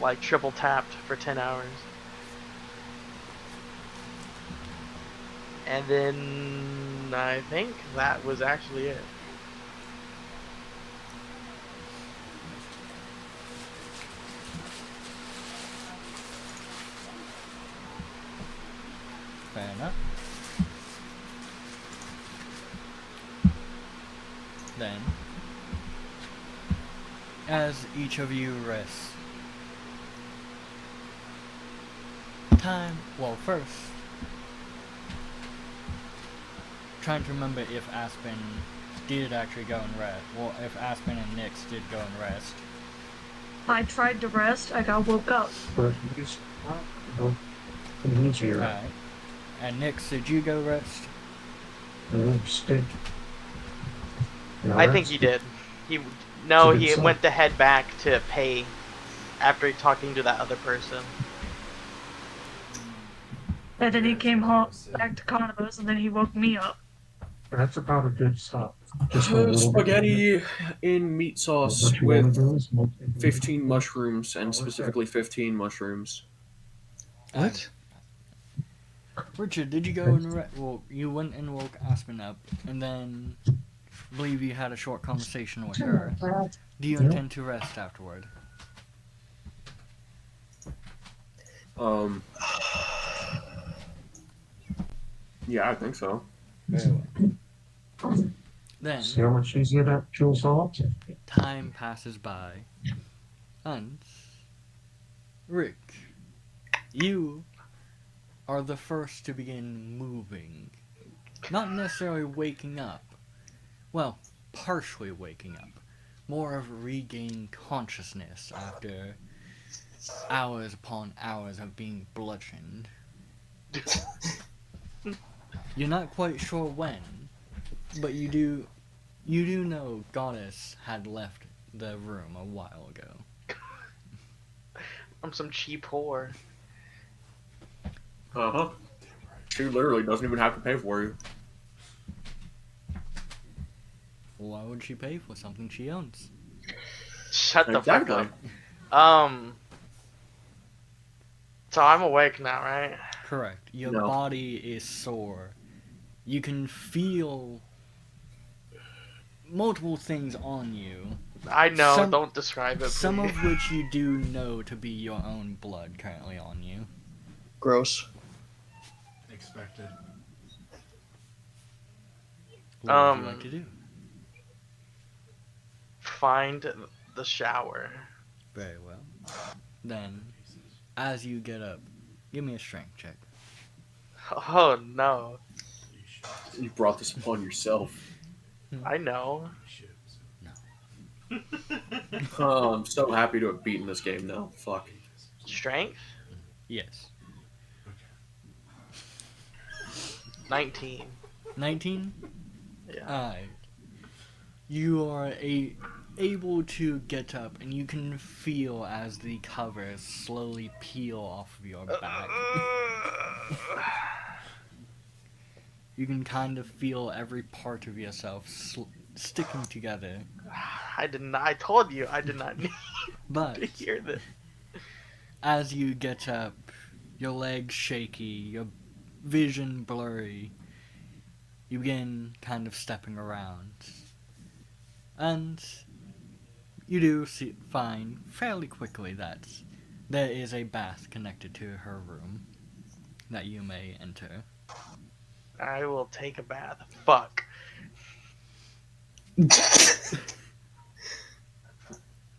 like triple tapped for 10 hours. And then I think that was actually it. Fair enough. Then, as each of you rests, well, first, trying to remember if Aspen did actually go and rest. Well, if Aspen and Nyx did go and rest. I tried to rest, I got woke up. Alright. And Nyx, did you go rest? I think he did. He went to head back to pay after talking to that other person. And then he came home back to Carnivus, and then he woke me up. That's about a good stop. Spaghetti in meat sauce with 15 mushrooms, and specifically 15 mushrooms. What? Richard, did you go and well, you went and woke Aspen up, and then I believe you had a short conversation with her. Do you intend to rest afterward? Yeah, I think so. Very well. Then, see how much easier that kills off? Time passes by, and Rick, you are the first to begin moving. Not necessarily waking up. Well, partially waking up. More of regaining consciousness after hours upon hours of being bludgeoned. You're not quite sure when, but you do know Goddess had left the room a while ago. I'm some cheap whore. Uh-huh. She literally doesn't even have to pay for you. Why would she pay for something she owns? Shut the fuck up. So I'm awake now, right? Correct. Your body is sore. You can feel multiple things on you. I know, don't describe it, please. Some of which you do know to be your own blood currently on you. Gross. Expected. What would you like to do? Find the shower. Very well. Then, as you get up, give me a strength check. Oh no. You brought this upon yourself. I know. No. Oh, I'm so happy to have beaten this game now. Fuck. Strength? Yes. 19. 19? Yeah. Alright. You are able to get up, and you can feel as the covers slowly peel off of your back. You can kind of feel every part of yourself sticking together. I told you I did not need But to hear this. As you get up, your legs shaky, your vision blurry, you begin kind of stepping around. And you do find fairly quickly that there is a bath connected to her room that you may enter. I will take a bath. Fuck.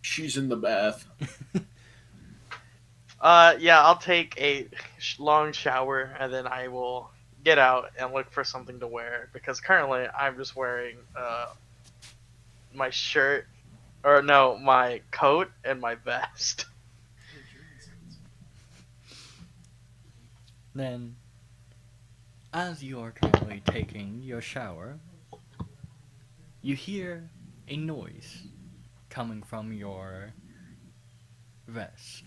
She's in the bath. Yeah, I'll take a long shower and then I will get out and look for something to wear because currently I'm just wearing my shirt, or no, my coat and my vest. Then, as you are currently taking your shower, you hear a noise coming from your vest.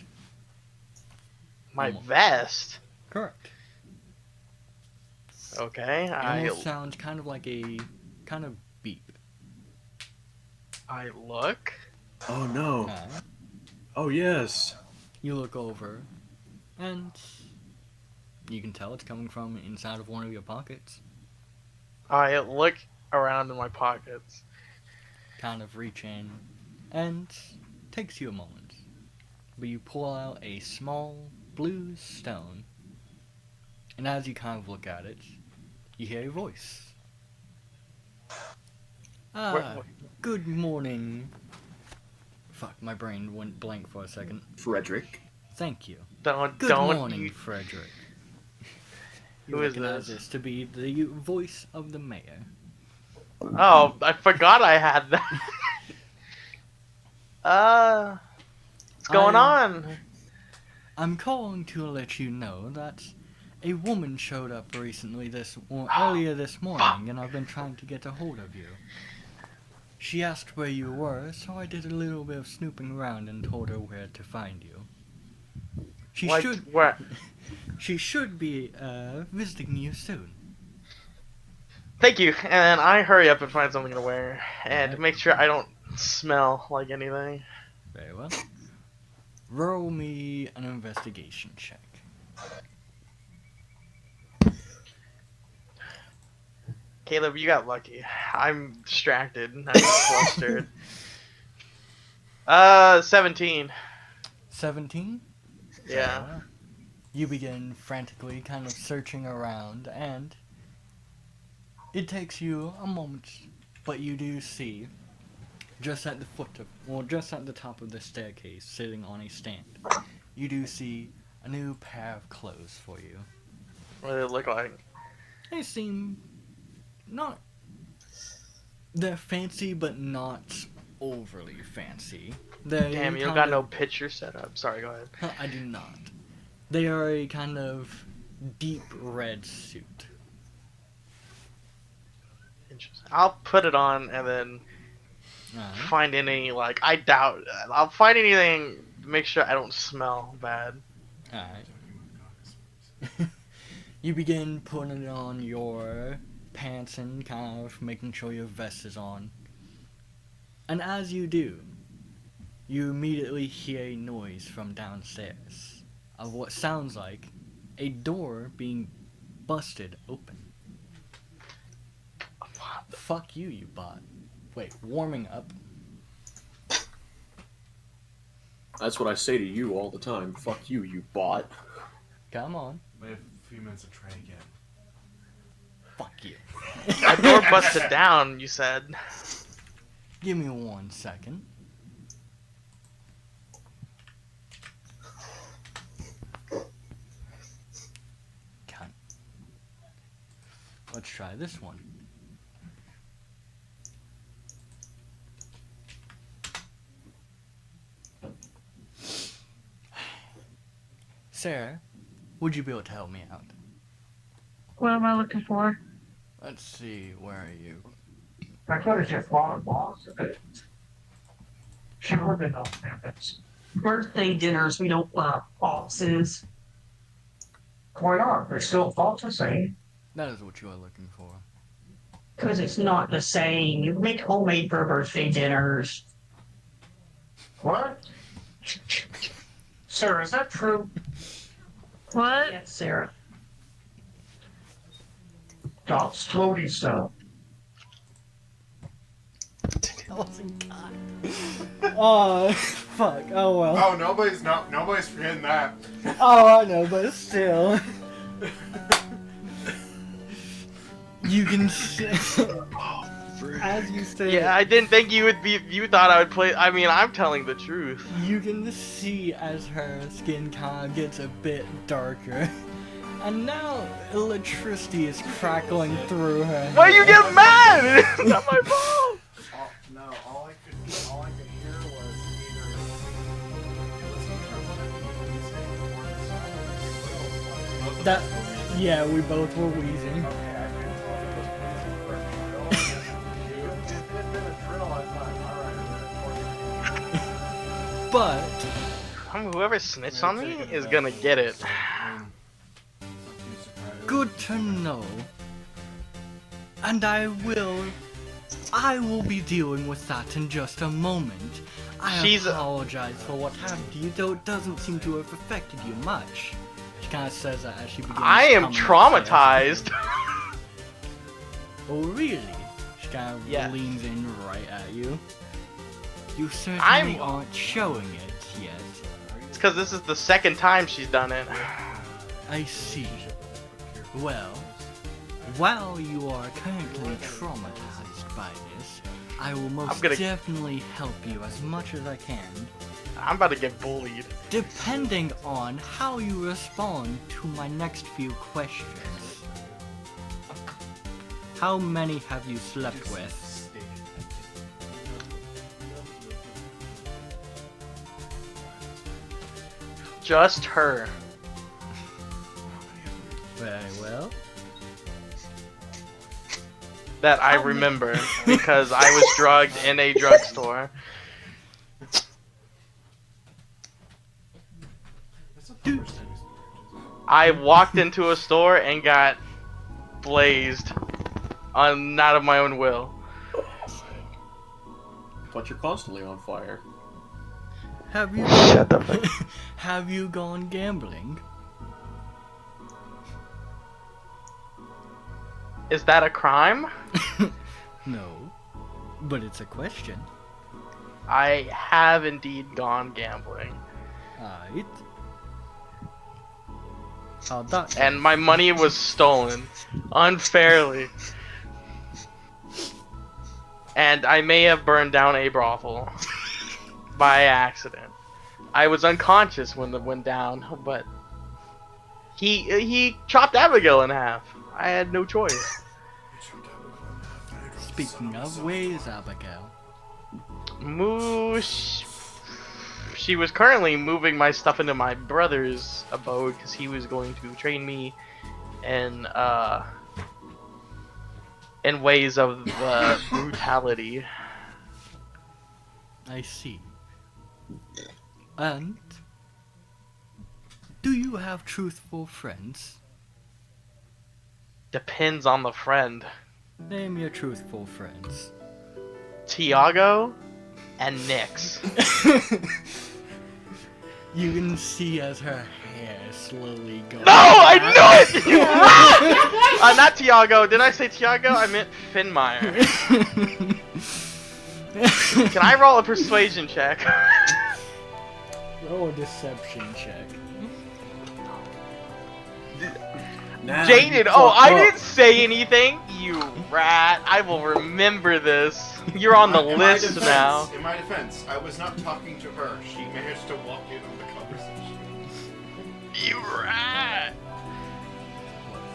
My vest? Correct. Okay, It almost sounds kind of like a kind of beep. I look. Oh no. Oh yes. You look over, and you can tell it's coming from inside of one of your pockets. I look around in my pockets. Kind of reach in, and takes you a moment. But you pull out a small blue stone, and as you kind of look at it, you hear a voice. Ah, good morning. Fuck, my brain went blank for a second. Frederick. Thank you. Don't Good morning, you- Frederick. Who is recognize this? to be the voice of the mayor. Oh, I forgot I had that. What's going on? I'm calling to let you know that a woman showed up recently earlier this morning, and I've been trying to get a hold of you. She asked where you were, so I did a little bit of snooping around and told her where to find you. She should be visiting you soon. Thank you, and I hurry up and find something to wear, and make sure I don't smell like anything. Very well. Roll me an investigation check. Caleb, you got lucky. I'm distracted. I'm flustered. 17. 17? Yeah. You begin frantically kind of searching around, and it takes you a moment, but you do see, just at the top of the staircase, sitting on a stand, you do see a new pair of clothes for you. What do they look like? They seem they're fancy, but not overly fancy. Damn, you don't got no picture set up. Sorry, go ahead. I do not. They are a kind of deep red suit. Interesting. I'll put it on and then find any, like, I doubt. I'll find anything to make sure I don't smell bad. Alright. You begin putting on your pants and kind of making sure your vest is on. And as you do, you immediately hear a noise from downstairs of what sounds like a door being busted open. Fuck you, you bot. Wait, warming up? That's what I say to you all the time. Fuck you, you bot. Come on. We have a few minutes to try again. Fuck you. A door busted down, you said. Give me 1 second. Cunt. Let's try this one. Sarah, would you be able to help me out? What am I looking for? Let's see, where are you? I thought it just bought a box of it. She would have known that. Birthday dinners, we don't boxes. Why not? They're still thought the same. That is what you are looking for. Because it's not the same. You make homemade for birthday dinners. What? Sir, is that true? What? Yes, Sarah. That's floaty stuff. Oh, fuck. Oh well. Oh, nobody's forgetting that. Oh, I know, but still. You can see, as you say, Yeah, I didn't think you would be. You thought I would play. I mean, I'm telling the truth. you can see as her skin kind of gets a bit darker. And now electricity is crackling through her. Why you get mad? It's not my fault. No, all I could hear was either it was either one of you saying or the silence. Both of That- us were wheezing. Yeah, we both were wheezing. Okay, I didn't know if it was wheezing or if it had been a drill. I thought, alright, But Whoever snitched on me is gonna get it. good to know. And I will I will be dealing with that in just a moment. I apologize for what happened to you, though it doesn't seem to have affected you much. She kind of says that as she begins I am coming upstairs. traumatized. Oh, really? She kind of Yeah. leans in right at you. You certainly I'm- aren't showing it yet. It's because this is the second time she's done it. I see. Well, while you are currently traumatized by this, I will most gonna- definitely help you as much as I can, I'm about to get bullied. depending on how you respond to my next few questions. How many have you slept with? Just her. Very well. That I How many- remember because I was drugged in a drugstore. I walked into a store and got blazed on not of my own will. But you're constantly on fire. Have you Shut the fuck. have you gone gambling? Is that a crime? No, but it's a question. I have indeed gone gambling. Alright. How'd that go? And my money was stolen unfairly. And I may have burned down a brothel by accident. I was unconscious when it went down, but he chopped Abigail in half. I had no choice. Speaking of, where's Abigail? Moosh. She was currently moving my stuff into my brother's abode because he was going to train me in ways of brutality. I see. And do you have truthful friends? Depends on the friend. Name your truthful friends. Tiago and Nyx. You can see as her hair slowly goes. No, I knew it! You rat! Not Tiago. Did I say Tiago? I meant Finmire. Can I roll a persuasion check? Roll a deception check. Nah, Jaden, you oh, I fucked up. didn't say anything. You rat. I will remember this. You're on the In my list defense- now. In my defense, I was not talking to her. She managed to walk in on the conversation. You rat.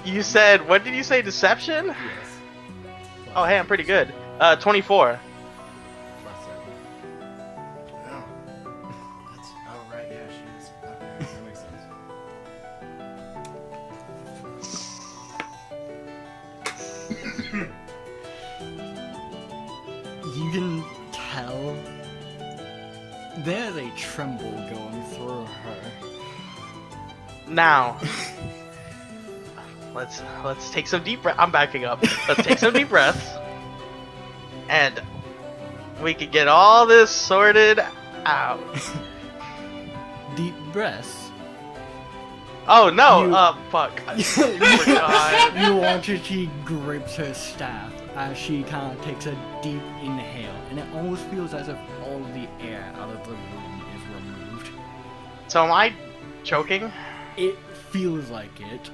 You said, what did you say, deception? Yes. Oh, hey, I'm pretty good. 24. Yeah. That's, oh, right, yeah, she is. Okay, that makes sense. You can tell there's a tremble going through her. Now, let's take some deep breath. I'm backing up. Let's take some deep breaths, and we can get all this sorted out. Deep breaths. Oh no! You- Fuck. I forgot. You watch as she grips her staff as she kind of takes a deep inhale, and it almost feels as if all the air out of the room is removed. So am I choking? It feels like it.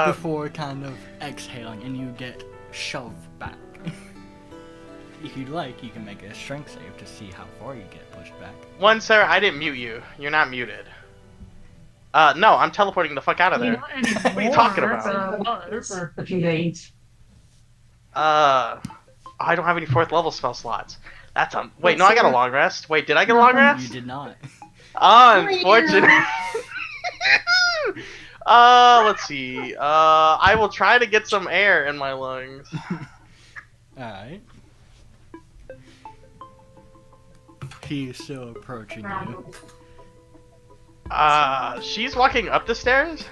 Before kind of exhaling, and you get shoved back. If you'd like, you can make a strength save to see how far you get pushed back. One, sir, I didn't mute you. You're not muted. No, I'm teleporting the fuck out of there. Not anymore, What are you talking but about? I was. For a few days. I don't have any 4th level spell slots. That's wait, no, I got a long rest. Wait, did I get a long You rest? did not. Unfortunate. Let's see. I will try to get some air in my lungs. Alright. She is still approaching you. She's walking up the stairs?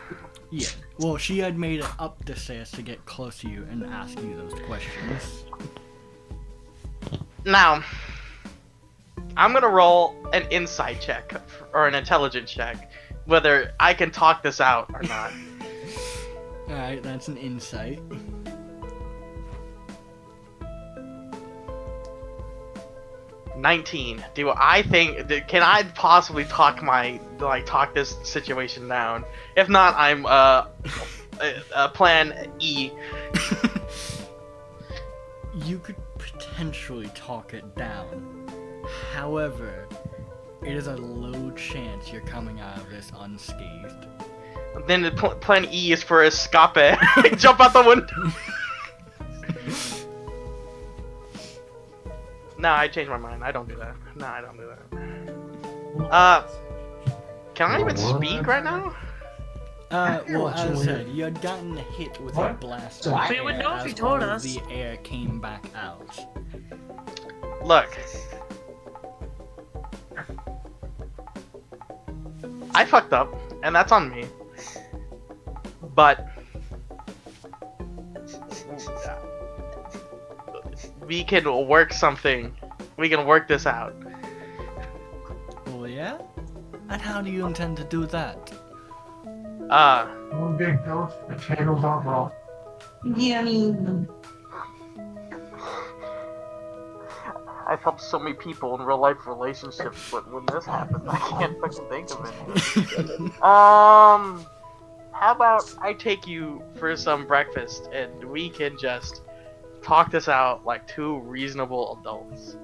Yeah. Well, she had made it up the stairs to get close to you and ask you those questions. Now, I'm gonna roll an insight check or an intelligence check, whether I can talk this out or not. Alright, that's an insight. $19. Do I think? Can I possibly talk this situation down? If not, I'm plan E. You could potentially talk it down. However, it is a low chance you're coming out of this unscathed. Then the plan E is for escape. Jump out the window. No, I changed my mind. I don't do that. No, I don't do that. Can I even speak right now? Well, as I said, you had gotten hit with a What? blast So of I- We would air know if as you told all of us. the air came back out. Look. I fucked up, and that's on me. But we can work something. We can work this out. Well, yeah? And how do you intend to do that? One big dose, potatoes aren't raw. Yeah, I mean, I've helped so many people in real life relationships, but when this happens, I can't fucking think of it. How about I take you for some breakfast and we can just talk this out like two reasonable adults.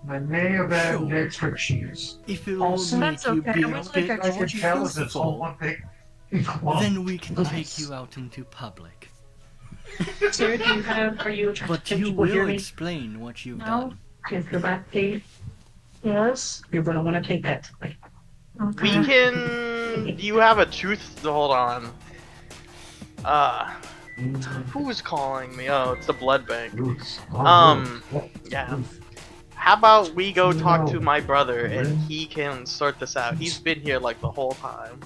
I may have added extra cheese. If it'll Also, make that's you okay, be a we like bit our I more can tell it's this whole truthful, one big clump. then we can take you out into public. Sarah, do you have, are you trying But to you people hear will me? explain what you've No. done. If you're back, Dave, Yes. you're gonna wanna take that. We Okay. can. You have a truth. Hold on. Who's calling me? Oh, it's the blood bank. Yeah. How about we go talk to my brother and he can sort this out? He's been here like the whole time.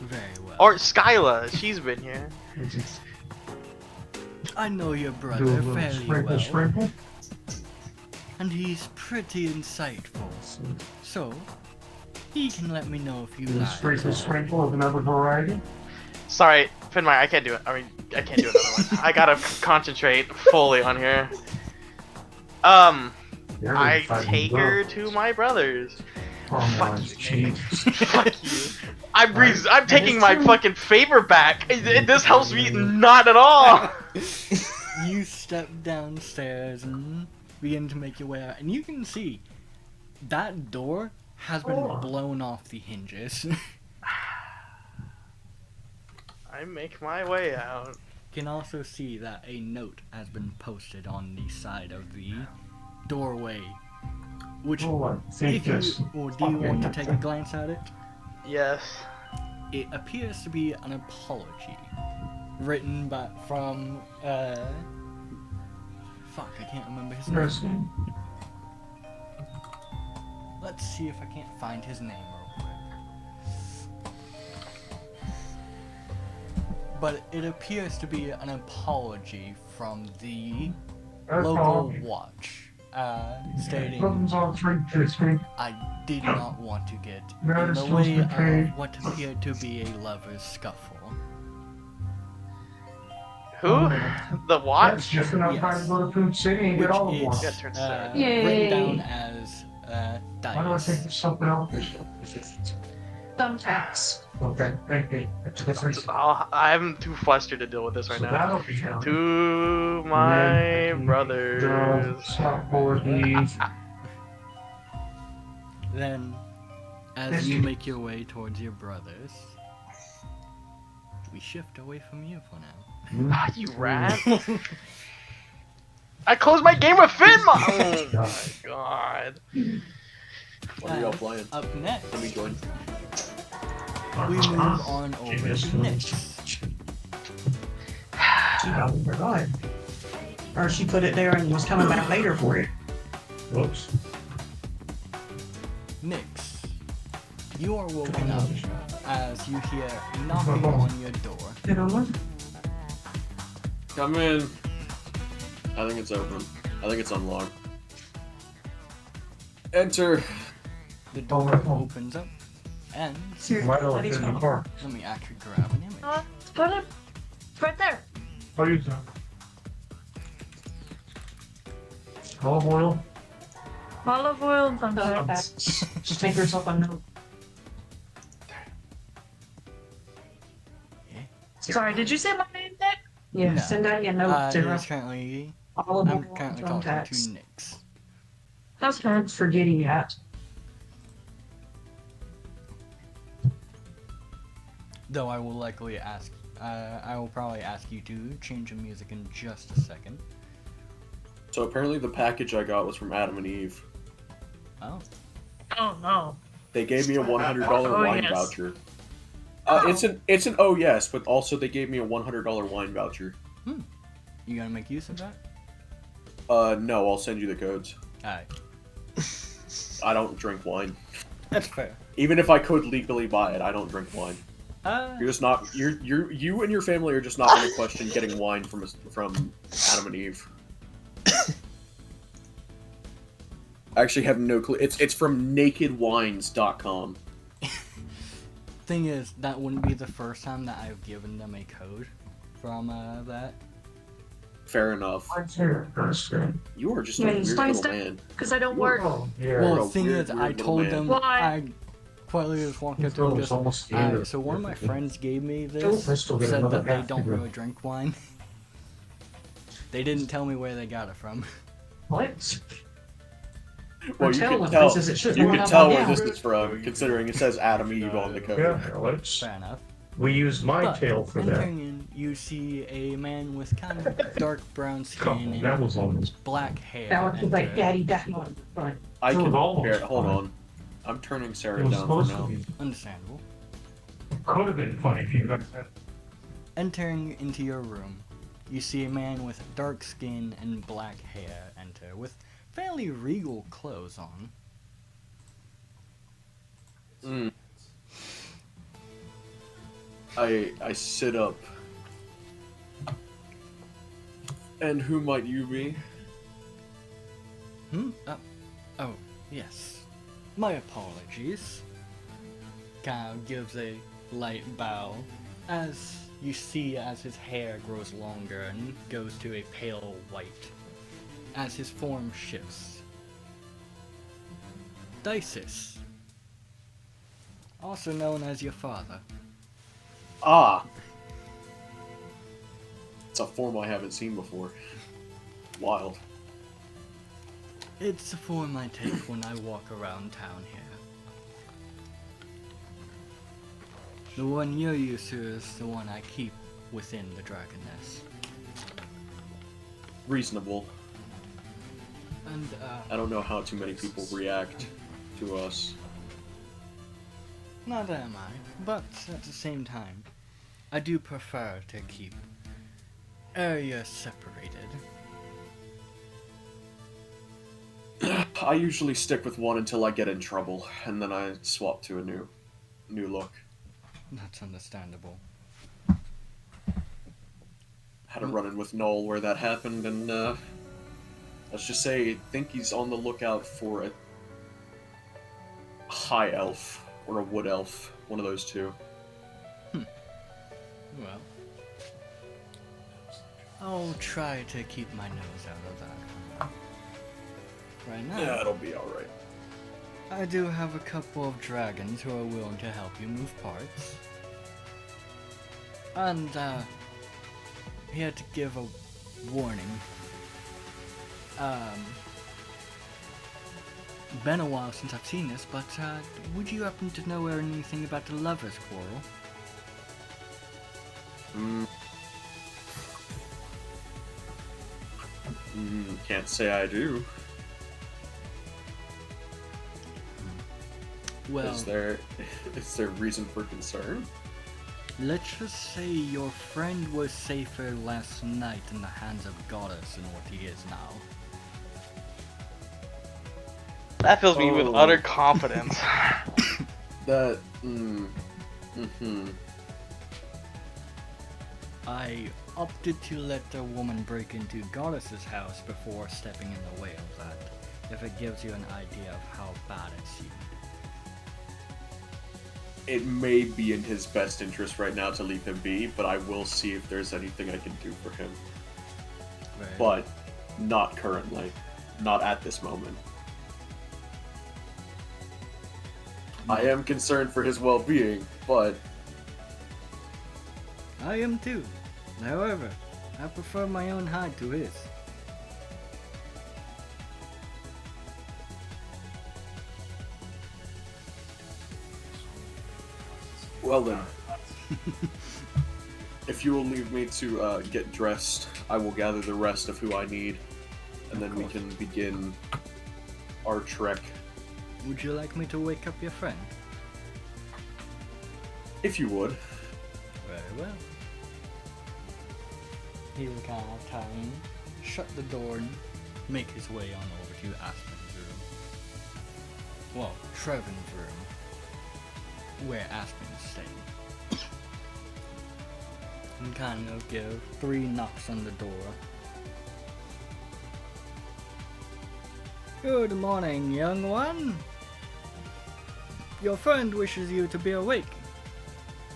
Very well. Or Skyla, she's been here. I know your Do a brother little fairly sprinkle, well, sprinkle. and he's pretty insightful. So, he can let me know if you Do a like. sprinkle, sprinkle of another variety. Sorry, Finmire, I can't do it. I can't do another one. I gotta concentrate fully on here. There I we fucking take go. her to my brother's. Come Fuck on, you, cheese. Fuck you. I'm taking my fucking favor back. This helps me not at all. You step downstairs and begin to make your way out, and you can see that door has been Oh. blown off the hinges. I make my way out. You can also see that a note has been posted on the side of the doorway. Which, Oh, I think if you, this. or do you want to take a glance at it? Yes. It appears to be an apology, written from, fuck, I can't remember his name. Interesting. Let's see if I can't find his name real quick. But it appears to be an apology from the That's local all. watch, stating, Buttons on 360. I did not want to get That in is the supposed way to of pay. what appeared to be a lover's scuffle. Who? Oh, The That's watch? just enough Yes. time to go to Food City and Which get all of is one. Yeah, turn sad. written Yay. down as Why do I dice. think there's something else? thumbtacks. Okay, thank you. That's different. So I'm too flustered to deal with this right now. that'll be done. To my brothers. Then, as This you is- make your way towards your brothers, we shift away from you for now. Ah, you rat. I closed my game with Finma! Oh my god. What are y'all playing? Up next, Let me join. we move on over to Nyx. She probably forgot. Or she put it there and was coming back later for it. Whoops. Nyx, You are woken up as you hear knocking on your door. Come in. I think it's open. I think it's unlocked. Enter. The door opens up, and Right over in the car. let me actually grab an image. Let's put it right there. How you doing? Olive oil? Olive oil and thunder. Just make yourself a note. Sorry, did you say my name, Nick? Yeah, No. send out your note to It's currently, Olive I'm oil currently and talking thumbtacks. to Nyx. That's fine. Thanks for getting that. Though I will likely ask, I will probably ask you to change the music in just a second. So apparently the package I got was from Adam and Eve. Oh, Oh no. They gave me a $100 Oh, wine yes. voucher. Oh. It's an oh yes, but also they gave me a $100 wine voucher. you gonna make use of that? No, I'll send you the codes. Alright, I don't drink wine. that's fair. Even if I could legally buy it, I don't drink wine. You're just not. You and your family are just not going to question getting wine from Adam and Eve. I actually have no clue. It's from nakedwines.com. Thing is, that wouldn't be the first time that I've given them a code from that. Fair enough. Let's hear it first. You are just a Yeah, weird it's little fine, man. Because I don't work. Oh, yeah. Well, a the thing weird, is, weird I little told man. them, Why? I quietly just walked up to them, just, "Alright, so one of my friends gave me this, Let's go get said another that they half don't to go. really drink wine." They didn't tell me where they got it from. What? Well, you Tell can them, tell. because it should You run can up tell on where down. this is from, considering it says Adam Eve on the code. Yeah, let's. Fair enough. We used my But tail for that. entering in, you see a man with kind of dark brown Come skin on, that and was almost. black hair. That was like enter. daddy on the front. I It can. was almost Here, hold fine. on. I'm turning Sarah It was down for supposed to now. be. Understandable. Could have been funny if you guys had. Entering into your room, you see a man with dark skin and black hair enter, with fairly regal clothes on. Mm. I sit up. And who might you be? Oh, yes. My apologies. Kind of gives a light bow as you see as his hair grows longer and goes to a pale white as his form shifts. Dices, also known as your father. Ah! It's a form I haven't seen before. Wild. It's the form I take when I walk around town here. The one you're used to is the one I keep within the dragon nest. Reasonable. And, I don't know how too many people react to us. not am I, but at the same time, I do prefer to keep areas separated. I usually stick with one until I get in trouble, and then I swap to a new look. That's understandable. Had a run-in with Noel where that happened, and let's just say I think he's on the lookout for a high elf or a wood elf, one of those two. Well, I'll try to keep my nose out of that. Right now, Yeah, it'll be all right. I do have a couple of dragons who are willing to help you move parts. And, here to give a warning. Been a while since I've seen this, but, would you happen to know anything about the Lovers' Quarrel? Can't say I do. Well, Is there reason for concern? let's just say your friend was safer last night in the hands of Goddess than what he is now. That fills me with Oh. utter confidence. That. I opted to let the woman break into Goddess's house before stepping in the way of that, if it gives you an idea of how bad it seemed. It may be in his best interest right now to leave him be, but I will see if there's anything I can do for him. Right. But not currently. Not at this moment. I am concerned for his well-being, but I am too. However, I prefer my own hide to his. well then. If you will leave me to get dressed, I will gather the rest of who I need, and then we can begin our trek. Would you like me to wake up your friend? If you would. Very well. He will kind of turn, shut the door, and make his way on over to Aspen's room. Well, Trevin's room, where Aspen's staying. And kind of give 3 knocks on the door. Good morning, young one. Your friend wishes you to be awake.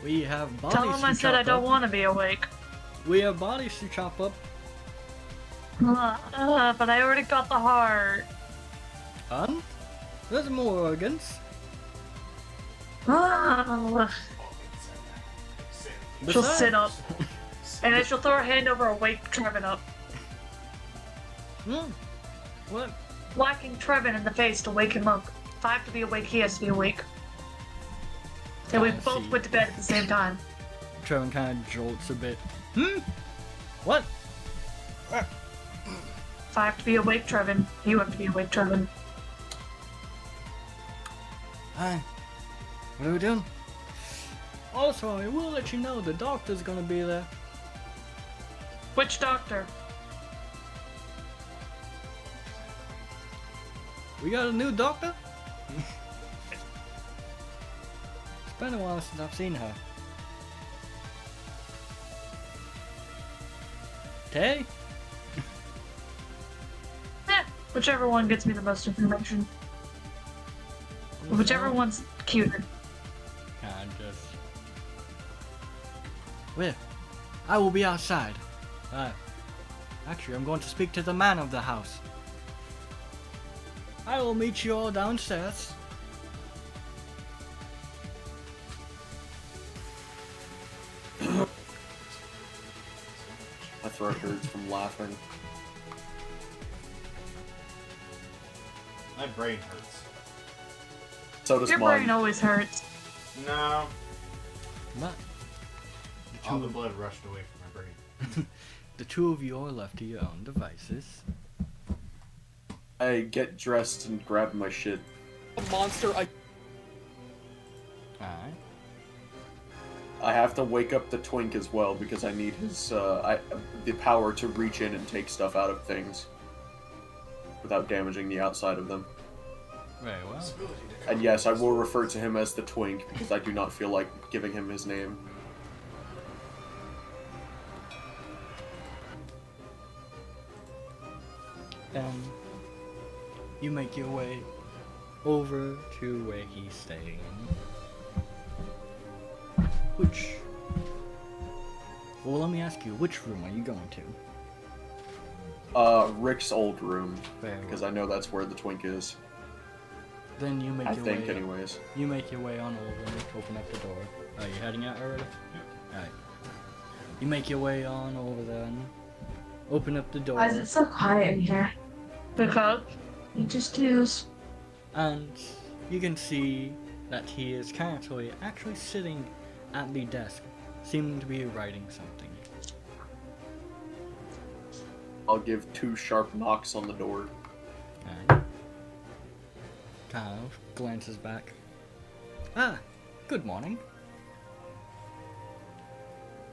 We have bodies Tell him I to said I chop don't up. want to be awake. We have bodies to chop up. But I already got the heart. And there's more organs. She'll Besides- sit up. And then she'll throw her hand over and wake Trevin up. What? Whacking Trevin in the face to wake him up. If I have to be awake, he has to be awake. And we I both see. went to bed at the same time. Trevin kind of jolts a bit. What? If I have to be awake, Trevin, you have to be awake, Trevin. Hi. What are we doing? Also, I will let you know the doctor's gonna be there. Which doctor? We got a new doctor? It's been a while since I've seen her. Tay? Whichever one gets me the most information. Whichever one's cuter. Kinda just... Well, I will be outside. Actually, I'm going to speak to the man of the house. I will meet you all downstairs. My throat hurts from laughing. My brain hurts. So does Your mine. brain always hurts. No. But All the blood rushed away from my brain. the two of you are left to your own devices. I get dressed and grab my shit. Monster, Alright. I have to wake up the twink as well because I need his the power to reach in and take stuff out of things without damaging the outside of them. Very well. And yes, I will refer to him as the twink because I do not feel like giving him his name. And you make your way over to where he's staying. Well, let me ask you, which room are you going to? Rick's old room Very because well. I know that's where the twink is. Then you make I your think, way. anyways. You make your way on over and open up the door. Are you heading out already? Alright. You make your way on over there and open up the door. Why is it so quiet in here? Because it just is. And you can see that he is currently actually sitting at the desk, seeming to be writing something. I'll give 2 sharp knocks on the door. And kind of glances back. Ah, good morning.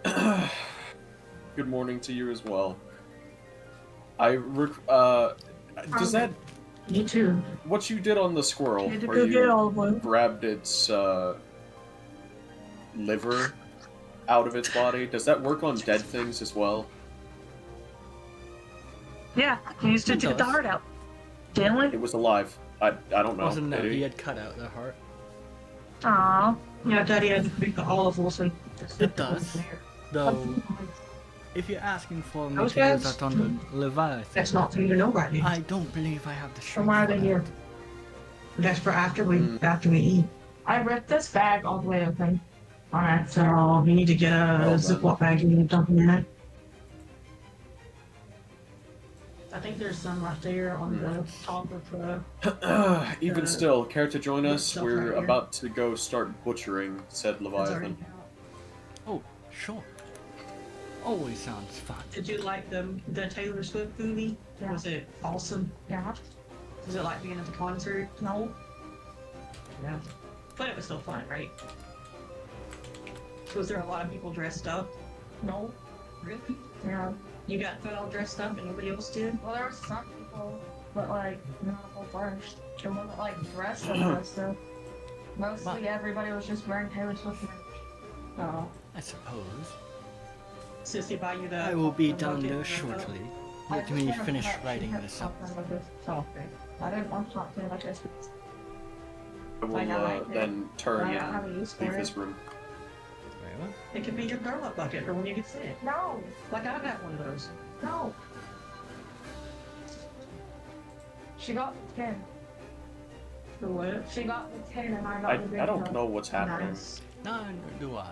Good morning to you as well. Does that Me too. What you did on the squirrel, Need to where go get you Olive Oil. grabbed its liver out of its body, does that work on dead things as well? Yeah, he used it It to get the does. heart out. Didn't we? It was alive. I don't know. Wasn't that Did he he? had cut out the heart? Aww. Yeah, Daddy had to make the olive oil so It does. Though, if you're asking for me to use guys? that on the Leviathan, That's not for you to know right now. I don't believe I have the strength. From why are for they that. here? That's for after we eat. I ripped this bag all the way open. Alright, so we need to get a Well Ziploc bag and you can dump in it. I think there's some right there on the top of the. Even still, care to join us? Stuff We're right here. about to go start butchering said It's already Leviathan. out. Oh, sure. Always sounds fun. Did you like the Taylor Swift movie? Yeah. Was it awesome? Yeah. Was it like being at the concert? No. Yeah. But it was still fun, right? Was there a lot of people dressed up? No. Really? Yeah. You got all dressed up and nobody else did? Well, there were some people, but like not the whole bunch. It wasn't like dressed up stuff. Mostly everybody was just wearing Taylor Swift merch. Oh. I suppose. Sissy buy you that. I will be the down bucket there and shortly. I Let just me wanted finish to cut- writing she kept this up. talking about this topic. I didn't want something like this. I will Like, I like it. then turn I don't have a and use for leave it. this room. Very well. It could be your girl up bucket for when you get sick. No. Like I got one of those. No. She got the 10. For what? She got the 10 and I got I the big don't cup. know what's happening. Nice. Neither do I.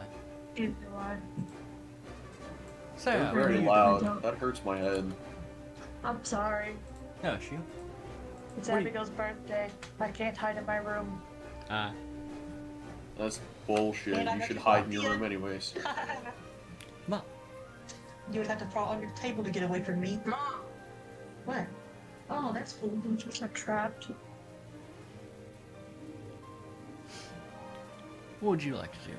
Either one. Sarah, You're what very are you loud. doing? That hurts my head. I'm sorry. doing? No, she. It's What are you- Abigail's birthday. I can't hide in my room. Ah, That's bullshit. And I You got should your hide in your coffee room anyways. Mom. You would have to crawl under the table to get away from me. Mom! What? Oh, that's cool. I'm just like trapped. what would you like to do?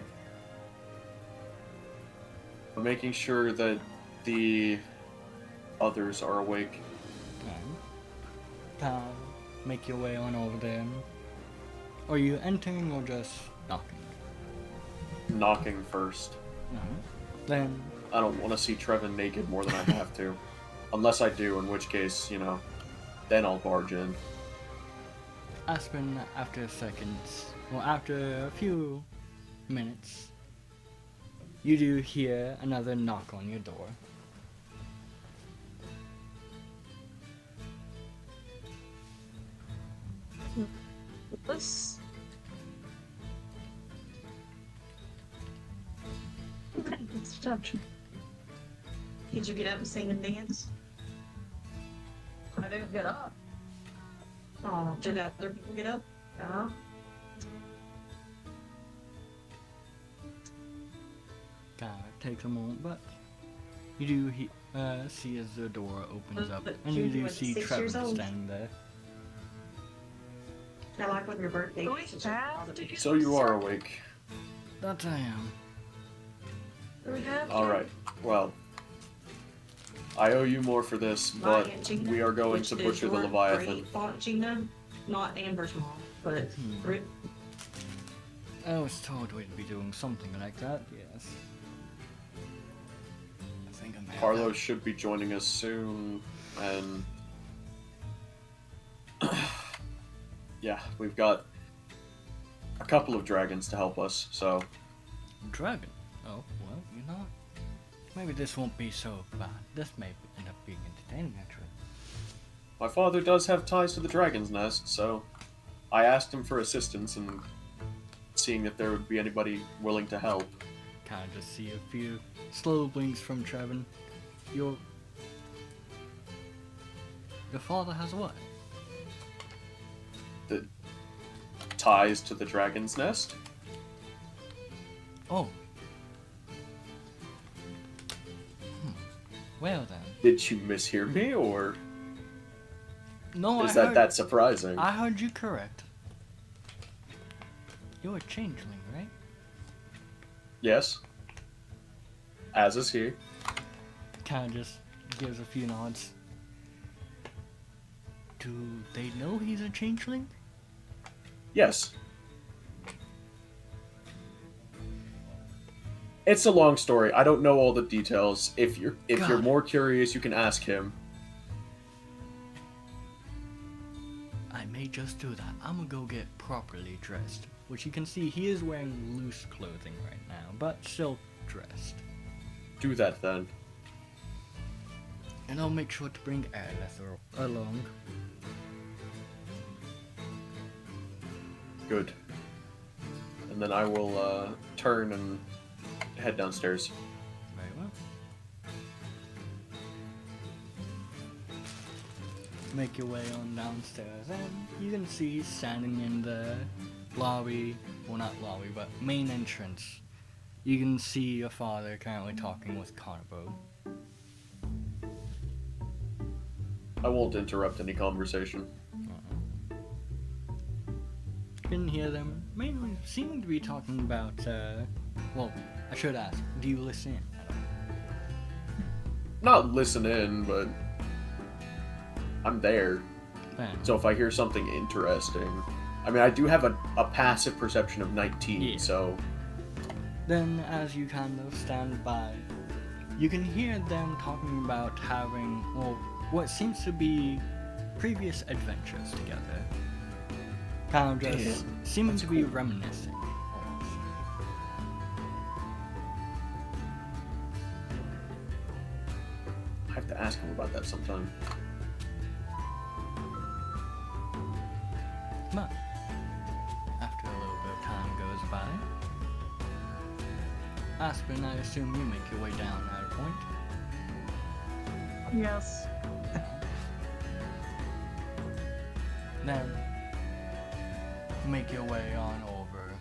I'm making sure that the others are awake. Make your way on over there. Are you entering or just knocking? Knocking first. Then, I don't want to see Trevin naked more than I have to. Unless I do, in which case, you know, then I'll barge in. Aspen, after after a few minutes, you do hear another knock on your door. This. It's touch. Did you get up and sing and dance? I didn't get up. Oh, did other people get up? Yeah. Kind of takes a moment, but you do see as the door opens up, But and you you do were see 6 years Trevor old. standing there. I like when your birthday Do we is. have to get So you are awake. That I am. Do we have to? Alright, well. I owe you more for this, My but Aunt Gina, we are going which to is butcher the your Leviathan. great Aunt Gina, not Amber's mom, but Rick. I was told we'd be doing something like that, yes. I think I'm Carlos should be joining us soon, and yeah, we've got a couple of dragons to help us, so Dragon? Oh, well, you know what? Maybe this won't be so bad. This may end up being entertaining, actually. my father does have ties to the dragon's nest, so I asked him for assistance and seeing if there would be anybody willing to help. Kind of just see a few slow blinks from Trevin. Your father has what? The ties to the dragon's nest? Oh. Well then. Did you mishear me, or No, is I that heard, that surprising? I heard you correct. You're a changeling, right? Yes. As is he. Kind of just gives a few nods. Do they know he's a changeling? Yes. It's a long story. I don't know all the details. If you're God. more curious, you can ask him. I may just do that. I'm gonna go get properly dressed. Which you can see he is wearing loose clothing right now, but still dressed. Do that then. And I'll make sure to bring Aerith along. Good. And then I will turn and head downstairs. Very well. Make your way on downstairs, and you can see standing in the lobby, well not lobby, but main entrance. You can see your father currently talking with Carbo. I won't interrupt any conversation. You can hear them mainly seeming to be talking about, well, I should ask, do you listen in at all? Not listen in, but I'm there. Then, So if I hear something interesting, I mean, I do have a passive perception of 19, Yeah. so then as you kind of stand by, you can hear them talking about having, well, what seems to be previous adventures together. Kind of just Damn, seeming that's to be cool. reminiscing. Almost. I have to ask him about that sometime. But after a little bit of time goes by, Aspen, I assume you make your way down at a point. Yes. Then make your way on over.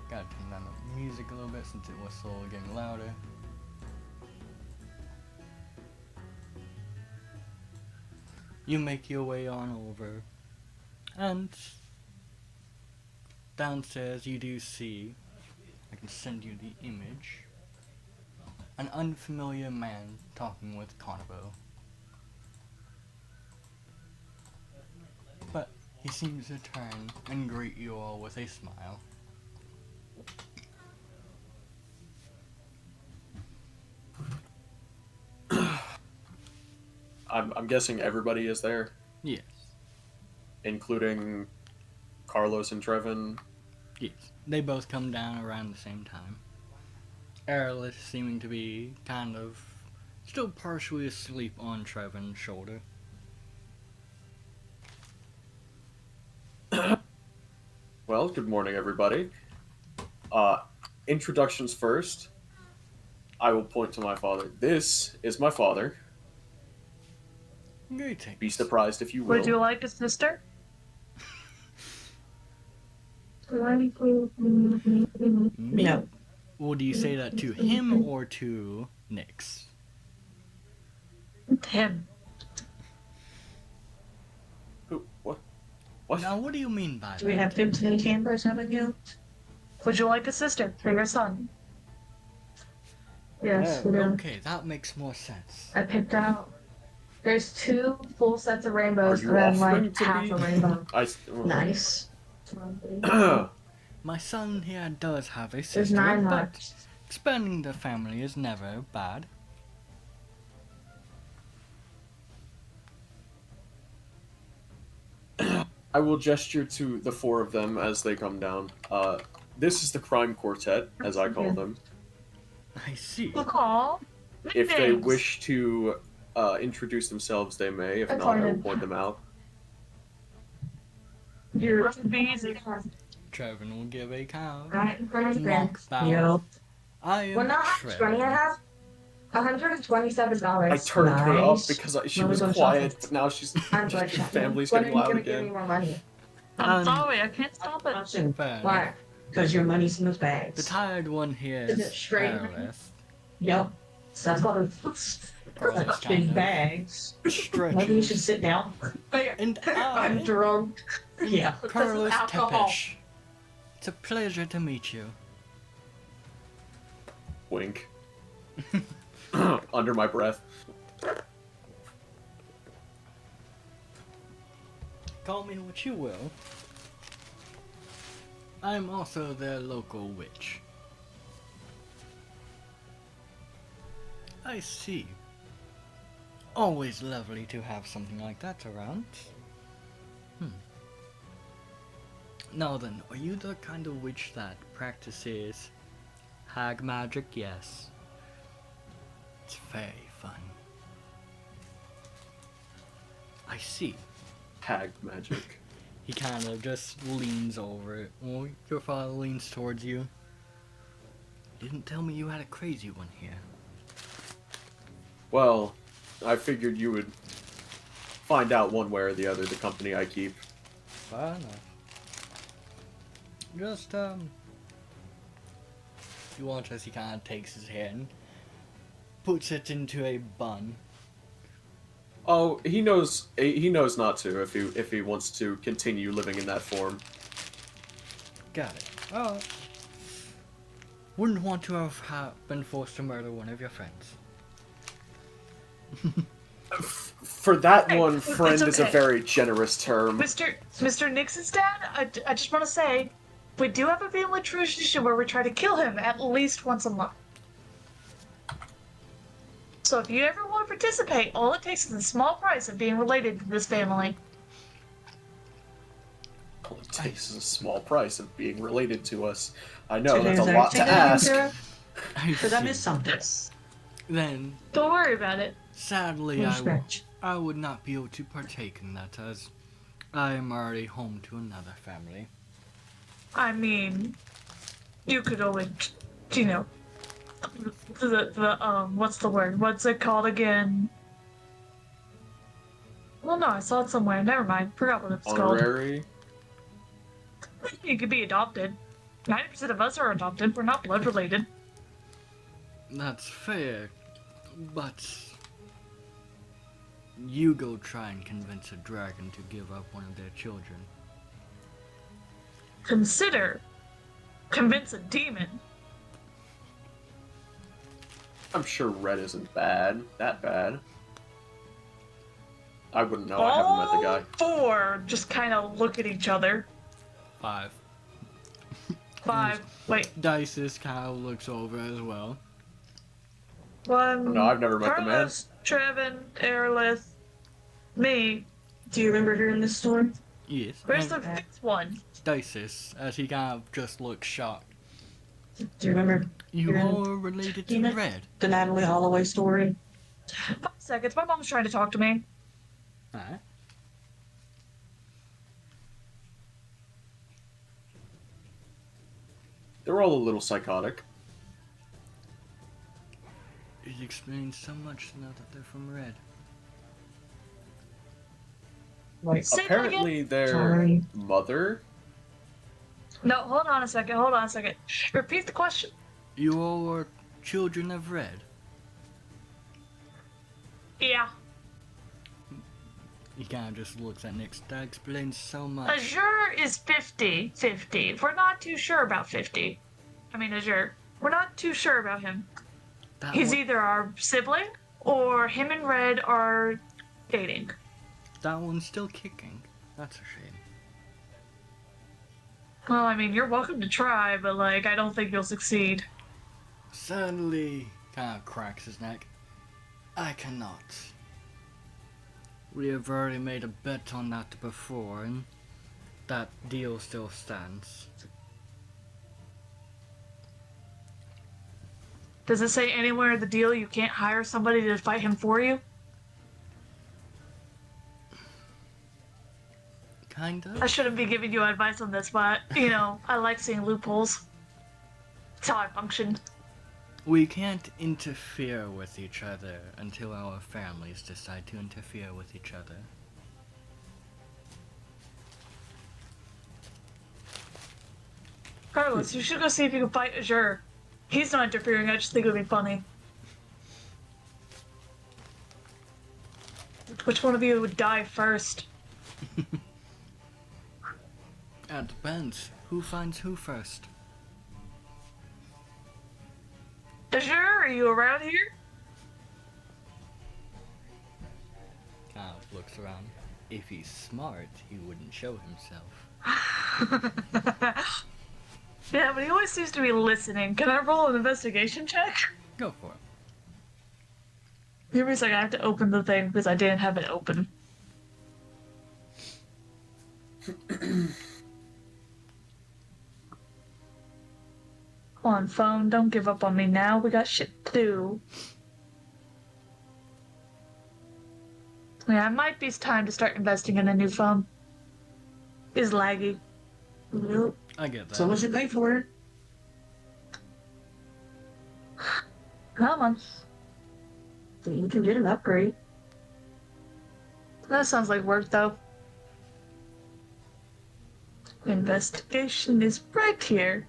Gotta turn down the music a little bit since it was slowly getting louder. You make your way on over, and downstairs you do see, I can send you the image, an unfamiliar man talking with Carbo. But he seems to turn and greet you all with a smile. I'm guessing everybody is there, Yes, including Carlos and Trevin. yes. They both come down around the same time. Aerith seeming to be kind of still partially asleep on Trevin's shoulder. Well, good morning, everybody. Introductions first. I will point to my father. This is my father. Greetings. Be surprised if you will. Would you like a sister? Me? No. Well, do you say that to him or to Nyx? Him. Who? What? What? Now, what do you mean by Do we that? have 15 cameras, Abigail? Would you like a sister for your son? Yes, we do. Okay, that makes more sense. I picked out. There's 2 full sets of rainbows Are you and then offering like to half me? a rainbow. Nice. My son here does have a There's sister, 9 but left. expanding the family is never bad. I will gesture to the 4 of them as they come down. This is the crime quartet, as I call them. I see. Aw. If they thanks. wish to introduce themselves, they may. If not, I will point them out. You're busy. Trevin will give a cow. Right in front of the bank. Mock bow. Yo. I am Well, not how much money I Trevin. have. $127. I turned her up Nice. because she Well, was we go quiet, shopping. but now she's I'm her going shopping. family's When getting are you loud gonna give me again. more money? Um, I'm sorry, I can't stop it. Fair enough. Why? Because your money's in those The bags. tired one here Is is it straight? Aerith. Yep. So that's what Probably kind big of bags. Maybe you stretches. should sit down. And I'm I, drunk. Yeah. Carlos alcohol. Tepesh. It's a pleasure to meet you. Wink. Under my breath. call me what you will. I'm also their local witch. I see. Always lovely to have something like that around. Now then, are you the kind of witch that practices hag magic? Yes. It's very fun. I see. Hag magic. He kind of just leans over it. Well, your father leans towards you. Didn't tell me you had a crazy one here. Well, I figured you would find out one way or the other the company I keep. Fair enough. Just, you watch as he kind of takes his hand, puts it into a bun. Oh, he knows not to if he wants to continue living in that form. Got it. Oh. Wouldn't want to have been forced to murder one of your friends. For that Hey, one, it's friend is a okay. very generous term. Mr. Nixon's dad, I just want to say, we do have a family tradition where we try to kill him at least once a month. So if you ever want to participate, all it takes is a small price of being related to this family. All it takes is a small price of being related to us. I know, So that's does a lot everything to that you ask. do? I Because I see. missed something. Then, Don't worry about it. sadly, No I stretch. would not be able to partake in that, as I am already home to another family. I mean, you could always, you know, what's the word? What's it called again? Well, no, I saw it somewhere. Never mind. Forgot what it's called. Honorary? You could be adopted. 90% of us are adopted. We're not blood related. That's fair, but you go try and convince a dragon to give up one of their children. Convince a demon. I'm sure Red isn't bad. That bad. I wouldn't know. I haven't met the guy. All four just kind of look at each other. 5. 5. Wait. Dices kind of looks over as well. 1. No, I've never met the man. Carlos, Trevin, Aerolith, me. Do you remember hearing this story? Yes. Where's the And 5th one? Dices, as he kind of just looks shocked. Do you remember You Yeah. all related to Demon? Red. the Natalie Holloway story? 5 seconds. My mom's trying to talk to me. Alright. They're all a little psychotic. It explains so much now that they're from Red. Wait. Say that again? Apparently, their Sorry. mother. No, hold on a second. Repeat the question. You all are children of Red. Yeah. He kind of just looks at Nyx. That explains so much. Azure is 50-50. We're not too sure about 50. I mean, Azure. We're not too sure about him. That He's one, either our sibling or him and Red are dating. that one's still kicking. That's a shame. Well, I mean, you're welcome to try, but, like, I don't think you'll succeed. Sadly, kind of cracks his neck. I cannot. We have already made a bet on that before, and that deal still stands. Does it say anywhere in the deal you can't hire somebody to fight him for you? Kinda. I shouldn't be giving you advice on this, but, you know, I like seeing loopholes. It's how I function. We can't interfere with each other until our families decide to interfere with each other. Carlos, you should go see if you can fight Azure. He's not interfering, I just think it would be funny. Which one of you would die first? It depends. Who finds who first? Azure, are you around here? Kind of looks around. If he's smart, he wouldn't show himself. Yeah, but he always seems to be listening. Can I roll an investigation check? Go for it. Give me a second, I have to open the thing because I didn't have it open. Come on, phone, don't give up on me now. We got shit to do. Yeah, it might be time to start investing in a new phone. It's laggy. Nope. I get that. So much to pay for it. Come on. You can get an upgrade. That sounds like work, though. Investigation is right here.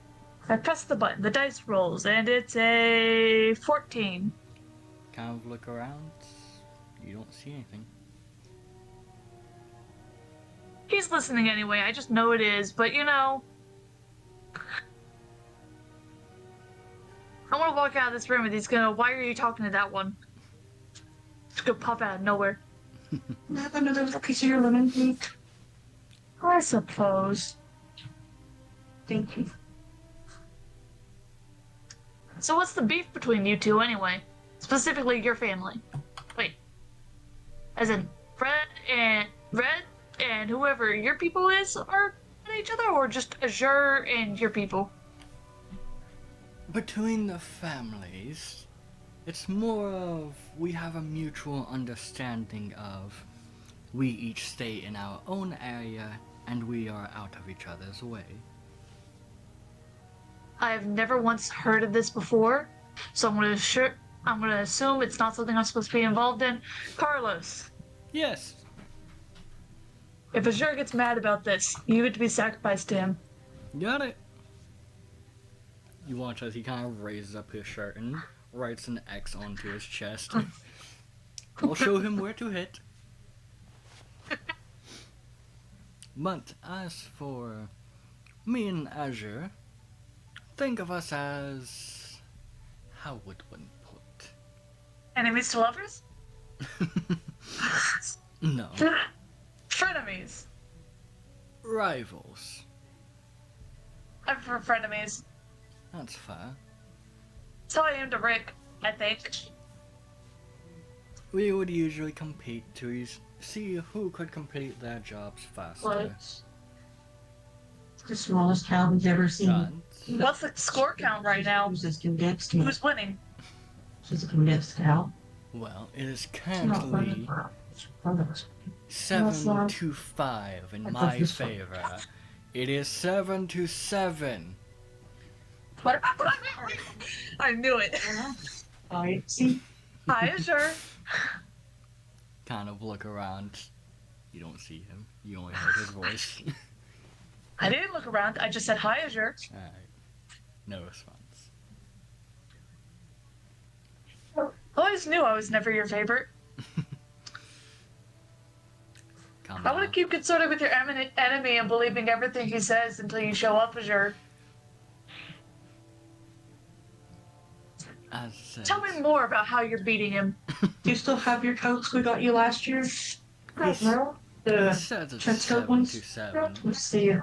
I press the button, the dice rolls, and it's a 14. Kind of look around. You don't see anything. He's listening anyway, I just know it is, but you know. I want to walk out of this room and he's gonna, why are you talking to that one? It's gonna pop out of nowhere. Have another piece of your lemon, please. I suppose. Thank you. So what's the beef between you two anyway? Specifically your family. Wait. As in Red and whoever your people is are at each other, or just Azure and your people? Between the families, it's more of we have a mutual understanding of we each stay in our own area and we are out of each other's way. I've never once heard of this before, so I'm gonna assume it's not something I'm supposed to be involved in. Carlos, Yes. if Azure gets mad about this, you get to be sacrificed to him. Got it. You watch as he kind of raises up his shirt and writes an X onto his chest. I'll show him where to hit. But as for me and Azure, think of us as, how would one put? Enemies to lovers? No, Frenemies. rivals. I prefer frenemies. That's fair. That's how I am to Rick, I think. We would usually compete to see who could complete their jobs faster. What? It's the smallest cow we've ever seen. But What's the score count right now? Who's this condensed? Who's winning? She's a condensed cow. well, it is It's not currently fun of us. 7-5 in I thought my this one- favor. It is 7-7. What? I knew it. Alright, see? Hi, Azure. Kind of look around. You don't see him. You only heard his voice. I didn't look around. I just said hi, Azure. Alright. No response. I always knew I was never your favorite. Calm I want to down. keep consorting with your enemy and believing everything he says until you show up, Azure. As said, Tell me more about how you're beating him. Do you still have your coats we got you last year? Yes. No. He The says it's Chest coat ones? 7-7. Let's see.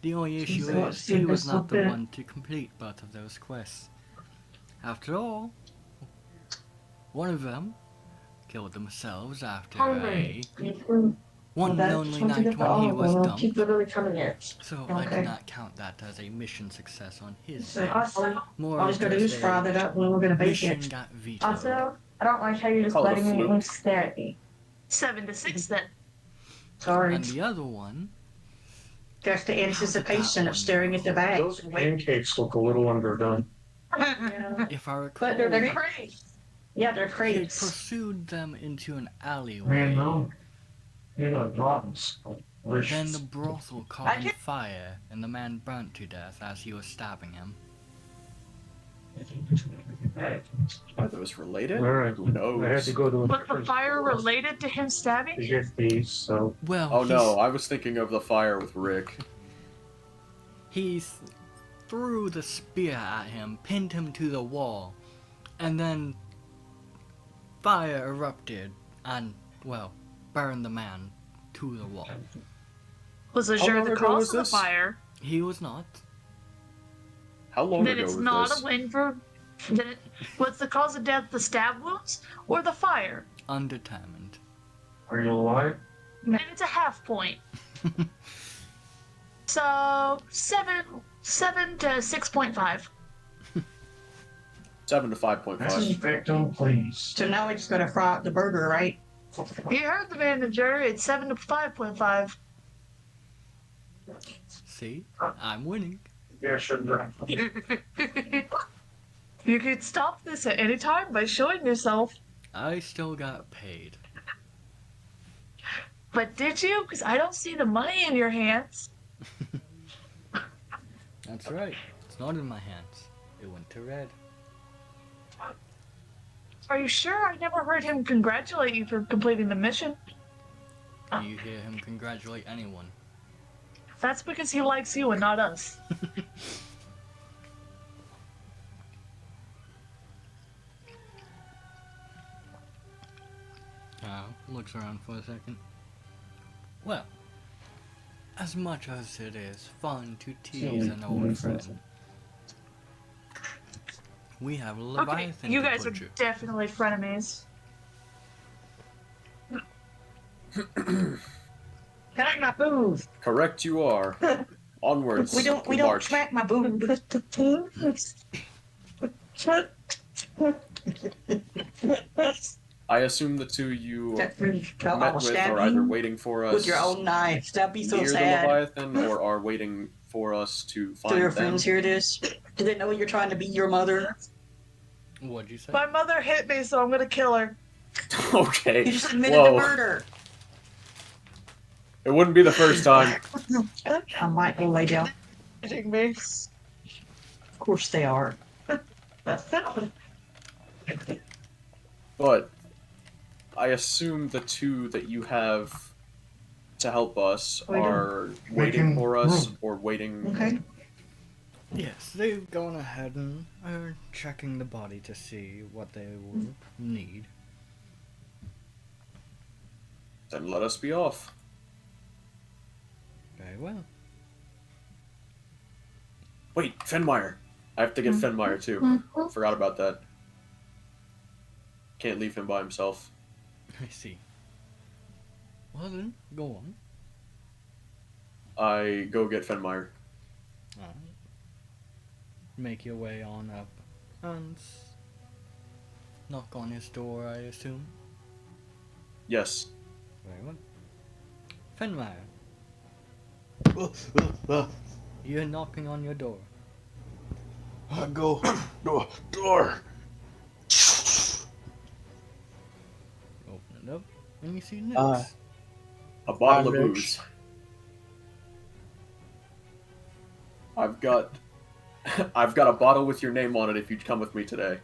The only issue So is see he if was this not will the fit. one to complete both of those quests. After all, one of them killed themselves after one lonely night when he was dumped, Keep literally coming in. so I Okay. do not count that as a mission success on his So end. also, More all he's gonna do is just fry a that up when we're gonna bake mission it. got vetoed. Also, I don't like how you're just Call it a letting fluke. me stare at me. 7-6 then. Sorry. And the other one, Just the anticipation of staring at the bag. Those pancakes look a little underdone. Yeah. if I recall, But they're Great. great. Yeah, they're he crates. pursued them into an alleyway. Man, no. You know, drops. Then the brothel caught on fire, and the man burnt to death as he was stabbing him. Are those related? Alright. Who knows? I had to go to a Was the different fire store related to him to stabbing? get these, so Well, Oh he's- no, I was thinking of the fire with Rick. He threw the spear at him, pinned him to the wall, and then fire erupted and, well, burned the man to the wall. Was How Azure long the ago cause was of the this? fire? He was not. How long Then ago it's was not this? a win for. Then it, what's the cause of death? The stab wounds or the fire? Undetermined. Are you alive? And it's a half point. So 7 to 6.5. 7 to This 5.5. is victim, please. So now we just gotta fry up the burger, right? You heard the manager. It's 7 to 5.5. See? I'm winning. Yeah, sure. You could stop this at any time by showing yourself. I still got paid. But did you? Because I don't see the money in your hands. That's right. It's not in my hands. It went to Red. Are you sure? I never heard him congratulate you for completing the mission. Do you hear him congratulate anyone? That's because he likes you and not us. Looks around for a second. Well, as much as it is fun to tease an old friend, we have a Okay, Leviathan you to guys are put you. definitely frenemies. Can I my boob? Correct you are. Onwards. We don't march. smack my boob. I assume the two you That met I'll with stab are either you waiting for us with your own knife. That'd be so near the sad. Leviathan or are waiting for us to Do find your them. friends hear this? Do they know you're trying to be your mother? What'd you say? My mother hit me, so I'm gonna kill her. Okay. You just admitted Whoa. to murder. It wouldn't be the first time. I might go lay down. Hitting me. Of course they are. But I assume the two that you have to help us Waiting. are waiting for us room. or waiting. Okay. Yes, they've gone ahead and are checking the body to see what they will need. Then let us be off. Very well. Wait, Fenmeyer. I have to get Fenmeyer too. Forgot about that. Can't leave him by himself. I see. Well then, go on. I go get Fenmeyer. Alright. Make your way on up and knock on his door, I assume. Yes. Very well. Fenrir, you're knocking on your door. I go door. Open it up, and you see Nix. A bottle I'm of rich. booze. I've got a bottle with your name on it if you'd come with me today.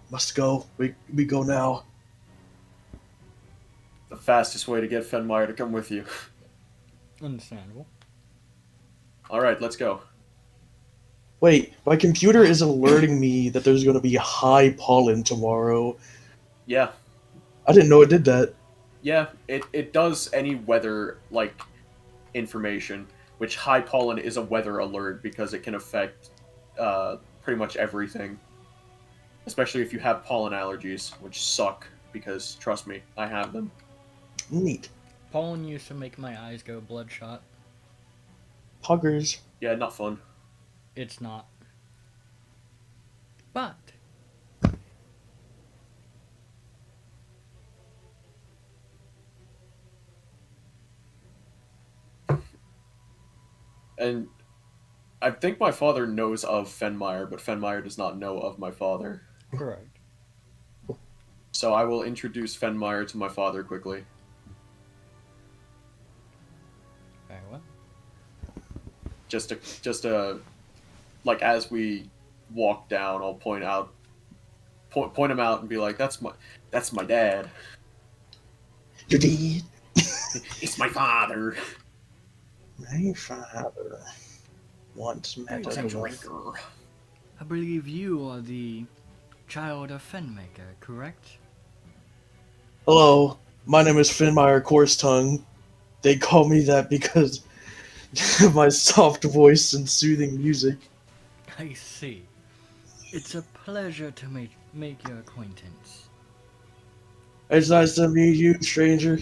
Must go. We go now. The fastest way to get Fenmeyer to come with you. Understandable. Alright, let's go. Wait, my computer is alerting me that there's going to be high pollen tomorrow. Yeah. I didn't know it did that. Yeah, it does any weather, like, information, which high pollen is a weather alert because it can affect pretty much everything. Especially if you have pollen allergies, which suck, because, trust me, I have them. Neat. Pollen used to make my eyes go bloodshot. Poggers. Yeah, not fun. It's not. But And I think my father knows of Fenmeyer, but Fenmeyer does not know of my father. correct. So I will introduce Fenmeyer to my father quickly. Very well. Just like as we walk down, I'll point him out and be like, that's my dad. Your dad. It's my father. My father once met He's a a drinker. I believe you are the child of Fenmaker, correct? Hello. My name is Finmire Coarse Tongue. They call me that because of my soft voice and soothing music. I see. It's a pleasure to make your acquaintance. It's nice to meet you, stranger.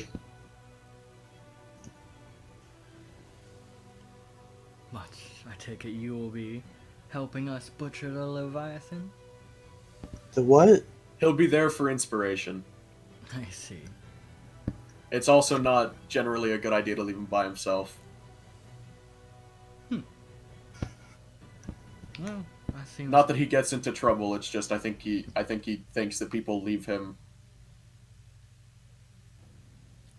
But I take it you will be helping us butcher the Leviathan? The what? He'll be there for inspiration. I see. It's also not generally a good idea to leave him by himself. Well, that seems Not that he gets into trouble. It's just I think he thinks that people leave him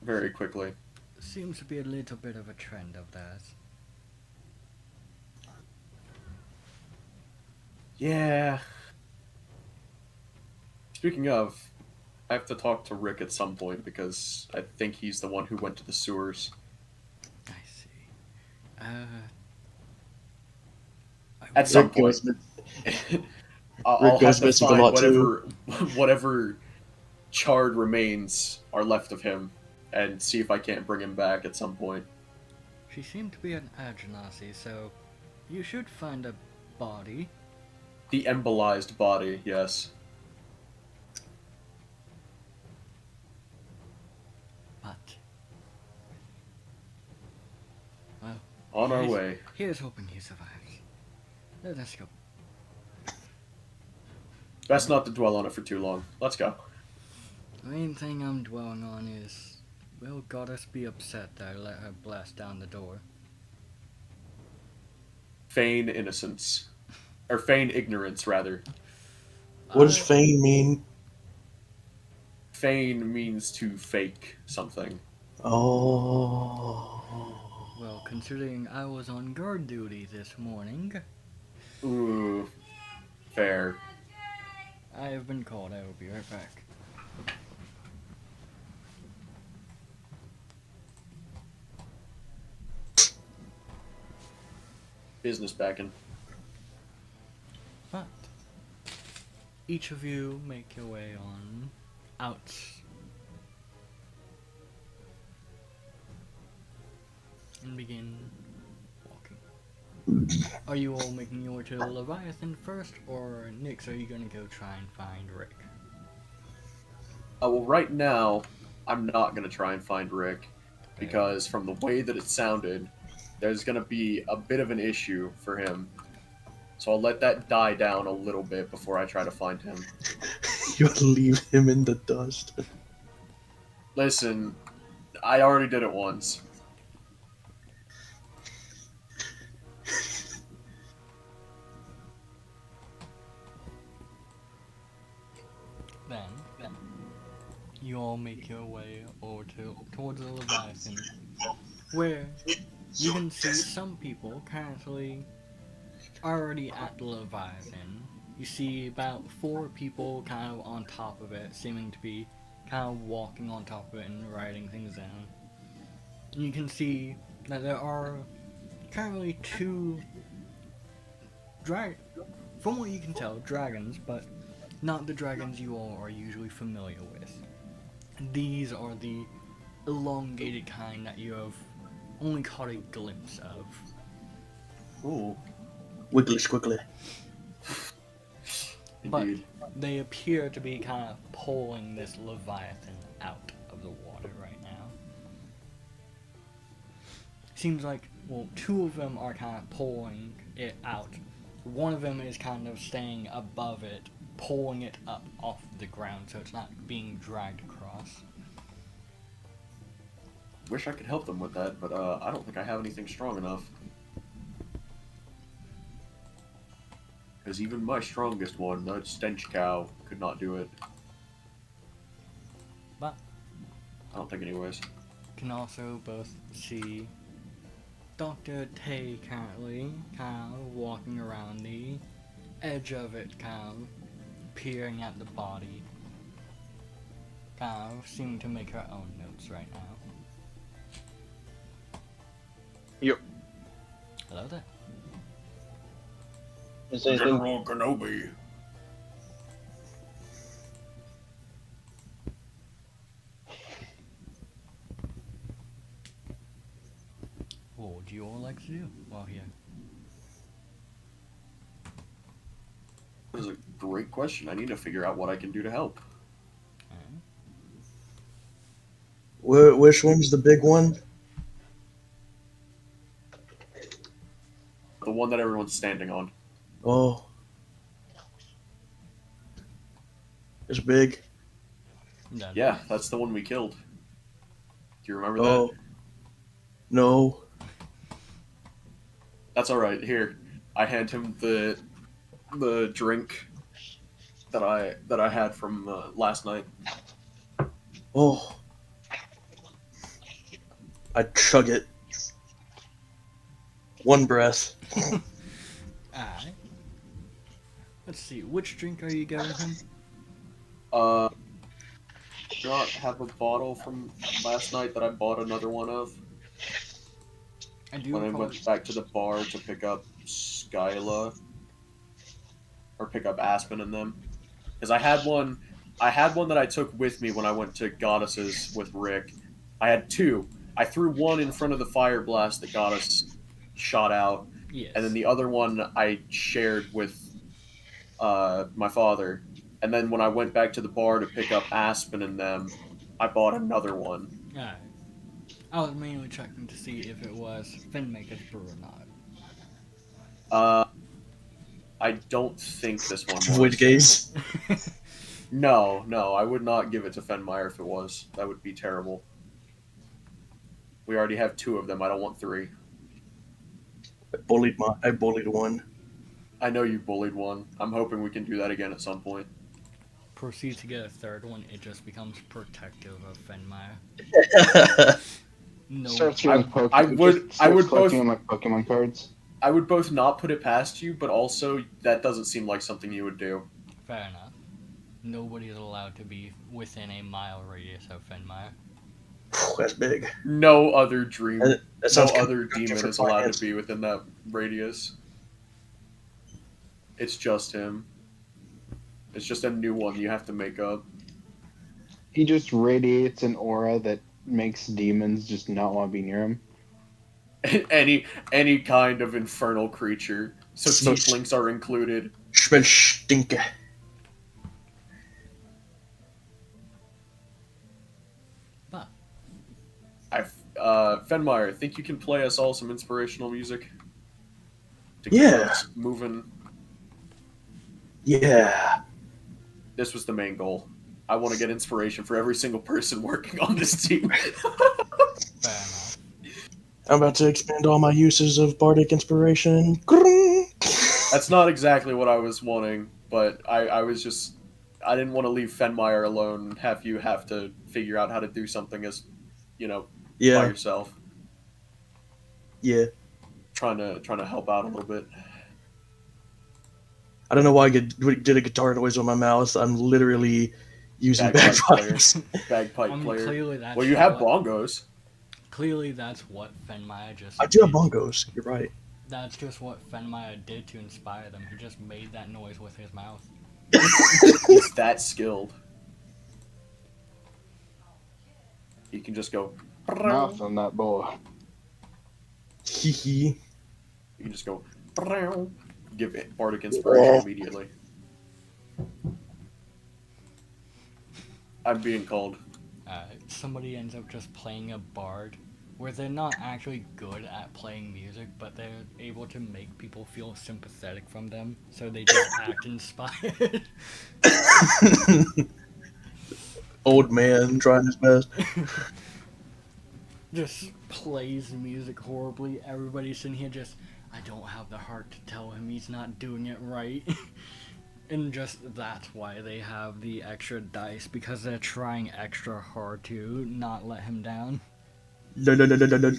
very quickly. seems to be a little bit of a trend of that. Yeah. Speaking of, I have to talk to Rick at some point because I think he's the one who went to the sewers. I see. At some Rick point. goes, I'll Rick have goes to missing a find lot, too. whatever charred remains are left of him and see if I can't bring him back at some point. She seemed to be an Agenasi, so you should find a body. The embolized body, yes. But well, On our here's- way. Here's hoping he survives. Let's go. Best not to dwell on it for too long. Let's go. The main thing I'm dwelling on is, will Goddess be upset that I let her blast down the door? Feign innocence. Or feign ignorance, rather. what does feign mean? Feign means to fake something. Oh. Well, considering I was on guard duty this morning, Ooh. Fair. I have been called. I will be right back. Business backing. But each of you make your way on out. And begin walking. Are you all making your way to the Leviathan first, or Nix, are you gonna go try and find Rick? Well, right now, I'm not going to try and find Rick, because from the way that it sounded, there's going to be a bit of an issue for him. So I'll let that die down a little bit before I try to find him. You leave him in the dust. Listen, I already did it once. Then you all make your way over towards the Leviathan, where you can see some people currently already at the Leviathan. You see about 4 people kind of on top of it, seeming to be kind of walking on top of it and writing things down. And you can see that there are currently 2 from what you can tell, dragons, but not the dragons you all are usually familiar with. These are the elongated kind that you have only caught a glimpse of. Ooh, Wiggly squiggly. But indeed. they appear to be kind of pulling this Leviathan out of the water right now. Seems like, well, 2 of them are kind of pulling it out. One of them is kind of staying above it, pulling it up off the ground so it's not being dragged across. Wish I could help them with that, but I don't think I have anything strong enough. Because even my strongest one, the stench cow, could not do it. But I don't think anyways. can also both see Dr. Tay currently kind of walking around the edge of it, kind of peering at the body, kind of seeming to make her own notes right now. Yep. Hello there. Is anything? General Kenobi. What would you all like to do while here? That is a great question. I need to figure out what I can do to help. Which one's the big one? The one that everyone's standing on. Oh. It's big. Yeah, that's the one we killed. Do you remember Oh. that? No. That's all right. Here, I hand him the drink that I had from last night. Oh. I chug it. One breath. Alright. Let's see, which drink are you giving him? Do not have a bottle from last night that I bought another one of I do when I recall- went back to the bar to pick up Skyla or pick up Aspen and them. Because I had one that I took with me when I went to Goddesses with Rick. I had two. I threw one in front of the fire blast that Goddess shot out, Yes. and then the other one I shared with my father. And then when I went back to the bar to pick up Aspen and them, I bought another one. Alright. I was mainly checking to see if it was Finmaker's brew or not. I don't think this one was. Void gaze. No, I would not give it to Fenmeyer if it was. That would be terrible. We already have two of them. I don't want three. I bullied one. I know you bullied one. I'm hoping we can do that again at some point. Proceed to get a third one, it just becomes protective of Fenmeyer. No. Starts getting I would both collecting them like Pokemon cards. I would both not put it past you, but also that doesn't seem like something you would do. Fair enough. Nobody is allowed to be within a mile radius of Fenmeyer. That's big. No other dream, That no sounds other good demon for is allowed finance. to be within that radius. It's just him. It's just a new one you have to make up. He just radiates an aura that makes demons just not want to be near him. any kind of infernal creature. So Sneak. tieflings are included. Smell stinke. But Fenmeyer, think you can play us all some inspirational music? To Yeah. keep us moving. Yeah. This was the main goal. I want to get inspiration for every single person working on this team. fair enough. I'm about to expand all my uses of bardic inspiration. Grrrr. That's not exactly what I was wanting, but I was just... I didn't want to leave Fenmeyer alone and have you have to figure out how to do something as, by Yeah. yourself. Yeah. Trying to help out a little bit. I don't know why I did a guitar noise with my mouth. I'm literally using Bagpipe bagpipes. Bagpipe player. Clearly that's Well, you have what, bongos. Clearly that's what Fenmeyer just I do have did. bongos. You're right. That's just what Fenmeyer did to inspire them. He just made that noise with his mouth. He's that skilled. You can just go. Mouth on that boy. Hee hee. You can just go. Give it bardic inspiration immediately. I'm being called. Somebody ends up just playing a bard where they're not actually good at playing music, but they're able to make people feel sympathetic from them, so they just act inspired. Old man trying his best. Just plays the music horribly. Everybody's in here just, I don't have the heart to tell him he's not doing it right. And just that's why they have the extra dice, because they're trying extra hard to not let him down. La, la, la, la, la, la.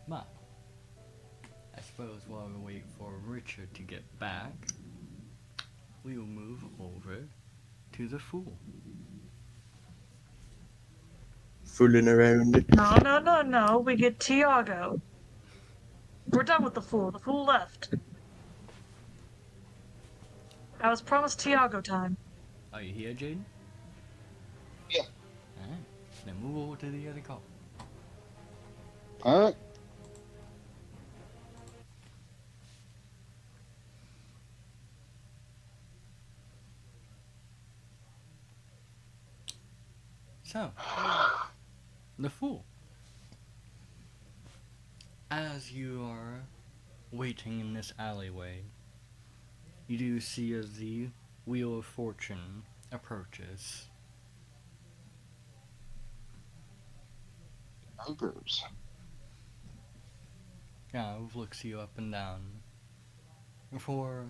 But I suppose while we wait for Richard to get back, we will move over to the Fool. Fooling around. No. We get Tiago. We're done with the fool. The fool left. I was promised Tiago time. Are you here, Jaden? Yeah. Alright. Then move over to the other car. Alright. So, the Fool. As you are waiting in this alleyway, you do see as the Wheel of Fortune approaches. Numbers. Gav looks you up and down before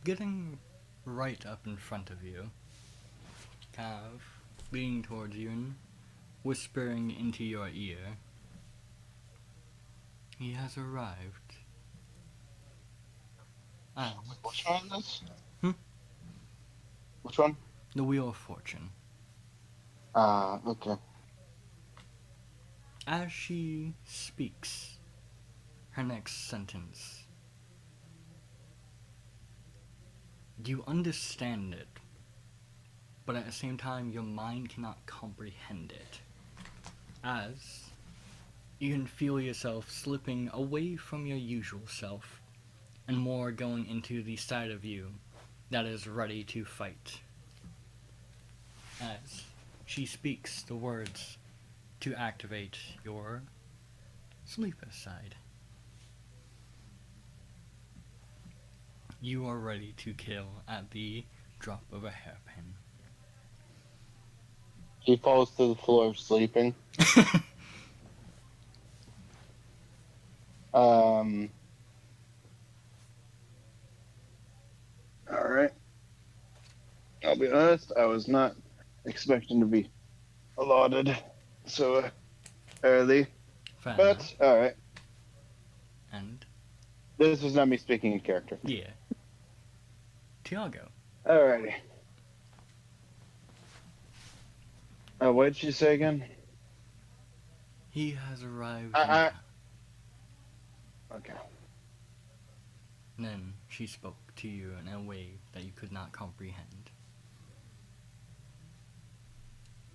getting right up in front of you. Gav leaning towards you and whispering into your ear. He has arrived. And Which one is this? Hmm? Which one? the Wheel of Fortune. Okay. As she speaks her next sentence, you understand it, but at the same time, your mind cannot comprehend it. As you can feel yourself slipping away from your usual self and more going into the side of you that is ready to fight. As she speaks the words to activate your sleeper side. You are ready to kill at the drop of a hairpin. He falls to the floor sleeping. Alright. I'll be honest, I was not expecting to be allotted so early. Fair But, enough. alright. And, This was not me speaking in character. yeah. Tiago. Alrighty. What did she say again? He has arrived. Okay. And then she spoke to you in a way that you could not comprehend.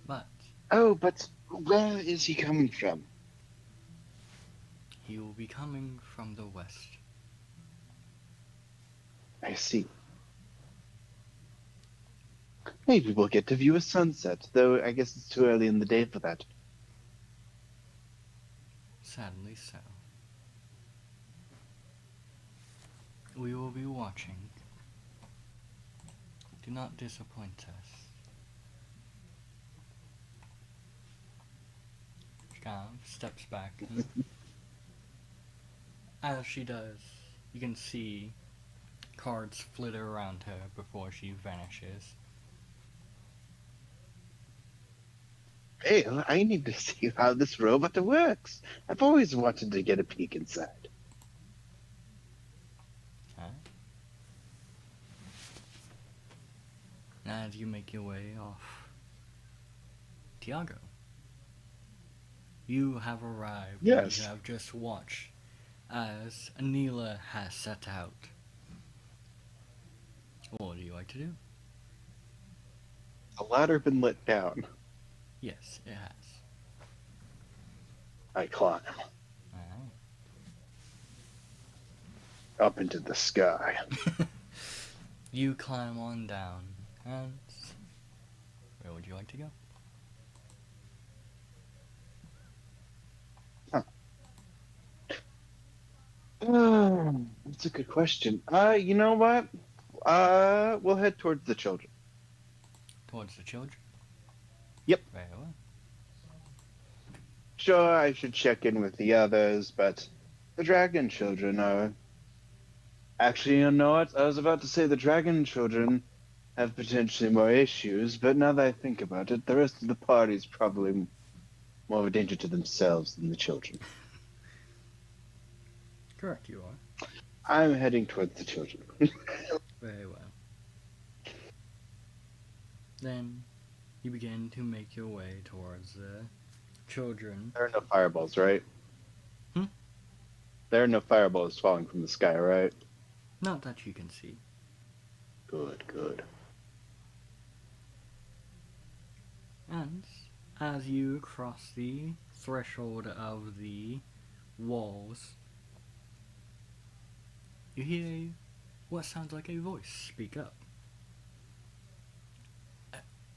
But Oh, but where is he coming from? he will be coming from the west. I see. Maybe we'll get to view a sunset, though I guess it's too early in the day for that. Sadly so. We will be watching. Do not disappoint us. Gav steps back and as she does, you can see cards flitter around her before she vanishes. Hey, I need to see how this robot works. I've always wanted to get a peek inside. Huh? As you make your way off, Tiago, you have arrived. Yes. You have just watched as Anila has set out. What would you like to do? The ladder been let down. Yes, it has. I climb Alright. up into the sky. You climb on down, and where would you like to go? That's a good question. You know what? We'll head towards the children. Towards the children? Yep. Very well. Sure, I should check in with the others, but the dragon children are... Actually, you know what? I was about to say the dragon children have potentially more issues, but now that I think about it, the rest of the party is probably more of a danger to themselves than the children. Correct, you are. I'm heading towards the children. Very well. Then you begin to make your way towards the children. There are no fireballs, right? Hmm? There are no fireballs falling from the sky, right? Not that you can see. Good, good. And as you cross the threshold of the walls, you hear what sounds like a voice speak up.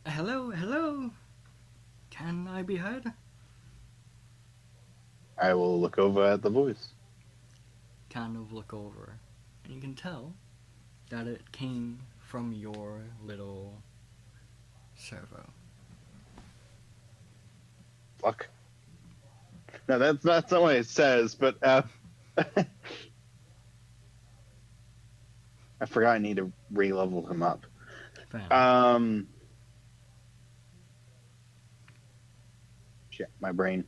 Hello, hello? Can I be heard? I will look over at the voice. Kind of look over, and you can tell that it came from your little servo. Fuck. No, that's not what it says, but I forgot I need to re-level him up. Fair enough. Shit, my brain.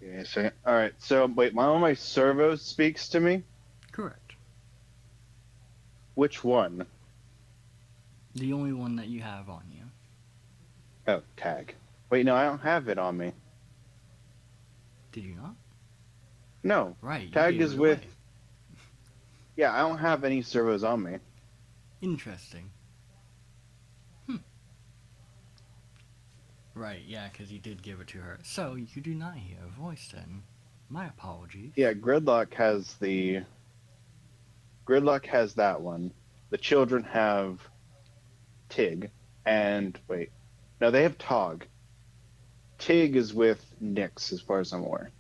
Give me a second. All right, so wait, one of my servos speaks to me. Correct. Which one? The only one that you have on you. Oh, tag. Wait, no, I don't have it on me. Did you not? No, Right. You tag gave is it with. away. Yeah, I don't have any servos on me. Interesting. Right, yeah, because you did give it to her. So, you do not hear a voice then. My apologies. Yeah, Gridlock has the. Gridlock has that one. The children have Tig, and wait, no, they have Tog. Tig is with Nyx, as far as I'm aware.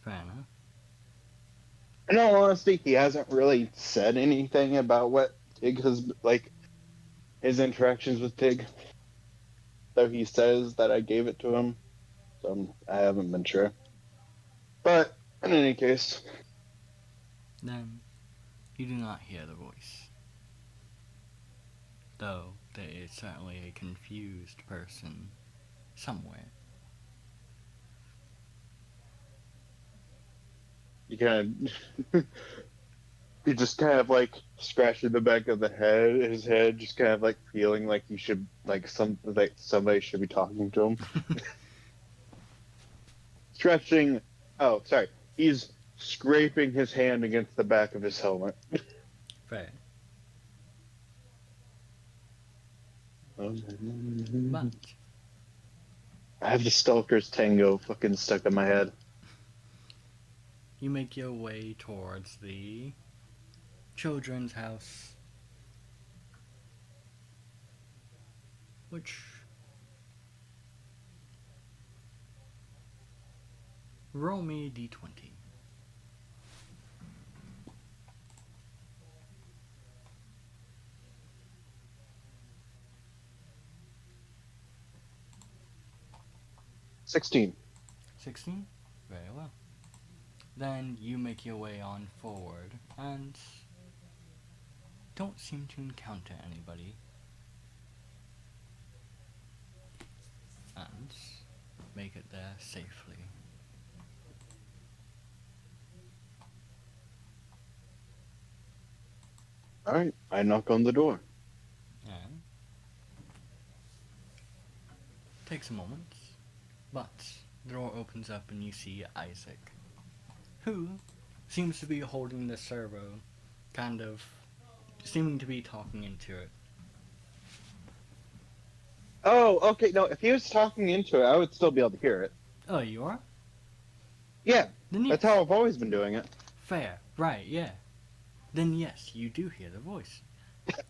Fair enough. In all honesty, he hasn't really said anything about what Tig has, like, his interactions with Tig. Though he says that I gave it to him, so I haven't been sure. But, in any case. Then, you do not hear the voice. Though, there is certainly a confused person somewhere. You kind of. You just kind of like scratching the back of his head, just kind of like feeling like you should, like somebody should be talking to him. Stretching. Oh, sorry. He's scraping his hand against the back of his helmet. Fair. But But, I have the Stalker's Tango fucking stuck in my head. you make your way towards the children's house, which roll me a d20. $16. 16? Very well. Then you make your way on forward and don't seem to encounter anybody. And make it there safely. Alright, I knock on the door. And takes a moment, but the door opens up and you see Isaac, who seems to be holding the servo, kind of seeming to be talking into it. Oh, okay, no, if he was talking into it, I would still be able to hear it. Oh, you are? Yeah, Then yes. that's how I've always been doing it. Fair, right, yeah. Then yes, you do hear the voice.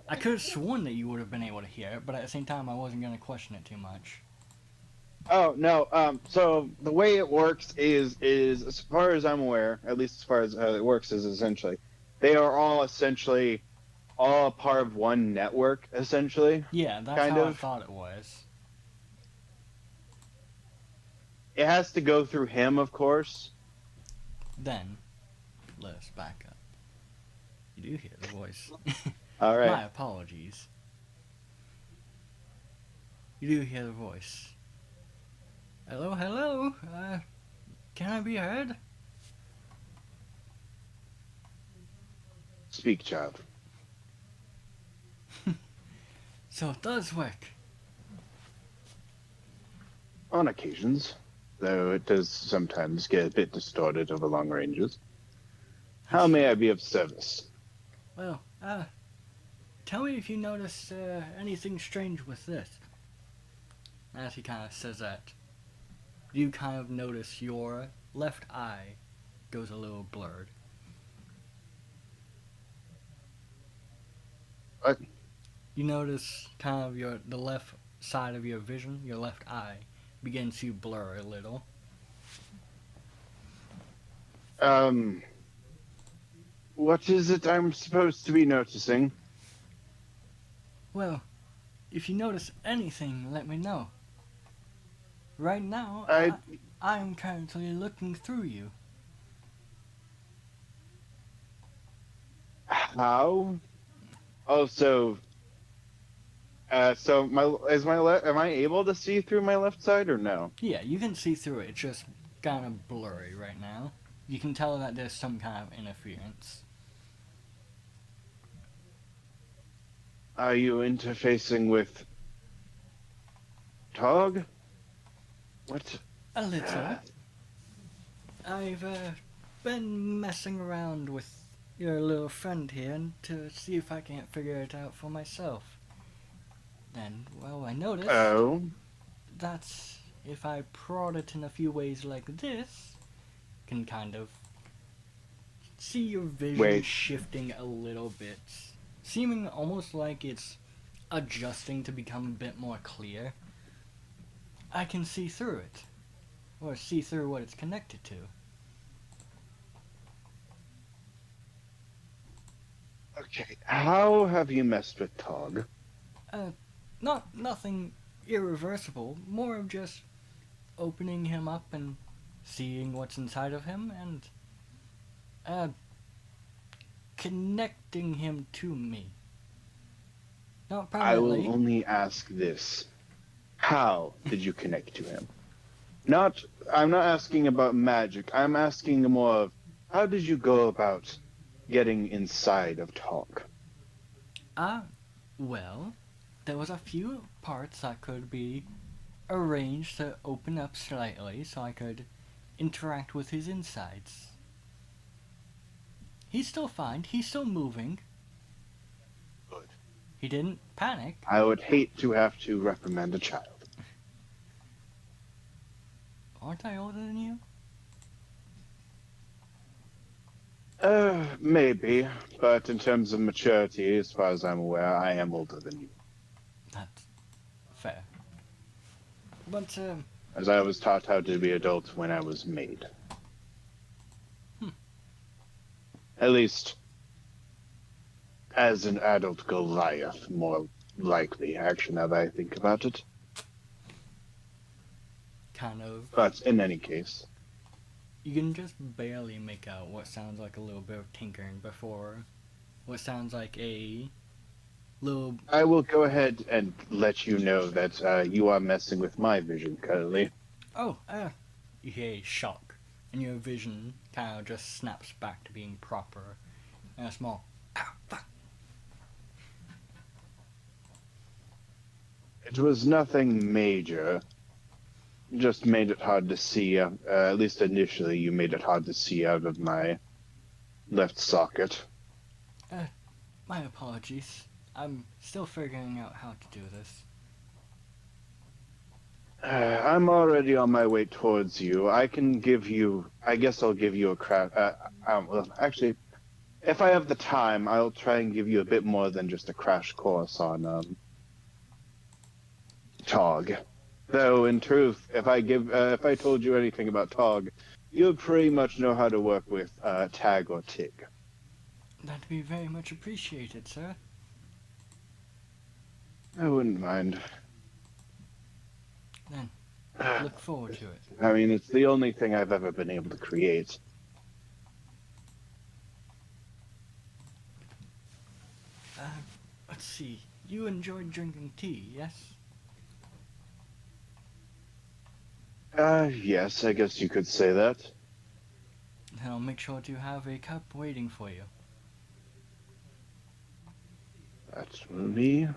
I could have sworn that you would have been able to hear it, but at the same time I wasn't going to question it too much. Oh, no, so the way it works is as far as I'm aware, at least as far as how it works, is essentially, they are all essentially all a part of one network, essentially. Yeah, that's kind how I of. thought it was. It has to go through him, of course. Then, let us back up. You do hear the voice. All right. My apologies. You do hear the voice. Hello, hello. Can I be heard? Speak, child. So it does work. On occasions, though it does sometimes get a bit distorted over long ranges. How may I be of service? Well, tell me if you notice anything strange with this. As he kind of says that, you kind of notice your left eye goes a little blurred. What? You notice kind of the left side of your vision, your left eye, begins to blur a little. What is it I'm supposed to be noticing? Well, if you notice anything, let me know. Right now, I- I'm currently looking through you. How? Oh, so am I able to see through my left side or no? Yeah, you can see through it. It's just kind of blurry right now. You can tell that there's some kind of interference. Are you interfacing with Tog? What? A little. I've been messing around with your little friend here to see if I can't figure it out for myself. And, well, I noticed Oh, that if I prod it in a few ways like this, can kind of see your vision Wait. shifting a little bit, seeming almost like it's adjusting to become a bit more clear. I can see through it, or see through what it's connected to. okay. How have you messed with Tog? Nothing irreversible, more of just opening him up and seeing what's inside of him and connecting him to me. Not I permanently. will only ask this. How did you connect to him? I'm not asking about magic. I'm asking more of, how did you go about getting inside of Tog? Well, there was a few parts that could be arranged to open up slightly so I could interact with his insides. He's still fine. He's still moving. Good. He didn't panic. I would hate to have to reprimand a child. Aren't I older than you? Maybe, but in terms of maturity, as far as I'm aware, I am older than you. That's fair. But, As I was taught how to be adult when I was made. At least, as an adult Goliath, more likely, actually, now that I think about it. kind of, But in any case, you can just barely make out what sounds like a little bit of tinkering before what sounds like a little. I will go ahead and let you know that you are messing with my vision currently. Oh, you hear a shock, and your vision kind of just snaps back to being proper, and a small, "Ow, fuck." It was nothing major. Just made it hard to see. At least initially, you made it hard to see out of my left socket. My apologies. I'm still figuring out how to do this. I'm already on my way towards you. I can give you. I guess I'll give you a crash. Well, actually, if I have the time, I'll try and give you a bit more than just a crash course on Tog. Though, in truth, if I told you anything about Tog, you'd pretty much know how to work with Tag or Tig. That'd be very much appreciated, sir. I wouldn't mind. Then, look forward to it. I mean, it's the only thing I've ever been able to create. Let's see. You enjoyed drinking tea, yes? Yes, I guess you could say that. Then I'll make sure to have a cup waiting for you. That will be.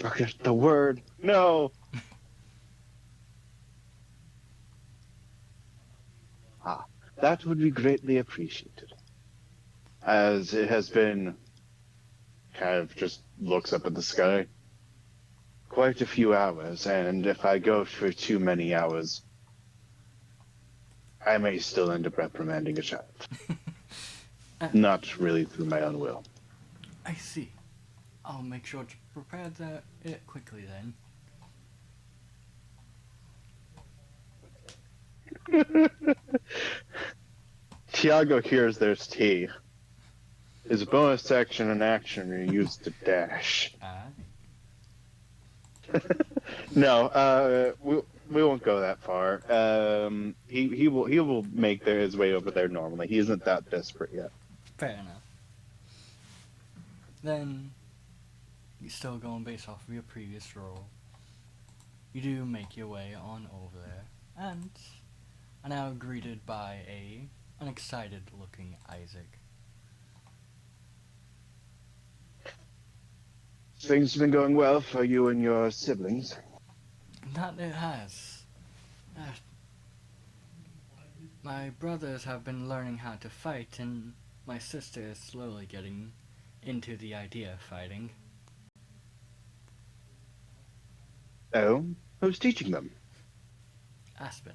forget the word. No. That would be greatly appreciated. As it has been, kind of just looks up at the sky, quite a few hours, and if I go for too many hours, I may still end up reprimanding a child. Not really through my own will. I see. I'll make sure to prepare it quickly then. Tiago hears there's tea. His bonus action and action are used to dash. No, we won't go that far. He will make his way over there normally. He isn't that desperate yet. Fair enough. Then, you still going based off of your previous role. You do make your way on over there, and are now greeted by an excited-looking Isaac. Things have been going well for you and your siblings. That it has. My brothers have been learning how to fight, and my sister is slowly getting into the idea of fighting. Oh? Who's teaching them? Aspen.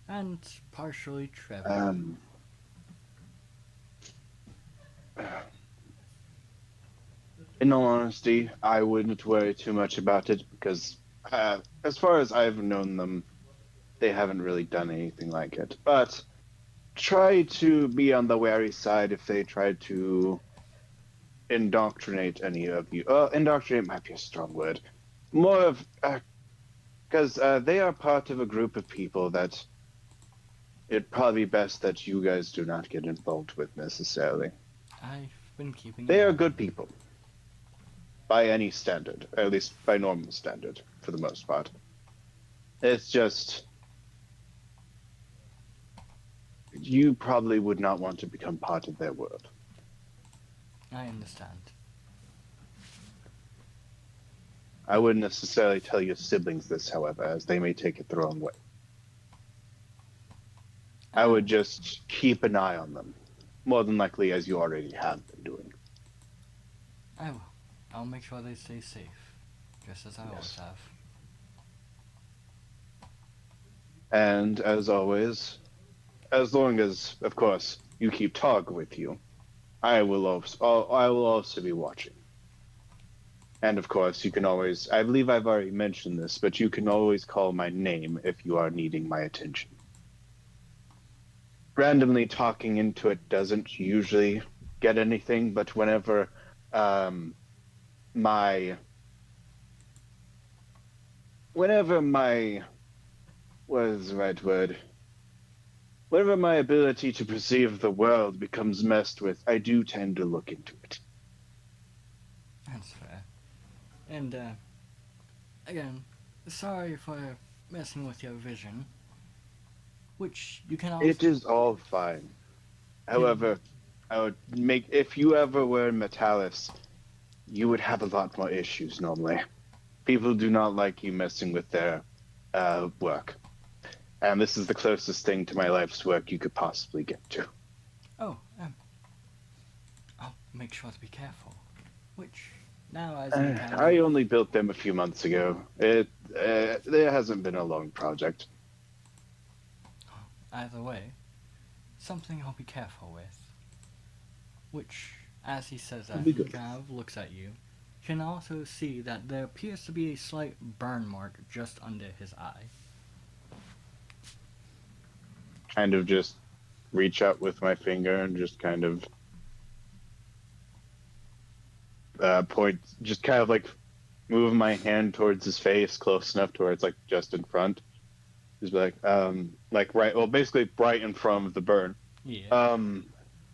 And partially Trevor. In all honesty, I wouldn't worry too much about it because, as far as I've known them, they haven't really done anything like it. But try to be on the wary side if they try to indoctrinate any of you. Indoctrinate might be a strong word. More of, because they are part of a group of people that it'd probably be best that you guys do not get involved with necessarily. I've been keeping. They are good people. By any standard, at least by normal standard, for the most part. It's just, you probably would not want to become part of their world. I understand. I wouldn't necessarily tell your siblings this, however, as they may take it their own way. I would just keep an eye on them, more than likely as you already have been doing. I will. I'll make sure they stay safe, just as I always have. And as always, as long as, of course, you keep Tog with you, I will also be watching. And of course, you can always, I believe I've already mentioned this, but you can always call my name if you are needing my attention. Randomly talking into it doesn't usually get anything, but whenever my what is the right word? Whenever my ability to perceive the world becomes messed with, I do tend to look into it. That's fair. And, again, sorry for messing with your vision. Which you can also... It is all fine. However, I would if you ever were in Metalis, you would have a lot more issues normally. People do not like you messing with their work. And this is the closest thing to my life's work you could possibly get to. Oh, I'll make sure to be careful. Which, now as you can... I only built them a few months ago. There hasn't been a long project. Either way, something I'll be careful with. Which, as he says that, he kind of looks at you. You can also see that there appears to be a slight burn mark just under his eye. Kind of just reach out with my finger and just kind of point, just kind of like move my hand towards his face close enough to where it's like just in front. Just be like right, well, basically right in front of the burn. Yeah.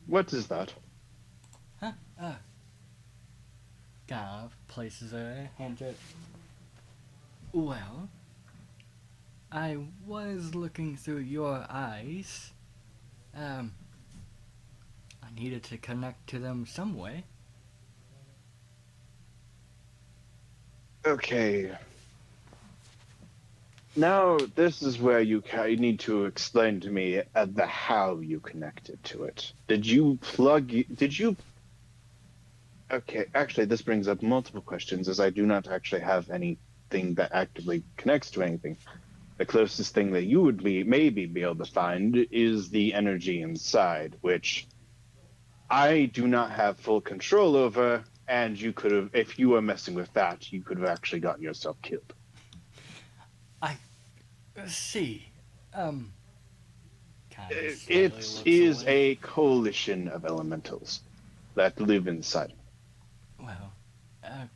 What is that? Huh? Kind of places a hand to it. Well, I was looking through your eyes. I needed to connect to them some way. Okay. Now, this is where you need to explain to me the how you connected to it. Did you plug? Did you? Okay, actually, this brings up multiple questions, as I do not actually have anything that actively connects to anything. The closest thing that you would maybe be able to find is the energy inside, which I do not have full control over. And you could have, if you were messing with that, you could have actually gotten yourself killed. See, kind of It looks is away. a coalition of elementals that live inside. Well, I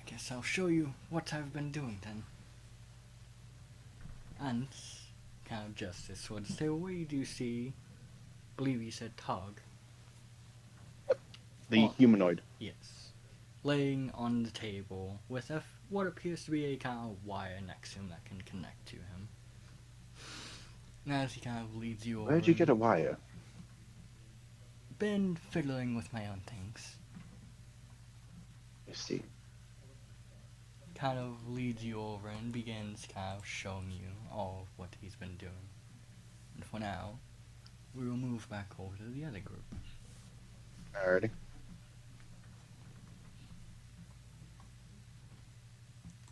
guess I'll show you what I've been doing then. And kind of justice towards the table. Where do you see? Believe you said Tog. The Oh. humanoid. Yes, laying on the table with what appears to be a kind of wire next to him that can connect to him. And as he kind of leads you over. Where'd you get a wire? Been fiddling with my own things. I see. Kind of leads you over and begins kind of showing you all of what he's been doing. And for now, we will move back over to the other group. Alrighty.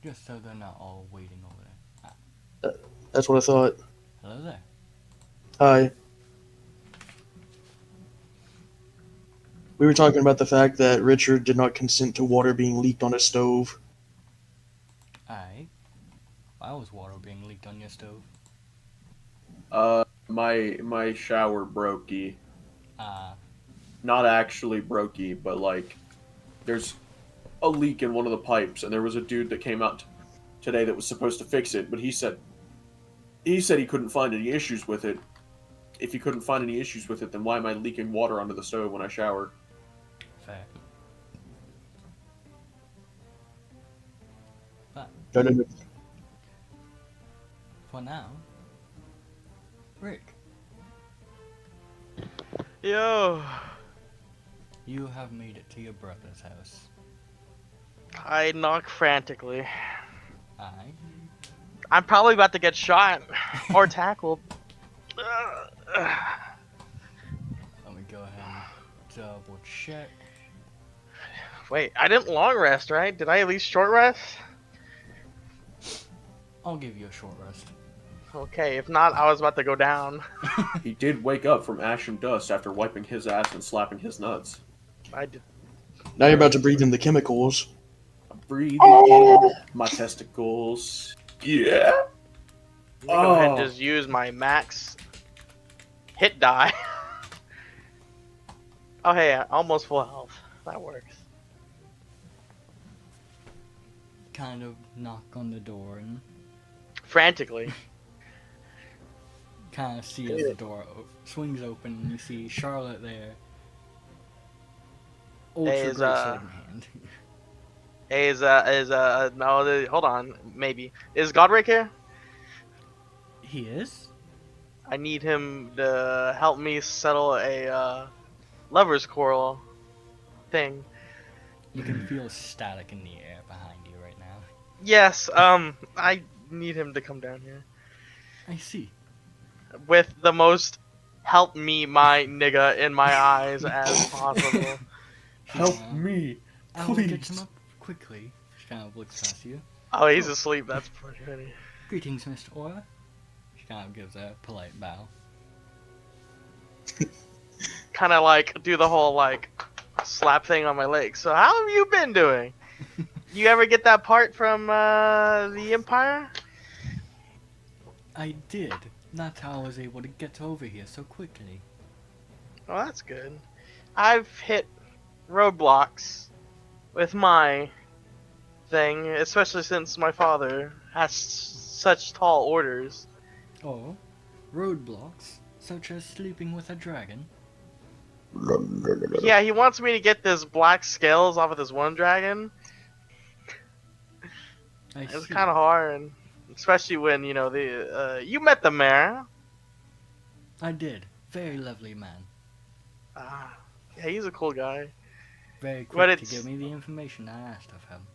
Just so they're not all waiting over there. That's what I thought. Hello there. Hi. We were talking about the fact that Richard did not consent to water being leaked on his stove. Why was water being leaked on your stove? My shower brokey. Ah, Not actually brokey, but like, there's a leak in one of the pipes, and there was a dude that came out today that was supposed to fix it, but he said he couldn't find any issues with it. If he couldn't find any issues with it, then why am I leaking water onto the stove when I shower? fair. But No. for now, Rick, Yo, you have made it to your brother's house. I knock frantically. Aye. I'm probably about to get shot or tackled. Let me go ahead and double check. Wait, I didn't long rest, right? Did I at least short rest? I'll give you a short rest. Okay, if not, I was about to go down. He did wake up from ash and dust after wiping his ass and slapping his nuts. I did. Now you're about to breathe in the chemicals. I'm breathing in my testicles. Yeah. Let me go ahead and Oh. just use my max hit die. Oh hey, almost full health. That works. Kind of knock on the door and Frantically. kind of see as the door swings open and you see Charlotte there. Ultra Hey, great is, sword in hand. Hey, no, hold on, maybe. Is Godric here? He is? I need him to help me settle a, lover's quarrel thing. You can feel static in the air behind you right now. Yes, I need him to come down here. I see. With the most help me, my nigga, in my eyes as possible. Help Uh, me, I will get him please. up quickly. She kind of looks past you. Oh, he's asleep, that's pretty funny. Greetings, Mr. Aura. She kind of gives a polite bow. Kind of like do the whole like slap thing on my leg. So how have you been doing? You ever get that part from the Empire? I did. That's how I was able to get over here so quickly. Oh, that's good. I've hit roadblocks with my thing, especially since my father has such tall orders. Or roadblocks, such as sleeping with a dragon. Yeah, he wants me to get this black scales off of this one dragon. I It's see. kind of hard, especially when you know the you met the mayor. I did. Very lovely man. Ah, yeah, he's a cool guy. Very But quick to it's- give me the information I asked of him.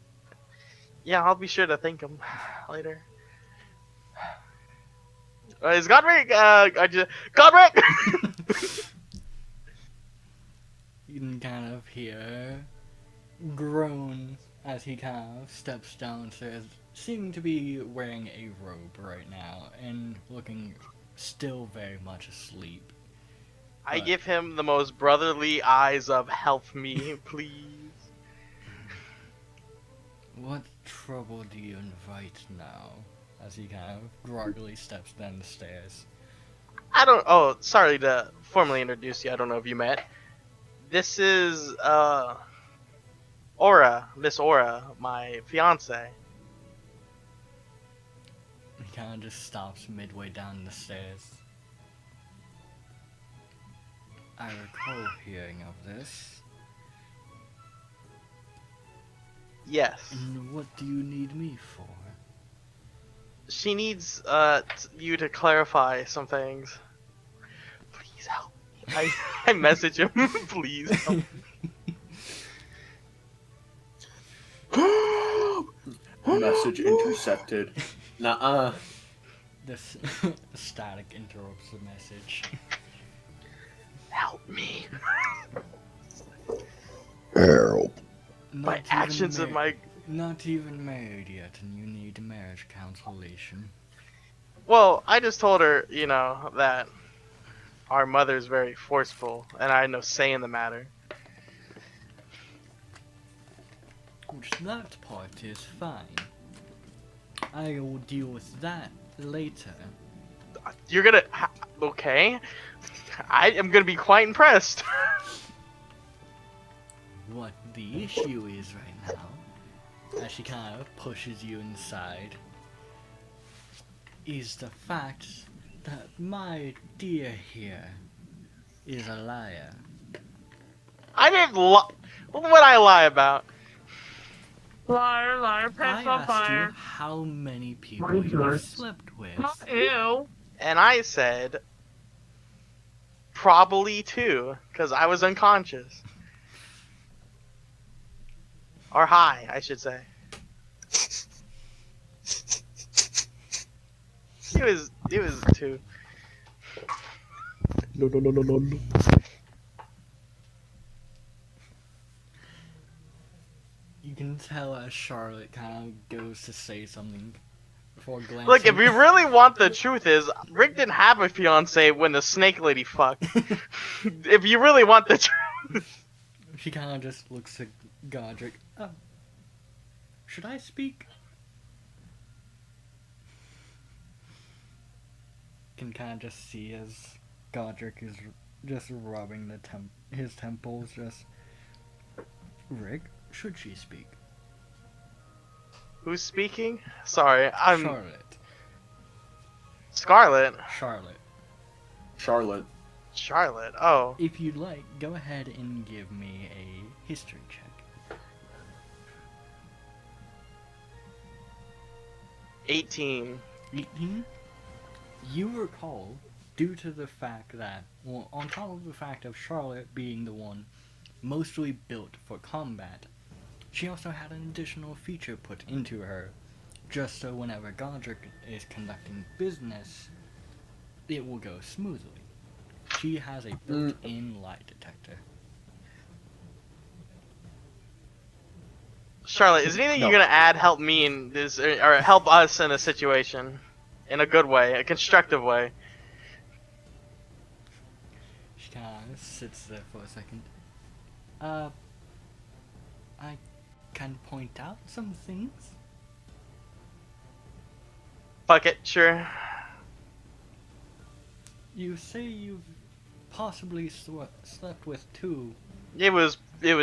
Yeah, I'll be sure to thank him later. Is Godric? Godric! You can kind of hear groan as he kind of steps downstairs, seeming to be wearing a robe right now and looking still very much asleep. I But- give him the most brotherly eyes of help me, please. What trouble do you invite now? As he kind of groggily steps down the stairs. I don't. Oh, sorry to formally introduce you. I don't know if you met. This is Aura, Miss Aura, my fiance. He kind of just stops midway down the stairs. I recall hearing of this. Yes. And what do you need me for? She needs you to clarify some things. Please help me. I message him. Please help. Message intercepted. Nuh-uh. This static interrupts the message. Help me. Help. My Not actions even of my. Not even married yet, and you need marriage consolation. Well, I just told her, that our mother's very forceful, and I had no say in the matter. Which that part is fine. I will deal with that later. You're gonna. Okay. I am gonna be quite impressed. What the issue is right now, as she kind of pushes you inside, is the fact that my dear here is a liar. I didn't lie. What would I lie about? Liar, liar, I pants on asked fire. you how many people What is you yours? slept with. Ew. And I said, probably 2, because I was unconscious. Or high, I should say. It was 2. No. You can tell as Charlotte kind of goes to say something before glancing. Look, if you really want the truth is, Rick didn't have a fiance when the snake lady fucked. If you really want the truth. She kind of just looks at Godric. Should I speak? Can kind of just see as Godric is just rubbing his temples. Just Rick, should she speak? Who's speaking? Sorry, I'm Charlotte. Scarlet. Charlotte. Charlotte. Charlotte. Oh, If you'd like, go ahead and give me a history check. 18. 18. You recall, due to the fact that, well, on top of the fact of Charlotte being the one mostly built for combat, she also had an additional feature put into her, just so whenever Godric is conducting business, it will go smoothly. She has a built-in lie detector. Charlotte, is anything No. you're gonna add help me in this, or help us in a situation, in a good way, a constructive way? She kind of sits there for a second. I can point out some things. Fuck it, sure. You say you've possibly slept with 2. It was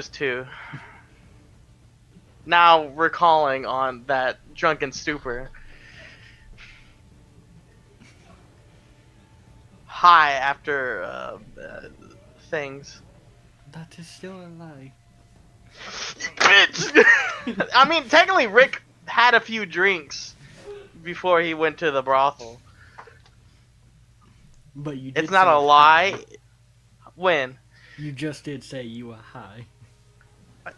2. Now recalling on that drunken stupor. High after things. That is still a lie. Bitch! I mean, technically Rick had a few drinks before he went to the brothel. But you did It's not say a lie. When? You just did say you were high.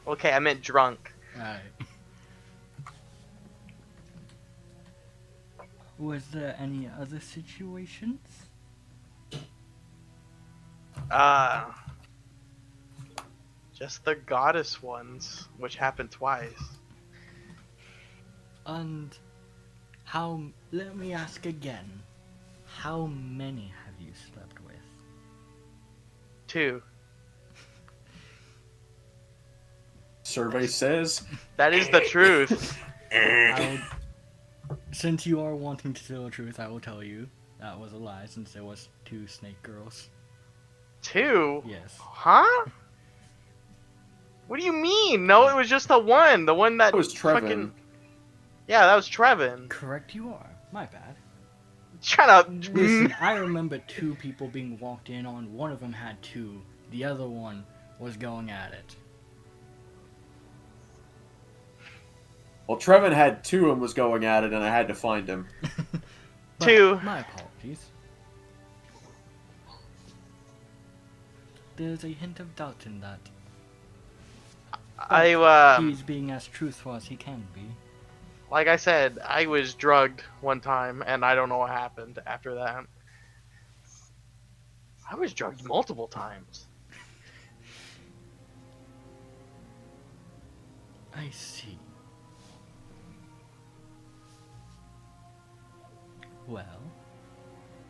Okay, I meant drunk. Alright. Was there any other situations? Just the goddess ones, which happened twice. And how, let me ask again, how many have you slept with? 2. Survey says. That is the truth. Since you are wanting to tell the truth, I will tell you that was a lie since there was 2 snake girls. 2? Yes. Huh? What do you mean? No, it was just the one. The one that That was Trevin. fucking... Yeah, that was Trevin. Correct you are. My bad. Shut up. Listen, I remember 2 people being walked in on. One of them had 2. The other one was going at it. Well, Trevin had 2 and was going at it, and I had to find him. But 2. My apologies. There's a hint of doubt in that. He's being as truthful as he can be. like I said, I was drugged one time, and I don't know what happened after that. I was drugged multiple times. I see. Well,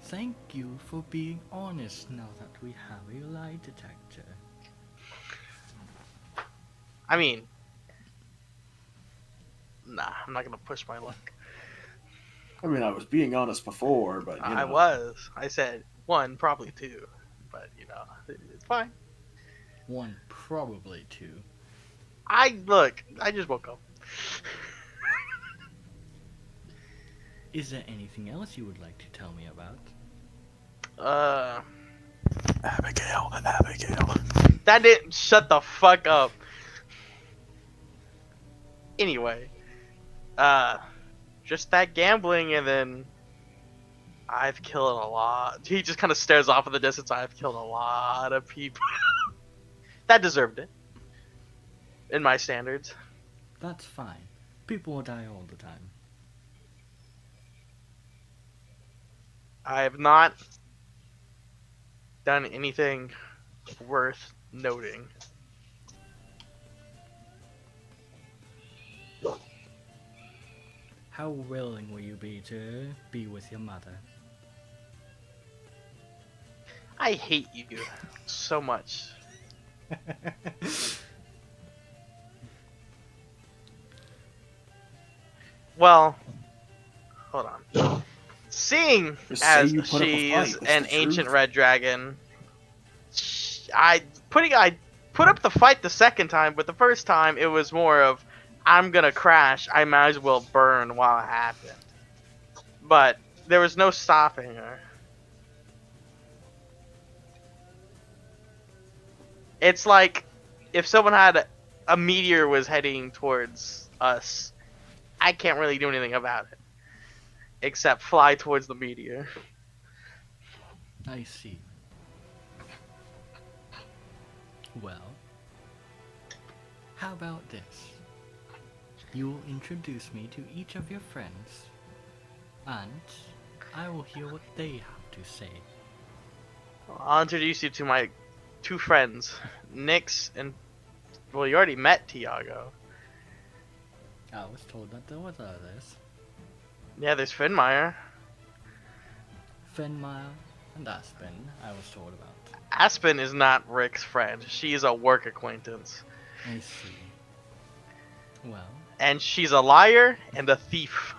thank you for being honest now that we have a lie detector. I mean, nah, I'm not gonna push my luck. I mean, I was being honest before, but, you know. I was. I said 1, probably 2. But, you know, it's fine. 1, probably 2. Look, I just woke up. Is there anything else you would like to tell me about? Abigail. That didn't shut the fuck up. Anyway, just that gambling, and then I've killed a lot. He just kind of stares off in the distance. I've killed a lot of people. That deserved it, in my standards. That's fine. People will die all the time. I have not done anything worth noting. How willing will you be to be with your mother? I hate you so much. Well, hold on. Seeing Just say as you put up a she fight, is that's an the ancient truth. red dragon, I put up the fight the second time, but the first time it was more of, I'm gonna crash, I might as well burn while it happened. But there was no stopping her. It's like if someone had a meteor was heading towards us, I can't really do anything about it. Except fly towards the meteor. I see. Well, how about this? You will introduce me to each of your friends, and I will hear what they have to say. I'll introduce you to my 2 friends, Nyx and... Well, you already met Tiago. I was told that there was others. Yeah, there's Finmire. Fenmire and Aspen, I was told about. Aspen is not Rick's friend. She's a work acquaintance. I see. Well, And she's a liar and a thief.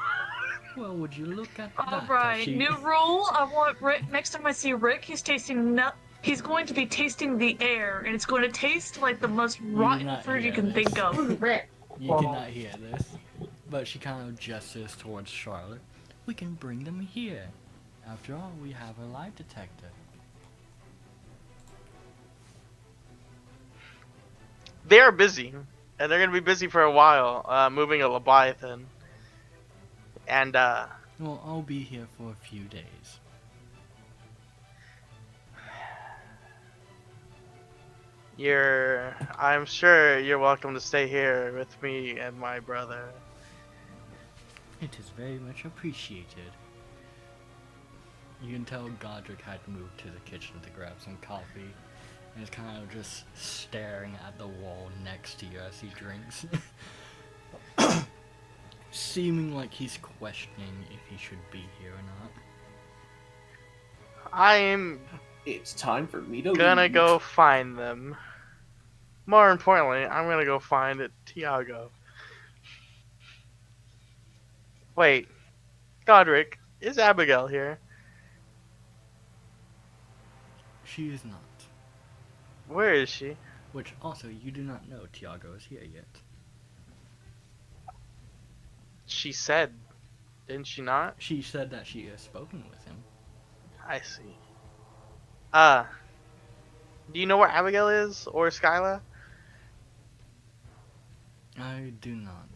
well, would you look at that? Alright, She- new rule. I want Rick, next time I see Rick, he's going to be tasting the air, and it's going to taste like the most rotten not fruit you hear can this. think of. Rick. You cannot hear this, but she kind of gestures towards Charlotte. We can bring them here. After all, we have a lie detector. They are busy. And they're going to be busy for a while, moving a Leviathan. And, Well, I'll be here for a few days. I'm sure you're welcome to stay here with me and my brother. It is very much appreciated. You can tell Godric had moved to the kitchen to grab some coffee, and is kind of just staring at the wall next to you as he drinks. Seeming like he's questioning if he should be here or not. I am It's time for me to gonna leave. go find them. More importantly, I'm gonna go find Tiago. Wait, Godric, is Abigail here? She is not. Where is she? Which also, you do not know Tiago is here yet. She said, didn't she not? She said that she has spoken with him. I see. Do you know where Abigail is or Skyla? I do not.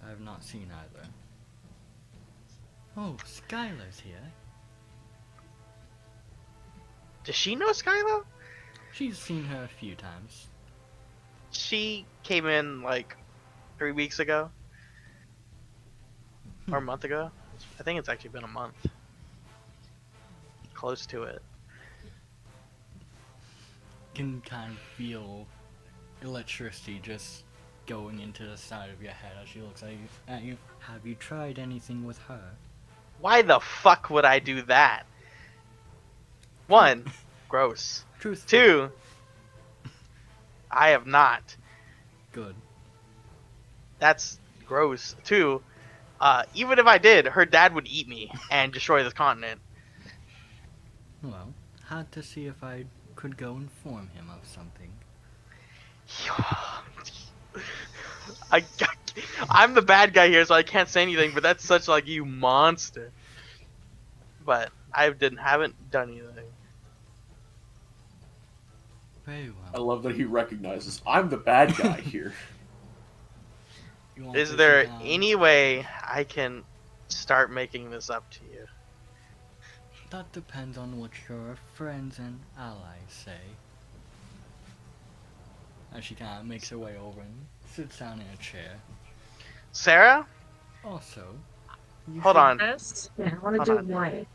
I have not seen either. Oh, Skylar's here. Does she know Skyla? She's seen her a few times. She came in like 3 weeks ago. Or a month ago. I think it's actually been a month. Close to it. You can kind of feel electricity just going into the side of your head as she looks at you. Have you tried anything with her? Why the fuck would I do that? 1, gross. Truth. 2, I have not. Good. That's gross. 2, even if I did, her dad would eat me and destroy this continent. Well, had to see if I could go inform him of something. I'm the bad guy here, so I can't say anything. But that's such like you monster. But I haven't done anything. Very I well. love that he recognizes I'm the bad guy here. You want Is to there sit down? any way I can start making this up to you? That depends on what your friends and allies say. As she kind of makes her way over and sits down in a chair. Sarah, Also, hold on. Yes. Yeah, I want Hold to do on. white.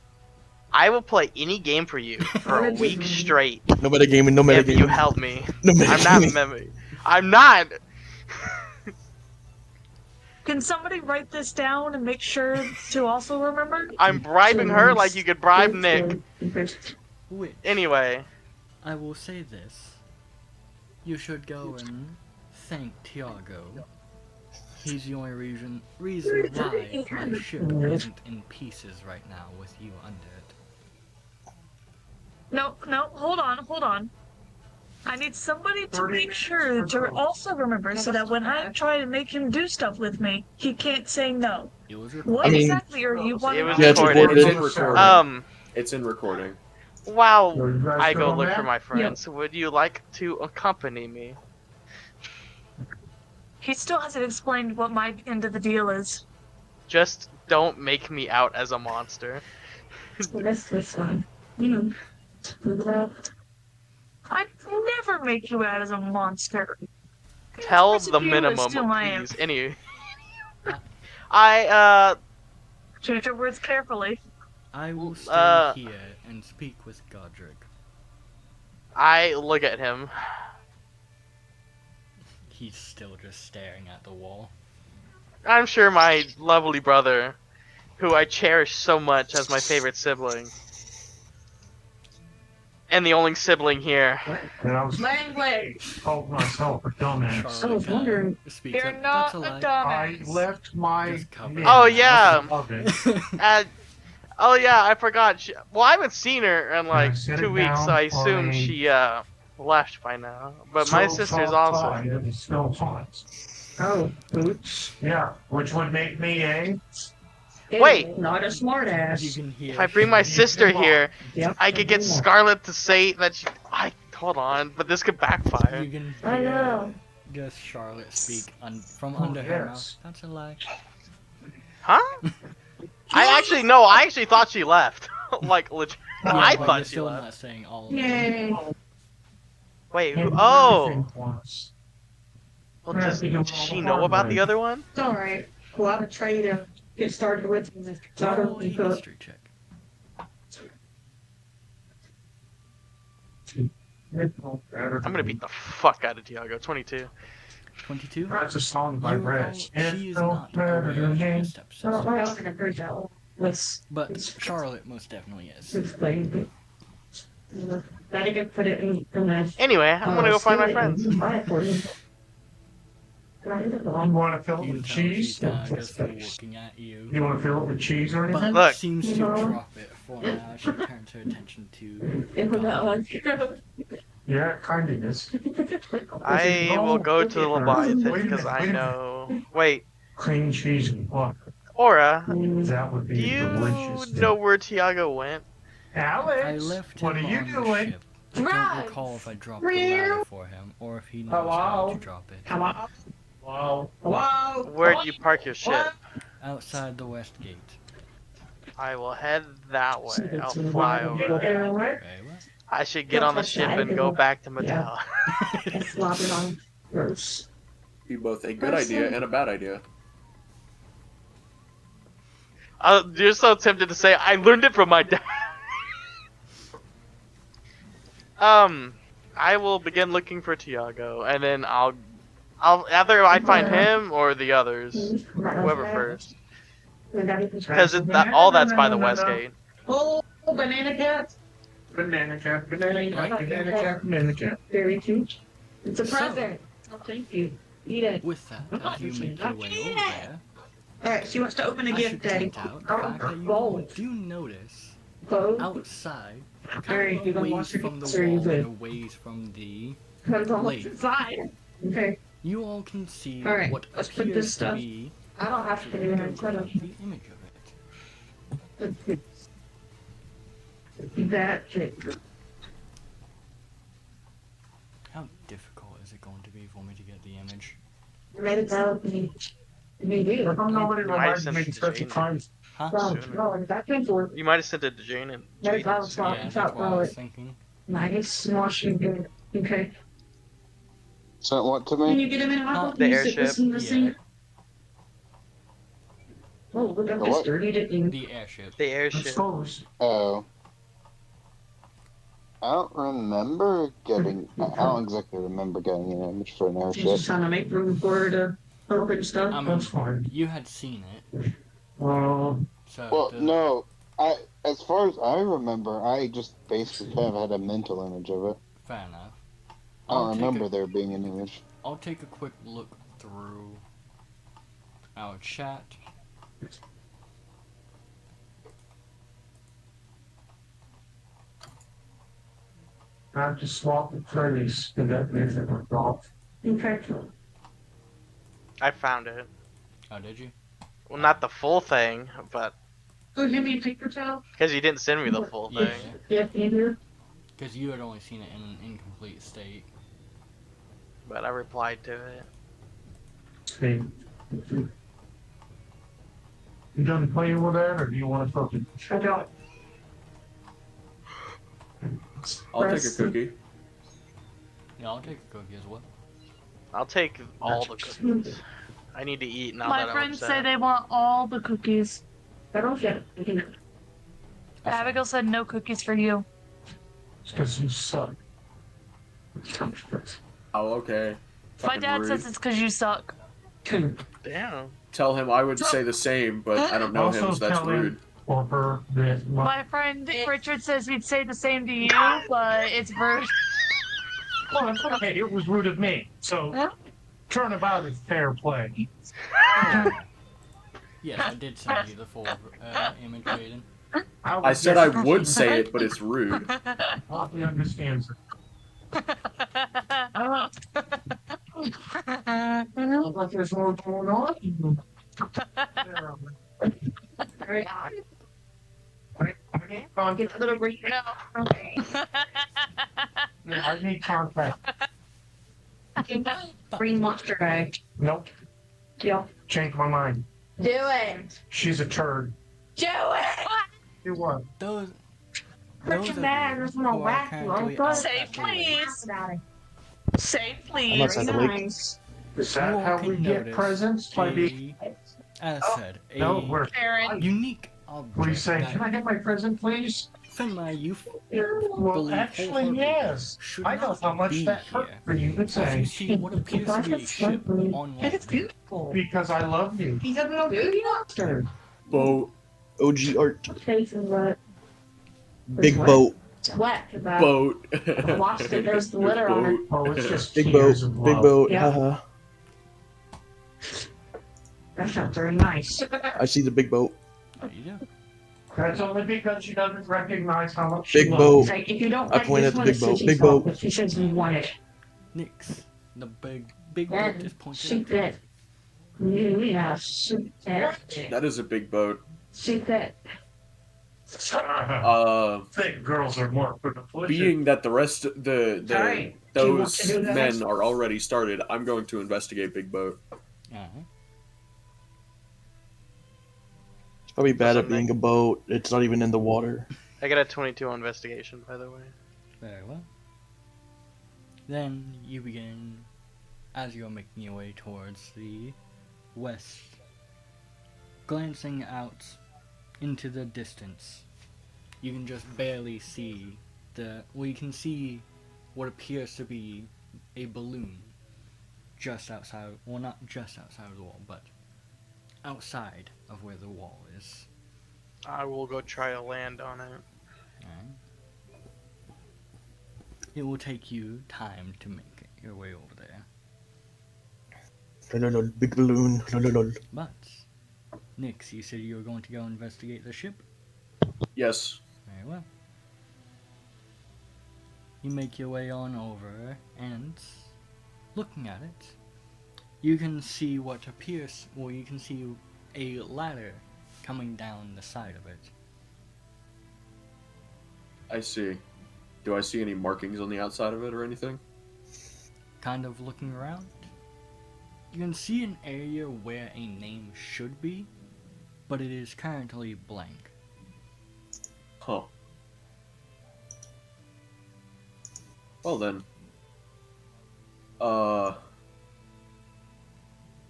I will play any game for you for a week straight No metagaming, no if you metagaming. help me. No I'm not metagaming. memory. I'm not. Can somebody write this down and make sure to also remember? I'm bribing her like you could bribe Nick. which Anyway, I will say this. You should go and thank Tiago. He's the only reason why my ship isn't in pieces right now with you under it. No, hold on. I need somebody to make sure to also remember so that when I try to make him do stuff with me, he can't say no. It was What I mean- exactly are you wanting? it was Yeah, it's recorded. It's in recording. It's in recording. While You guys I go still look there? for my friends, would you like to accompany me? He still hasn't explained what my end of the deal is. Just don't make me out as a monster. This one. I'd never make you out as a monster. Tell Where's the you minimum, as to I am? please. Anyway, I Choose your words carefully. I will stay here and speak with Godric. I look at him. He's still just staring at the wall. I'm sure my lovely brother, who I cherish so much as my favorite sibling, and the only sibling here. And I was Language! called myself a dumbass. Charlotte was kinda wondering- speaks You're up. not That's a a lie. I dumbass. left my Just cover name it. Oh, yeah. of it. Oh yeah, I forgot. Well, I haven't seen her in like I set 2 it weeks, so down I assume on a- she left by now. But my So sister's soft also. tie that is still hot. Oh, oops. Yeah, which would make me a. Wait. Not a smart You ass. can hear. If I bring my sister here, Yep. I could get Scarlet to say that she. Hold on, but this could backfire. You can I hear know. just Charlotte speak from Oh, under her yes. mouth. That's a lie. Huh? I actually thought she left. Like legit. Yeah, I but you're thought she still left. not saying all of it. Yay. Wait, who? And Oh, everything was. well, does she know about the other one? It's alright. Well, I'm try to get started with this. So I Roll don't a think history check. I'm gonna beat the fuck out of Tiago. 22. 22. That's a song by You Red. recall she is not aware of your I don't stepsister, know how to break that. Let's but Charlotte most definitely is. explain it. Gotta get put it in the. Anyway, I'm gonna go find my friends. You want to fill it You with can tell cheese? she's just looking at you. You want to fill it with cheese or But anything? Look. seems to drop it for now. She turns her attention to God. Yeah, kind of is. I will go to the Leviathan because I know. Wait, Cream cheese and butter. Aura, That would do be you delicious. know where Tiago went? Alex, I left what are him you on the doing? ship. I don't recall if I dropped the ladder for him or if he knows how to drop it. Hello? Wow. Hello? Where'd you park your ship? Outside the west gate. I will head that way. I'll fly over. Very well. I should get on the ship and go back to Mattel. It's lobbing on first. Be both a good idea and a bad idea. You're so tempted to say I learned it from my dad. I will begin looking for Tiago, and then I'll either I find him or the others, whoever first, because all that's by the west gate. Oh, banana cat. Banana cat, banana cat, banana cat, banana cat. Very cute. It's a So- present. Oh, thank you. Eat it. With that, as you make your way over there, Alright, she wants to open a I gift, should Daddy. point out the fact that you do notice Both. outside, Alright, you gonna away watch your from the picture, you wall and good. away from the Depends on what's lake, inside. Okay. you all can see Alright, what let's put this appears to stuff- be I don't have to do it. Put the image of it. that. How difficult is it going to be for me to get the image? Made it out. Me. How come nobody Might reminds send me it to such a Jane. time? Huh? No, that came for You might have sent it to Jane and Made it Jane. out. Yeah, that's what I was thinking. Nice. Washing good. Okay. Sent what to Can me? you get him in a hot The Can you sit airship, this in the yeah. sink? Oh, look at The this what? dirty didn't. The airship. The It's airship. closed. Oh. I don't remember getting. I don't exactly remember getting an image for an She's airship. just trying to make room for her to open stuff. That's fine. You had seen it, Well, so Well, the- no. As far as I remember, I just basically kind of had a mental image of it. fair enough. I I'll don't take remember a- there being an image. I'll take a quick look through our chat. I have to swap the trays to that makes it work off. Okay. I found it. Oh, did you? Well, not the full thing, but Go give me a paper towel. because you didn't send me the full Yeah, thing. Yeah, Andrew. because you had only seen it in an incomplete state. But I replied to it. See. You done playing with that, or do you want to fucking? I don't. I'll take a Press- cookie. Yeah, I'll take a cookie as well. I'll take all the cookies. I need to eat now My that I'm friends say upset. they want all the cookies. I don't get it. Abigail said no cookies for you. It's because you suck. Oh, okay. My Fucking dad rude. says it's because you suck. Damn. Tell him I would say the same, but I don't know him, Also so that's tell him- rude. Or her that My friend Richard says he'd say the same to you, but it's rude. well, okay, it was rude of me. So turnabout is fair play. Yes, I did send you the full image, Jaden. I said I would say it, but it's rude. He understands it. Look like there's more going on. Get a little break now. I need contact. Green monster bag. Nope, Yeah. change my mind. Do it. She's a turd. Do it. Do what? Those Freaking of bad. you There's who no are whack. currently Don't Say outside the please. Say I'm please. outside the lake. Nice. Is You that all how can we get notice presents? By being as said, no, a we're. Aaron. unique object What do you say? that Can I get my present, please? Finmar, you Well, believe actually, wholeheartedly yes. should I know not how much be that hurt here. for you to As you say. see what appears to be a ship on It's land. beautiful. Because I love you. He doesn't know who you are. Boat. OG art. Jason, but Big boat. it's wet. Boat. Watched it, there's glitter on it. Oh, it's just Big boat. tears of Big love. boat. Yeah. Haha. That sounds very nice. I see the big boat. There you go. That's only because she doesn't recognize how much Big she boat. loves It's like, if you don't I like point this at the one, big it's boat. Susie's Big fault, boat. but she says you want it. Nix, the big boat Then is pointed she out. did. Yeah, she did. That is a big boat. She did. Think girls are more for the pussy. Being that the rest, Alright. Do you want those to do the men next- are already started, I'm going to investigate Big Boat. Uh-huh. It's probably bad at Something. being a boat. It's not even in the water. I got a 22 on investigation, by the way. Very well. Then you begin, as you're making your way towards the west, glancing out into the distance. You can just barely see you can see what appears to be a balloon just outside, well, not just outside of the wall, but outside of where the wall is. I will go try to land on it. Alright. It will take you time to make your way over there. Lololol, big balloon. Lololol. But, Nix, you said you were going to go investigate the ship? Yes. Very well. You make your way on over, and looking at it, you can see what appears, well, you can see a ladder coming down the side of it. I see. Do I see any markings on the outside of it or anything? Kind of looking around, you can see an area where a name should be, but it is currently blank. Huh. Well then. I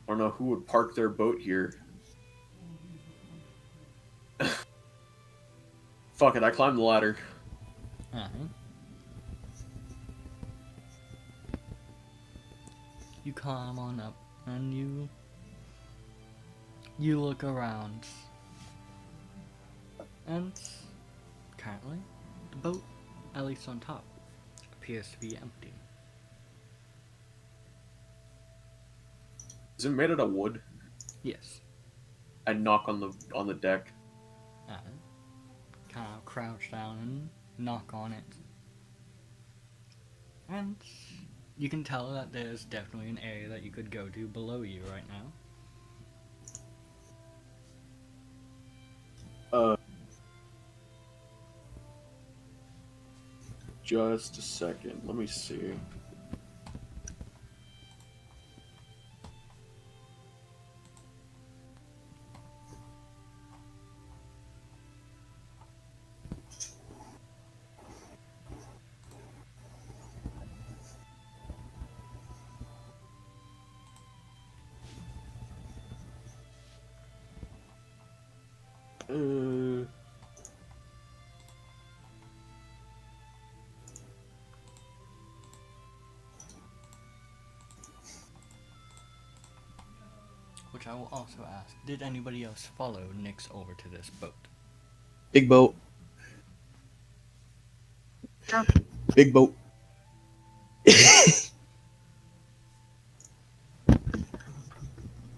don't know who would park their boat here. Fuck it, I climbed the ladder. Alright. You climb on up, and you look around, and currently, the boat, at least on top, appears to be empty. Is it made out of wood? Yes. I knock on the deck. Kind of crouch down and knock on it. And you can tell that there's definitely an area that you could go to below you right now. Just a second. Let me see. Which I will also ask, did anybody else follow Nix over to this boat? Big boat. Yeah. Big boat.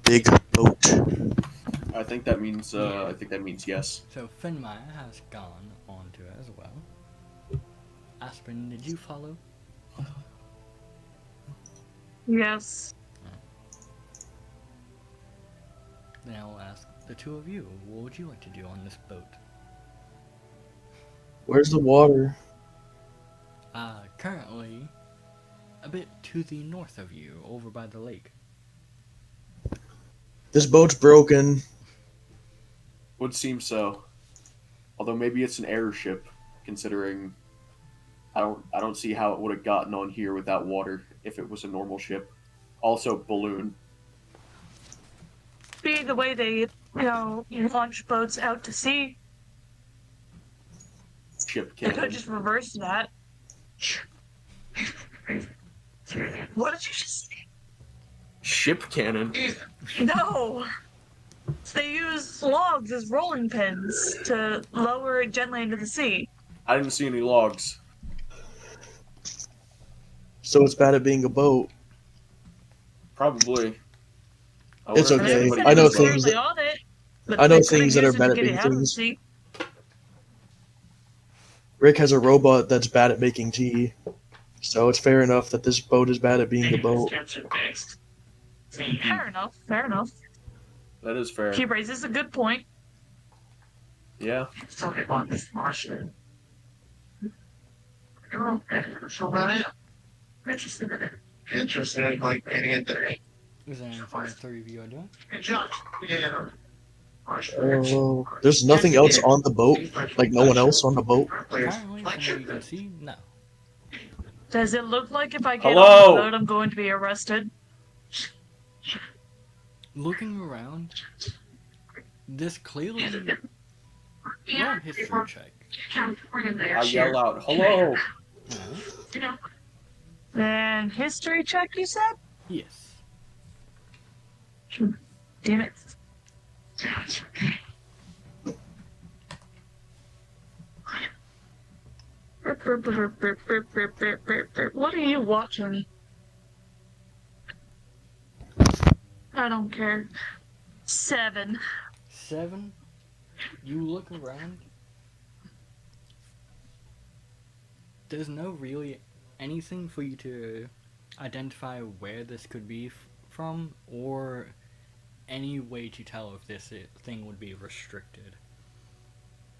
Big boat. I think that means yes. So Finmire has gone onto it as well. Aspen, did you follow? Yes. Then I will ask the two of you, what would you like to do on this boat? Where's the water? Currently, a bit to the north of you, over by the lake. This boat's broken. Would seem so. Although maybe it's an airship, considering I don't see how it would have gotten on here without water if it was a normal ship. Also balloon. Be the way they, launch boats out to sea. Ship I could have cannon. just reversed that. What did you just say? Ship cannon? No! They use logs as rolling pins to lower it gently into the sea. I didn't see any logs. So it's bad at being a boat. Probably. It's wonder if okay. anybody I know knows about things it. that- On it, but I know they could've things that are used it bad to at get it being out of the things. sea. Rick has a robot that's bad at making tea. So it's fair enough that this boat is bad at being a boat. Fair enough, fair enough. That is fair. He raises a good point. Yeah. Something about this Martian. So about it. Interesting, like getting it there. Is there anything the three of you are doing? Yeah. There's nothing else on the boat? Like no one else on the boat? Apparently, from what you can see, no. Does it look like if I get Hello? on the boat, I'm going to be arrested? Looking around, this clearly... Roll a history check. I yell out, hello! Alright. And history check, you said? Yes. Damn it. What are you watching? I don't care. 7. 7. You look around. There's no really anything for you to identify where this could be from, or any way to tell if this thing would be restricted.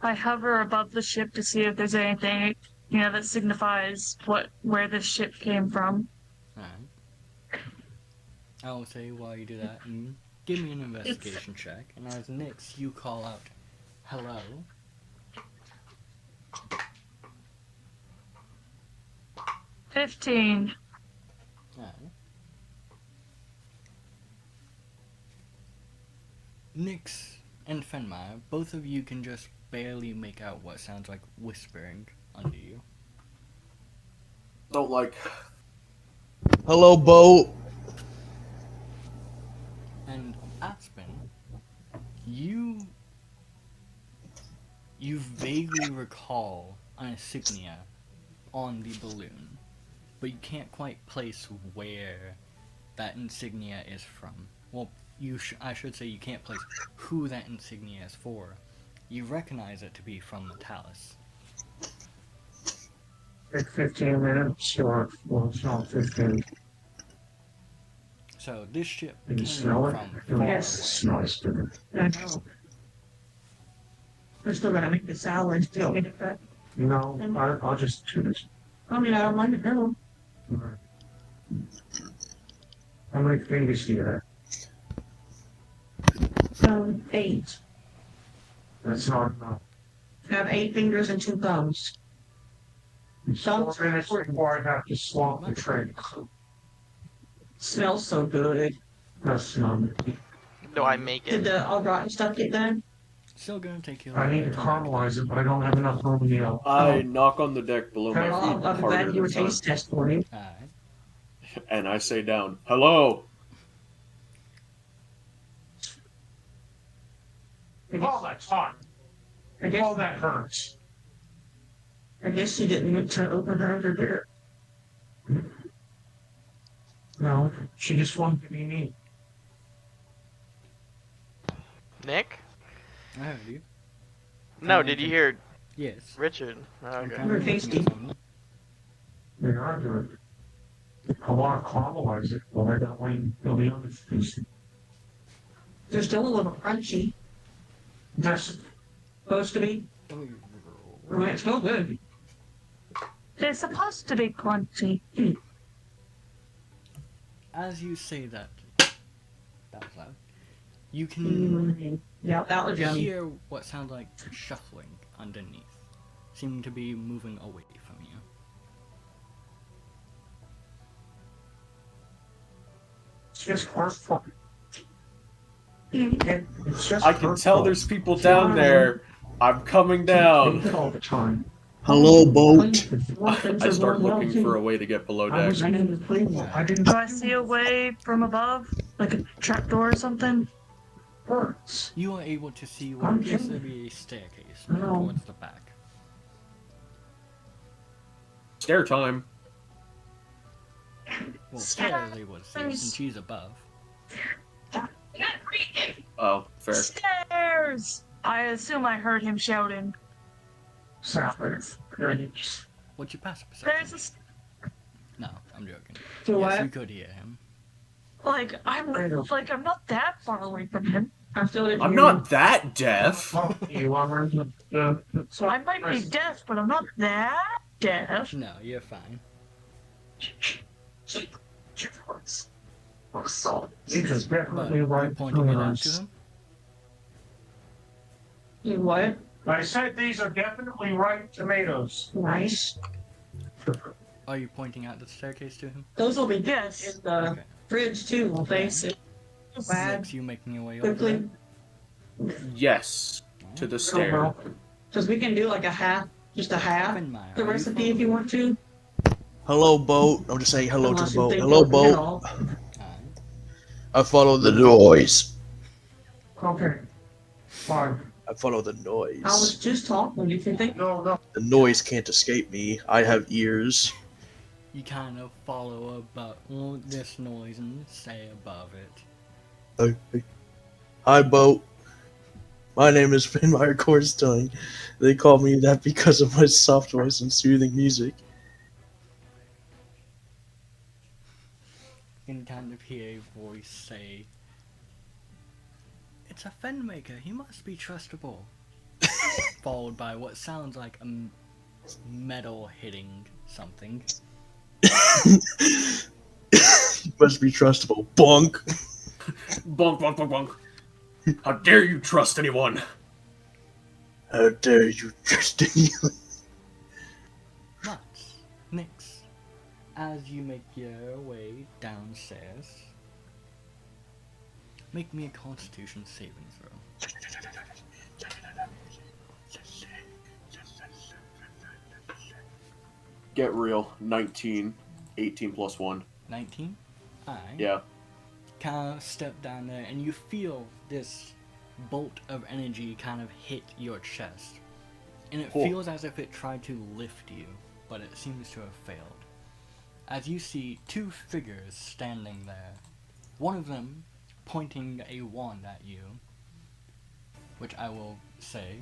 I hover above the ship to see if there's anything, that signifies where this ship came from. Alright. I will say while you do that, give me an investigation check, and as Nyx, you call out, hello. $15. Alright. Nyx and Fenmire, both of you can just barely make out what sounds like whispering under you. Don't like. Hello, boat. And Aspen, you vaguely recall an insignia on the balloon, but you can't quite place where that insignia is from. Well, I should say you can't place who that insignia is for. You recognize it to be from Metalis. It's 15 minutes, or, well, it's not 15. So this ship You came smell it? from Yes. Smells good. I know. We're still gonna make the salad. Do you want me to cut? No, I'll just do this. I mean, I don't mind it now. Alright. How many fingers do you have? 8. That's not enough. I have 8 fingers and 2 thumbs. It's 4 minutes before I have to swamp the train. Smells so good. That's not. Do I make Did it? the all rotten stuff get done? Still gonna take you. I need to caramelize it, but I don't have enough room in the oven. I knock on the deck below my Well, feet I'll be harder glad to do a this time. taste test for you. Alright. And I say down, hello! Oh, that's hot. I guess, Oh, that hurts. I guess you didn't need to open her under there. No, she just wanted to be neat. Nick? I heard you. No, did you hear Yes. Richard? I'm Okay. kinda We're making tasty. some. They are good. I want to caramelize it, but I don't want to be honest. They're still a little crunchy. That's Supposed to be. I mean, it's still good. They're supposed to be crunchy. As you say that was loud, you can Yeah, that was yummy. hear what sounds like shuffling underneath, seeming to be moving away from you. It's just hurtful. It's just I can tell hurtful. there's people down there. I'm coming down. All the time. Hello, boat. I start looking for a way to get below I deck. was in the playbook. I didn't Do I see a way from above, like a trapdoor or something? Birds. You are able to see what appears to be a staircase moving No. towards the back. Stair time. Well, Sarah is able to see since she's above. Oh, fair. Stairs! I assume I heard him shouting. Southwards. What's your passive There's perception? a No, I'm joking. So Yes, what? you could hear him. I'm not that far away from him. I feel like I'm not that deaf. You are. So I might be deaf, but I'm not that deaf. No, you're fine. Jesus, But definitely you're right. pointing it out to him? You what? I said these are definitely ripe tomatoes. Nice. Are you pointing out the staircase to him? Those will be Yes. in the Okay. fridge too, won't they? So bad. Next, you making your way over Quickly. there? Yes, to the stair. Because we can do like a half, just a half. Finmire, The are you recipe if you want to. Hello, boat. I'm just saying hello to Unless the you boat. think Hello, you'll boat. know. following? I follow the noise. Okay. Fine. I follow the I was noise. just talking. If you think No. The noise can't escape me. I have ears. You kind of follow about this noise and say above it. Hi, boat. My name is Finmire Corstung. They call me that because of my soft voice and soothing music. You can kind of hear a voice say, "It's a fen maker, he must be trustable." Followed by what sounds like a metal hitting something. You must be trustable. Bonk. Bonk, bonk, bonk, bonk. How dare you trust anyone? How dare you trust anyone? But, Nix, as you make your way downstairs, make me a constitution saving throw. Get real. 19. 18 plus 1. 19? Alright. Yeah. Kind of step down there and you feel this bolt of energy kind of hit your chest. And it Cool. feels as if it tried to lift you, but it seems to have failed. As you see two figures standing there, one of them pointing a wand at you, which I will say,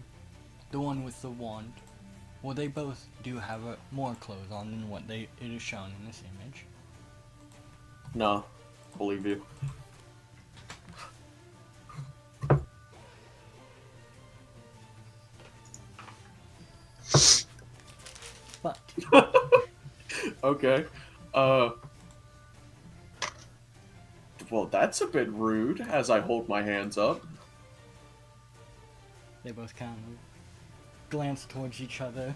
the one with the wand, well, they both do have more clothes on than what it is shown in this image. No. Believe you. But Okay. Well, that's a bit rude as I hold my hands up. they both kind of glance towards each other.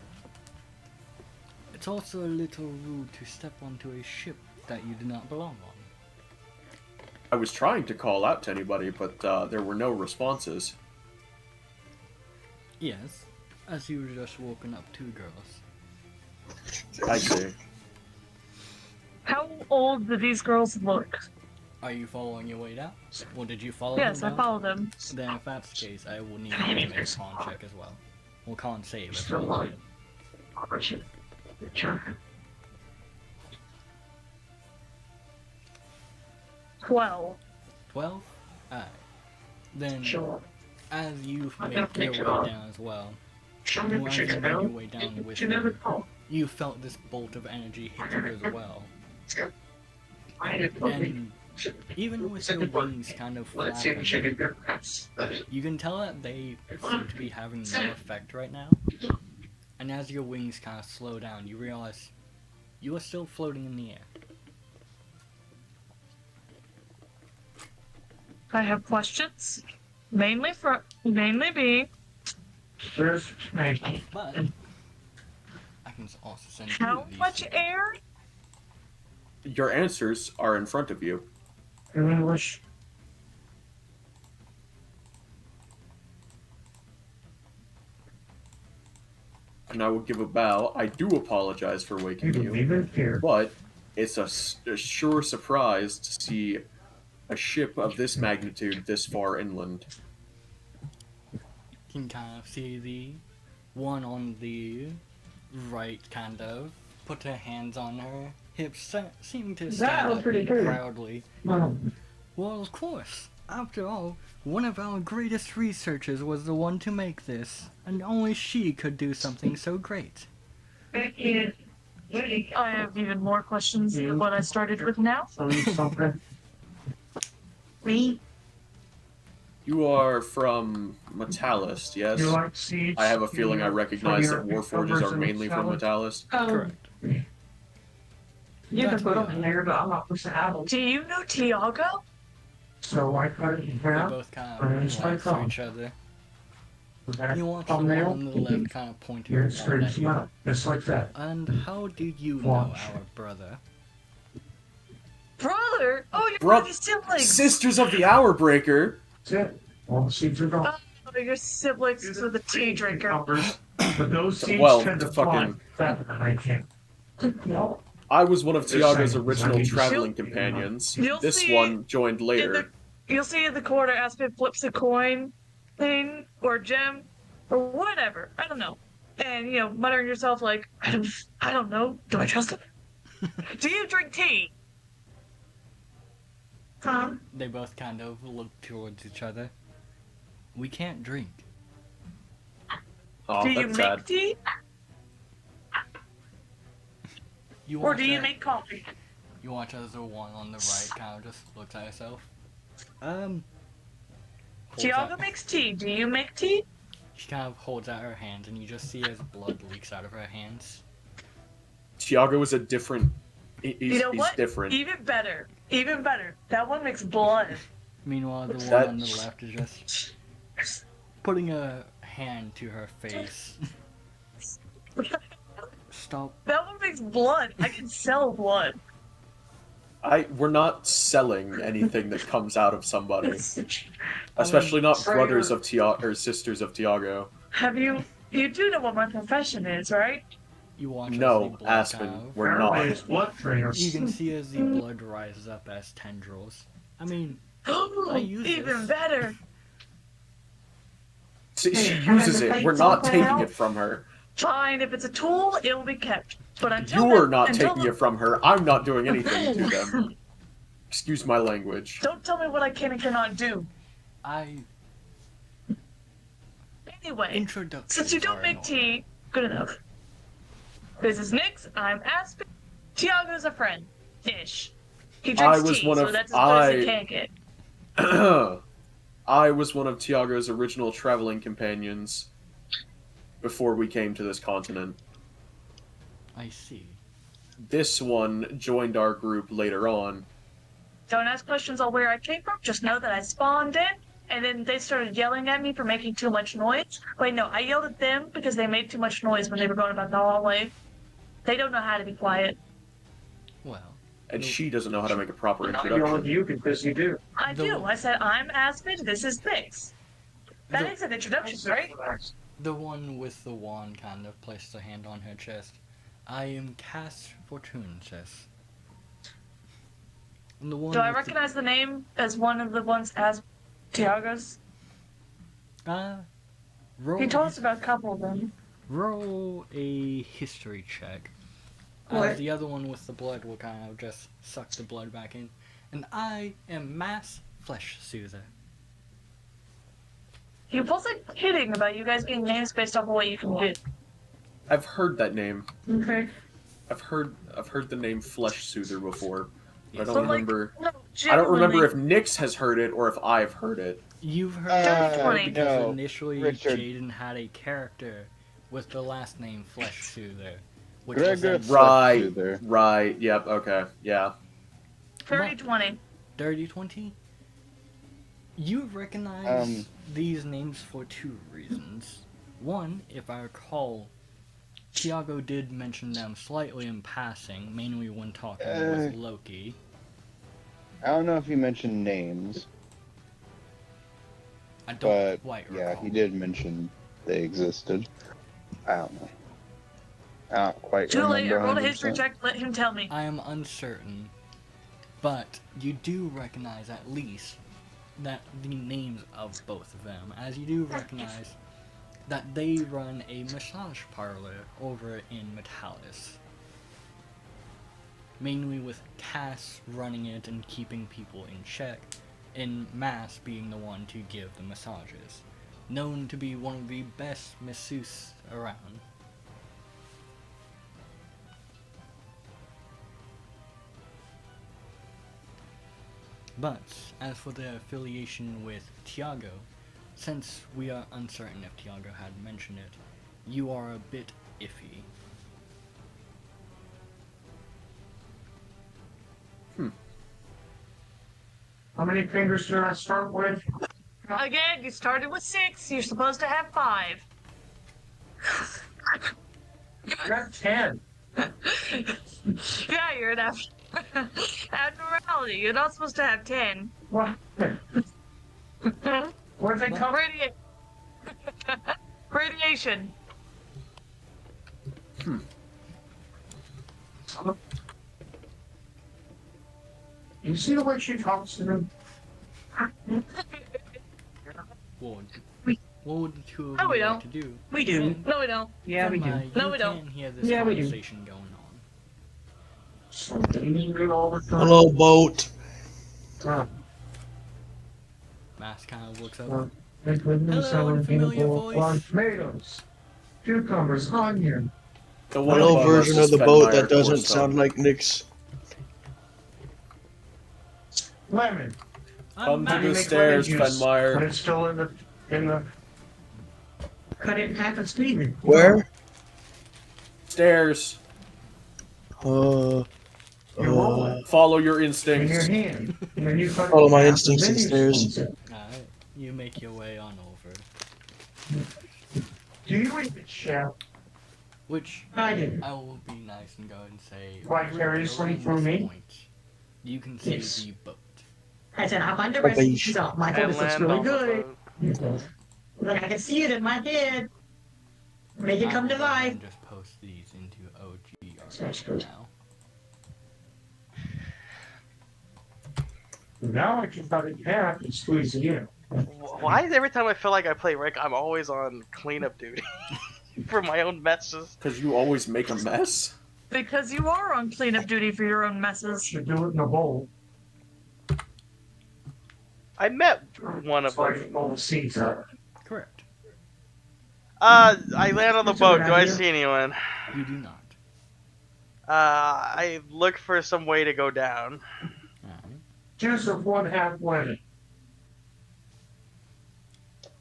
It's also a little rude to step onto a ship that you do not belong on. I was trying to call out to anybody, but there were no responses. Yes, as you were just woken up two girls. I see. How old do these girls look? Are you following your way down? Or did you follow Yes, them I down? follow them. Then if that's the case, I will need you to make a con check as well. Well, con save as well. 12. 12? Alright. Then, Sure. as you I make don't your think way so. down as well, Show well, me as what you you make can your do. way down with You never them, know. you felt this bolt of energy hit you as well. I didn't know. And even with your wings kind of Let's see if she flapping, can do it. you can tell that they seem to be having no effect right now. And as your wings kind of slow down, you realize you are still floating in the air. I have questions. Mainly being, There's me. But I can also send how you these. much air? Your answers are in front of you. In English. and I will give a bow. I do apologize for You waking can you, leave it here. but it's a sure surprise to see a ship of this magnitude this far inland. You can kind of see the one on the right kind of put her hands on her hips, seeming to That stand was up pretty good. proudly. Well, Well, of course. After all, one of our greatest researchers was the one to make this, and only she could do something so great. I have even more questions than what I started with now. Something. Me? You are from Metalis, yes? You like seeds? I have a feeling I recognize that your Warforges cucumbers are and mainly from salad? Metalis. Correct. you can put them in there, but I'm not pushing out. Do you know Tiago? So I cut it in They half. both kind and of it's glance like to each other. With that You watch the one thumbnail, on the left kind of point Here, her it gun straightens at them you. out. Just like that. And how did you know Watch. our brother? Brother? Oh, you're Bro- one of his siblings! Sisters of the Hourbreaker! That's it. All the seeds are gone. Oh, your siblings with the tea drinker. Cucumbers, but those seeds Well, tend to fucking- fly faster than I can. No. I was one of Just Tiago's saying, original you'll- traveling companions. you'll This see one joined later. You'll see in the corner Aspen flips a coin thing or gem or whatever. I don't know. And you know, muttering to yourself like, I don't know. Do I trust him? Do you drink tea? Huh? They both kind of look towards each other. We can't drink. Oh, Do you that's make sad. tea? You Or watch do you her- make coffee? You watch as the one on the right kind of just looks at herself. Holds Tiago out- makes tea. Do you make tea? She kind of holds out her hands, and you just see as blood leaks out of her hands. Tiago is a different. He's, You know he's what? different. Even better. Even better. That one makes blood. Meanwhile, the What's one that? on the left is just putting a hand to her face. Stop. That one makes blood. I can sell blood. We're not selling anything that comes out of somebody, especially not brothers of Tiago or sisters of Tiago. Have you? You do know what my profession is, right? You watch as the No, blood Aspen, kind of- we're Apparently not. it's blood trainers. You can see as the blood rises up as tendrils. I mean, use Even this. better. She uses it. We're not taking it from her. Fine, if it's a tool, it will be kept. But until You're then, not until taking it from her. I'm not doing anything to them. Excuse my language. Don't tell me what I can and cannot do. Anyway, Introduction. since you don't make tea, good enough. This is Nyx. I'm Aspen. Tiago's a friend, ish. He drinks I was tea, one so of- that's as good as it can get. I was one of Tiago's original traveling companions before we came to this continent. I see. This one joined our group later on. Don't ask questions on where I came from. Just know that I spawned in, and then they started yelling at me for making too much noise. Wait, no, I yelled at them because they made too much noise when they were going about the hallway. They don't know how to be quiet. Well, And she doesn't know how to make a proper I introduction. yell at you because you do. I The- do. I said, I'm Aspen, this is Nyx. That is an introduction, right? the one with the wand kind of placed a hand on her chest. I am Cass Fortunatus. And the one Do I with recognize the name as one of the ones as Tiago's? roll, He told us about a couple of them. roll a history check. What? The other one with the blood will kind of just suck the blood back in. And I am Mass Flesh Soother. He wasn't kidding about you guys getting names based off of what you can do. I've heard that name. Okay. I've heard the name Flesh Soother before. But I Yes. don't But, like, remember. No, I don't remember if genuinely. Nyx has heard it or if I've heard it. You've heard Dirty it because no, initially Richard. Jaden had a character with the last name Flesh Soother. Which Gregor was Right. Soother. Right. Yep. Okay. Yeah. 30-20. Dirty 20. You recognize Um. these names for two reasons. One, if I recall, Tiago did mention them slightly in passing, mainly when talking with Loki. I don't know if he mentioned names, I don't but quite yeah, recall. he did mention they existed. I don't know. I don't quite Too late. I remember rolled a history 100%. check. Let him tell me. I am uncertain, but you do recognize at least that the names of both of them, as you do recognize that they run a massage parlor over in Metalis. Mainly with Cass running it and keeping people in check, and Mass being the one to give the massages. Known to be one of the best masseuses around. But, as for their affiliation with Tiago, since we are uncertain if Tiago had mentioned it, you are a bit iffy. How many fingers did I start with? Again, you started with 6. You're supposed to have 5. I got 10. Yeah, you're an abnormality. You're not supposed to have 10. What? Where'd they come? Radiation. You see the way she talks to them? What would the two of No, we you like don't. to do? We do. No, we don't. Yeah, we do. Fenmai, No, you we don't. can hear this Yeah, we do. conversation going on. Something all the time. Hello, boat. Mass kind of looks up. Hello, unfamiliar voice. Tomatoes, cucumbers, onion. The one Hello, above version us of the is boat Fenmire that doesn't Corstone. sound like Nick's. Lemon. Come How to do you the make stairs, lemon juice? But Fenmire. it's still in the. Cut it in half and squeeze it. Where? Stairs. Uh, You roll it Follow your in your instincts. hand, and then you cut it Follow in my half, instincts and then and you stairs. squeeze it. Alright, you make your way on over. Do you eat it, chef? Which I do. I will be nice and go and say. Vicariously around through this me? point, you can see Yes. the boat. I said, I'll find the recipe stuff. My And voice looks land really on the good. boat. Like I can see it in my head. Make it come to I will go ahead life. and just post these into Sounds OGR good. now. Now I can cut it in half and squeeze it in. Why is every time I feel like I play Rick, I'm always on cleanup duty for my own messes? Because you always make a mess? Because you are on cleanup duty for your own messes. Should do it in a bowl. I met one of So I them. can pull the seeds out. Correct. I land on the That's a good boat. Do I idea. see anyone? You do not. I look for some way to go down. Alright. Juice of 1/2 lemon.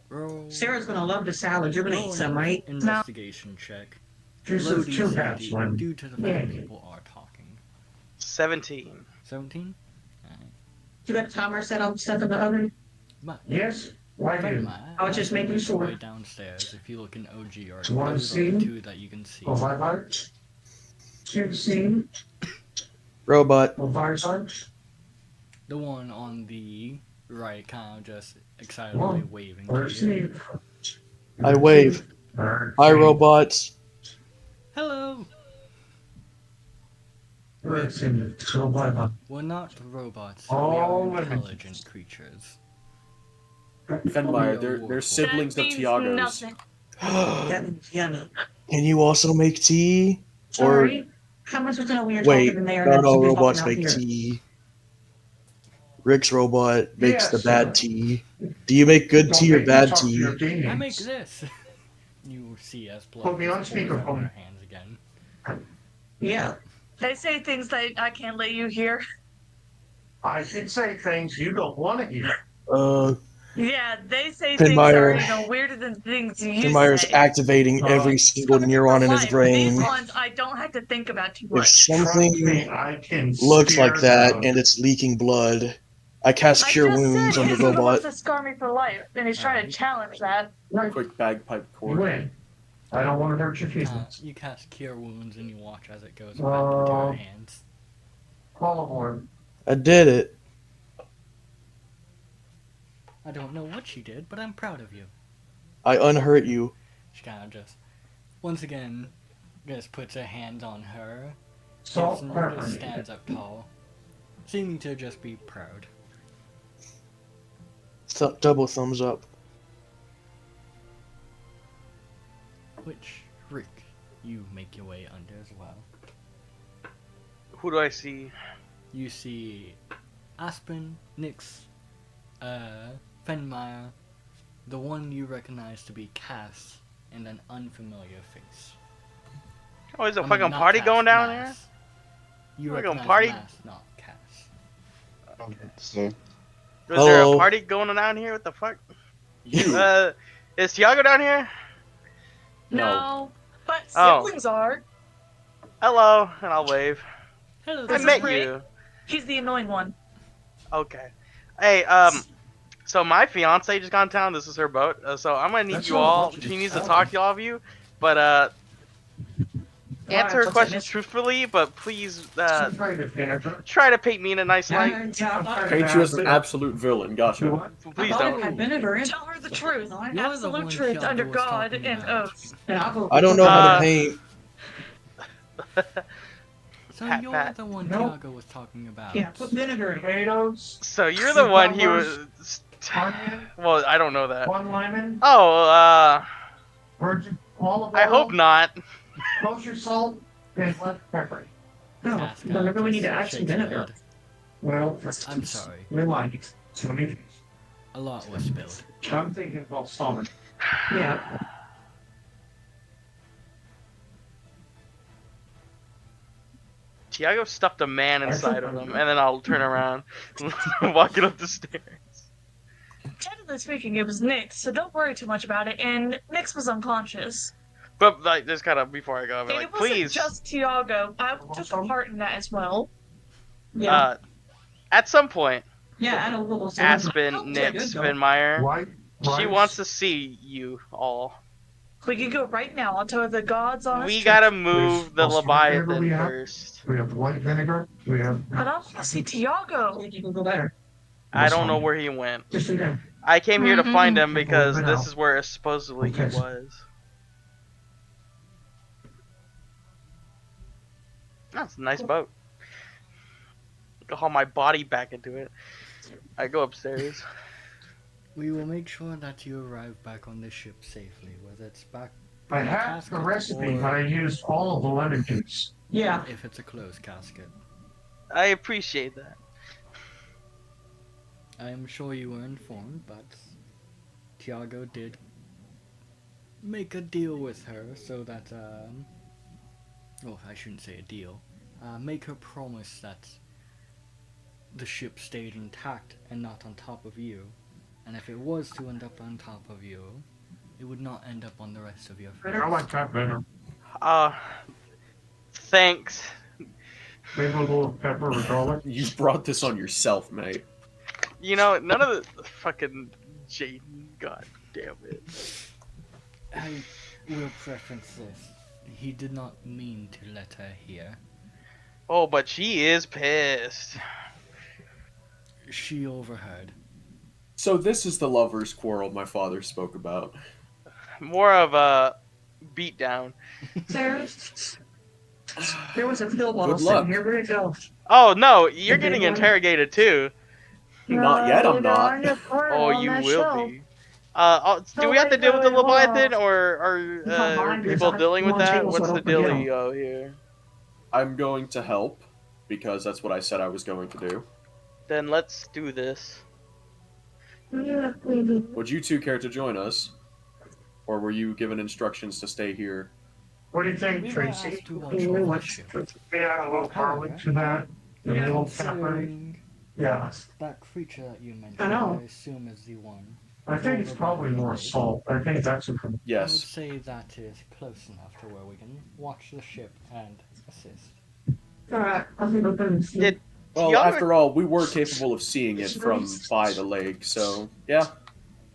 Roll. Sarah's gonna love the salad. You're gonna roll eat an some, right? Investigation check. Juice Low of 2 halves DC lemon. due to the fact that people are talking. 17. 17? Alright. You got a timer set up stuff in the oven? But Yes? Why do? Fenmai, I was just as you making make your sure. way downstairs, if you look in OGR, Do you wanna those are the see? two that you can see. Oh, my heart. Two seed. Robot. Oh, fireside. The one on the right kind of just excitedly waving to First you. seed. I wave. Hi, robots. Hello! First seed. So bye-bye. We're not robots, Oh, we are women. intelligent creatures. Fenmire, they're siblings That of means Tiago's. nothing. That means yummy. Can you also make tea? Or Sorry. How much was we were wait, talking in there? not and all then robots talking make out here? tea. Rick's robot makes the Yes, bad sir. tea. Do you make good tea or Don't make me bad talk to tea? your I demons. make this! You see as blood Put me on just pours out of speakerphone. her hands again. Yeah. They say things that I can't let you hear. I can say things you don't want to hear. Yeah, they say things that Fenmire. are even weirder than things you Fenmire's say. activating every single neuron in his Life. brain. These ones I don't have to think about too If much. Trust something me, I can looks steer like that them. and it's leaking blood, I cast I Cure just Wounds said on the he's the one who wants robot. to scar me for life, and he's trying to challenge that. Quick bagpipe chord. Win. I don't want to hurt your feelings. You cast Cure Wounds and you watch as it goes back into her hands. Follow more. I did it. I don't know what she did, but I'm proud of you. I unhurt you. She kind of just, once again, just puts her hand on her. Salt, Gibson pepper. just stands up tall, seeming to just be proud. Double thumbs up. Which, Rick, you make your way under as well. Who do I see? You see Aspen, Nyx, Fenmeyer, the one you recognize to be Cass, and an unfamiliar face. Oh, is a I mean, fucking not party Cass, going down here? Mass. You We're going recognize party? Mass, not Cass. So, Is there a Hello? party going on down here? What the fuck? You. Is Tiago down here? No, but Oh. siblings are. Hello, and I'll wave. Hello, I This is met Rick. you. He's the annoying one. Okay. Hey, so my fiance just got in town. This is her boat. So I'm gonna need That's you all all. what you She needs just to said. talk to all of you, but answer her Alright, questions truthfully. But please, Try to vinegar. try to paint me in a nice light. Paint you as an absolute villain. You Gotcha. what? Please don't. Tell her the truth. You're the Absolute one truth Tiago under was God talking and about. oath. I don't know how Uh, to paint. So Pat, you're pat. the one No. Tiago was talking about. Yeah, put vinegar in. Tomatoes, So you're the one he Cucumbers. was. onion, Well, I don't know that. 1 lemon, Oh, virgin olive oil, I hope not. kosher salt, and black pepper. No, Cass but maybe we just need to add some shakes her vinegar. head. Well, I'm sorry. we like it. So maybe A lot was spilled. I'm thinking balsamic. Yeah. Tiago stuffed a man inside of him, and then I'll turn around, walking up the stairs. Technically speaking, it was Nyx, so don't worry too much about it. And Nyx was unconscious. But like, just kind of before I go, I'll be And like, it wasn't please. just Tiago. I took a part in that as well. Yeah. At some point, Yeah, add a little salt. Aspen, Oh, Nips, good, though. Finmeyer, White she rice. wants to see you all. We can go right now. I'll tell her the gods on We gotta move the There's also whatever Leviathan we have. first. We have white vinegar. We have. But I want to see Tiago. You can go there. I don't know where he went. Just leave it. I came here to find him Mhm. because Move it this out. is where supposedly he Okay. was. That's a nice boat. I'll haul my body back into it. I go upstairs. We will make sure that you arrive back on the ship safely, whether it's back I in a have the casket recipe, or but I used all of the lemon juice. Yeah. if it's a closed casket. I appreciate that. I am sure you were informed, but Tiago did make a deal with her so that, oh, I shouldn't say a deal. Make her promise that the ship stayed intact and not on top of you. And if it was to end up on top of you, it would not end up on the rest of your I friends. like that better. Thanks. Maybe a little pepper or garlic. You brought this on yourself, mate. You know, none of the fucking Jaden, god damn it. I will preference this. He did not mean to let her hear. Oh, but she is pissed. She overheard. So this is the lovers' quarrel my father spoke about. More of a beatdown. There was a pill Good boss luck. in here. Where'd it go? Oh no, you're The big getting one? interrogated too. Not yet, I'm not. Oh, you will be. Do we have to deal with the Leviathan, or are Combined, there's people not dealing with one that? table, so What's I the don't forget 'em. dealio here? I'm going to help, because that's what I said I was going to do. Then let's do this. Would you two care to join us? Or were you given instructions to stay here? What do you think, We were Tracy? asked to watch over the What? ship. Yeah, a little garlic to that. A little pepper. Considering Yeah. that creature that you mentioned, I know. I assume is the one. I think it's probably more salt. I think that's a. I would Yes. say that is close enough to where we can watch the ship and assist. Alright, I'll think about this. Did Well, Tiago- after all, we were capable of seeing it from by the lake, so yeah,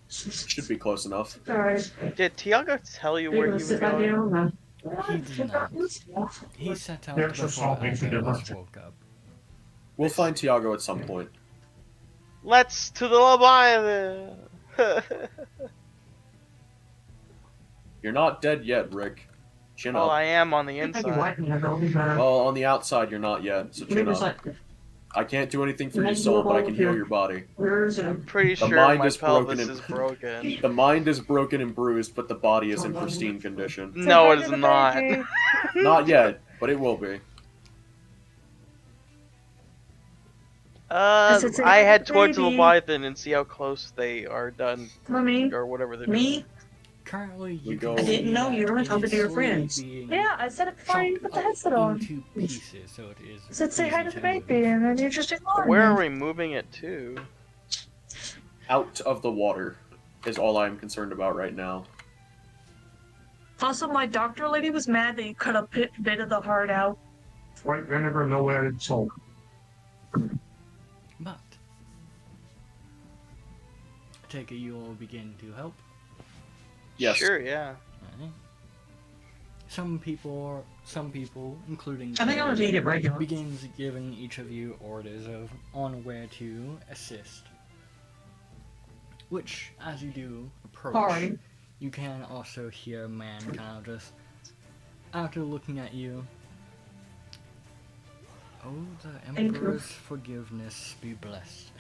should be close enough. Alright. Did Tiago tell you where he was Sit back going? down. He did not. He set out There's a before salt makes a either of us difference. woke up. We'll find Tiago at some point. Let's to the Leviathan. You're not dead yet, Rick. Chin Well, up. I am on the I think inside. white and it'll be better. Well, on the outside, you're not yet, so chin Maybe it's up. like, I can't do anything for your Maybe soul, but I we'll can hear- heal your body. where's it? I'm pretty The sure mind my is broken pelvis and- is broken. The mind is broken and bruised, but the body is in pristine condition. No, it is not. Not yet, but it will be. Is it I a head towards the baby? Leviathan and see how close they are done, Mommy. or whatever they're doing. Me? Currently, We you go- can I didn't see know you that were it talking is to your slowly friends. being Yeah, I said it before you chopped put the up headset on. into pieces, so it is. I said say hi easy to the move. baby, and then you just ignored Where are me. we moving it to? Out of the water is all I'm concerned about right now. Also, my doctor lady was mad that you cut a bit of the heart out. White vinegar, no added salt. But I take it you will begin to help. Yes. Sure, yeah. Alright. Some people, including I think I'm gonna eat it regular. begins giving each of you orders on where to assist. Which, as you do approach, Alright. you can also hear a man kind of just, after looking at you, oh, the Thank you. Emperor's forgiveness be blessed.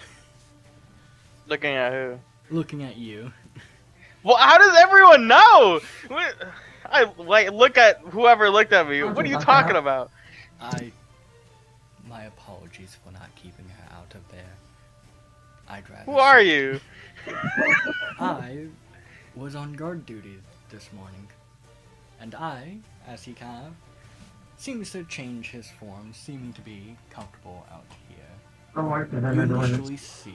Looking at who? Looking at you. Well, how does everyone know? I like look at whoever looked at me. What are you talking about? My apologies for not keeping her out of there. I'd rather. Who are you? I was on guard duty this morning, and as he kind of seems to change his form, seeming to be comfortable out here. I like the You vinegar. initially see.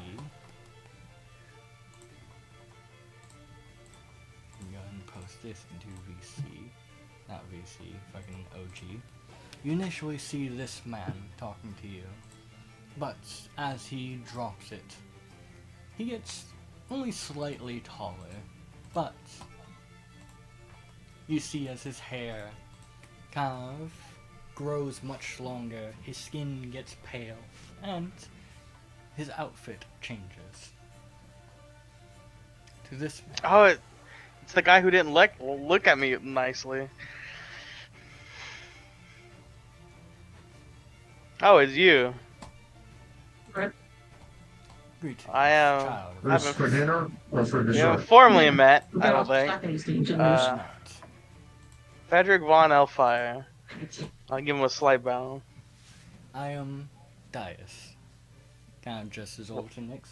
I'm going to post this into VC, not VC, fucking OG. You initially see this man talking to you, but as he drops it, he gets only slightly taller, but you see as his hair kind of grows much longer, his skin gets pale, and his outfit changes. To this man. Oh, it's the guy who didn't look at me nicely. Oh, it's you. Greetings, I am. child. I've This been- for dinner or for We haven't dessert? formally met, I Got don't all think. stuck in these things, and Uh, Not. Frederick von Elfire. I'll give him a slight bow. I am Dias. Kind of just as old as Nix.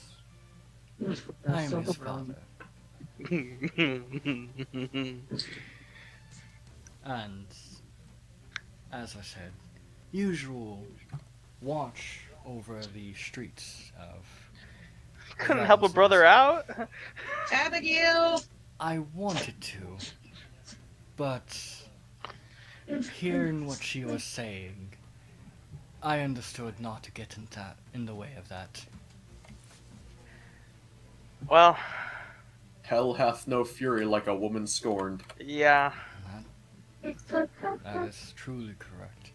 I am his father. And, as I said, usual watch over the streets of. Couldn't help a brother out? Abigail! I wanted to, but hearing what she was saying, I understood not to get in the way of that. Well, Hell hath no fury like a woman scorned. yeah. That is truly correct.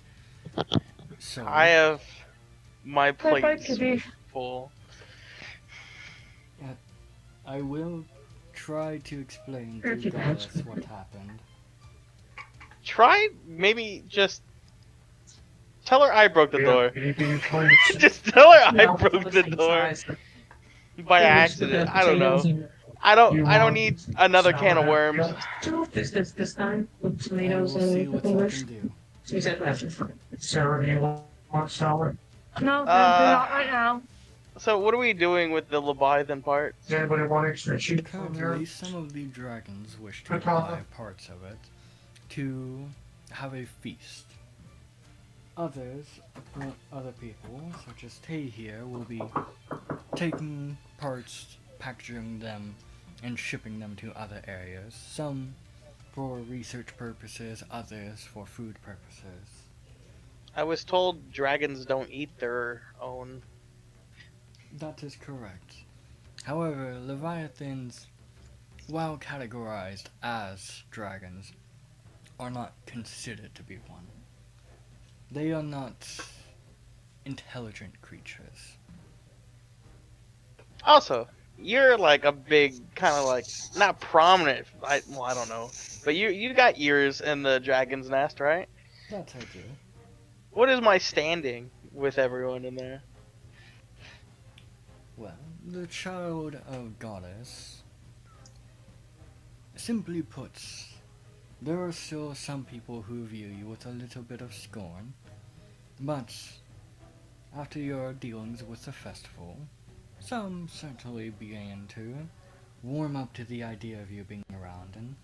So I have my Bye-bye, plate kitty. full. I will try to explain to Okay, Dallas that's- what happened. Try maybe just tell her I broke the door. Anything close? Just tell her I No, broke the same door size. by Maybe accident. split I don't know. potatoes I don't You don't want need another can of salad? worms. and- This time with I tomatoes will see and what I English. can do. So you said left. Sarah, do you want salad? No, not right now. So what are we doing with the Leviathan part? Does anybody want extra cheese from here? Currently, some of the dragons wish to Good call. buy parts of it to have a feast. Others, other people, such as Tay here, will be taking parts, packaging them, and shipping them to other areas. Some for research purposes, others for food purposes. I was told dragons don't eat their own. That is correct. However, Leviathans, while categorized as dragons, are not considered to be one. They are not intelligent creatures. Also, you're like a big kind of like not prominent. I don't know, but you got ears in the dragon's nest, right? That I do. What is my standing with everyone in there? Well, the child of goddess. Simply put, there are still some people who view you with a little bit of scorn, but after your dealings with the festival, some certainly began to warm up to the idea of you being around, and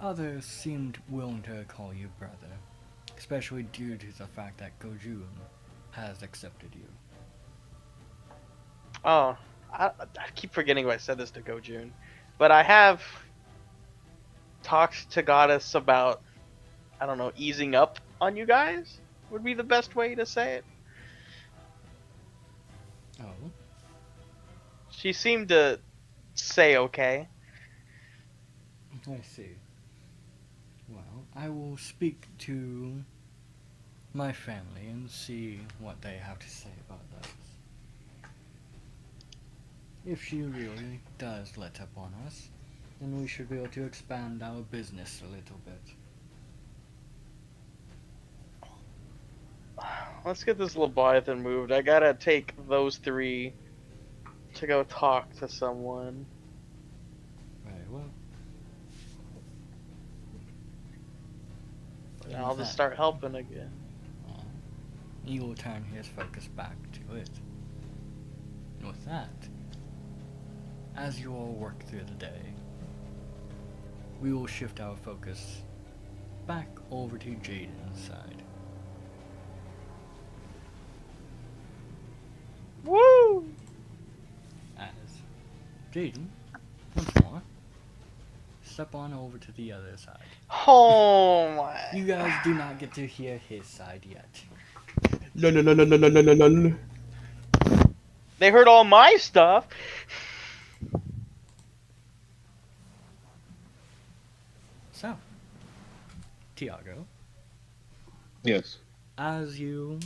others seemed willing to call you brother, especially due to the fact that Gojun has accepted you. Oh, I keep forgetting if I said this to Gojun, but I have talked to Goddess about, I don't know, easing up on you guys would be the best way to say it. Oh, She seemed to say okay. I see. Well, I will speak to my family and see what they have to say about that. If she really does let up on us, then we should be able to expand our business a little bit. Let's get this Leviathan moved. I gotta take those three to go talk to someone. Very well. And I'll just start helping again. He will turn his focus back to it. And with that, as you all work through the day, we will shift our focus back over to Jaden's side. Woo! As Jaden, once more, step on over to the other side. Oh my. You guys do not get to hear his side yet. No, no, no, no, no, no, no, no, no. They heard all my stuff. So, Tiago, Yes. as you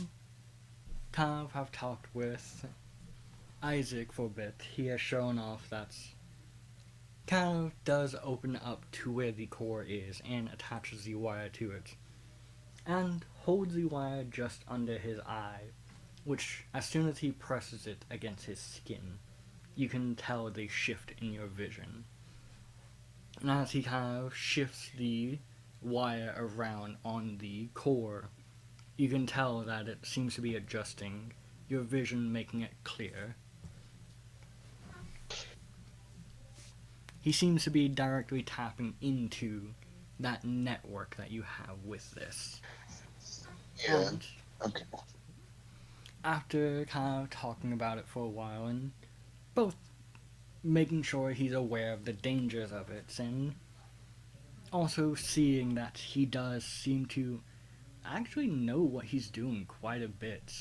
kind of have talked with Isaac for a bit, he has shown off that kind of does open up to where the core is and attaches the wire to it. And holds the wire just under his eye, which as soon as he presses it against his skin, you can tell the shift in your vision. And as he kind of shifts the wire around on the core, you can tell that it seems to be adjusting your vision, making it clear. He seems to be directly tapping into that network that you have with this. Yeah. And Okay. after kind of talking about it for a while and both making sure he's aware of the dangers of it and also seeing that he does seem to actually know what he's doing quite a bit,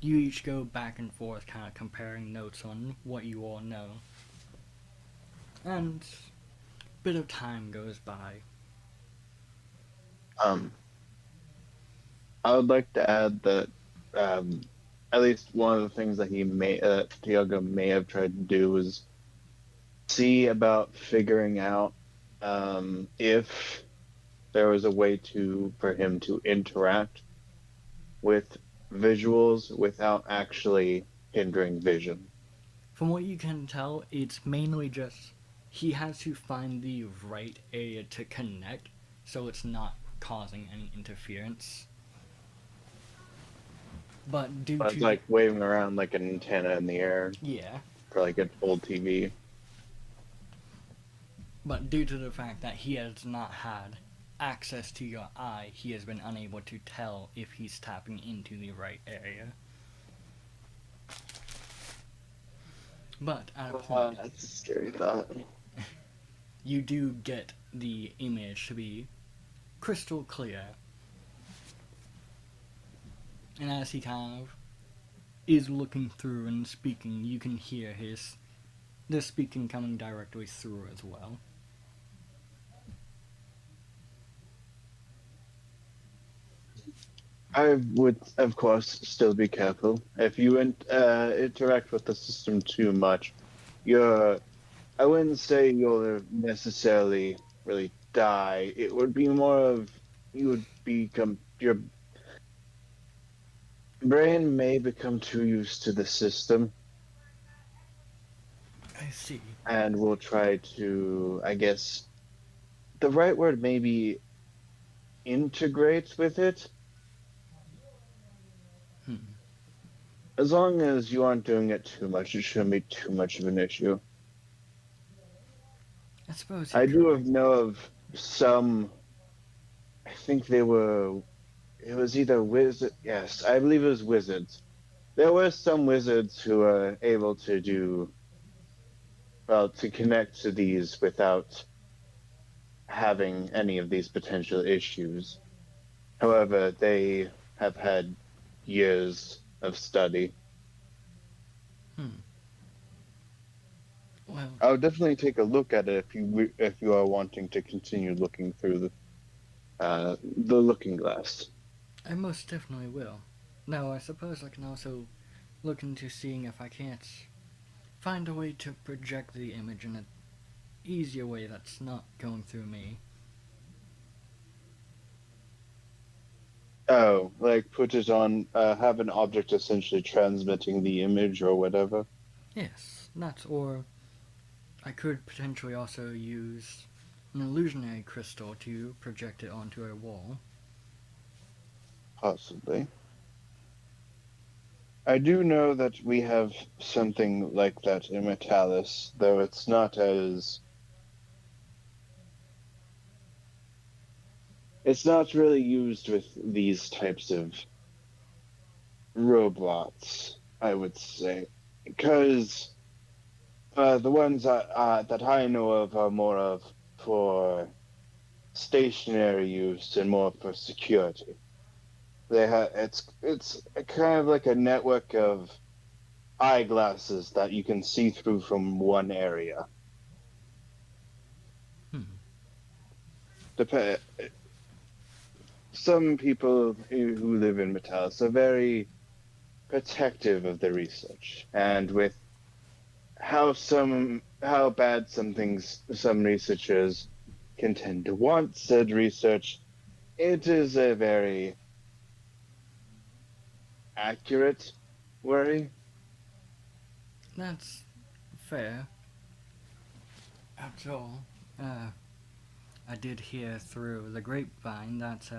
you each go back and forth kind of comparing notes on what you all know. And a bit of time goes by. I would like to add that at least one of the things that Tiago may have tried to do was see about figuring out if there was a way for him to interact with visuals without actually hindering vision. From what you can tell, it's mainly just he has to find the right area to connect so it's not causing any interference. But due It's to like waving around like an antenna in the air yeah, for like an old TV. but due to the fact that he has not had access to your eye, he has been unable to tell if he's tapping into the right area. But at a point, That's a scary thought. you do get the image to be crystal clear. And as he kind of is looking through and speaking, you can hear the speaking coming directly through as well. I would, of course, still be careful. If you interact with the system too much, you're, I wouldn't say you'll necessarily really die. It would be more of you would become your brain may become too used to the system I see. and will try to, I guess, the right word may be integrate with it. Hmm. As long as you aren't doing it too much, it shouldn't be too much of an issue. I suppose I you're do correct. know of some. I think they were. It was either wizard. Yes, I believe it was wizards. There were some wizards who were able to do well to connect to these without having any of these potential issues. However, they have had years of study. Hmm. Well, I'll definitely take a look at it if you are wanting to continue looking through the looking glass. I most definitely will. Now, I suppose I can also look into seeing if I can't find a way to project the image in an easier way that's not going through me. Oh, like put it on, have an object essentially transmitting the image or whatever. Yes, that, or I could potentially also use an illusionary crystal to project it onto a wall. Possibly. I do know that we have something like that in Metalis, though it's not as. It's not really used with these types of robots, I would say. Because the ones that I know of are more of for stationary use and more for security. They have it's kind of like a network of eyeglasses that you can see through from one area. Hmm. Dep- Some people who live in Metalis are very protective of the research, and with how bad some researchers can tend to want said research, it is a very accurate worry. That's fair. After all, I did hear through the grapevine that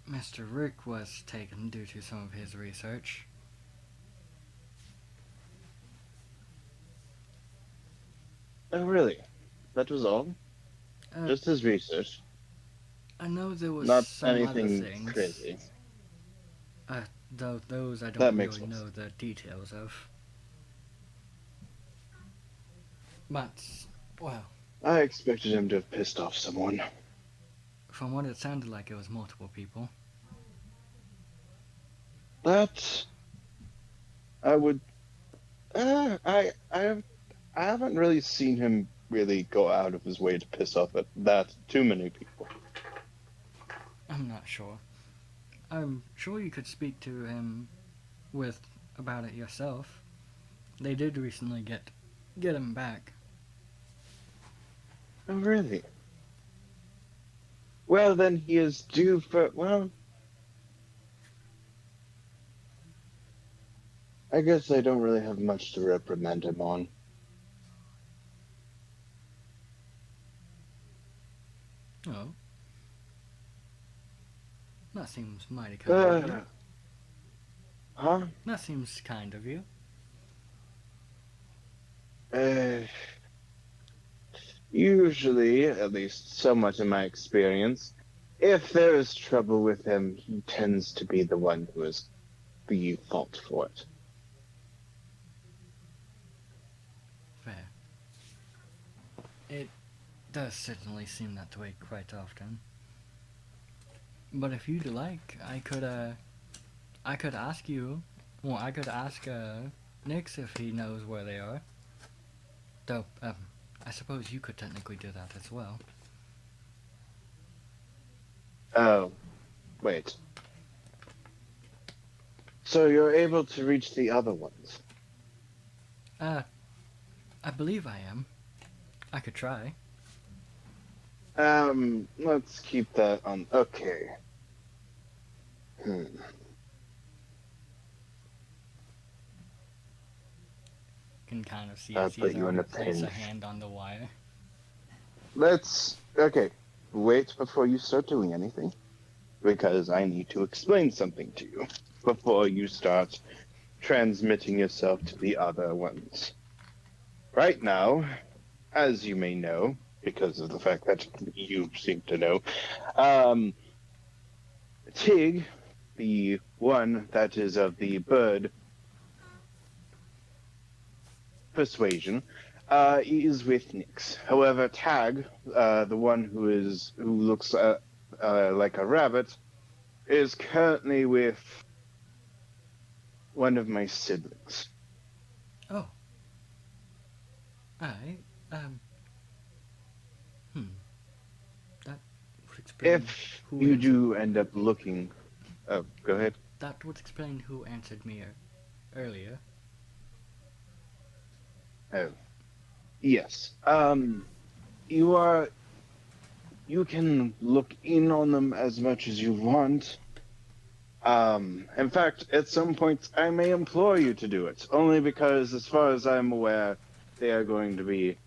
Mr. Rick was taken due to some of his research. Oh, really? That was all? Just his research, I know there was not some other anything things, crazy. though those I That don't makes really sense. know the details of. But, well, I expected him to have pissed off someone. from what it sounded like, it was multiple people. That I would. I haven't really seen him really go out of his way to piss off at that too many people. I'm not sure. I'm sure you could speak to him about it yourself. They did recently get him back. Oh, really? Well, then he is due for. Well, I guess I don't really have much to reprimand him on. Oh. That seems mighty kind of you. Huh? That seems kind of you. Usually, at least somewhat in my experience, if there is trouble with him, he tends to be the one who is the fault for it. Fair. It does certainly seem that way quite often. But if you'd like, I could ask you, well, I could ask, Nix if he knows where they are. Though, I suppose you could technically do that as well. Oh, wait. So you're able to reach the other ones? I believe I am. I could try. Let's keep that on. Okay. Can kind of see I'll as he's put you in already a placed a pinch. hand on the wire. Okay. Wait before you start doing anything, because I need to explain something to you before you start transmitting yourself to the other ones. Right now, as you may know, because of the fact that you seem to know, Tig, the one that is of the bird persuasion, is with Nyx. However, Tag, the one who looks like a rabbit, is currently with one of my siblings. Oh. Alright. That would explain If who you answered. do end up looking, oh, go ahead. That would explain who answered me earlier. Oh, yes. You can look in on them as much as you want. In fact, at some points, I may implore you to do it, only because, as far as I'm aware, they are going to be,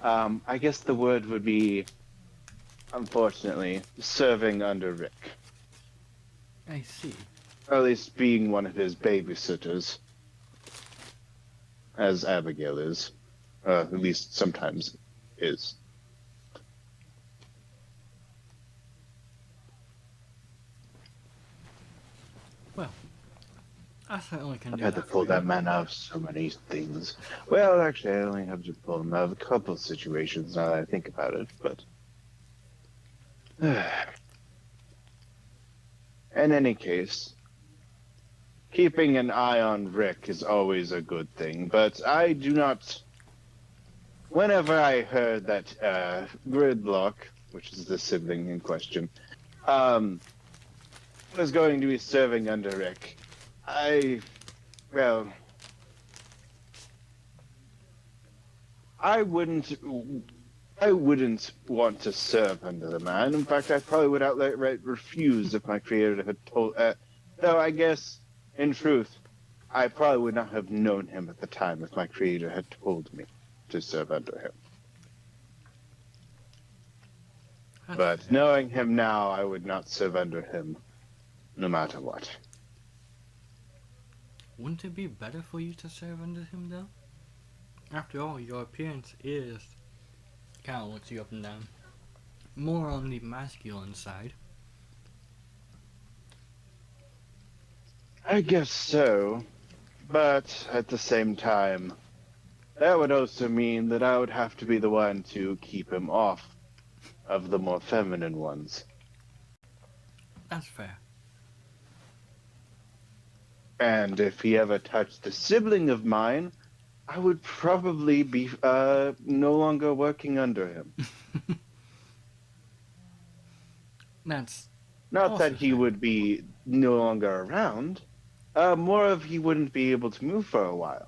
I guess the word would be, unfortunately, serving under Rick. I see. Or at least being one of his babysitters, as Abigail is. At least sometimes is. Well, I certainly can I've do had to that pull for that you. man out of so many things. Well, actually, I only have to pull him out of a couple of situations now that I think about it, but... In any case, keeping an eye on Rick is always a good thing, but I do not... Whenever I heard that Gridlock, which is the sibling in question, was going to be serving under Rick, I wouldn't want to serve under the man. In fact, I probably would outright refuse if my creator had told. Though I guess, in truth, I probably would not have known him at the time if my creator had told me to serve under him. But knowing him now, I would not serve under him, no matter what. Wouldn't it be better for you to serve under him, though? After all, your appearance is... kind of looks you up and down. More on the masculine side. I guess so, but at the same time, that would also mean that I would have to be the one to keep him off of the more feminine ones. That's fair. And if he ever touched a sibling of mine, I would probably be no longer working under him. That's Not also that he fair. would be no longer around, more of he wouldn't be able to move for a while.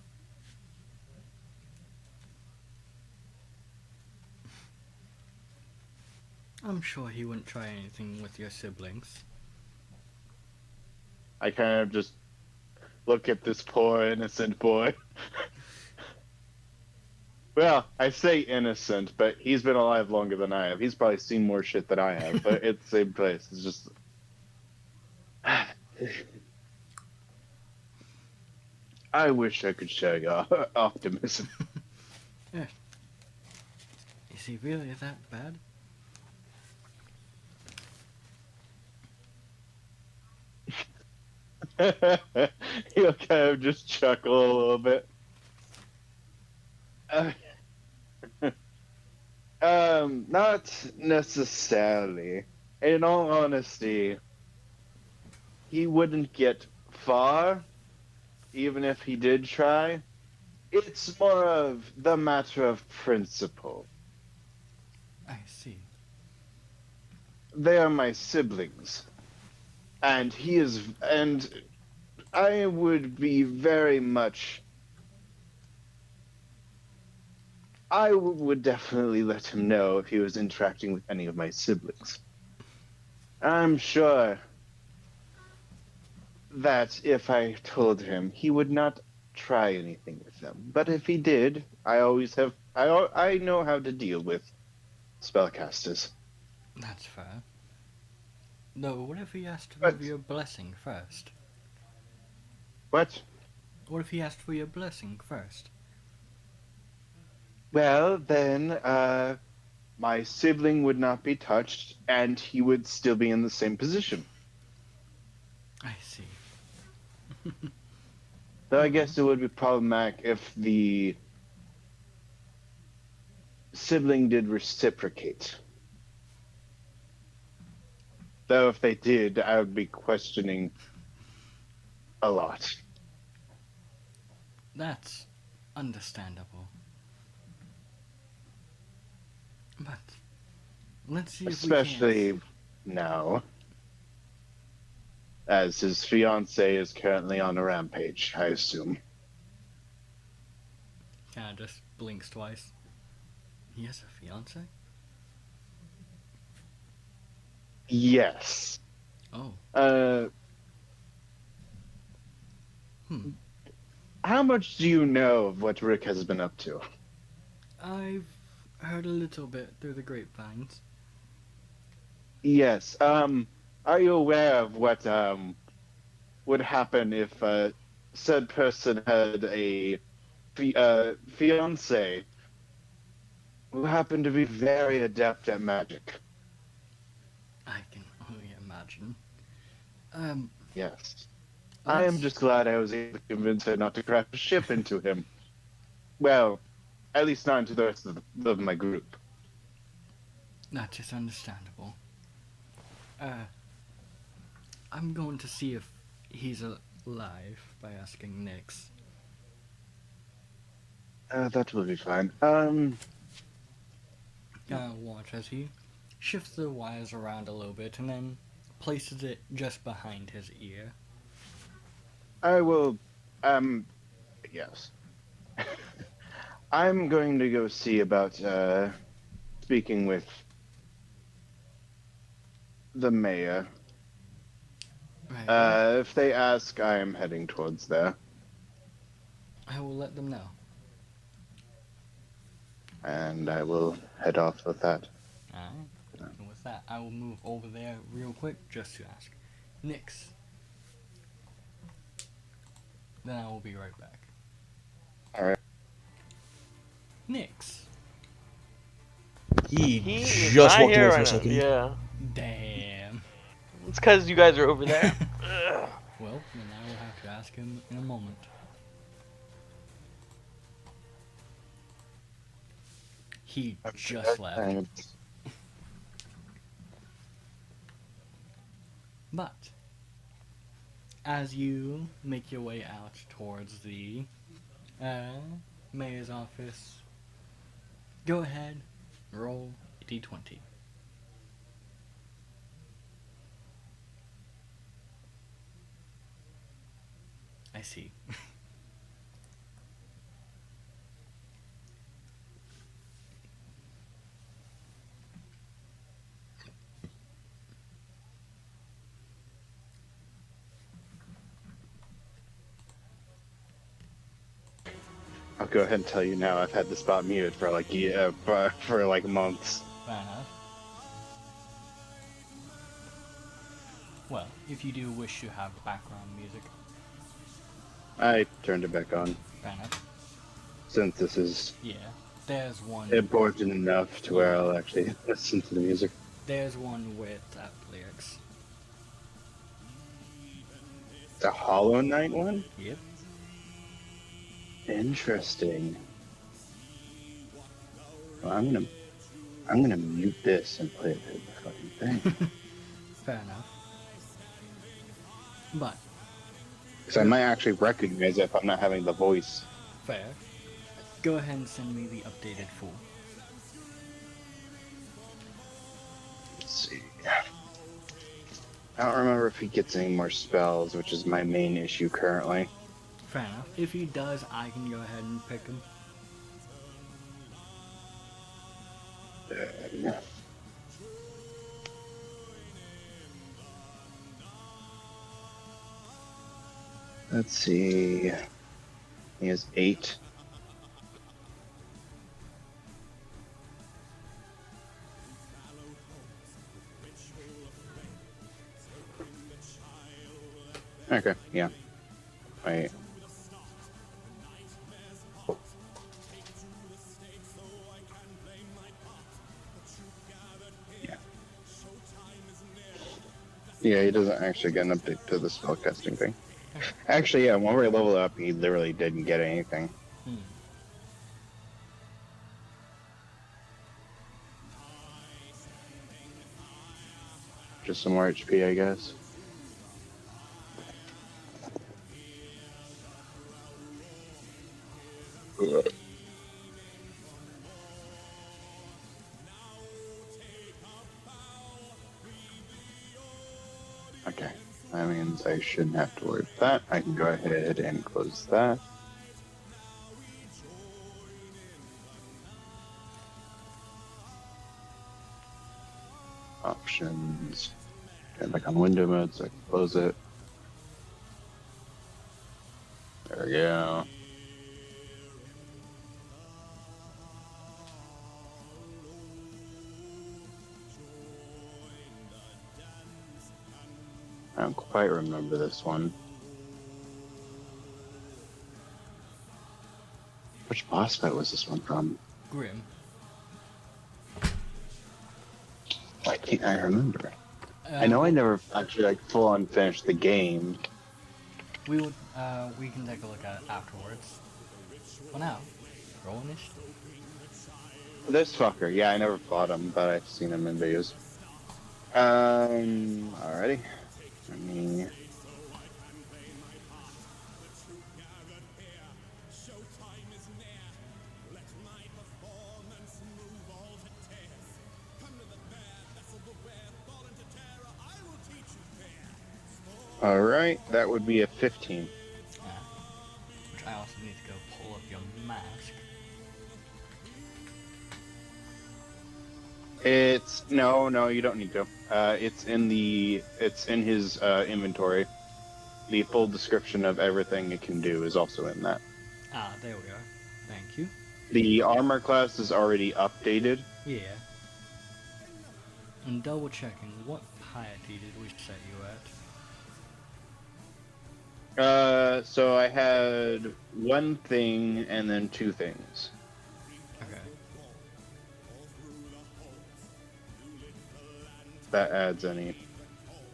I'm sure he wouldn't try anything with your siblings. I kind of just look at this poor innocent boy. Well, I say innocent, but he's been alive longer than I have. He's probably seen more shit than I have, but it's the same place. It's just... I wish I could share your optimism. Is he really that bad? He'll kind of just chuckle a little bit. Not necessarily. In all honesty, he wouldn't get far, even if he did try. It's more of the matter of principle. I see. They are my siblings. And I would be very much I would definitely let him know if he was interacting with any of my siblings. I'm sure that if I told him, he would not try anything with them. But if he did, I know how to deal with spellcasters. That's fair. No, what if he asked for But- your blessing first? What? What if he asked for your blessing first? Well, then, my sibling would not be touched, and he would still be in the same position. I see. Though I guess it would be problematic if the sibling did reciprocate. Though if they did, I would be questioning a lot. That's understandable. But let's see if Especially now, as his fiance is currently on a rampage, I assume. kind of just blinks twice. He has a fiance? Yes. Oh. How much do you know of what Rick has been up to? I've heard a little bit through the grapevines. Yes. Are you aware of what would happen if said person had a fiance who happened to be very adept at magic? I can only imagine. Yes. I am just glad I was able to convince her not to crash a ship into him. Well, at least not into the rest of my group. That is understandable. I'm going to see if he's alive by asking Nyx. That will be fine. Watch as he shifts the wires around a little bit and then places it just behind his ear. I will, yes. I'm going to go see about, speaking with the mayor. Right. If they ask, I am heading towards there. I will let them know. And I will head off with that. Alright. And with that, I will move over there real quick just to ask. Nyx. Then I will be right back. Alright. Nyx. He He is just not walked here away for a right now. second. Yeah. Damn. It's because you guys are over there. Ugh. Well, then I will have to ask him in a moment. He just left. But as you make your way out towards the mayor's office, go ahead, roll a d20. I see. I'll go ahead and tell you now. I've had the spot muted for like for like months. Fair enough. Well, if you do wish to have background music, I turned it back on fair enough. since this is Yeah, there's one. important enough to where I'll actually listen to the music. There's one with lyrics. The Hollow Knight one? Yep. Interesting. Well, I'm gonna mute this and play it through the fucking thing. Fair enough. But Because I might actually recognize it if I'm not having the voice. fair. Go ahead and send me the updated full. Let's see. I don't remember if he gets any more spells, which is my main issue currently. Fair enough. If he does, I can go ahead and pick him. Let's see. He has 8. Okay, yeah. Wait. Yeah. Yeah, he doesn't actually get an update to the spellcasting thing. Actually, yeah, when we leveled up, he literally didn't get anything. Hmm. Just some more HP, I guess. Okay, that means I shouldn't have to worry about that. I can go ahead and close that. Options. Turn back on window mode so I can close it. There we go. I don't quite remember this one. Which boss fight was this one from? Grim. Why can't I remember? I know I never actually like full on finished the game. We can take a look at it afterwards. For now, roll initiative. This fucker, yeah, I never fought him, but I've seen him in videos. Alrighty. Let me... Alright, that would be a 15. Which I also need to go pull up your mask. It's no, you don't need to. It's in his inventory. The full description of everything it can do is also in that. Ah, there we are. Thank you. The armor class is already updated. Yeah. And double checking, what piety did we set you at? So I had 1 thing and then 2 things. Okay. That adds any.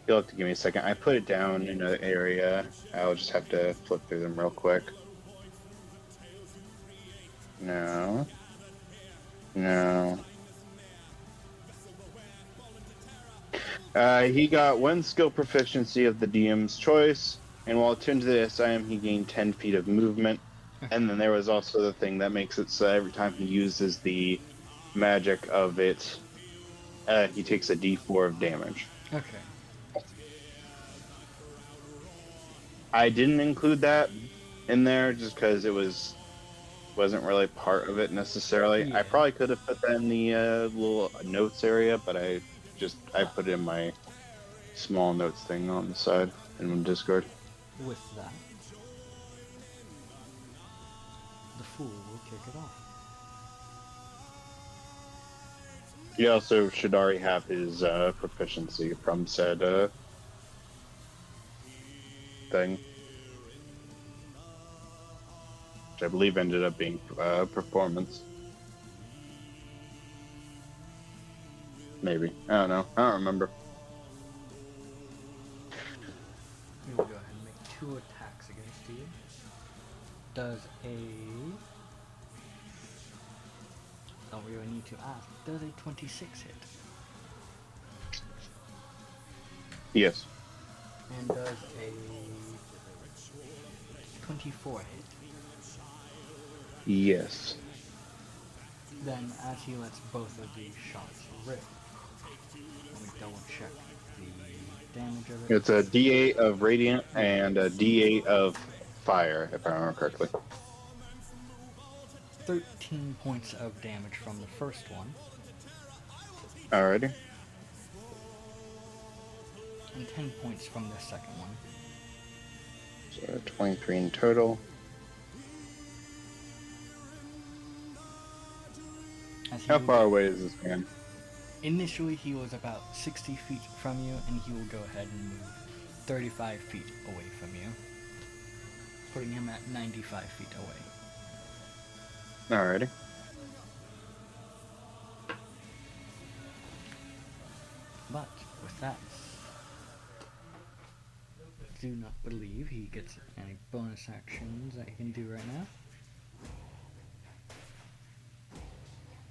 You'll have to give me a second. I put it down in an area. I'll just have to flip through them real quick. No. No. He got 1 skill proficiency of the DM's choice, and while attuned to the SIM, he gained 10 feet of movement. And then there was also the thing that makes it so every time he uses the magic of it, he takes a d4 of damage. Okay. I didn't include that in there just because it wasn't really part of it necessarily. Yeah. I probably could have put that in the little notes area, but I put it in my small notes thing on the side in Discord. With that, the fool will kick it off. He also should already have his proficiency from said thing, which I believe ended up being performance. Maybe. I don't know. I don't remember. We will go ahead and make 2 attacks against you. Does a... Don't really need to ask. Does a 26 hit? Yes. And does a 24 hit? Yes. Then as he lets both of these shots rip, let me double check the damage of it. It's a D8 of radiant and a D8 of fire, if I remember correctly. 13 points of damage from the first one. Alrighty. And 10 points from the second one. So 23 in total. As he How will far go- away is this man? Initially, he was about 60 feet from you, and he will go ahead and move 35 feet away from you, putting him at 95 feet away. Alrighty. But with that, do not believe he gets any bonus actions that he can do right now.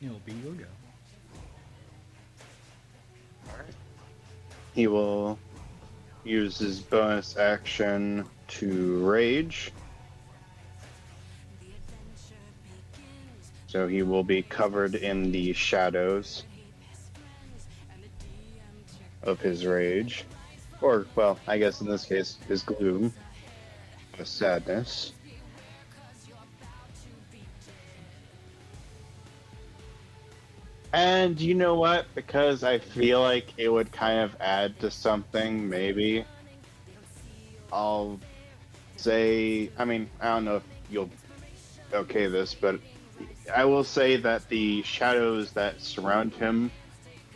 It'll be your go. He will use his bonus action to rage. So he will be covered in the shadows of his rage. Or, well, I guess in this case, his gloom. His sadness. And you know what? Because I feel like it would kind of add to something, maybe. I'll say, I mean, I don't know if you'll okay this, but I will say that the shadows that surround him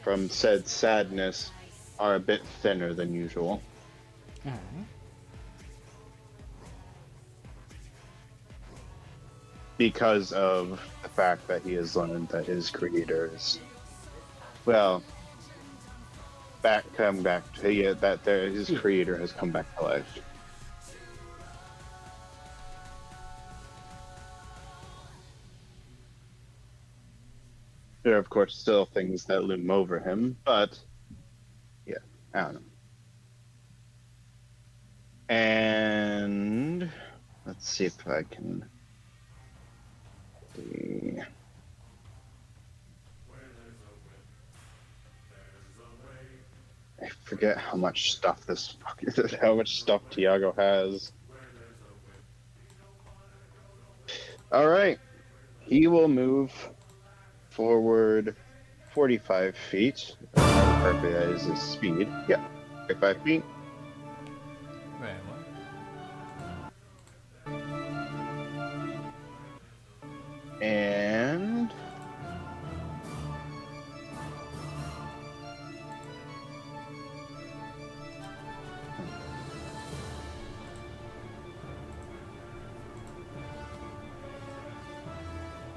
from said sadness are a bit thinner than usual. Alright. Because of the fact that he has learned that his creator is, well, come back to his creator has come back to life. There are, of course, still things that loom over him, but yeah, I don't know. And let's see if I can. I forget how much stuff how much stuff Tiago has. All right, he will move forward 45 feet. Correctly, that is his speed. Yeah, 45 feet. Wait, what? And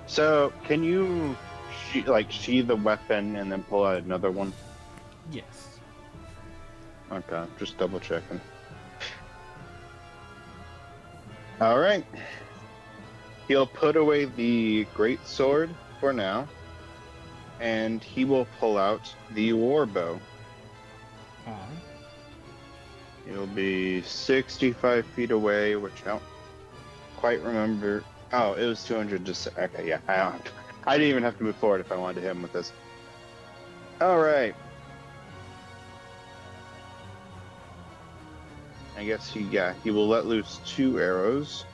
so, can you sheath the weapon and then pull out another one? Yes. Okay, just double checking. All right. He'll put away the great sword for now, and he will pull out the war bow. Alright. He'll be 65 feet away, which I don't quite remember. Oh, it was 200. Just okay, yeah. I didn't even have to move forward if I wanted to hit him with this. All right. I guess he will let loose 2 arrows.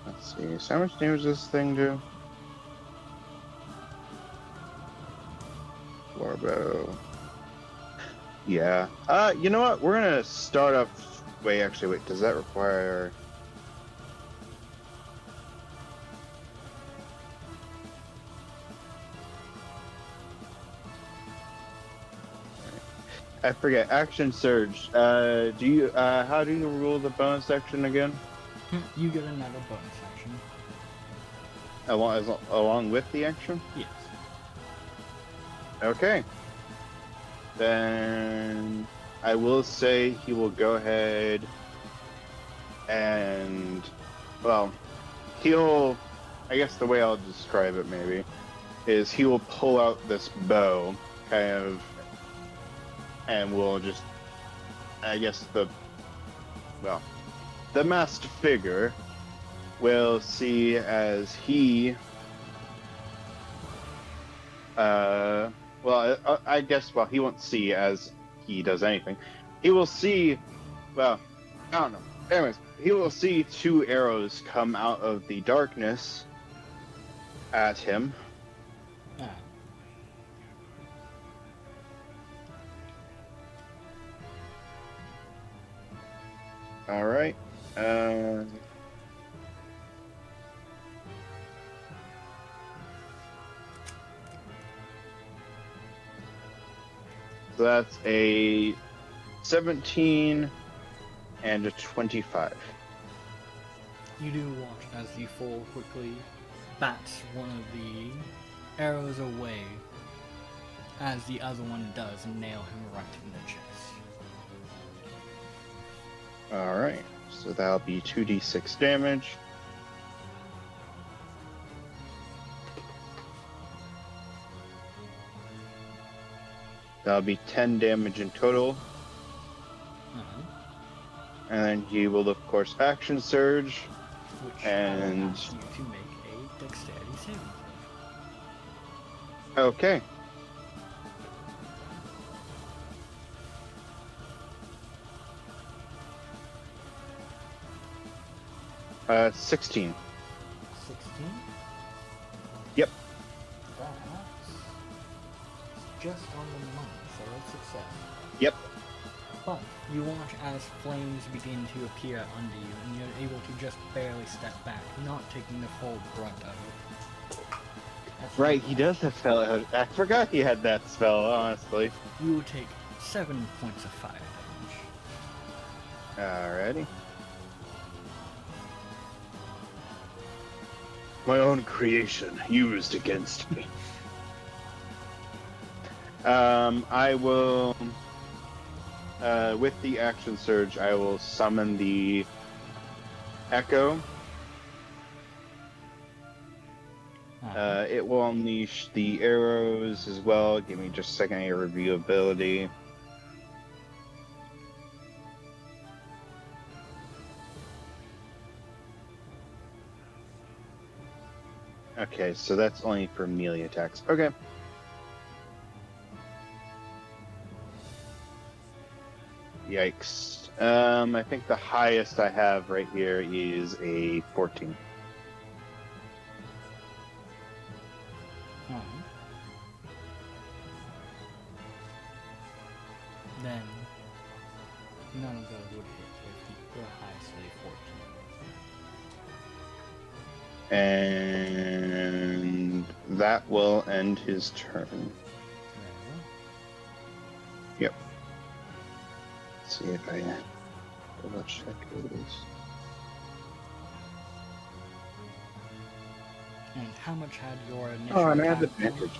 Let's see. So how much damage does this thing do? Warbow. Yeah. You know what? We're gonna start off. Wait, does that require? I forget. Action surge. How do you rule the bonus action again? You get another bonus action. Along with the action? Yes. Okay. Then I will say he will go ahead and, well, I guess the way I'll describe it maybe, is he will pull out this bow, kind of, and we'll just, I guess the masked figure will see as he, I guess, he won't see as he does anything. He will see, I don't know. Anyways, he will see 2 arrows come out of the darkness at him. Ah. All right. So that's a 17 and a 25. You do watch as the foal quickly bats one of the arrows away, as the other one does nail him right in the chest. All right. So that'll be 2d6 damage. That'll be 10 damage in total. Uh-huh. And then he will, of course, action surge. Which And- I will ask you to make a dexterity saving throw. Okay. Uh, 16. 16? Yep. That's just on the money, so that's success. Yep. But you watch as flames begin to appear under you, and you're able to just barely step back, not taking the full brunt of it. That's Right, not he bad. does have spell. I forgot he had that spell, honestly. You will take 7 points of fire damage. Alrighty. My own creation used against me. I will, with the action surge, I will summon the Echo. It will unleash the arrows as well. Give me just a second to review ability. Okay, so that's only for melee attacks. Okay. Yikes. I think the highest I have right here is a 14. Then none of those would hit if the highest is 14. And that will end his turn. Very Yep. Let's see if I double check who it is. well. And how much had your initial Oh, and I have attack do? advantage.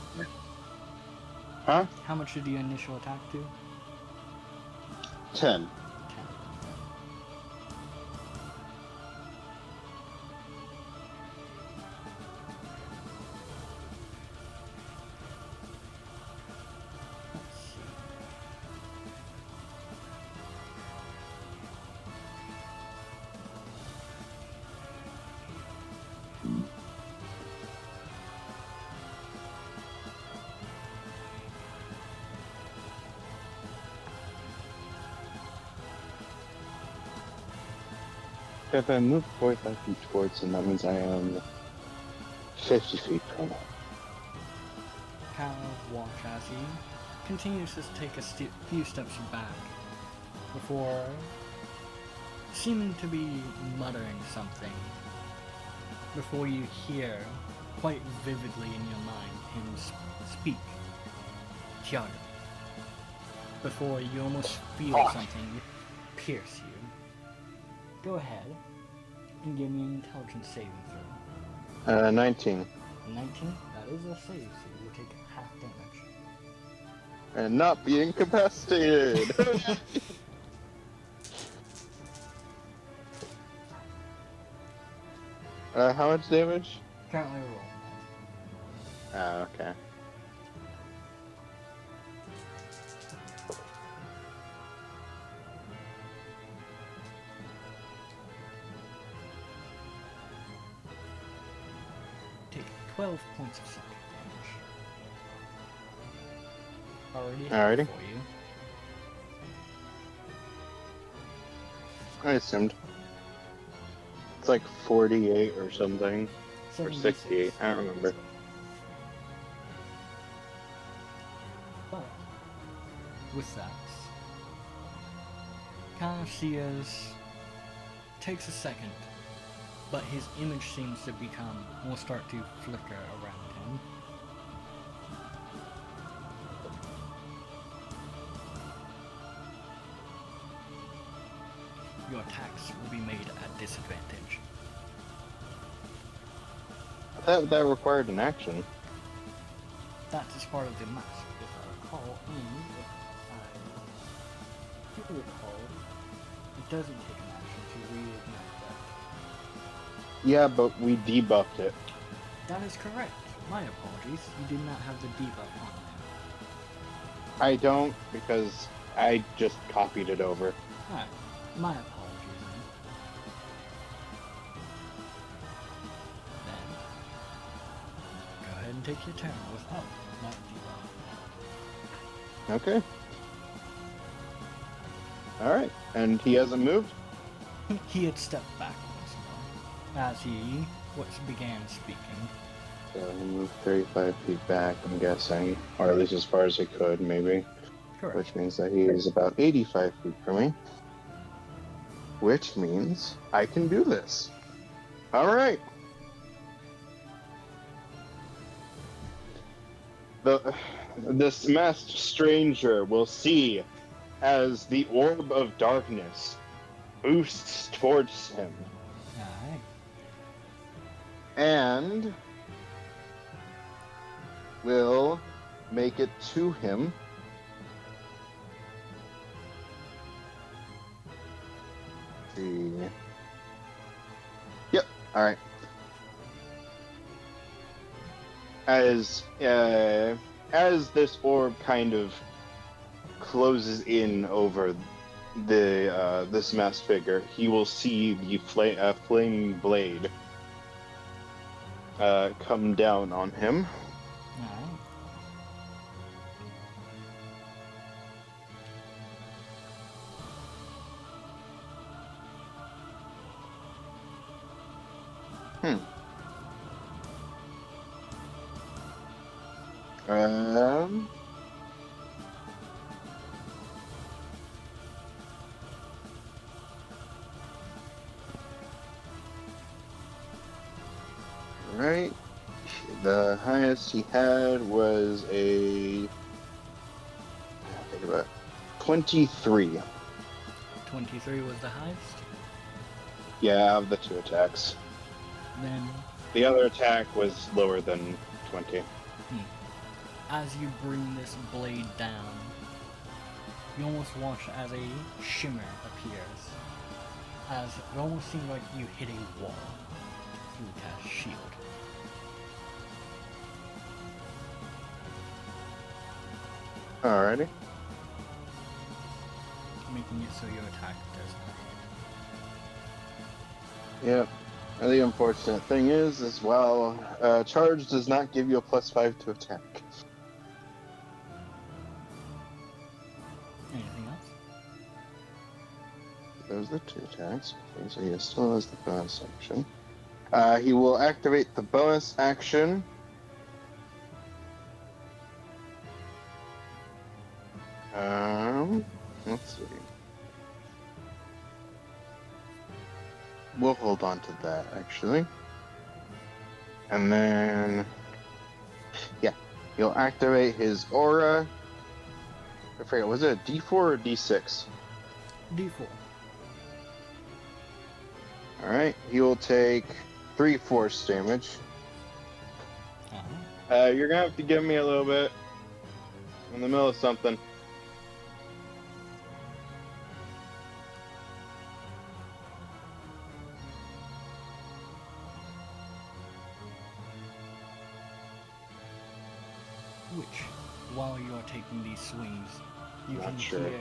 Huh? How much did your initial attack do? 10. 10. Let's see. If I move 45 feet towards him, that means I am 50 feet from him. Kind of watch as he continues to take a few steps back before seeming to be muttering something before you hear quite vividly in your mind him speak Tiago, before you almost feel something pierce you. Go ahead and give me an intelligence saving throw. 19. 19? That is a save, so you will take half damage. And not be incapacitated! How much damage? Currently roll. Oh, okay. Take 12 points of psychic damage. Already Alrighty. for you. I assumed. It's like 48 or something. Or 76. 68, I don't remember. with that, Cassius takes a second, but his image seems to will start to flicker around him. Your attacks will be made at disadvantage. That required an action. That is part of the mask, if I recall, it doesn't take an action to reignite that. Yeah, but we debuffed it. That is correct. My apologies. You did not have the debuff on there. I don't, because I just copied it over. Alright. My apologies then. Go ahead and take your turn without that debuff. Okay. Alright, and he hasn't moved? He had stepped back once more as he began speaking. So he moved 35 feet back, I'm guessing. Or at least as far as he could, maybe. Correct. Which means that he is about 85 feet from me. Which means I can do this. Alright. This masked stranger will see as the orb of darkness boosts towards him. Alright. And will make it to him. Let's see. Yep. All right. As this orb kind of closes in over this masked figure, he will see the flaming blade come down on him. Alright. Right. The highest he had was I think about 23. 23 was the highest. Yeah, of the two attacks. Then, The other attack was lower than 20. as you bring this blade down, you almost watch as a shimmer appears. As it almost seems like you hit a wall through cast shield. Alrighty. Making it so your attack does not Yep. And the unfortunate thing is well, charge does not give you a +5 to attack. hit. Anything else? Those are the two attacks. Okay, so he still has the bonus action. He will activate the bonus action. Let's see. We'll hold on to that, actually. And then, yeah, he'll activate his aura. I forget, was it a D4 or D6? D4. Alright, he will take 3 force damage. You're gonna have to give me a little bit. I'm in the middle of something. Which, while you're taking these swings, you Not can sure. hear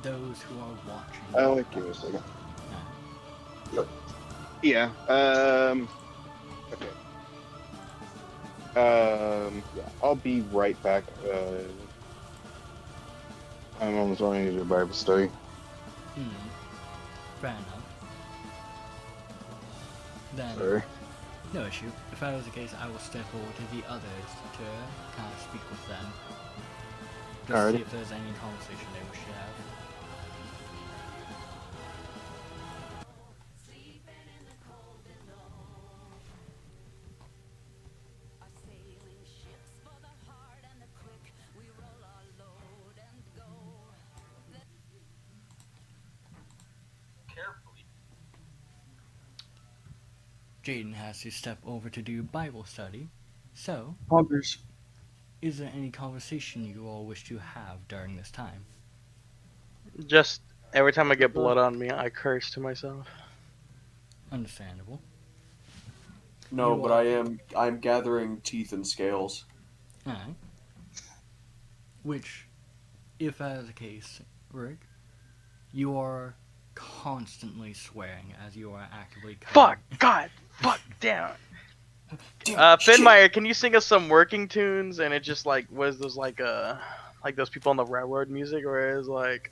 those who are watching. I'll give you a second. Yeah. Yeah, okay. Yeah, I'll be right back. I'm almost running to do a Bible study. Fair enough. Then, Sorry. no issue. If that was the case, I will step over to the others to kind of speak with them. Just Alrighty. see if there's any conversation they wish to have. Carefully. Jaden has to step over to do Bible study. So, Poggers. is there any conversation you all wish to have during this time? Just every time I get blood on me, I curse to myself. Understandable. No, You but are- I'm gathering teeth and scales. Alright. Which, if that is the case, Rick, you are constantly swearing as you are actively Fuck! cutting. God! Fuck! Damn! Finmire, can you sing us some working tunes? And it just like was those like those people on the railroad music, where it's like,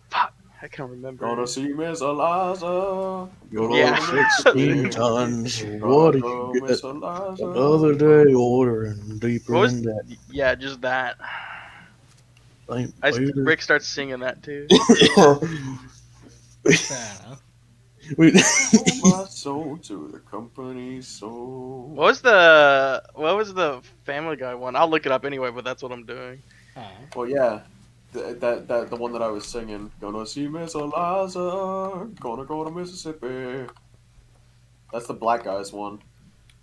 fuck, I can't remember. Gonna see Miss Eliza. You're Yeah. all 16 tons. What do Gonna you go, Miss get? Eliza. Another day older and deeper What was- in that. Yeah, just that. Same Rick starts singing that too. Fair enough. My soul to the company soul. What was the Family Guy one? I'll look it up anyway, but that's what I'm doing. Alright. Well, yeah, the one that I was singing. Gonna see Miss Eliza. Gonna go to Mississippi. That's the Black Guys one.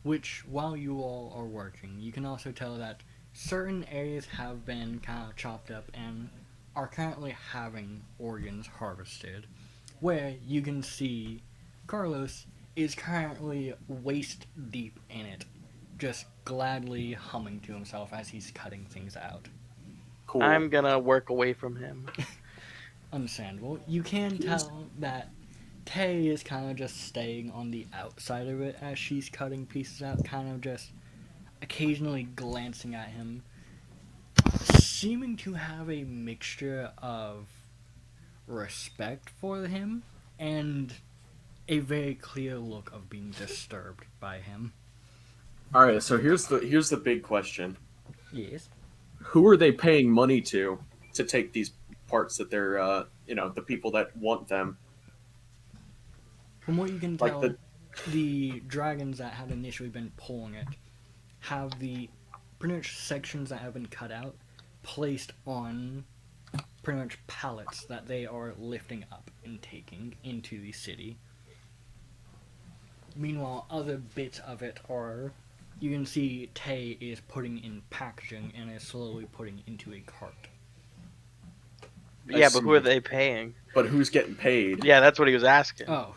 Which, while you all are working, you can also tell that certain areas have been kind of chopped up and are currently having organs harvested. Where you can see Carlos is currently waist deep in it, just gladly humming to himself as he's cutting things out. Cool. I'm gonna work away from him. Understandable. You can tell that Tay is kind of just staying on the outside of it as she's cutting pieces out, kind of just occasionally glancing at him, seeming to have a mixture of respect for him and a very clear look of being disturbed by him. All right, so here's the big question: Yes. who are they paying money to take these parts that they're the people that want them? From what you can Like tell, the dragons that have initially been pulling it have the pretty much sections that have been cut out placed on pretty much pallets that they are lifting up and taking into the city. Meanwhile, other bits of it are, you can see Tay is putting in packaging and is slowly putting into a cart. Yeah, see. but who are they paying? But who's getting paid? Yeah, that's what he was asking. Oh,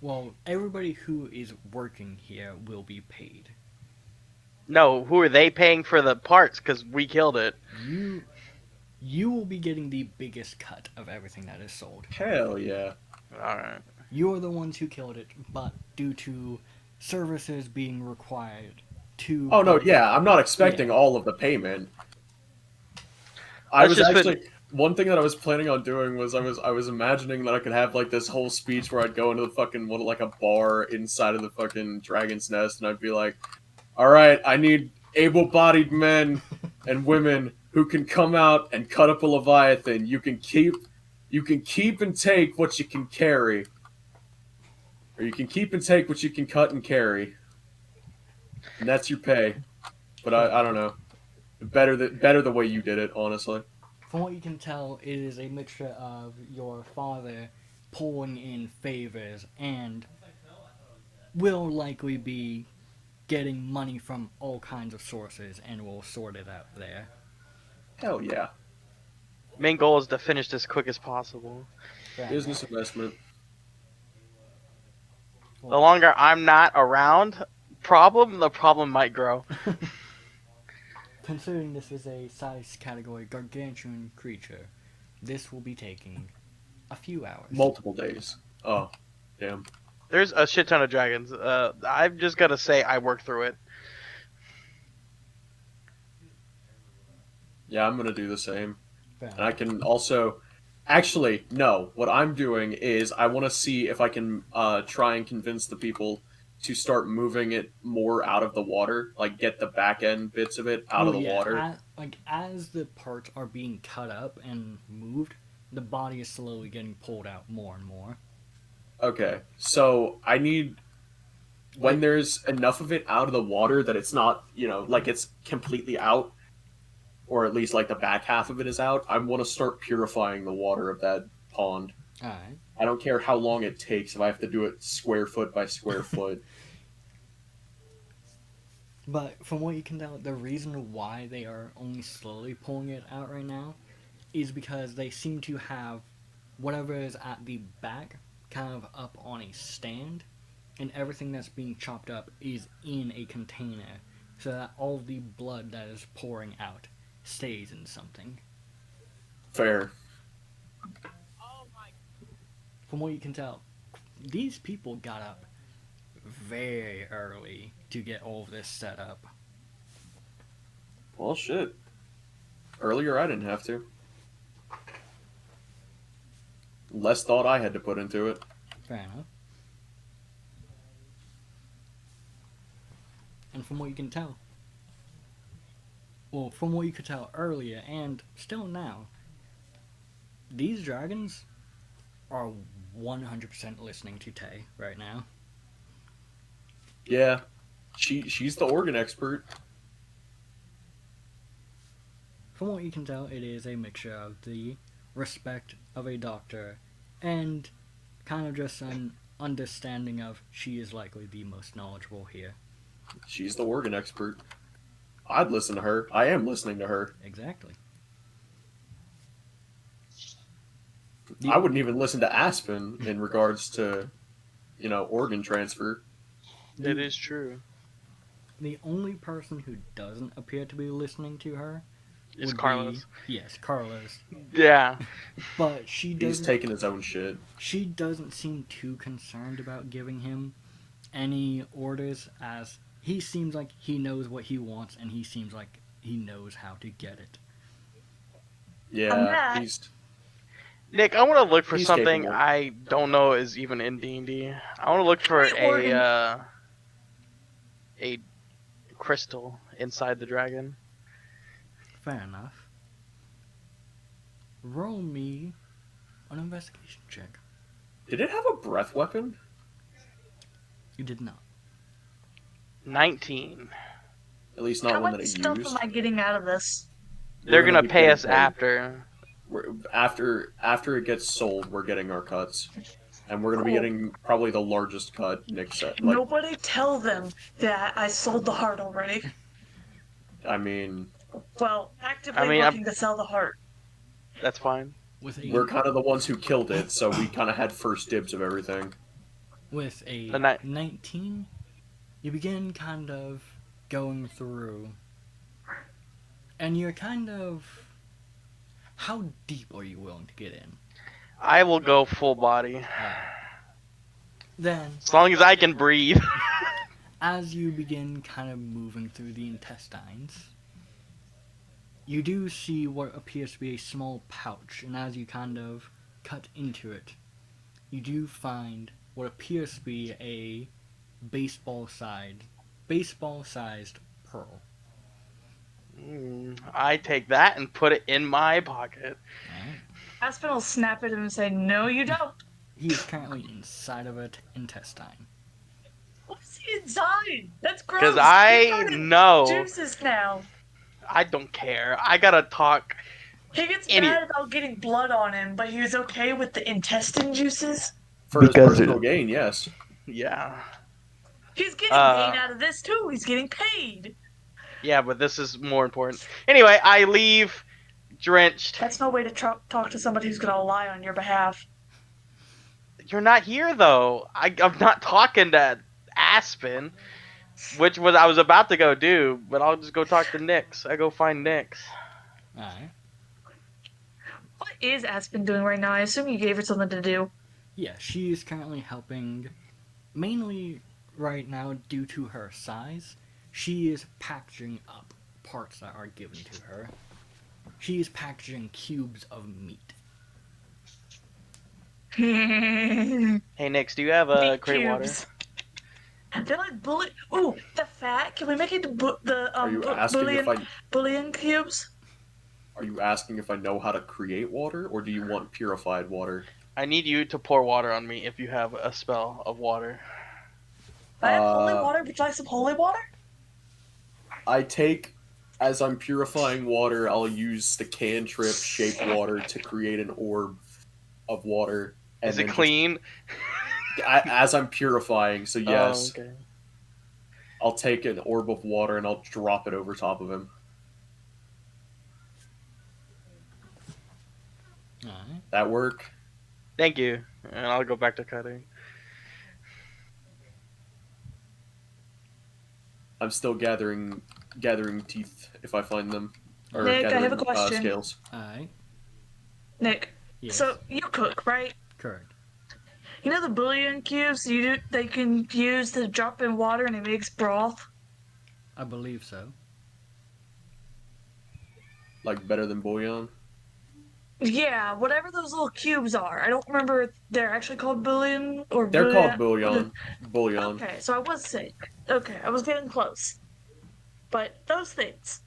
well, everybody who is working here will be paid. No, who are they paying for the parts? Because we killed it. You will be getting the biggest cut of everything that is sold. Hell yeah. Alright. You're the ones who killed it, but due to services being required to... Oh no, yeah, I'm not expecting Yeah. all of the payment. I Let's was just put- actually one thing that I was planning on doing was I was imagining that I could have like this whole speech where I'd go into the fucking like a bar inside of the fucking dragon's nest and I'd be like, "All right, I need able-bodied men and women who can come out and cut up a leviathan. You can keep and take what you can carry, or you can keep and take what you can cut and carry, and that's your pay." But I don't know. Better the way you did it, honestly. From what you can tell, it is a mixture of your father pulling in favors and will likely be getting money from all kinds of sources and will sort it out there. Hell yeah. Main goal is to finish this quick as possible. Business investment. The longer I'm not around, the problem might grow. Considering this is a size category gargantuan creature, this will be taking a few hours. Multiple days. Oh, damn. There's a shit ton of dragons. I've just got to say I worked through it. Yeah, I'm gonna do the same. Fair And I can also... Actually, no. What I'm doing is I want to see if I can try and convince the people to start moving it more out of the water. Like, get the back end bits of it out of the water. like as the parts are being cut up and moved, the body is slowly getting pulled out more and more. Okay, so I need when there's enough of it out of the water that it's not, like it's completely out, or at least like the back half of it is out. I want to start purifying the water of that pond. Alright. I don't care how long it takes if I have to do it square foot by square foot. But from what you can tell, the reason why they are only slowly pulling it out right now is because they seem to have whatever is at the back kind of up on a stand, and everything that's being chopped up is in a container, so that all the blood that is pouring out stays in something. Fair. From what you can tell, these people got up very early to get all of this set up. Well, shit. Earlier I didn't have to. Less thought I had to put into it. Fair enough. And from what you can tell, well, from what you could tell earlier and still now, these dragons are 100% listening to Tay right now. Yeah. She's the organ expert. From what you can tell, it is a mixture of the respect of a doctor and kind of just an understanding of she is likely the most knowledgeable here. She's the organ expert. I'd listen to her. I am listening to her. Exactly. I wouldn't even listen to Aspen in regards to, organ transfer. It is true. The only person who doesn't appear to be listening to her It's would Carlos. Yes, Carlos. Yeah. But she doesn't. He's taking his own shit. She doesn't seem too concerned about giving him any orders, as he seems like he knows what he wants, and he seems like he knows how to get it. Yeah, he's... Nick, I want to look for He's something capable. I don't know is even in D&D. I want to look for a crystal inside the dragon. Fair enough. Roll me an investigation check. Did it have a breath weapon? You did not. 19. At least not How one much that it stuff used. am I getting out of this? They're We're gonna be pay getting us paid. after. After it gets sold, we're getting our cuts. And we're gonna be Cool. getting probably the largest cut Nick said. Nobody tell them that I sold the heart already. I mean, Well, actively looking to sell the heart. That's fine. With a we're kind of the ones who killed it, so we kind of had first dibs of everything. with a The ni- 19, you begin kind of going through, and you're kind of. How deep are you willing to get in? I will go full body. Then, As long as I can breathe. as you begin kind of moving through the intestines, you do see what appears to be a small pouch, and as you kind of cut into it, you do find what appears to be a baseball-sized pearl. I take that and put it in my pocket. Aspen will snap at him and say, "No, you don't." He is currently inside of an intestine. What's inside? That's gross. Because You're I turning know. juices now. I don't care. I gotta talk. He gets Any- mad about getting blood on him, but he was okay with the intestine juices. For his Because personal gain, yes. Yeah. He's getting gain out of this too. He's getting paid. Yeah, but this is more important. Anyway, I leave drenched. That's no way to talk to somebody who's gonna lie on your behalf. You're not here though. I'm not talking to Aspen, which was I was about to go do, but I'll just go talk to Nyx. I go find Nyx. Alright. What is Aspen doing right now? I assume you gave her something to do. Yeah, she is currently helping, mainly right now due to her size. She is packaging up parts that are given to her. She is packaging cubes of meat. Hey Nyx, do you have crate water? They're like bully. Ooh, the fat. Can we make it the Are you asking if bullion cubes? Are you asking if I know how to create water, or do you want purified water? I need you to pour water on me if you have a spell of water. I have holy water. Would you like some holy water? I take, as I'm purifying water, I'll use the cantrip shape water to create an orb of water. And Is it clean? As I'm purifying, so yes. Oh, okay. I'll take an orb of water and I'll drop it over top of him. Alright. That work? Thank you. And I'll go back to cutting. I'm still gathering teeth if I find them. Or Nick, I have a gathering, question. Scales. Alright. Nick, Yes. so you cook, right? Correct. You know the bullion cubes they can use to drop in water and it makes broth? I believe so. Like better than bouillon? Yeah, whatever those little cubes are. I don't remember if they're actually called bullion or They're called bouillon. Bouillon. Okay, so I was sick. Okay, I was getting close. But those things.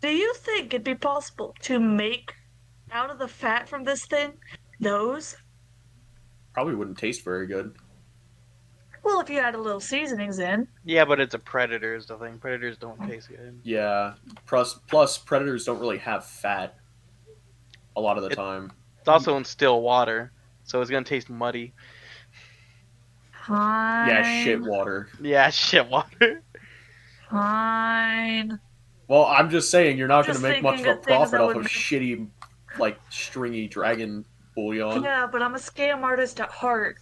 Do you think it'd be possible to make out of the fat from this thing those? Probably wouldn't taste very good. Well, if you add a little seasonings in. Yeah, but it's a predator is the thing. Predators don't taste good. Yeah. Plus predators don't really have fat a lot of the time. It's also in still water, so it's gonna taste muddy. Fine. Yeah, shit water. Yeah, shit water. Fine. Well, I'm just saying you're not going to Just make much of thinking a of things profit that off would of make- shitty, like, stringy dragon bouillon. Yeah, but I'm a scam artist at heart.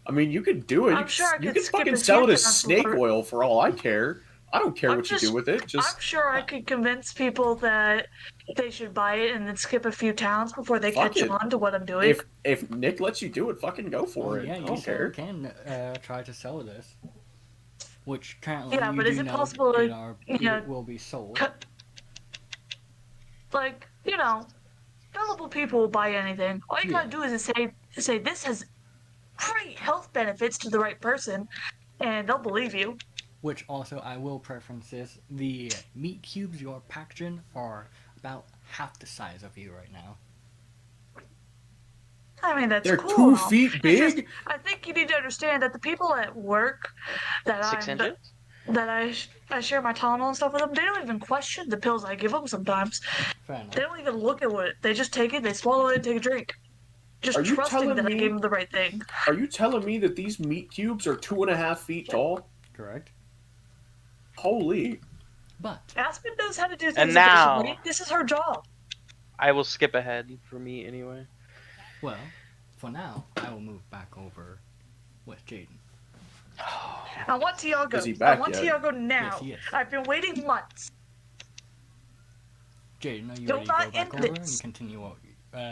I mean, you could do it. I'm sure I you could can skip fucking a sell few it as times snake before- oil for all I care. I don't care I'm what you do just- with it. Just I'm sure I could convince people that they should buy it and then skip a few towns before they Fuck catch it. on to what I'm doing. if Nick lets you do it, fucking go for it. Yeah, I you don't still care. can try to sell this. Which currently Yeah, you but do is it know possible to- it will be sold. Like, you know, gullible people will buy anything. All you gotta Yeah. do is say this has great health benefits to the right person, and they'll believe you. Which also, I will preference this. The meat cubes you're packaging are about half the size of you right now. I mean, that's They're cool. 2 and all. feet It's big? just- I think you need to understand that the people at work that 6 inches? I share my Tylenol and stuff with them, they don't even question the pills I give them sometimes. Fair enough. They don't even look at what they just take it, they swallow it, and take a drink. Just Are you trusting telling that I me- gave them the right thing. Are you telling me that these meat cubes are 2.5 feet tall? Correct. Holy. But Aspen knows how to do things And now- efficiently. This is her job. I will skip ahead for me anyway. well, for now, I will move back over with Jaden. I want Tiago. Is he I back want yet? Tiago now. Yes, he is. I've been waiting months. Jaden, are you Do ready to not go back end over this. and continue what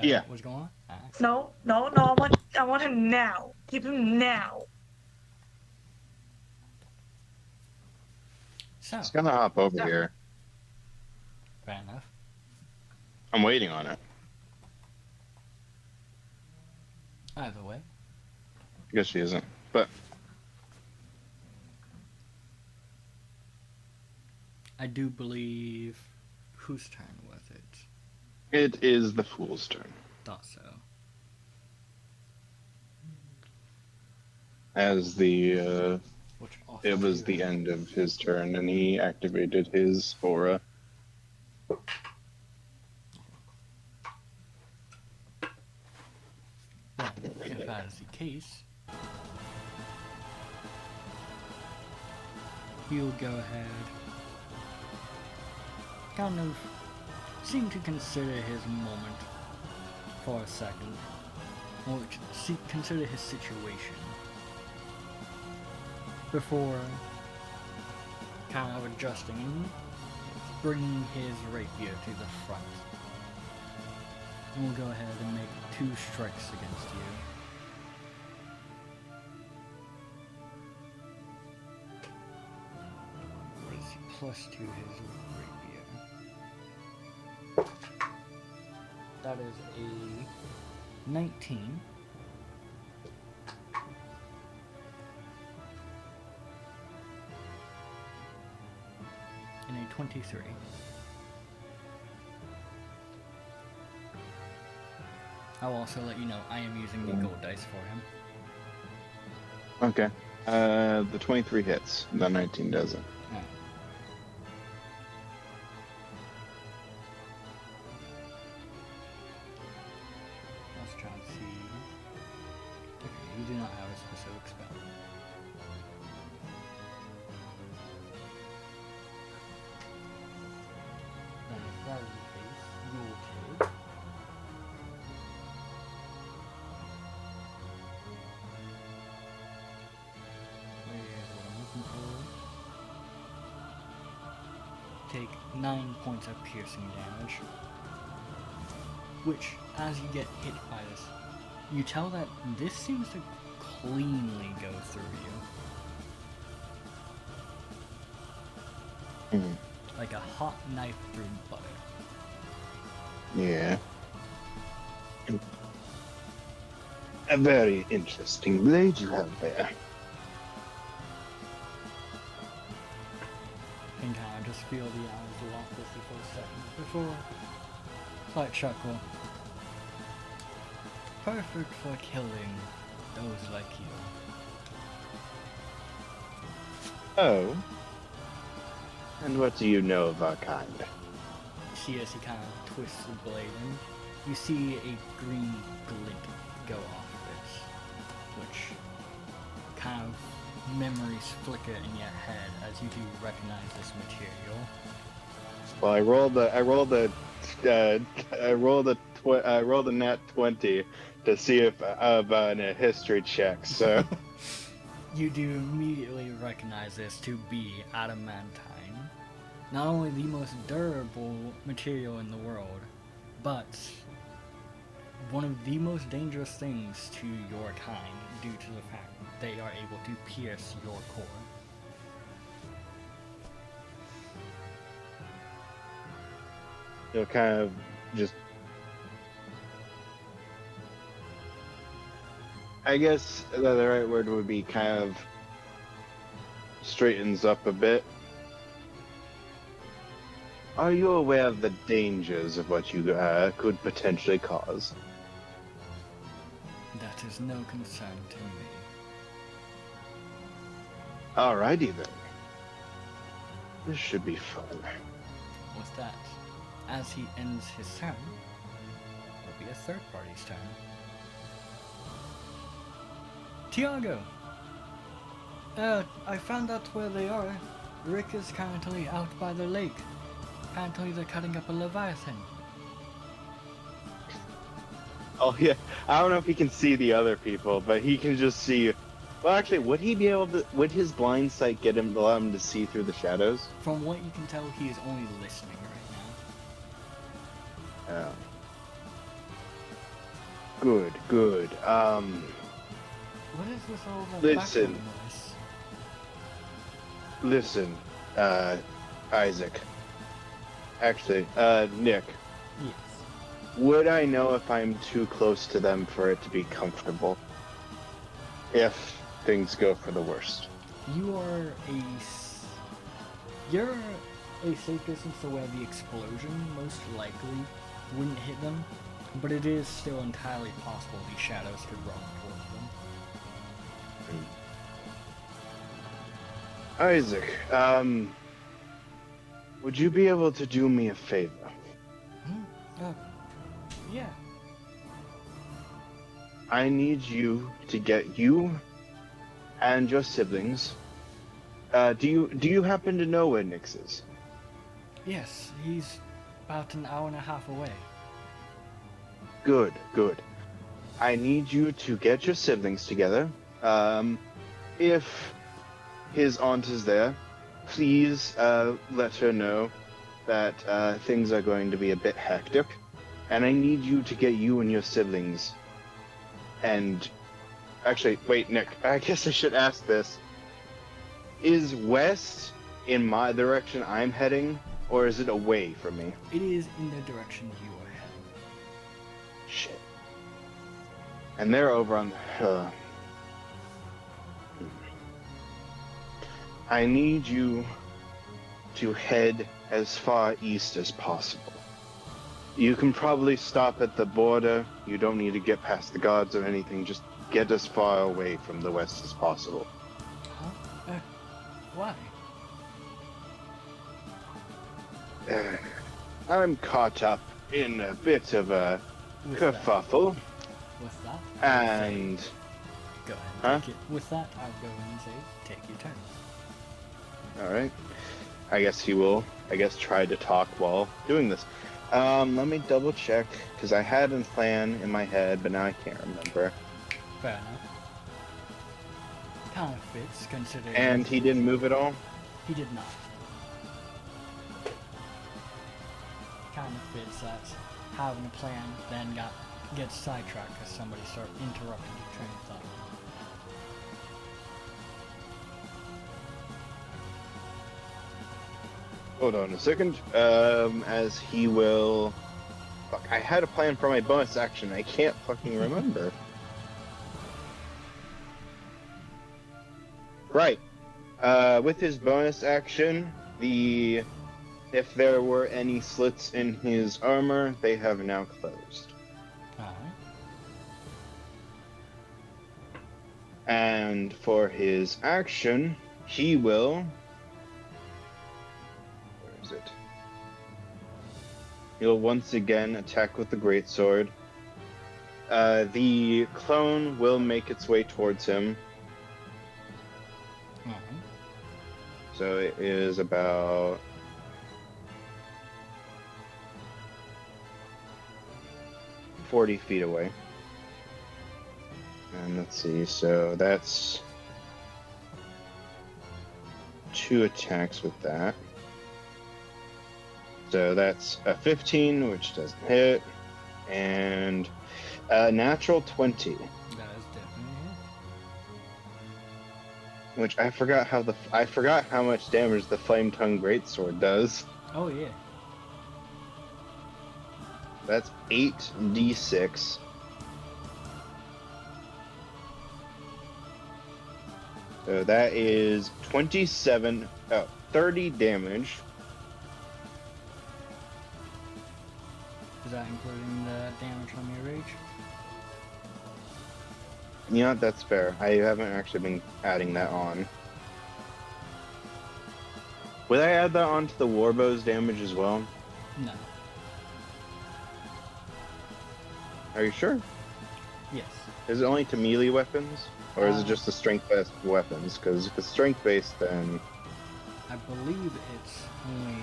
Yeah. was going on? Alright. No. I want him now. Keep him now. So, It's gonna hop over here. fair enough. I'm waiting on it. Either way, I guess she isn't. But I do believe. Whose turn was it? it is the fool's turn. Thought so. As the Which also it was you the have- end of his turn, and he activated his aura. Well, if that is the case, you'll go ahead. Kind of seem to consider his moment for a second. Or consider his situation. Before kind of adjusting and bringing his rapier to the front. And we'll go ahead and make 2 strikes against you. What is he? +2 his rapier. That is a 19. 23. I'll also let you know I am using the gold dice for him. Okay. The 23 hits. The 19 doesn't. Alright. Let's try and see. Okay, you do not have a specific spell. Then if that is the case, you will take. Where is what I'm looking for? Take 9 points of piercing damage. Which, as you get hit by this, you tell that this seems to cleanly go through you. Hmm. Like a hot knife through butter. Yeah. A very interesting blade you have there. Can kind of just feel the eyes lock with you for a second before slight chuckle. Perfect for killing those like you. Oh. And what do you know of our kind? See as he kind of twists the blade and you see a green glint go off it, which kind of memories flicker in your head as you do recognize this material. Well, I rolled a nat 20 to see if in a history check. So You do immediately recognize this to be adamantine. Not only the most durable material in the world, but one of the most dangerous things to your kind due to the fact that they are able to pierce your core. you'll kind of just. I guess the right word would be kind of straightens up a bit. Are you aware of the dangers of what you could potentially cause? That is no concern to me. Alrighty then. This should be fun. With that, as he ends his turn, it'll be a third party's turn. Tiago! I found out where they are. Rick is currently out by the lake. Apparently they're cutting up a leviathan. Oh yeah, I don't know if he can see the other people, but he can just see. Well, actually, would he be able to? Would his blind sight allow him to see through the shadows? From what you can tell, he is only listening right now. Yeah. Good, good. What is this all about? Listen. background noise? Listen, Isaac. Actually, Nick. Yes. Would I know if I'm too close to them for it to be comfortable? If things go for the worst. You're a safe distance to where the explosion most likely wouldn't hit them, but it is still entirely possible these shadows could run towards them. Isaac, would you be able to do me a favor? Yeah. I need you to get you and your siblings. Do you happen to know where Nix is? Yes, he's about an hour and a half away. Good, good. I need you to get your siblings together. If his aunt is there, please let her know that things are going to be a bit hectic. And I need you to get you and your siblings. And actually, wait, Nick, I guess I should ask this. Is west in my direction I'm heading, or is it away from me? It is in the direction you are heading. Shit. And they're over on the... I need you to head as far east as possible. You can probably stop at the border. You don't need to get past the guards or anything. Just get as far away from the west as possible. Huh? Why? I'm caught up in a bit of a With kerfuffle, With that, and go ahead. Huh? Take it. With that, I'll go and say, take your turn. all right. I guess he will. I guess try to talk while doing this. Let me double check because I had a plan in my head, but now I can't remember. Fair enough. Kind of fits, considering. And he didn't move at all. He did not. Kind of fits that having a plan then gets sidetracked because somebody started interrupting your train of thought. Hold on a second. As he will. Fuck, I had a plan for my bonus action. I can't fucking remember. Right. With his bonus action, if there were any slits in his armor, they have now closed. Alright. And for his action, he will. Where is it? He'll once again attack with the greatsword. The clone will make its way towards him. Alright. So it is about 40 feet away. And let's see, so that's 2 attacks with that. So that's a 15, which doesn't hit, and a natural 20. That is definitely it. Which I forgot how much damage the Flame Tongue Greatsword does. Oh yeah. That's 8d6. So that is 30 damage. Is that including the damage from your rage? Yeah, that's fair. I haven't actually been adding that on. Would I add that on to the Warbow's damage as well? No. Are you sure? Yes. Is it only to melee weapons? Or is it just the strength-based weapons? Because if it's strength-based, then... I believe it's only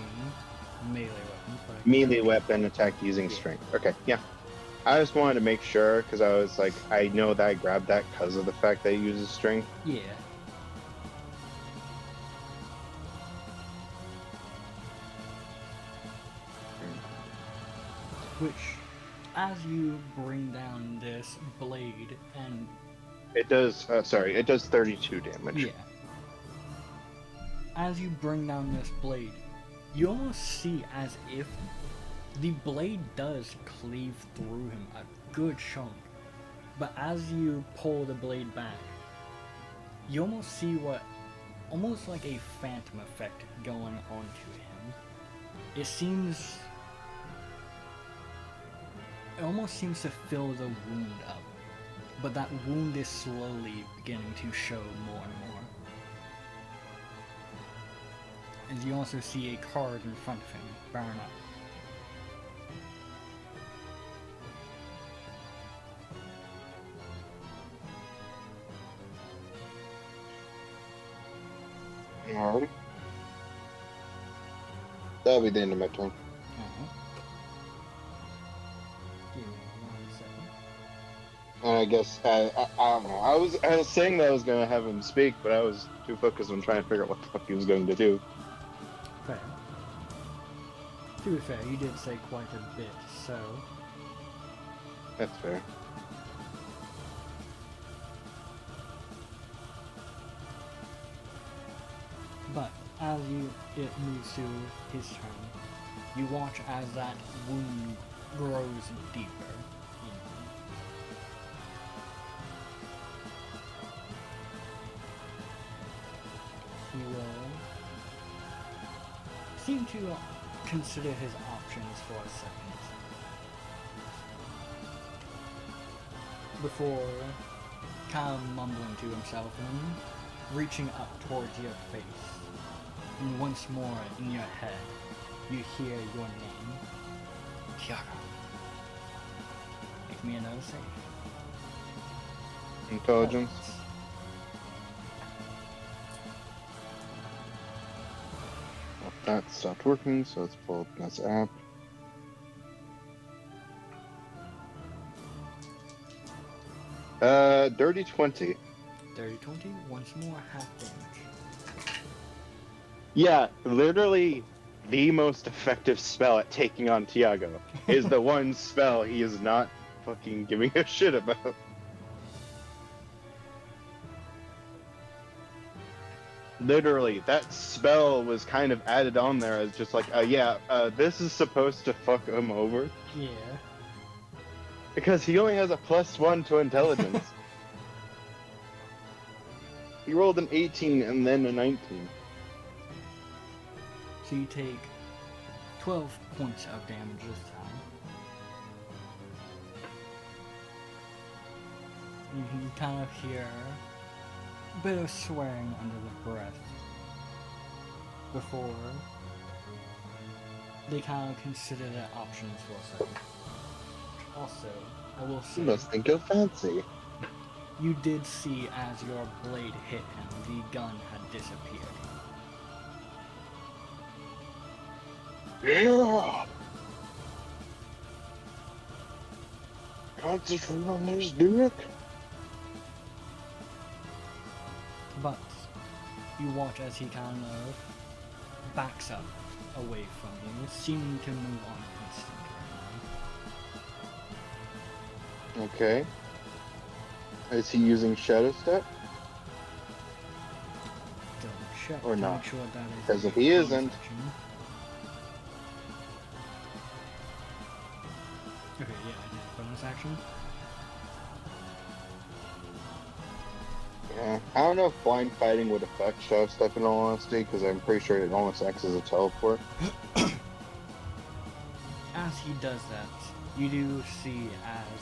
melee weapons. But Melee weapon attack using strength. Okay, yeah. I just wanted to make sure, because I was like, I know that I grabbed that because of the fact that it uses strength. Yeah. Which, as you bring down this blade and... It does, it does 32 damage. Yeah. As you bring down this blade, you almost see as if the blade does cleave through him a good chunk. But as you pull the blade back, you almost see almost like a phantom effect going onto him. It almost seems to fill the wound up, but that wound is slowly beginning to show more and more. And you also see a card in front of him burn up. Alright. That'll be the end of my turn. Give me 1 second. And I guess, I don't know. I was saying that I was going to have him speak, but I was too focused on trying to figure out what the fuck he was going to do. Fair. To be fair, you did say quite a bit, so... That's fair. But as it moves to his turn, you watch as that wound grows deeper. He will seem to consider his options for a second before kind of mumbling to himself and reaching up towards your face. And once more in your head, you hear your name, Tiago. Make me another save. Intelligence. Well, that stopped working, so let's pull up this app. Dirty 20. Dirty 20, once more, half damage. Yeah, literally the most effective spell at taking on Tiago is the one spell he is not fucking giving a shit about. Literally, that spell was kind of added on there as just like, this is supposed to fuck him over. Yeah. Because he only has a +1 to intelligence. He rolled an 18 and then a 19. So you take 12 points of damage this time. You can kind of hear a bit of swearing under the breath before they kind of consider their options for a second. Also, I will say, You must think you're fancy. you did see as your blade hit him, the gun had disappeared. Yeah! Concentrate on this, Duke. But you watch as he kind of backs up away from you, seeming to move on instantly right Okay. Is he using Shadow Step? now. Double check Or to not. make sure that is Because a if he bonus isn't- action. Okay, yeah, I did bonus action. Yeah. I don't know if blind fighting would affect Shadow Step in all honesty, because I'm pretty sure it almost acts as a teleport. As he does that, you do see as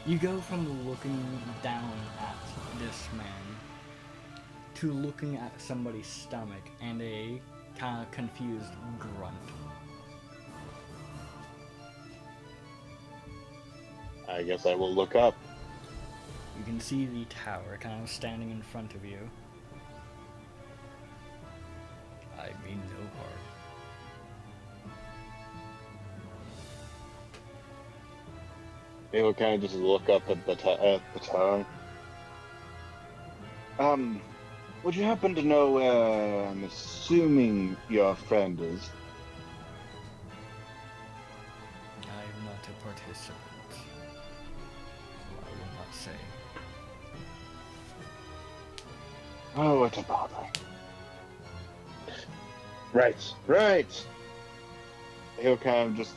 you go from looking down at this man to looking at somebody's stomach and a kind of confused grunt. I guess I will look up. You can see the tower kind of standing in front of you. I mean no harm. He'll kind of just look up at the tower. Would you happen to know where I'm assuming your friend is? I am not a participant. So I will not say. Oh, what a bother. Right. He'll kind of just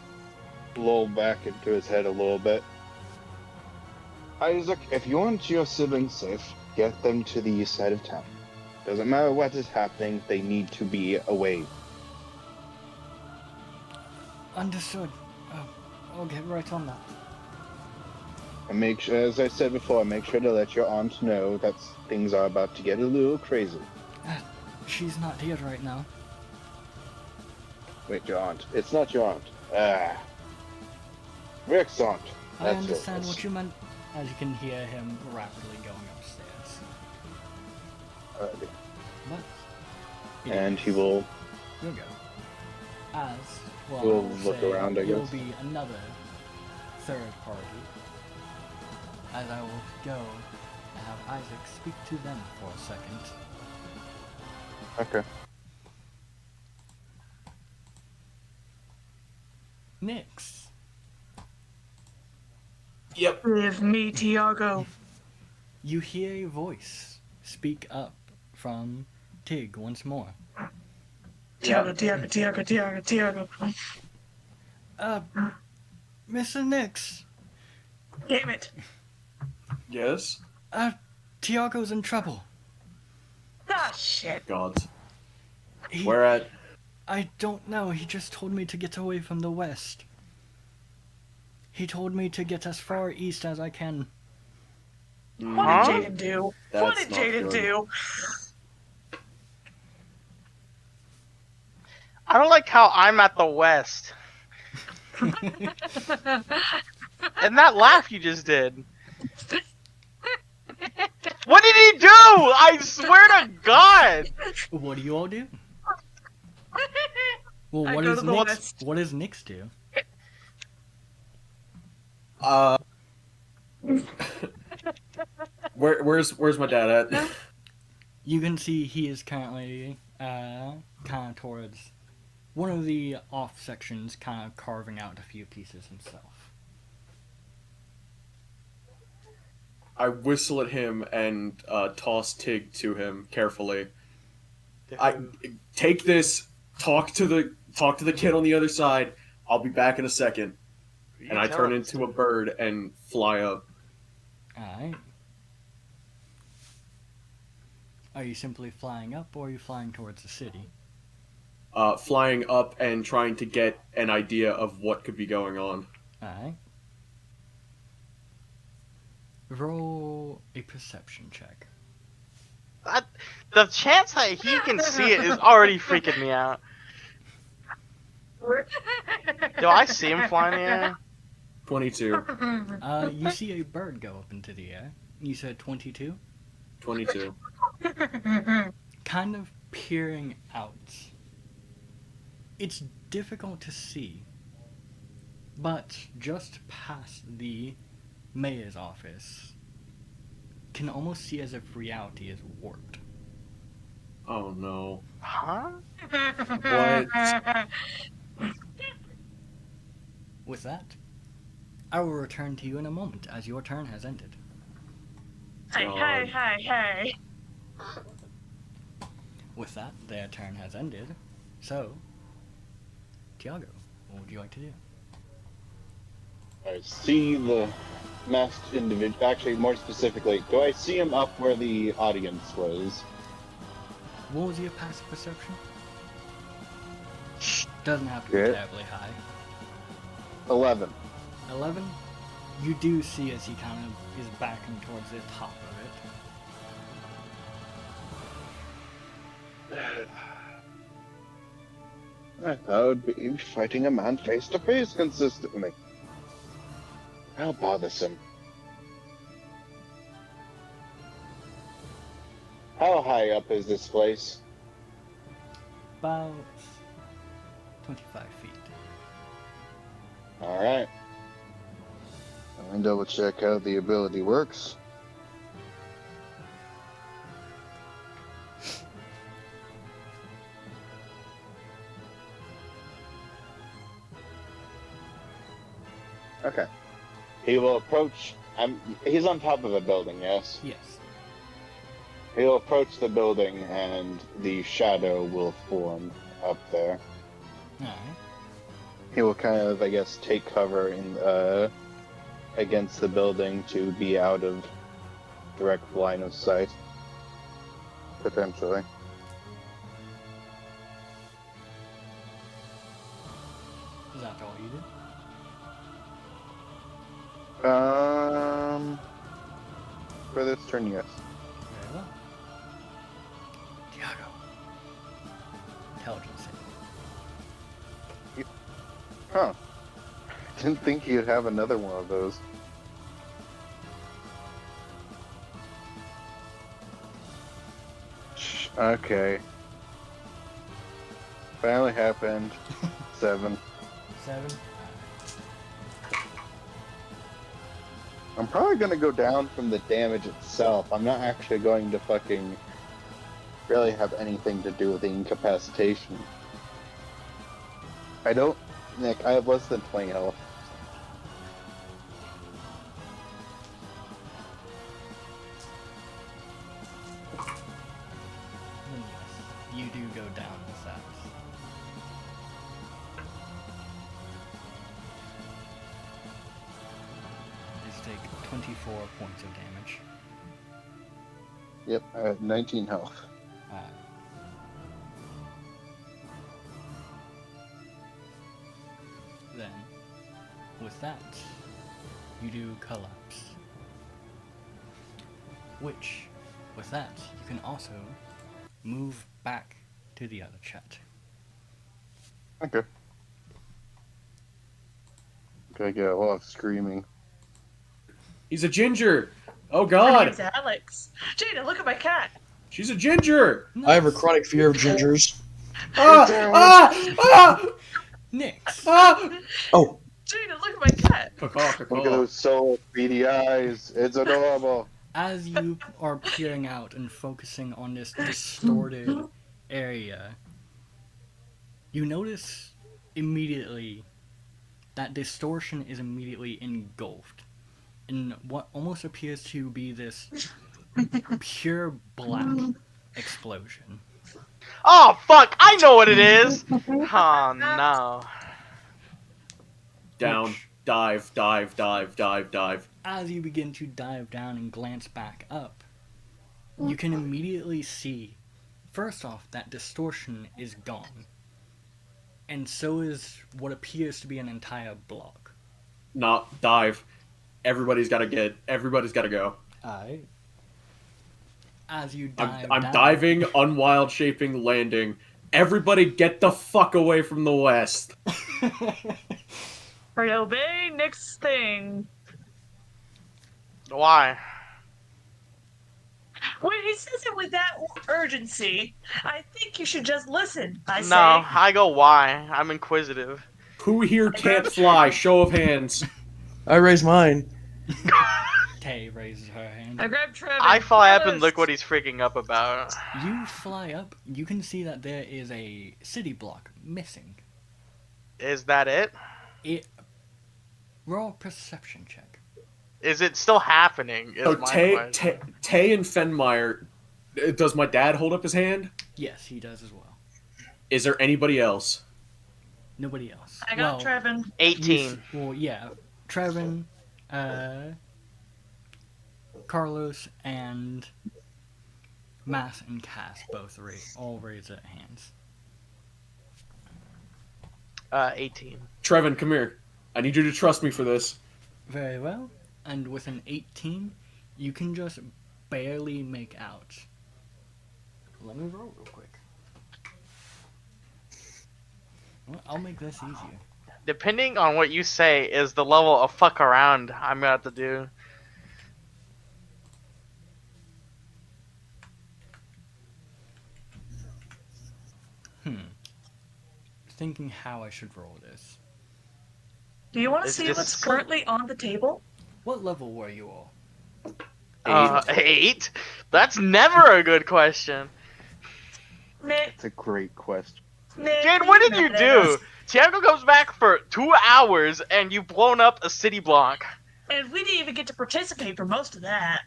lull back into his head a little bit. Isaac, if you want your siblings safe, get them to the east side of town. Doesn't matter what is happening, they need to be away. Understood. I'll get right on that. And make sure, as I said before, make sure to let your aunt know that things are about to get a little crazy. She's not here right now. Wait, your aunt. It's not your aunt. Rick's aunt. I That's understand it. what you meant, as you can hear him rapidly going upstairs. Alrighty. But And he will. You'll go. As well, We'll I will look say around, I You'll guess. be another third party. As I will go and have Isaac speak to them for a second. Okay. Nyx. Yep. Give me Tiago. You hear a voice speak up from Tig once more. Tiago. Mr. Nyx, Damn it. Yes? Tiago's in trouble. Ah, shit. God. He, Where at? I don't know. He just told me to get away from the west. He told me to get as far east as I can. What Huh? did Jaden do? What That's did not Jaden good. do? I don't like how I'm at the west. And that laugh you just did. What did he do? I swear to God. What do you all do? Well, I what go does to the Nyx? west. What does Nyx do? Where's my dad at? You can see he is currently kind of towards one of the off sections, kind of carving out a few pieces himself. I whistle at him and toss Tig to him carefully. I take this. Talk to the kid on the other side. I'll be back in a second. And I turn into a bird and fly up. Alright. Are you simply flying up, or are you flying towards the city? Flying up and trying to get an idea of what could be going on. Alright. Roll a perception check. The chance that he can see it is already freaking me out. Do I see him flying in the air? 22. You see a bird go up into the air. You said 22? 22. Kind of peering out. It's difficult to see, but just past the mayor's office, can almost see as if reality is warped. Oh no. Huh? What? With that, I will return to you in a moment, as your turn has ended. Hey. With that, their turn has ended. So, Tiago, what would you like to do? I see the masked individual. Actually, more specifically, do I see him up where the audience was? What was your passive perception? Doesn't have to be Okay. terribly high. 11. 11? You do see as he kind of is backing towards the top of it. I thought I would be fighting a man face to face consistently. How bothersome. How high up is this place? About 25 feet. Alright. Let me double check how the ability works. Okay. He will approach. He's on top of a building, yes? Yes. He'll approach the building and the shadow will form up there. Alright. He will kind of, I guess, take cover in against the building to be out of direct line of sight. Potentially. Is that all you did? For this turn, yes. Very well. Tiago. Intelligence. Huh. Didn't think you'd have another one of those. Okay. Finally happened. 7. 7? I'm probably gonna go down from the damage itself. I'm not actually going to fucking really have anything to do with the incapacitation. I don't... Nick, I have less than 20 health. Yes. You do go down with that. Just take 24 points of damage. Yep, I have 19 health. Alright. with that, you do collapse. Which, with that, you can also move back to the other chat. Okay. Okay, get a lot of screaming. He's a ginger. Oh My God, name's Alex. Jada, look at my cat. she's a ginger. I have a chronic fear of gingers. Nix. Oh, Jada, look at my cat. Caw, Look at those so beady eyes. It's adorable. As you are peering out and focusing on this distorted area, you notice immediately that distortion is immediately engulfed in what almost appears to be this pure black explosion. Oh fuck! I know what it is. Oh no. Down, dive, dive, dive, dive, dive. As you begin to dive down and glance back up, you can immediately see, first off, that distortion is gone. And so is what appears to be an entire block. Not dive. Everybody's gotta go. Alright. As you dive I'm down, diving, unwild shaping, landing. Everybody get the fuck away from the west. Right, obey Nick's thing. Why? When he says it with that urgency, I think you should just listen. I say. No, I go why. I'm inquisitive. Who here can't fly? Show of hands. I raised mine. Tay raises her hand. I grab Trevor. I fly up and first. look what he's freaking up about. You fly up, you can see that there is a city block missing. Is that it? Roll a perception check. Is it still happening? Is So my Tay question. and Fenmeyer. Does my dad hold up his hand? Yes, he does as well. Is there anybody else? Nobody else. I got Trevin. 18. Well, yeah. Trevin, Carlos, and Mass and Cass both all raise their hands. 18. Trevin, come here. I need you to trust me for this. Very well. And with an 18, you can just barely make out. Let me roll real quick. Well, I'll make this easier. Depending on what you say is the level of fuck around I'm gonna have to do. Thinking how I should roll this. Do you want to It's see just- what's currently on the table? What level were you all? 8? That's never a good question. Nick, It's a great question. Nick, Jade, what did you mad at do? us. Tiago comes back for 2 hours and you've blown up a city block. And we didn't even get to participate for most of that.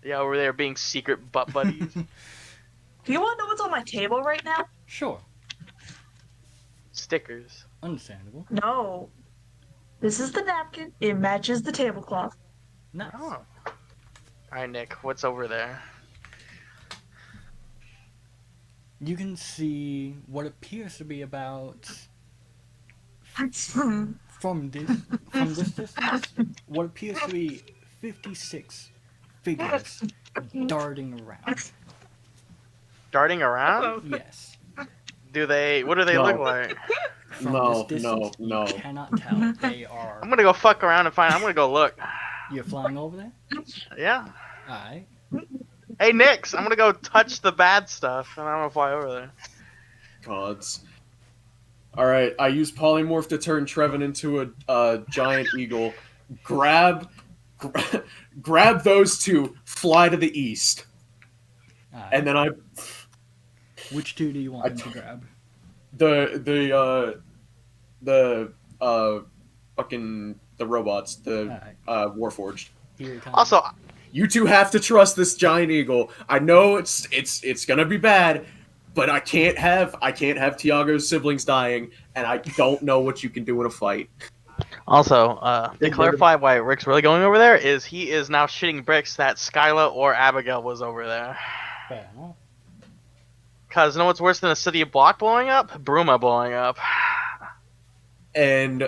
Yeah, over there being secret butt buddies. Do you want to know what's on my table right now? Sure. Stickers. Understandable. No. This is the napkin. It matches the tablecloth. Nice. Oh. Alright, Nick, what's over there? You can see what appears to be about from this distance, what appears to be 56 figures darting around. Darting around? Yes. What do they No. look like? From No, this distance, no. you cannot tell. They are. I'm gonna go fuck around and find. I'm gonna go look. You're flying over there? Yeah. Alright. Hey, Nix, I'm gonna go touch the bad stuff and I'm gonna fly over there. Gods. Alright, I use polymorph to turn Trevin into a giant eagle. Grab those two, fly to the east. Alright. And then Which two do you want him to grab? the robots, Warforged. Here it comes. Also, You two have to trust this giant eagle. I know it's gonna be bad, but I can't have Tiago's siblings dying, and I don't know what you can do in a fight. to clarify why Rick's really going over there is he is now shitting bricks that Skyla or Abigail was over there. Fair enough. Cause you know what's worse than a city block blowing up? Bruma blowing up. And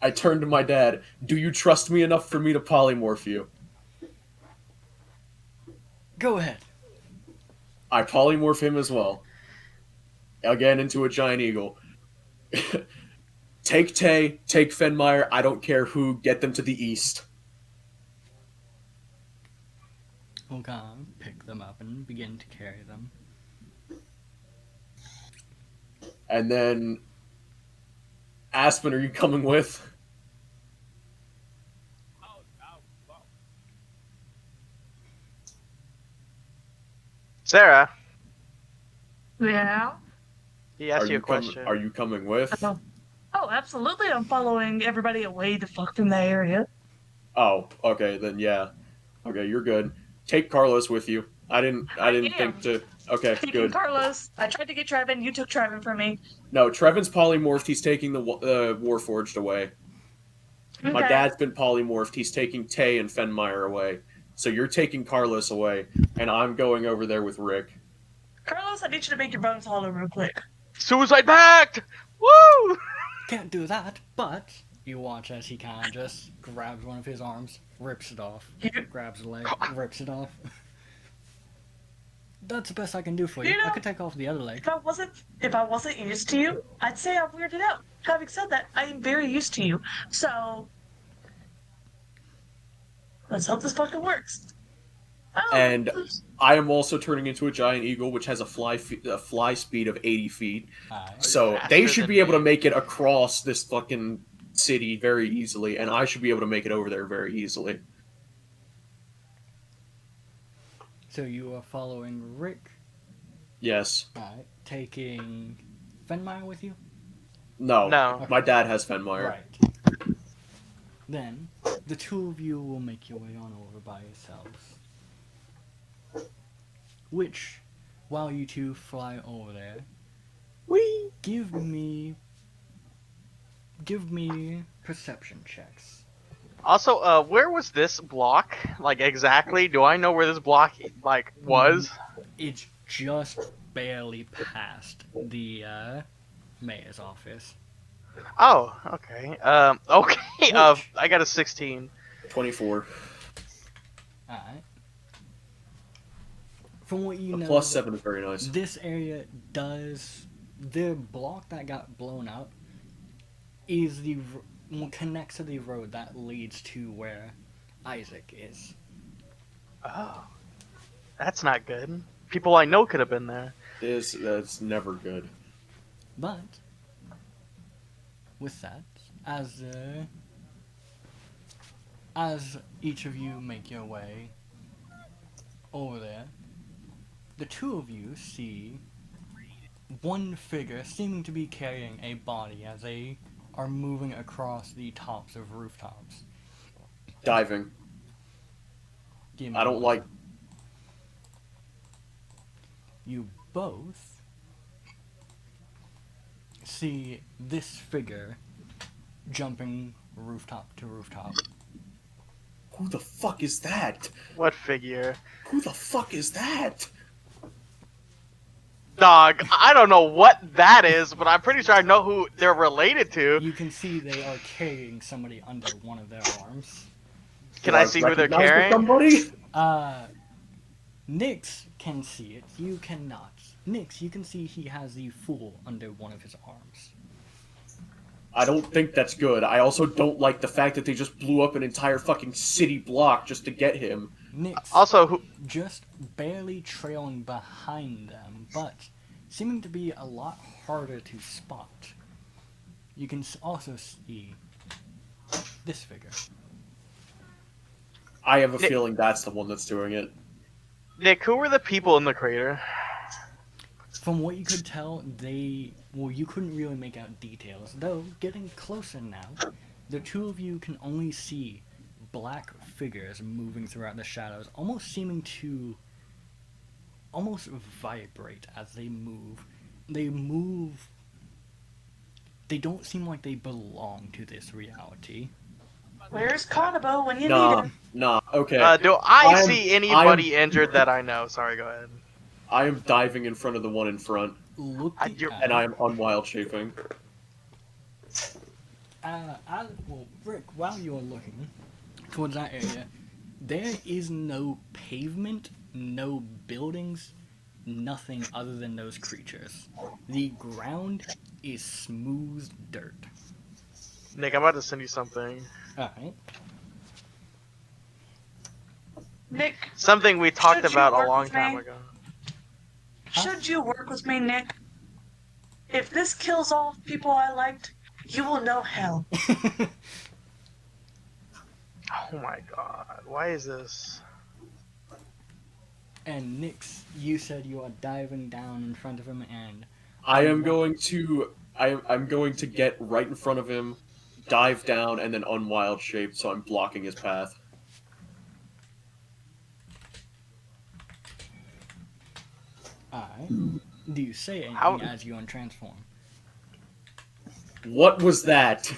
I turn to my dad. Do you trust me enough for me to polymorph you? Go ahead. I polymorph him as well. Again, into a giant eagle. Take Tay, take Fenmeyer, I don't care who, get them to the east. We'll kind of pick them up and begin to carry them. And then... Aspen, are you coming with? Sarah, Yeah. he asked you a question. Are you coming with? Oh, absolutely. I'm following everybody away the fuck from the area. Oh, okay, then yeah. Okay, you're good. Take Carlos with you. I didn't am. think to... Okay, Taking good. Carlos. I tried to get Trevin. You took Trevin from me. No, Trevin's polymorphed. He's taking the Warforged away. My Okay. dad's been polymorphed. He's taking Tay and Fenmeyer away. So you're taking Carlos away, and I'm going over there with Rick. Carlos, I need you to make your bones hollow real quick. Suicide Pact! Woo! Can't do that, but you watch as he kind of just grabs one of his arms, rips it off, grabs a leg, rips it off. That's the best I can do for you. You know, I could take off the other leg. If I wasn't used to you, I'd say I'm weirded out. Having said that, I am very used to you. So let's hope this fucking works. Oh, And I am also turning into a giant eagle, which has a fly speed of 80 feet. Alright. So Faster they should than be able to me. make it across this fucking city very easily, and I should be able to make it over there very easily. So you are following Rick. Yes. Alright. Taking Fenmeyer with you? No. No. My dad has Fenmeyer. Right. Then, the two of you will make your way on over by yourselves. Which, while you two fly over there, give me perception checks. Also, where was this block? Like, exactly? Do I know where this block, like, was? It's just barely past the mayor's office. Oh, okay. Okay, I got a 16. 24. Alright. From what you know, Plus 7 is very nice. this area does... The block that got blown up is connects to the road that leads to where Isaac is. Oh. That's not good. People I know could have been there. That's never good. But, with that, as each of you make your way over there, the two of you see one figure seeming to be carrying a body as they are moving across the tops of rooftops. Diving. Give me I don't one. like... You both see this figure jumping rooftop to rooftop. Who the fuck is that? What figure? Who the fuck is that? Dog, I don't know what that is, but I'm pretty sure I know who they're related to. You can see they are carrying somebody under one of their arms. Can I see who they're recognize carrying? Somebody? Nyx can see it. You cannot. Nyx, you can see he has the fool under one of his arms. I don't think that's good. I also don't like the fact that they just blew up an entire fucking city block just to get him. Nyx, Also, who? just barely trailing behind them, but seeming to be a lot harder to spot. You can also see this figure. I have a feeling that's the one that's doing it. Nick, who were the people in the crater? From what you could tell, you couldn't really make out details, though getting closer now, the two of you can only see black figures moving throughout the shadows, almost seeming to almost vibrate as they move. They don't seem like they belong to this reality. Where's Kanabo when you need him? Nah, okay. Do I I'm- see anybody injured that I know? Sorry, go ahead. I am diving in front of the one in front, Look you're- and I am unwild shaping. Rick, while you're looking towards that area, there is no pavement, no buildings, nothing other than those creatures. The ground is smooth dirt. Nick, I'm about to send you something. Alright. Nick, Something we talked Should you about a work long with time me? ago. should you work with me, Nick? If this kills all the people I liked, you will know hell. Oh my god, why is this? And Nix, you said you are diving down in front of him, and I'm going to get right in front of him, dive down, and then unwild shape, so I'm blocking his path. alright. Do you say anything How- as you untransform? What was that?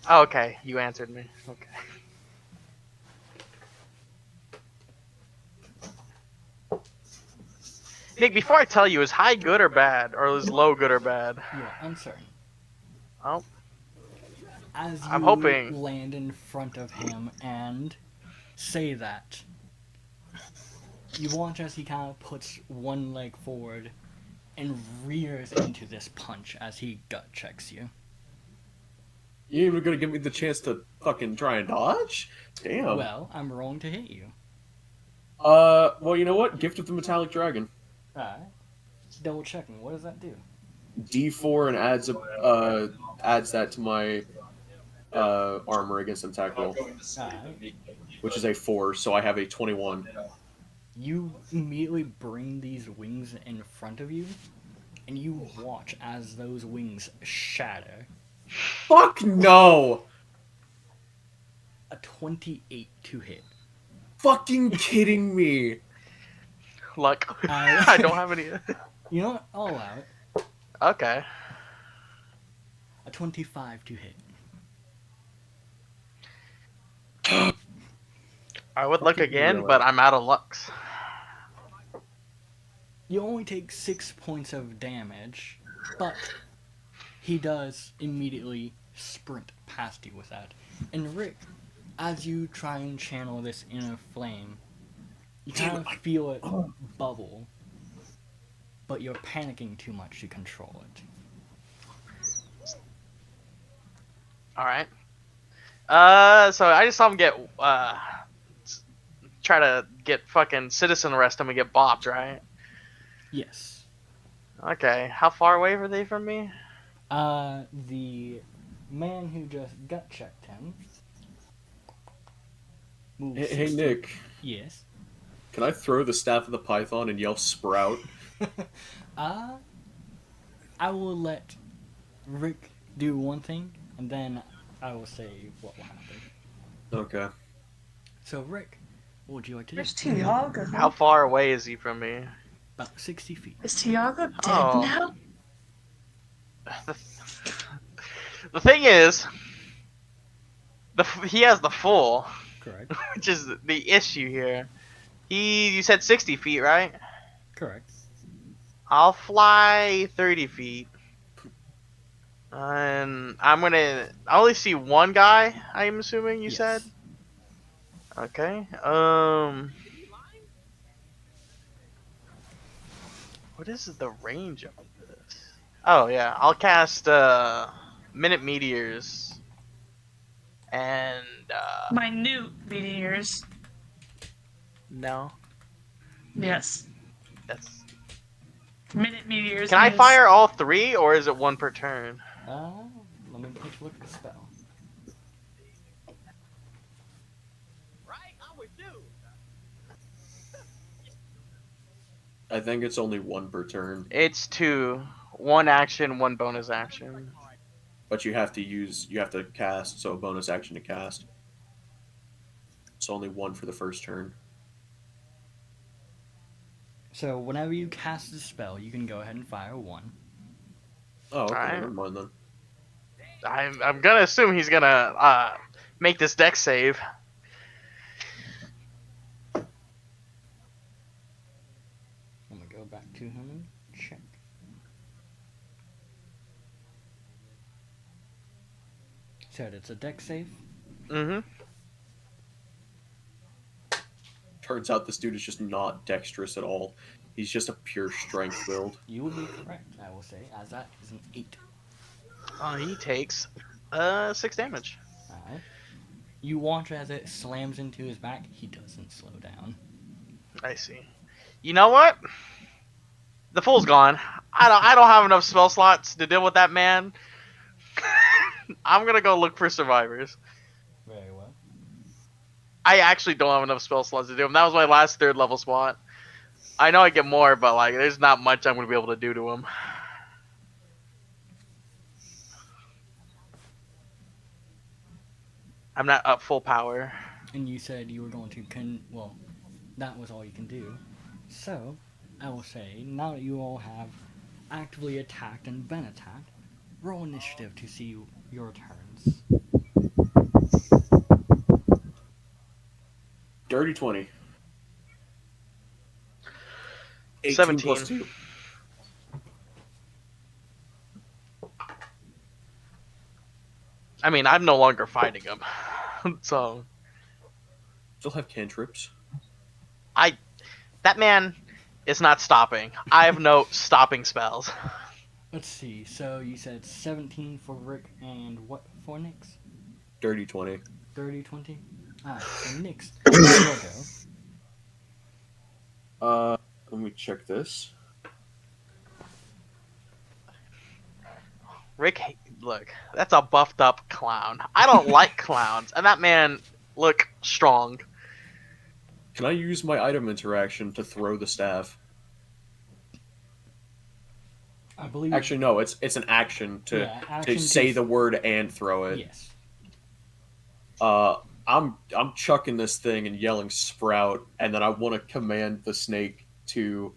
Oh, okay, you answered me. Okay. Nick, before I tell you, is high good or bad, or is low good or bad? You're uncertain. Oh, As you I'm hoping. land in front of him and say that, you watch as he kind of puts one leg forward and rears into this punch as he gut checks you. You even gonna give me the chance to fucking try and dodge? Damn. Well, I'm rolling to hit you. Well, you know what? Gift of the Metallic Dragon. Alright. Double checking. What does that do? D4 and adds that to my armor against an attack roll, Alright. which is a 4, so I have a 21. You immediately bring these wings in front of you, and you watch as those wings shatter. Fuck no! A 28 to hit. Fucking kidding me! luck. I- I don't have any. You know what? I'll allow it. Okay. A 25 to hit. I would look Fucking again, really? but I'm out of lucks. You only take 6 points of damage, but he does immediately sprint past you with that. And Rick, as you try and channel this inner flame, you kind of feel it bubble, but you're panicking too much to control it. Alright. So I just saw him get, try to get fucking citizen arrest him and get bopped, right? Yes. Okay, how far away were they from me? The man who just gut checked him. moves Hey 60. Nick, Yes. can I throw the Staff of the Python and yell Sprout? I will let Rick do one thing, and then I will say what will happen. Okay. So, Rick, what would you like to do? Where's Tiago? How far away is he from me? About 60 feet. Is Tiago dead Oh. now? The thing is, he has the full, Correct. which is the issue here. You said 60 feet, right? Correct. I'll fly 30 feet. And I only see one guy, I'm assuming you Yes. said? Okay. What is the range of this? Oh yeah, I'll cast Minute Meteors. And Minute meteors. no. Yes. That's Minute meteors. Can I is- fire all three or is it one per turn? Let me take a look at the spell. I think it's only one per turn, It's two. One action, one bonus action. but you have to cast, so a bonus action to cast. It's only one for the first turn. So, whenever you cast the spell, you can go ahead and fire one. Oh, okay, Alright. never mind then. I'm gonna assume he's gonna make this deck save. I'm gonna go back to him and check. Said it's a deck save. Mm-hmm. Turns out this dude is just not dexterous at all. He's just a pure strength build. You would be correct, I will say, as that is an 8. He takes 6 damage. Alright. You watch as it slams into his back. He doesn't slow down. I see. You know what? The fool's gone. I don't have enough spell slots to deal with that man. I'm gonna go look for survivors. Very well. I actually don't have enough spell slots to do him. That was my last 3rd level spot. I know I get more, but like, there's not much I'm gonna be able to do to him. I'm not up full power. And you said you were going to well, that was all you can do. So, I will say, now that you all have actively attacked and been attacked, roll initiative to see your turns. Dirty 20. 18 17. plus 2. I mean, I'm no longer fighting him. So, Still have cantrips. that man is not stopping. I have no stopping spells. Let's see, so you said 17 for Rick and what for Nyx? Dirty 20. 30, 20? Alright, so Nyx, your go. Let me check this. Rick, look, that's a buffed up clown. I don't like clowns, and that man look strong. Can I use my item interaction to throw the staff? I believe. Actually, no. It's an action to action say the word and throw it. Yes. I'm chucking this thing and yelling "Sprout," and then I want to command the snake to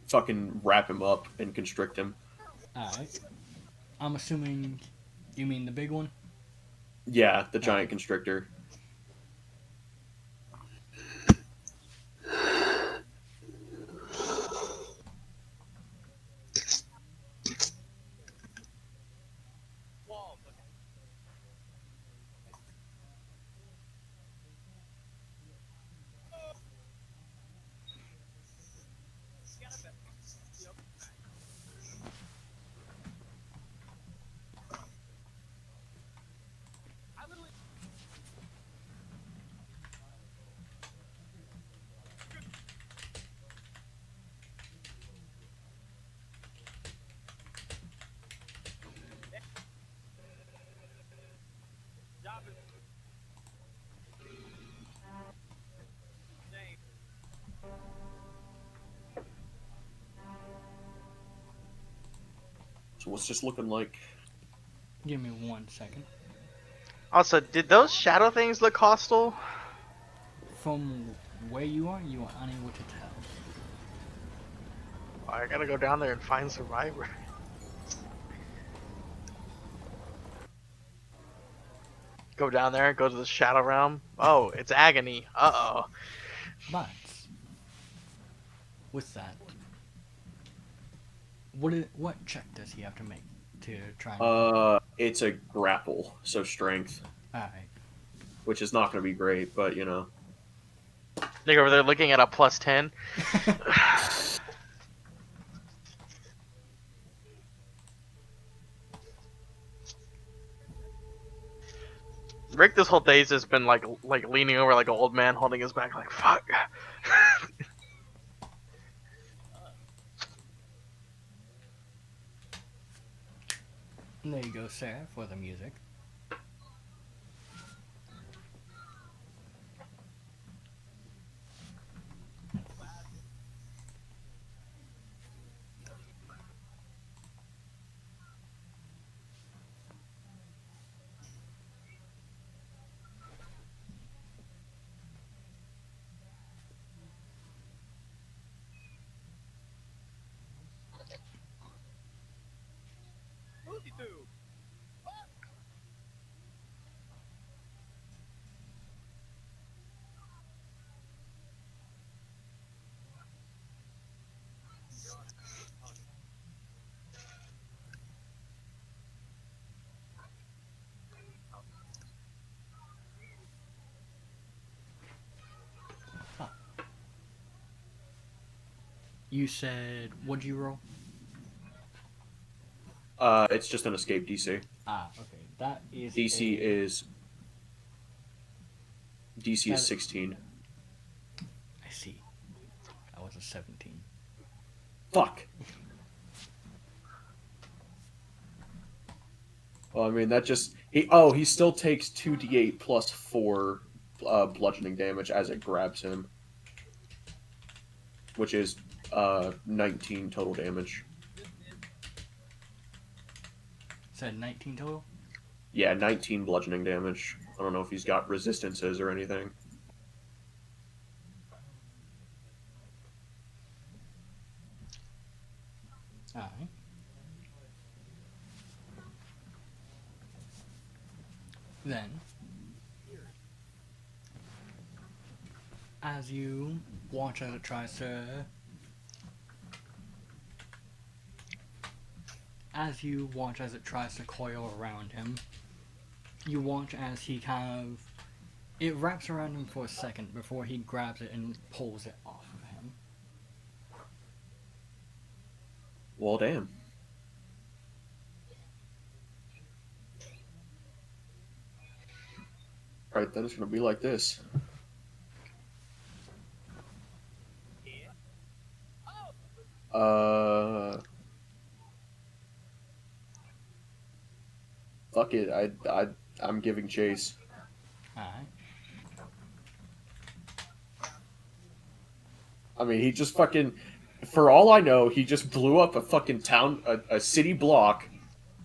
fucking wrap him up and constrict him. Alright. I'm assuming you mean the big one? Yeah, the giant constrictor. So what's this looking like? Give me 1 second. Also, did those shadow things look hostile? From where you are unable to tell. I gotta go down there and find survivor. Go down there, go to the shadow realm. Oh, it's agony. Uh-oh. But with that, what check does he have to make to try and... It's a grapple, so strength. Alright. Which is not going to be great, but you know. Nick over there looking at a +10. Rick this whole day's just been like leaning over like an old man holding his back like fuck. And there you go, Sarah, for the music. You said, what'd you roll? It's just an escape DC. Ah, okay. That is DC is That- 16. I see. That was a 17. Fuck. Well, I mean that just he still takes 2d8 plus 4 bludgeoning damage as it grabs him, which is 19 total damage. Said 19 total? Yeah, 19 bludgeoning damage. I don't know if he's got resistances or anything. Alright. Then, as you watch as it tries to... As you watch as it tries to coil around him, you watch as he kind of... It wraps around him for a second before he grabs it and pulls it off of him. Well, damn. Right, then it's gonna be like this. Fuck it. I'm giving chase. Alright. I mean, he just fucking, for all I know, he just blew up a fucking town, a city block.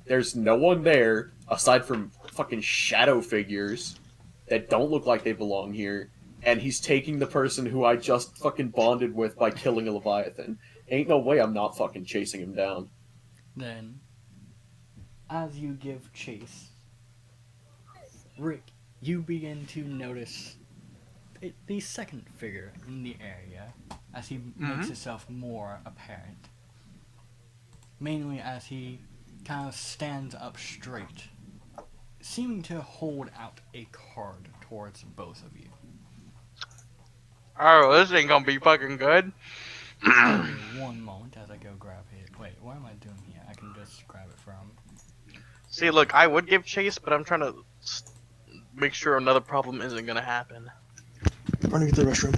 There's no one there aside from fucking shadow figures that don't look like they belong here. And he's taking the person who I just fucking bonded with by killing a Leviathan. Ain't no way I'm not fucking chasing him down. Then, as you give chase, Rick, you begin to notice the second figure in the area as he makes himself more apparent. Mainly as he kind of stands up straight, seeming to hold out a card towards both of you. Oh, this ain't gonna be fucking good. One moment as I go grab it. Wait, what am I doing here? I can just grab it from... See, look, I would give chase, but I'm trying to make sure another problem isn't gonna happen. Running to the restroom.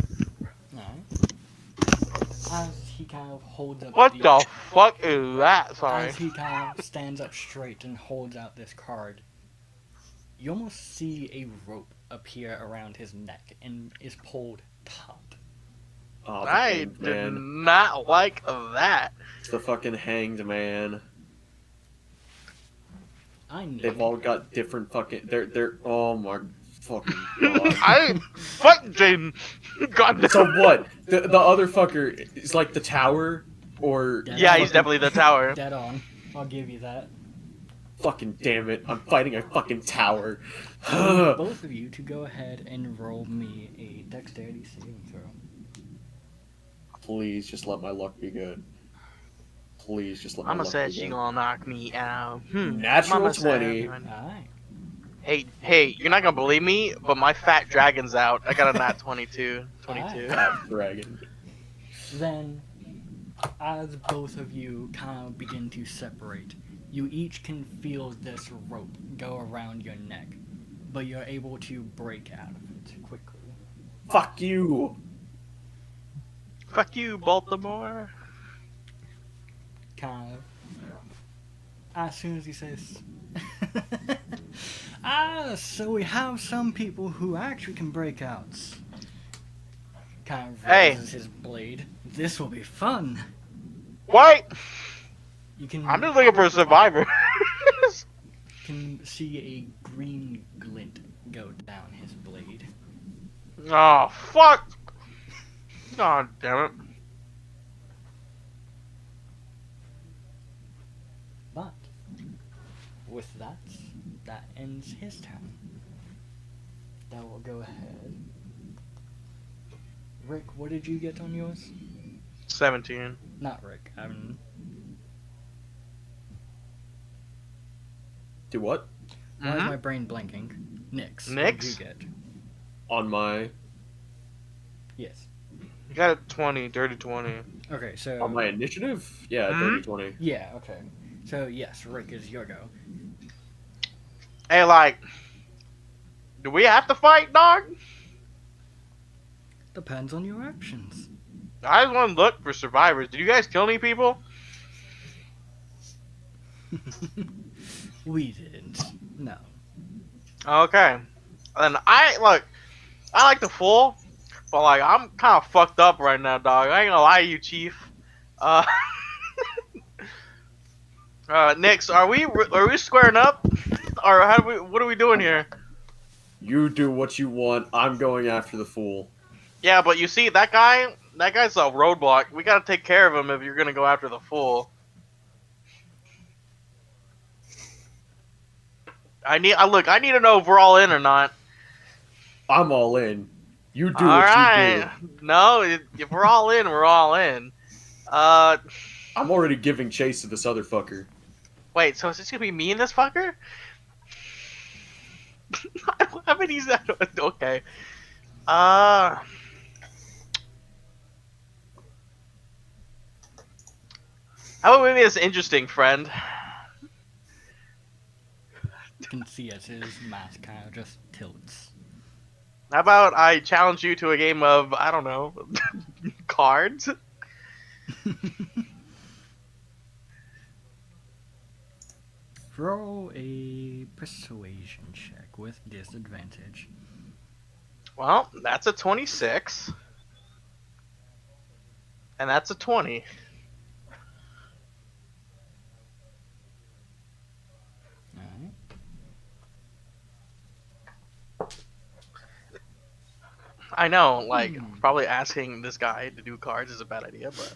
As he kind of holds up... What the fuck is that? Sorry. As he kind of stands up straight and holds out this card, you almost see a rope appear around his neck and is pulled taut. Oh, I did not like that. It's the fucking hanged man. I know. They've all got different fucking. They're. Oh my fucking god. I fuck Jaden. God. So what? The other fucker is like the tower, or Yeah, he's definitely the tower. Dead on. I'll give you that. Fucking damn it! I'm fighting a fucking tower. Both of you to go ahead and roll me a dexterity saving throw. Please just let my luck be good. Please just let my Mama luck said be she good. gonna knock me out. Natural Mama said- 20. Alright. Hey, you're not gonna believe me, but my fat dragon's out. I got a nat 22. 22. Fat dragon. Then, as both of you kind of begin to separate, you each can feel this rope go around your neck, but you're able to break out of it quickly. Fuck you. Fuck you, Baltimore. Kind of. As soon as he says, so we have some people who actually can break out. Kind of Hey. raises his blade. This will be fun. What? You can. I'm just looking for a survivor. Can see a green glint go down his blade. Oh, fuck. God damn it. But with that, that ends his turn. That will go ahead. Rick, what did you get on yours? 17. Not Rick. Do what? Why is my brain blanking? Nix. What did Nix? you get? On my. Yes. You got a 20, dirty 20. Okay, so On my initiative? Yeah, dirty 20. yeah, okay. So yes, Rick is your go. Hey, like, do we have to fight, dog? Depends on your actions. I just want to look for survivors. Did you guys kill any people? We didn't. No. Okay. And I like the full, but like I'm kind of fucked up right now, dog. I ain't gonna lie to you, Chief. Uh, Nix, are we squaring up, or what are we doing here? You do what you want. I'm going after the fool. Yeah, but you see that guy's a roadblock. We gotta take care of him if you're gonna go after the fool. I need to know if we're all in or not. I'm all in. You do All what right. you do. No, if we're all in, we're all in. I'm already giving chase to this other fucker. Wait, so is this gonna be me and this fucker? I mean, he's not okay. How about we make this interesting, friend? You can see as his mask kind of just tilts. How about I challenge you to a game of, I don't know, cards? Roll a persuasion check with disadvantage. Well, that's a 26. And that's a 20. Alright. I know, like, probably asking this guy to do cards is a bad idea, but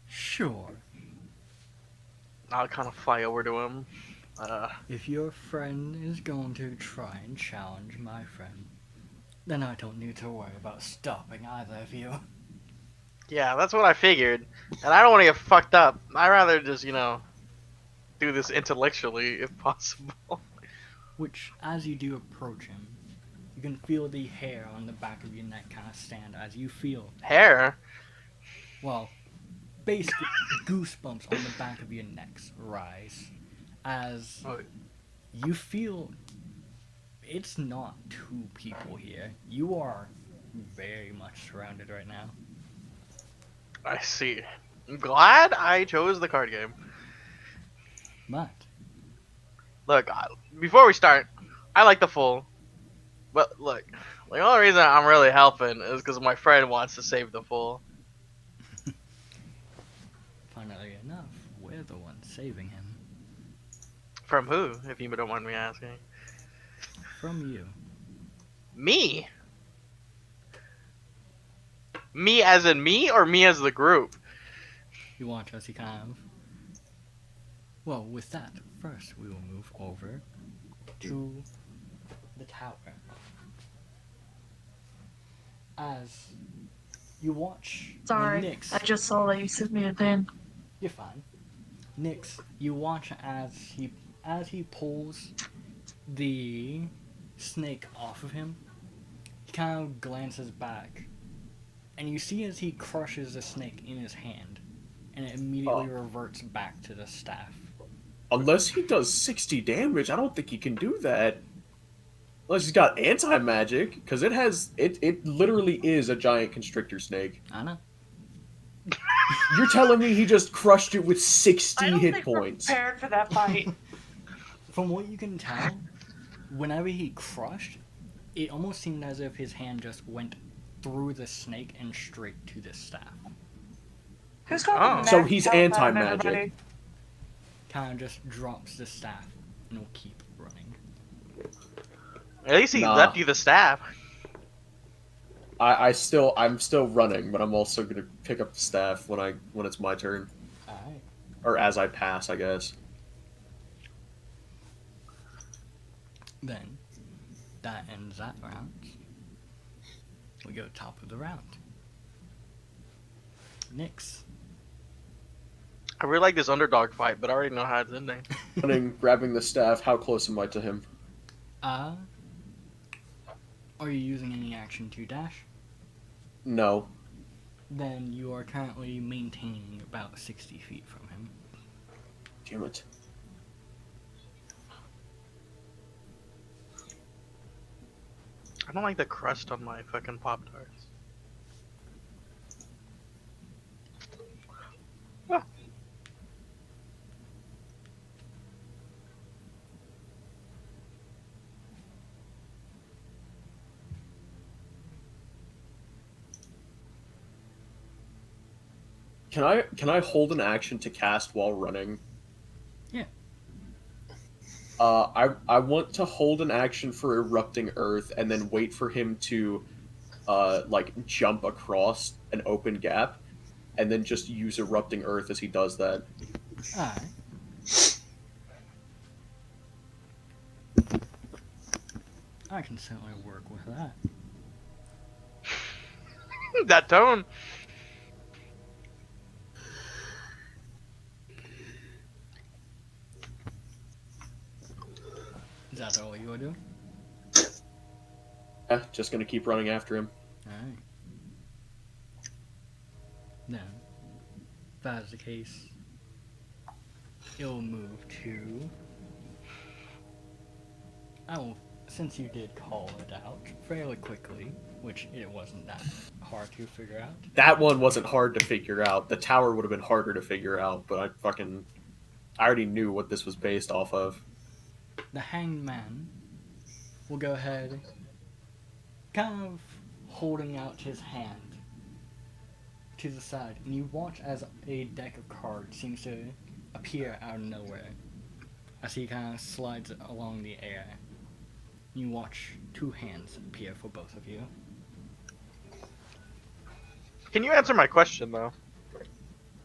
Sure. I'll kind of fly over to him. If your friend is going to try and challenge my friend, then I don't need to worry about stopping either of you. Yeah, that's what I figured. And I don't want to get fucked up. I'd rather just, do this intellectually if possible. Which, as you do approach him, you can feel the hair on the back of your neck kind of stand as you feel, Hair? well, basically goosebumps on the back of your necks rise as you feel it's not two people here. You are very much surrounded right now. I see. I'm glad I chose the card game. But Look, before we start, I like the full. But look, the only reason I'm really helping is because my friend wants to save the fool. funnily enough, we're the ones saving him. From who, if you don't mind me asking? From you. Me? Me as in me, or me as the group? You want us to kind of... Well, with that, first we will move over to the tower. As you watch Sorry, Nyx... I just saw that you sent me a thing. You're fine. Nyx, you watch as he pulls the snake off of him. He kind of glances back, and you see as he crushes the snake in his hand, and it immediately reverts back to the staff. Unless he does 60 damage, I don't think he can do that. Unless he's got anti-magic, because it literally is a giant constrictor snake. I know. You're telling me he just crushed it with 60 I don't hit think points? we're prepared for that fight. From what you can tell, whenever he crushed, it almost seemed as if his hand just went through the snake and straight to the staff. Who's got the So max he's health out of anti-magic. everybody? Kind of just drops the staff and will keep running. At least he Nah. left you the staff. I'm still running, but I'm also gonna pick up the staff when it's my turn, Alright. or as I pass, I guess. Then, that ends that round. We go top of the round. Nyx. I really like this underdog fight, but I already know how it's ending. Running, grabbing the staff. How close am I to him? Are you using any action to dash? No. then you are currently maintaining about 60 feet from him. Damn it. I don't like the crust on my fucking Pop Tarts. Ah. Can I hold an action to cast while running? Yeah. I want to hold an action for Erupting Earth and then wait for him to like jump across an open gap and then just use Erupting Earth as he does that. Alright. I can certainly work with that. That tone. Is that all you are doing? Yeah, just gonna keep running after him. Alright. Then, if that's the case, it'll move to... Oh, since you did call it out fairly quickly, which it wasn't that hard to figure out. That one wasn't hard to figure out. The tower would have been harder to figure out, but I already knew what this was based off of. The Hanged Man will go ahead, kind of holding out his hand to the side, and you watch as a deck of cards seems to appear out of nowhere as he kind of slides along the air. You watch two hands appear for both of you. Can you answer my question though,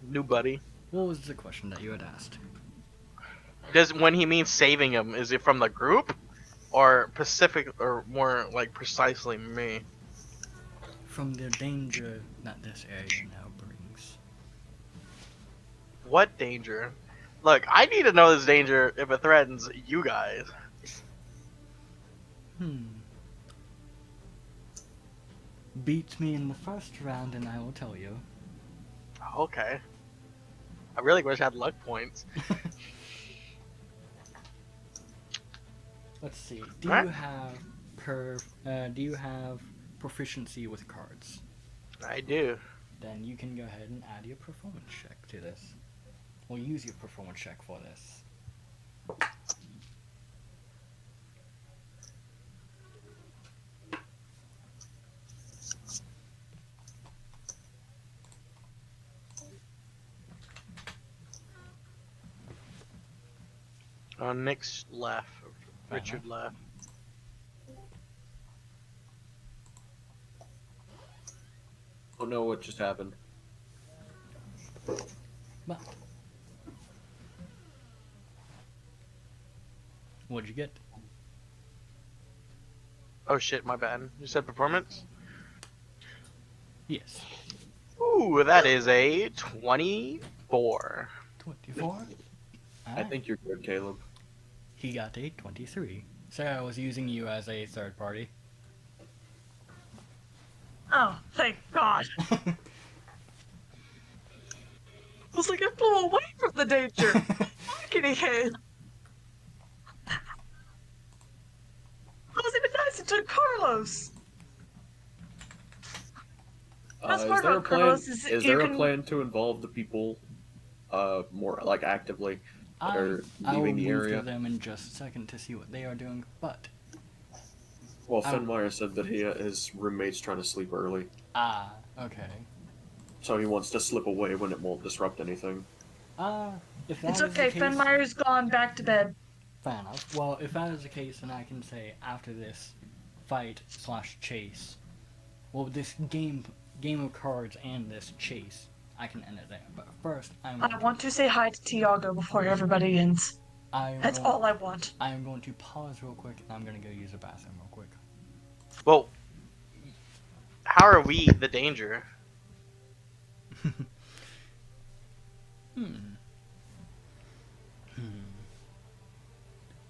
new buddy? What was the question that you had asked? Does when he means saving him, is it from the group, or Pacific, or more like precisely me? From the danger that this area now brings. What danger? Look, I need to know this danger if it threatens you guys. Beat me in the first round and I will tell you. Okay. I really wish I had luck points. Let's see. Do Alright. you have proficiency with cards? I do. Then you can go ahead and add your performance check to this. Or use your performance check for this. Nick's left. Richard left. Don't know what just happened. Well, what'd you get? Oh shit, my bad. You said performance? Yes. Ooh, that is a 24. 24? I think you're good, Caleb. He got a 23. Sarah was using you as a third party. Oh, thank God. I was like, I flew away from the danger. Fucking head. I was even nice to Carlos. That's Is part there a about plan? Carlos Is is there you a can- plan to involve the people, more like actively that are I will leaving the move area? to them in just a second to see what they are doing, but... Well, I- Fenmeyer said that his roommate's trying to sleep early, Ah, okay. so he wants to slip away when it won't disrupt anything. If that It's is okay, the case, Fenmeyer's gone back to bed. fair enough. Well, if that is the case, then I can say after this fight/chase, well, this game of cards and this chase, I can end it there. But first, I want to say hi to Tiago before everybody ends. That's all I want. I am going to pause real quick, and I'm going to go use the bathroom real quick. Well, how are we the danger?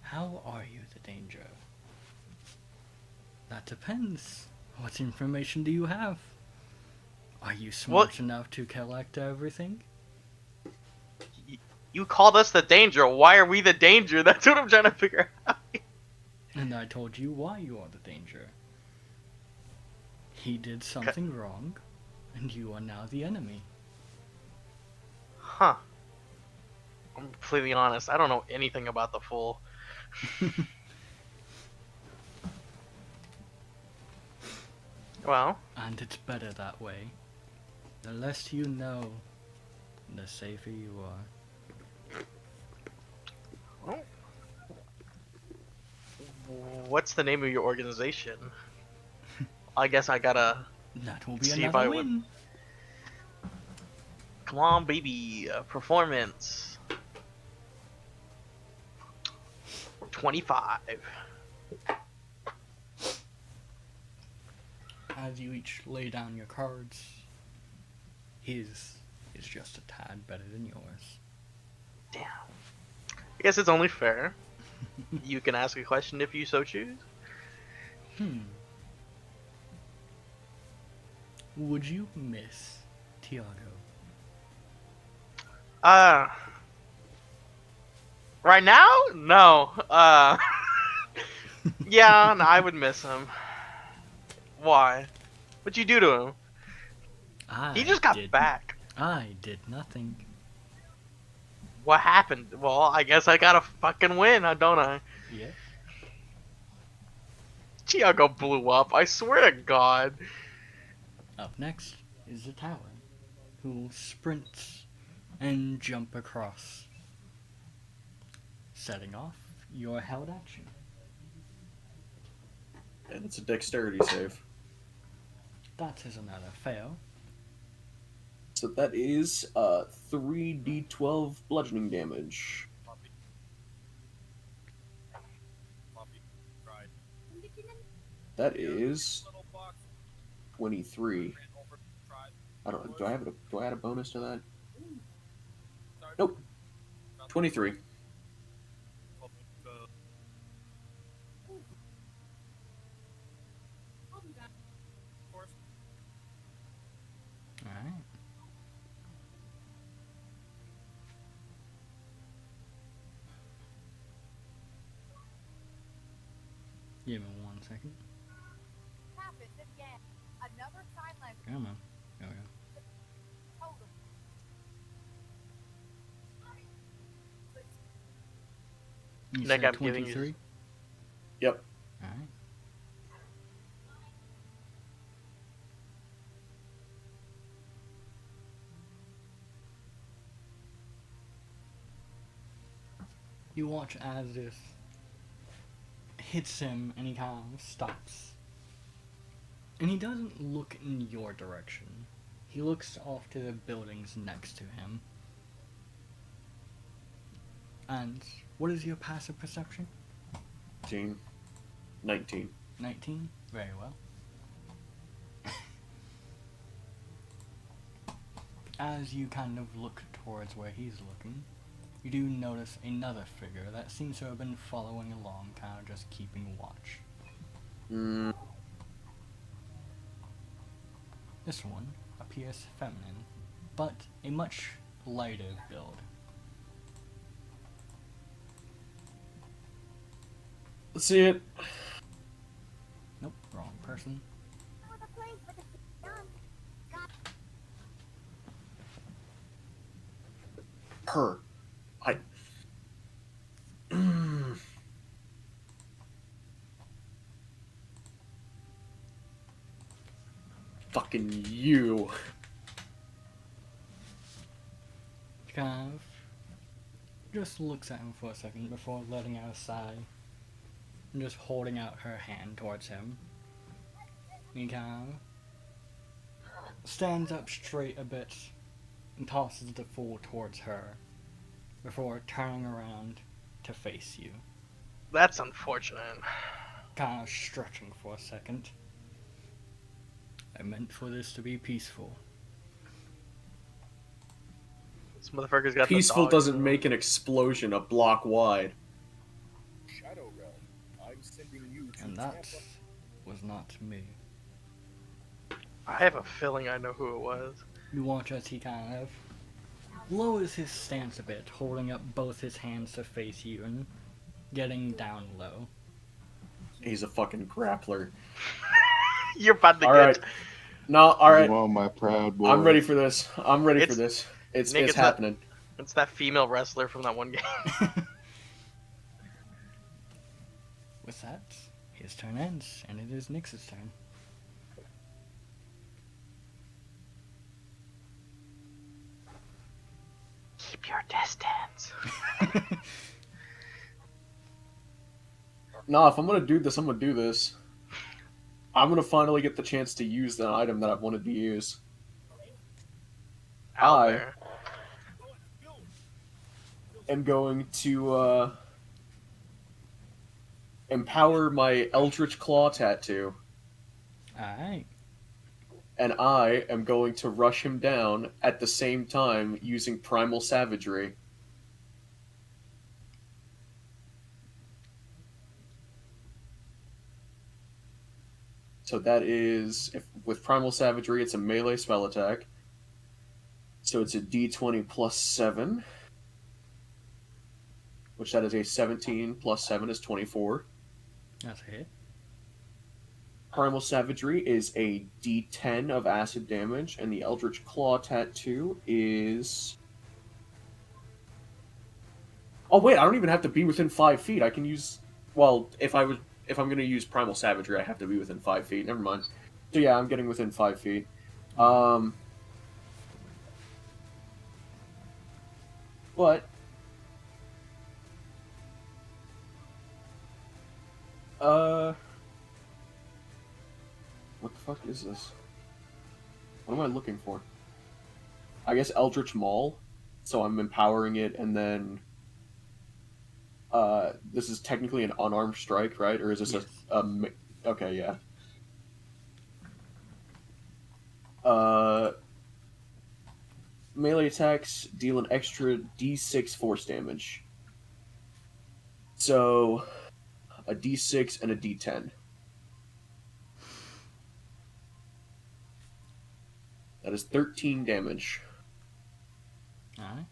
How are you the danger? That depends. What information do you have? Are you smart enough to collect everything? You called us the danger. Why are we the danger? That's what I'm trying to figure out. And I told you why you are the danger. He did something wrong, and you are now the enemy. Huh. I'm completely honest. I don't know anything about the Fool. Well. And it's better that way. The less you know, the safer you are. Well, what's the name of your organization? I guess I gotta That will be see if another I win. would. Come on, baby. Performance. 25. As you each lay down your cards, his is just a tad better than yours. Damn. I guess it's only fair. You can ask a question if you so choose. Would you miss Tiago? Right now? No. Yeah, no, I would miss him. Why? What'd you do to him? He just got back. I did nothing. What happened? Well, I guess I gotta fucking win, don't I? Yeah. Tiago blew up, I swear to God. Up next is the tower, who sprints and jump across, setting off your held action. And it's a dexterity save. That is another fail. So that is 3d12 bludgeoning damage. That is 23. I don't. Do I add a bonus to that? Nope. 23. Alright. Give me 1 second. Come on. There we go. You Nick, said I'm giving 23? you. Yep. Alright. You watch as this hits him and he kind of stops. And he doesn't look in your direction. He looks off to the buildings next to him. And what is your passive perception? 19. 19? Very well. As you kind of look towards where he's looking, you do notice another figure that seems to have been following along, kind of just keeping watch. This one appears feminine, but a much lighter build. Let's see it. Nope, wrong person. Her. Fucking you. Kind of just looks at him for a second before letting out a sigh and just holding out her hand towards him. He kind of stands up straight a bit and tosses the fool towards her before turning around to face you. That's unfortunate. Kind of stretching for a second. I meant for this to be peaceful. This motherfucker's got Peaceful the dog, doesn't make an explosion a block wide. Shadow Realm, I'm sending you to And that was not me. I have a feeling I know who it was. You watch as he kind of lowers his stance a bit, holding up both his hands to face you and getting down low. He's a fucking grappler. You're about to All get. right. No, all right. You are my proud boy. I'm ready for this. I'm ready for It's- this. It's Nick, it's it's not- happening. It's that female wrestler from that one game. With that, his turn ends, and it is Nyx's turn. Keep your distance. No, if I'm gonna do this, I'm gonna do this. I'm gonna finally get the chance to use the item that I've wanted to use. Out I there. am going to empower my Eldritch Claw tattoo, Alright. and I am going to rush him down at the same time using Primal Savagery. So that is, with Primal Savagery, it's a melee spell attack. So it's a d20 plus 7, which that is a 17 plus 7 is 24. That's a hit. Primal Savagery is a d10 of acid damage, and the Eldritch Claw tattoo is... Oh wait, I don't even have to be within 5 feet. I can use... Well, if I'm going to use Primal Savagery, I have to be within 5 feet. Never mind. So yeah, I'm getting within 5 feet. But... What the fuck is this? What am I looking for? I guess Eldritch Maul. So I'm empowering it, and then... this is technically an unarmed strike, right? Or is this Yes. Okay, yeah. Melee attacks deal an extra d6 force damage. So, a d6 and a d10. That is 13 damage. Alright.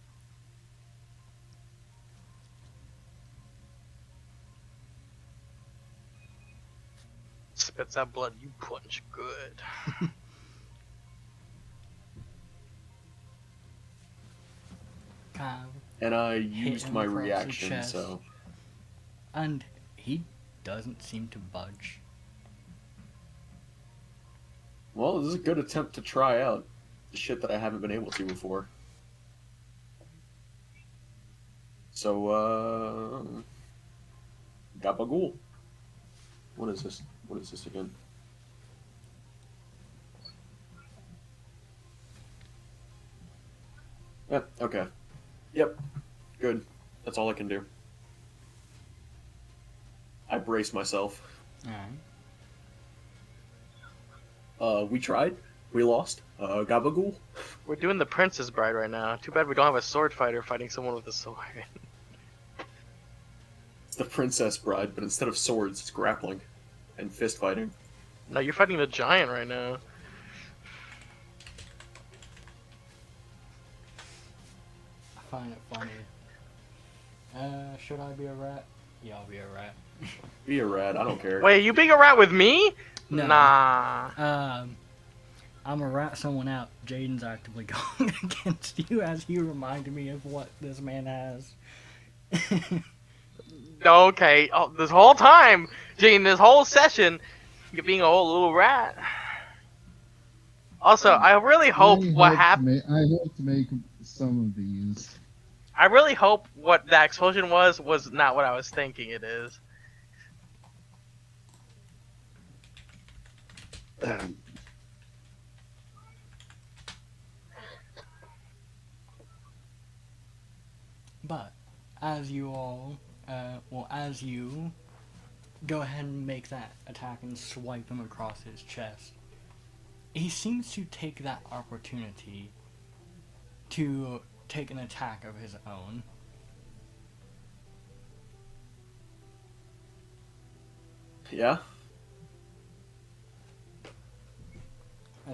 Spits out blood. You punch good. Kind of And I hit used him my across the reaction, chest. so... And he doesn't seem to budge. Well, this is a good attempt to try out the shit that I haven't been able to before. So, Gabagool. What is this? What is this again? Yep, okay. Yep, good. That's all I can do. I brace myself. Alright. We tried. We lost. Gabagool. We're doing the Princess Bride right now. Too bad we don't have a sword fighter fighting someone with a sword. It's the Princess Bride, but instead of swords, it's grappling and fist fighting. No, you're fighting the giant right now. I find it funny. Should I be a rat? Yeah, I'll be a rat. Be a rat, I don't care. Wait, you being a rat with me? No. Nah. I'm a rat someone out. Jaden's actively going against you as you reminded me of what this man has. Okay. Oh, this whole time, Jane, this whole session, you're being a whole little rat. Also, I really hope what happened. I hope to make some of these. I really hope what that explosion was not what I was thinking it is. But as you all, as you go ahead and make that attack and swipe him across his chest, he seems to take that opportunity to take an attack of his own. Yeah?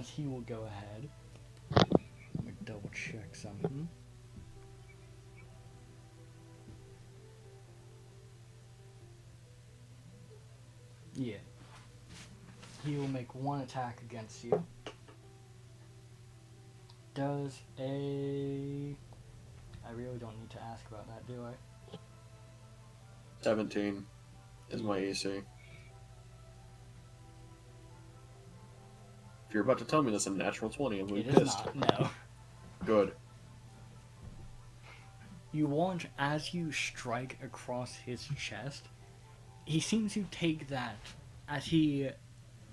as he will go ahead. Let me double check something. Yeah. He will make one attack against you. Does a... I really don't need to ask about that, do I? 17 is my AC. If you're about to tell me that's a natural 20, I'm going to be It is pissed. not, no. Good. You watch as you strike across his chest. He seems to take that as he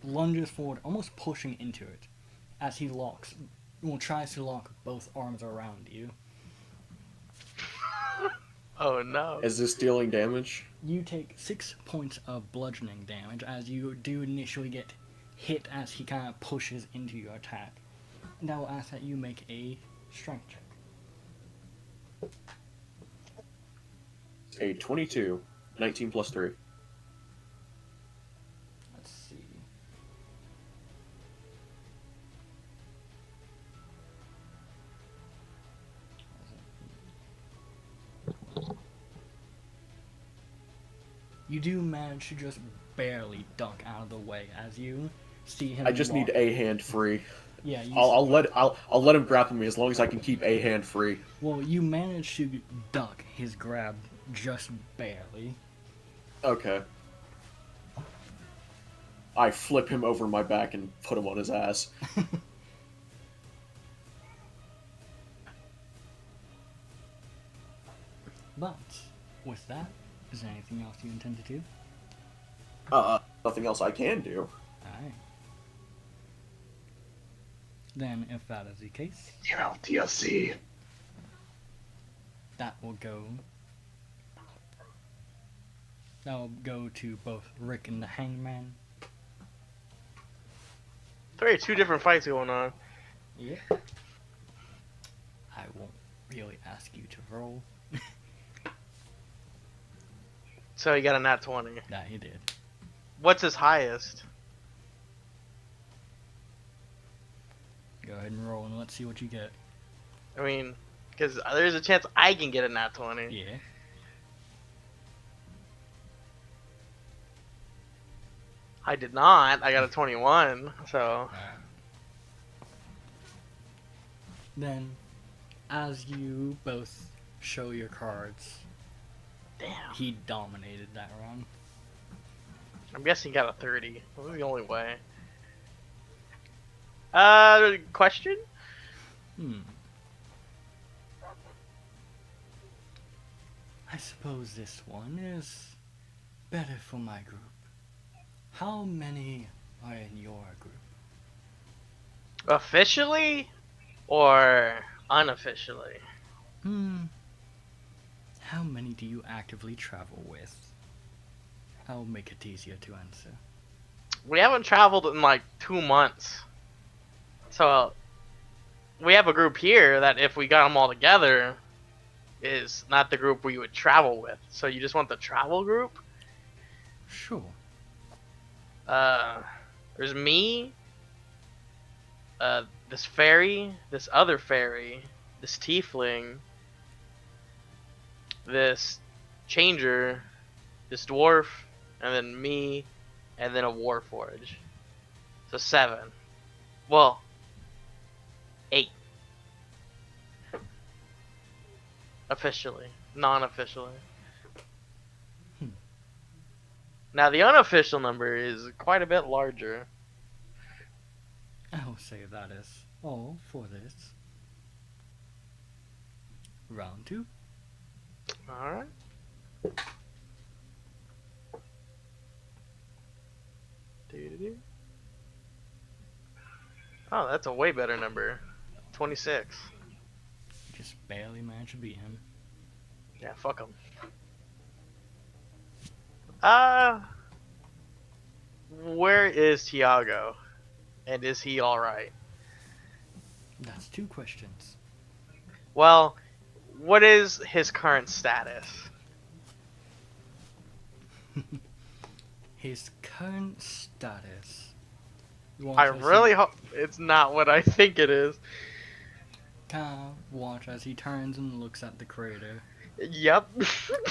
lunges forward, almost pushing into it, as he tries to lock both arms around you. Oh no. Is this dealing damage? You take 6 points of bludgeoning damage as you do initially get hit as he kind of pushes into your attack. And I will ask that you make a strength check. A 22. 19 plus 3. Let's see. You do manage to just barely duck out of the way as you see him. I just need a hand free. Yeah, I'll let him grapple me as long as I can keep a hand free. Well, you manage to duck his grab just barely. Okay. I flip him over my back and put him on his ass. But with that, is there anything else you intend to do? Nothing else I can do. Alright. Then, if that is the case, You're out, DLC. that will go to both Rick and the Hangman. There are two different fights going on. Yeah. I won't really ask you to roll. So he got a nat 20. That he did. What's his highest? Go ahead and roll and let's see what you get. I mean, because there's a chance I can get a nat 20. Yeah. I did not. I got a 21, so... Then, as you both show your cards, Damn. he dominated that round. I'm guessing he got a 30. That was the only way. Question? I suppose this one is better for my group. How many are in your group? Officially? Or unofficially? How many do you actively travel with? I'll make it easier to answer. We haven't traveled in like 2 months. So, we have a group here that if we got them all together, is not the group we would travel with. So you just want the travel group? Sure. There's me, this fairy, this other fairy, this tiefling, this changer, this dwarf, and then me, and then a warforge. So 7. Well, 8. Officially. Non-officially. Now the unofficial number is quite a bit larger. I will say that is all for this. Round 2. Alright. Oh, that's a way better number. 26. Just barely managed to beat him. Yeah, fuck him. Where is Tiago? And is he alright? That's 2 questions. Well, what is his current status? His current status Watch I as he- really hope it's not what I think it is. Kind of watch as he turns and looks at the crater. Yep.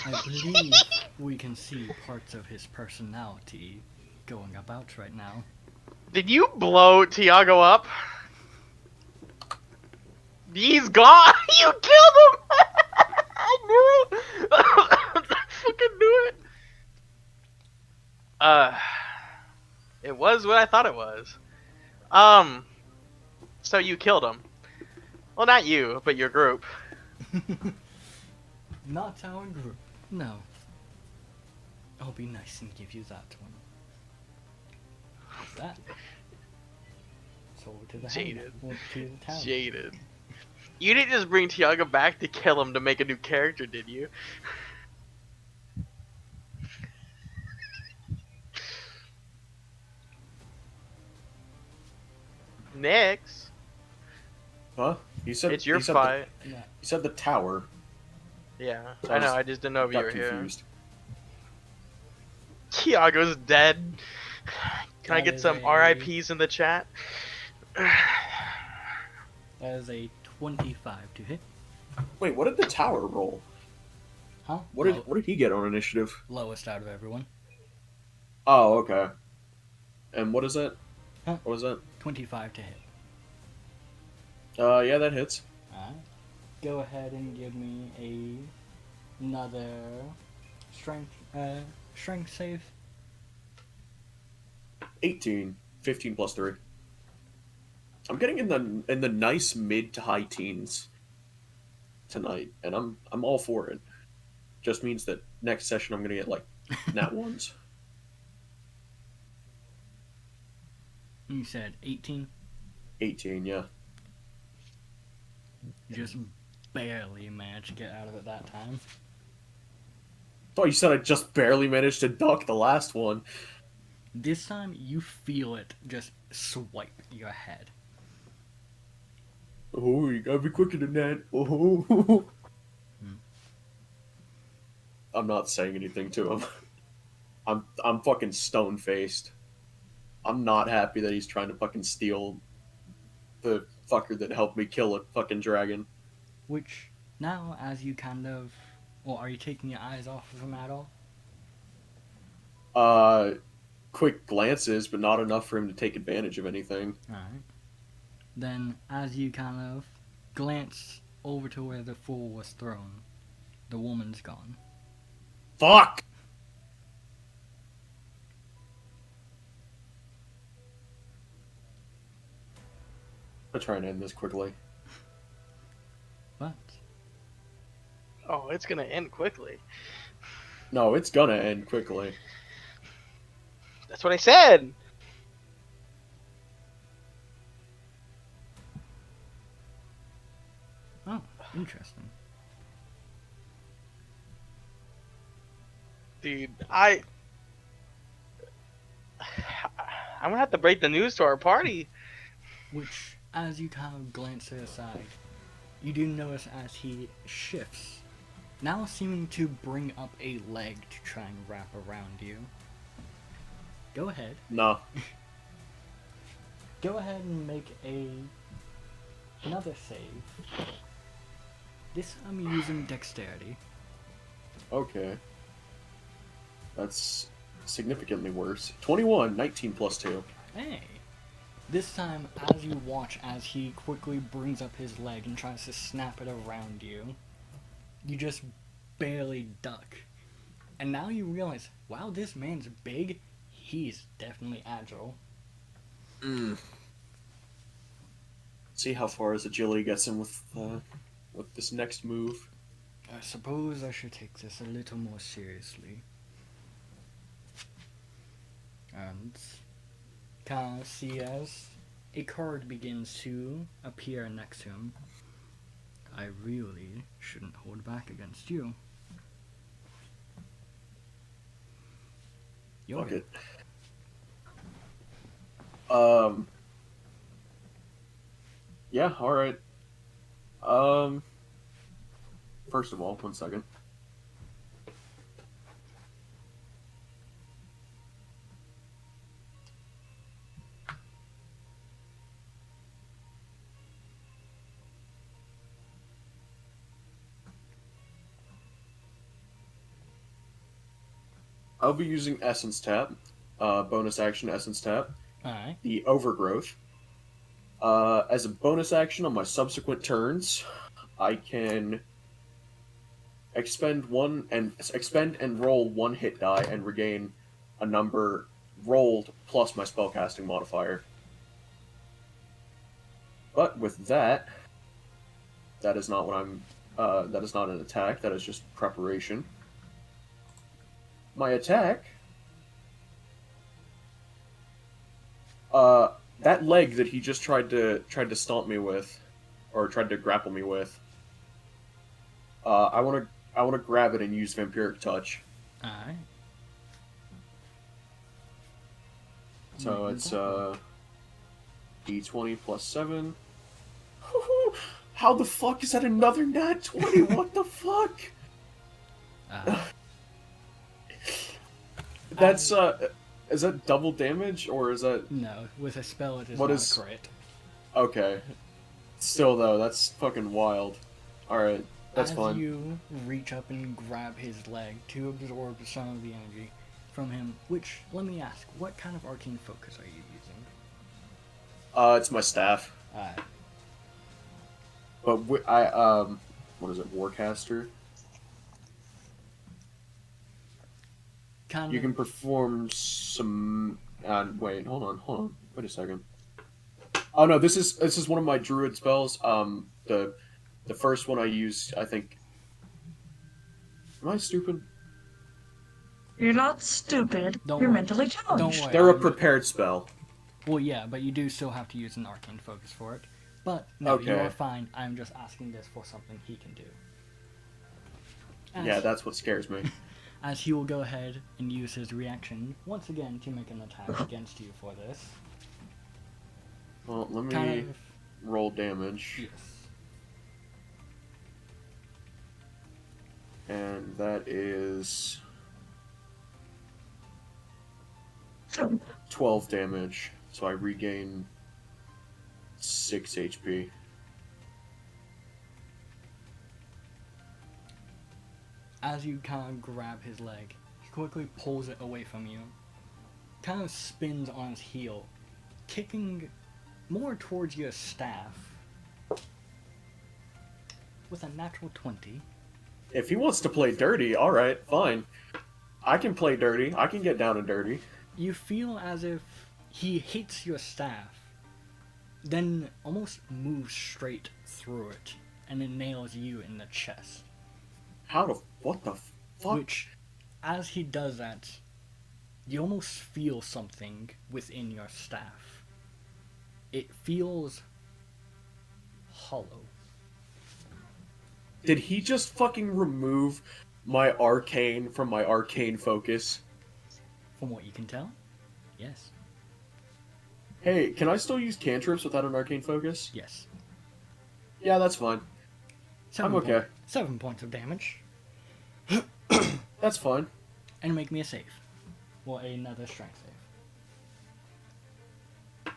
I believe we can see parts of his personality going about right now. Did you blow Tiago up? He's gone! You killed him! I knew it! I fucking knew it! It was what I thought it was. So you killed him. Well, not you, but your group. Not our group. No. I'll be nice and give you that one. What's that? It's over to the Jaded. hangar, to the town. Jaded. You didn't just bring Tiago back to kill him to make a new character, did you? Nix. Huh? You said It's your you said fight. You said the tower. Yeah, So I know. I just didn't know if you got were confused. here. Tiago's dead. Can I That get is some a- RIPs in the chat? That is a 25 to hit. Wait, what did the tower roll? Huh? What did he get on initiative? Lowest out of everyone. Oh, okay. And what is it? Huh? What was that? 25 to hit. Yeah, that hits. Alright. Go ahead and give me another strength save. 18. 15 plus 3. I'm getting in the nice mid to high teens tonight, and I'm all for it. Just means that next session I'm gonna get like nat ones. You said 18? 18, yeah. You just barely managed to get out of it that time. Oh, you said I just barely managed to duck the last one. This time, you feel it just swipe your head. Oh, you gotta be quicker than that. Oh. I'm not saying anything to him. I'm fucking stone faced. I'm not happy that he's trying to fucking steal the fucker that helped me kill a fucking dragon. Which, now, as you kind of... Well, are you taking your eyes off of him at all? Quick glances, but not enough for him to take advantage of anything. Alright. Then, as you kind of glance over to where the fool was thrown, the woman's gone. Fuck! I'll try and end this quickly. What? Oh, it's gonna end quickly. No, it's gonna end quickly. That's what I said. Oh, interesting. Dude, I'm gonna have to break the news to our party. Which, as you kind of glance to the side, you do notice as he shifts, now seeming to bring up a leg to try and wrap around you. Go ahead. No. Go ahead and make another save. This I'm using dexterity. Okay. That's significantly worse. 21, 19 plus 2. Hey! This time, as you watch as he quickly brings up his leg and tries to snap it around you, you just barely duck. And now you realize, wow, this man's big. He's definitely agile. See how far his agility gets him with this next move. I suppose I should take this a little more seriously. And kind of see as a card begins to appear next to him. I really shouldn't hold back against you. Fuck it. Yeah, alright. First of all, 1 second. I'll be using Essence Tap, bonus action Essence Tap, Alright. the Overgrowth. As a bonus action on my subsequent turns, I can expend and roll one hit die and regain a number rolled plus my spellcasting modifier. But with that, that is not what I'm. That is not an attack. That is just preparation. My attack. That leg that he just tried to stomp me with, or tried to grapple me with. I want to grab it and use Vampiric Touch. Alright. So it's D20 plus 7. How the fuck is that another nat 20? What the fuck? That's is that double damage or is that No, with a spell it is What not is- a crit. okay? Still though, that's fucking wild. All right, that's As fine. you reach up and grab his leg to absorb some of the energy from him, which, let me ask, what kind of arcane focus are you using? It's my staff. Alright. But what is it? Warcaster. Kind You of. can perform some. Wait, hold on. Wait a second. Oh no, this is one of my druid spells. The first one I used, I think. Am I stupid? You're not stupid. Don't You're worry. mentally challenged. Don't worry. They're a prepared spell. Well, yeah, but you do still have to use an arcane focus for it. But no, you Okay. are fine. I'm just asking this for something he can do. Yeah, that's what scares me. As he will go ahead and use his reaction once again to make an attack against you for this. Well, let me Kind of. roll damage. Yes. And that is 12 damage. So I regain 6 HP. As you kind of grab his leg, he quickly pulls it away from you, kind of spins on his heel, kicking more towards your staff with a natural 20. If he wants to play dirty, alright, fine. I can play dirty. I can get down and dirty. You feel as if he hits your staff, then almost moves straight through it, and it nails you in the chest. What the fuck? Which, as he does that, you almost feel something within your staff. It feels hollow. Did he just fucking remove my arcane from my arcane focus? From what you can tell, yes. Hey, can I still use cantrips without an arcane focus? Yes. Yeah, that's fine. I'm okay. 7 points of damage. That's fine. And make me a save. Well, another strength save.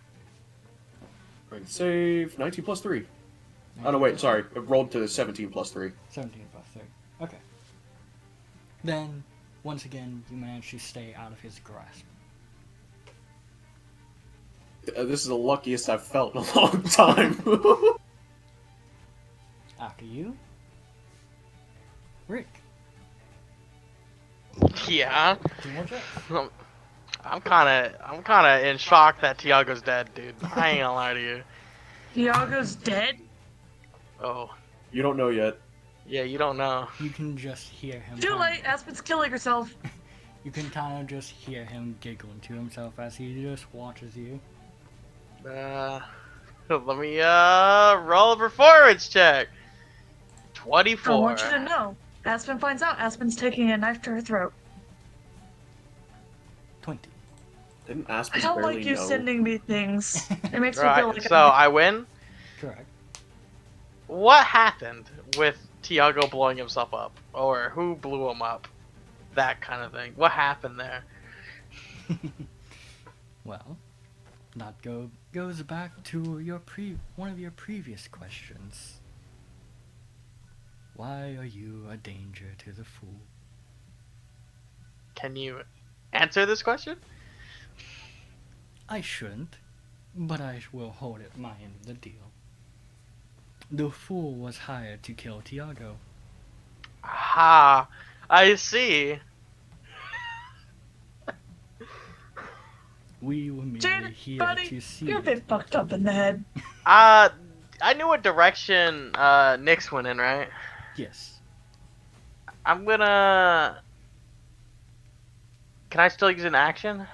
Right, save 19 plus 3. Oh no, wait, sorry. It rolled to 17 plus 3. 17 plus 3. Okay. Then, once again, you manage to stay out of his grasp. This is the luckiest I've felt in a long time. After you, Rick. Yeah. 2 more checks. I'm kind of in shock that Tiago's dead, dude. I ain't gonna lie to you. Tiago's dead? Oh. You don't know yet. Yeah, you don't know. You can just hear him. Too late. Aspen's killing herself. You can kind of just hear him giggling to himself as he just watches you. Let me roll a performance check. 24. I want you to know. Aspen finds out Aspen's taking a knife to her throat. 20. Didn't I Aspen don't barely like you know? sending me things. It makes me Right, feel like so I win. Correct. What happened with Tiago blowing himself up? Or who blew him up? That kind of thing. What happened there? Well, that goes back to your one of your previous questions. Why are you a danger to the fool? Can you answer this question? I shouldn't, but I will hold at my end of the deal. The fool was hired to kill Tiago. Ha, I see. We were merely Janet, here buddy, to see you're a it. bit fucked up in the head. I knew what direction Nyx went in, right? Yes. I'm gonna. Can I still use an action?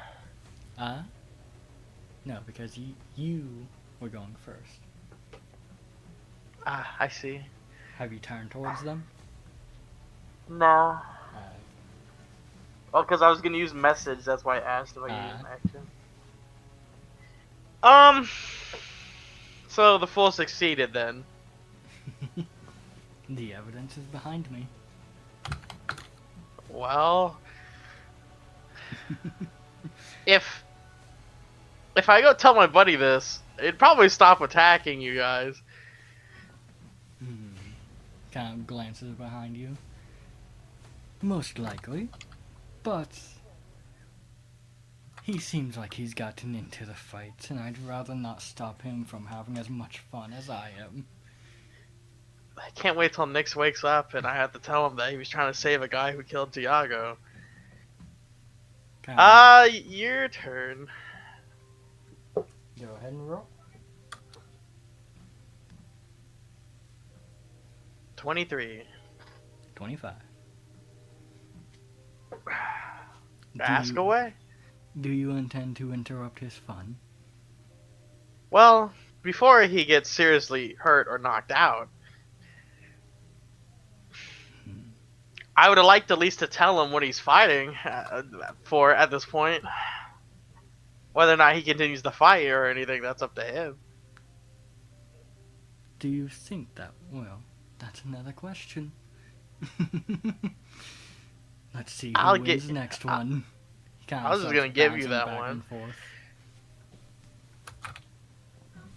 No, because you were going first. Ah, I see. Have you turned towards them? No. Oh, because I was gonna use message. That's why I asked if I could use an action. So the fool succeeded then. The evidence is behind me. Well, if I go tell my buddy this, it'd probably stop attacking you guys. Kind of glances behind you. Most likely, but he seems like he's gotten into the fight, and I'd rather not stop him from having as much fun as I am. I can't wait till Nyx wakes up and I have to tell him that he was trying to save a guy who killed Tiago. Your turn. Go ahead and roll. 23. 25. Ask away. Do you intend to interrupt his fun? Well, before he gets seriously hurt or knocked out, I would have liked at least to tell him what he's fighting for at this point. Whether or not he continues the fight or anything, that's up to him. Do you think that? Well, that's another question. Let's see who wins the next one. I was just gonna give you that one.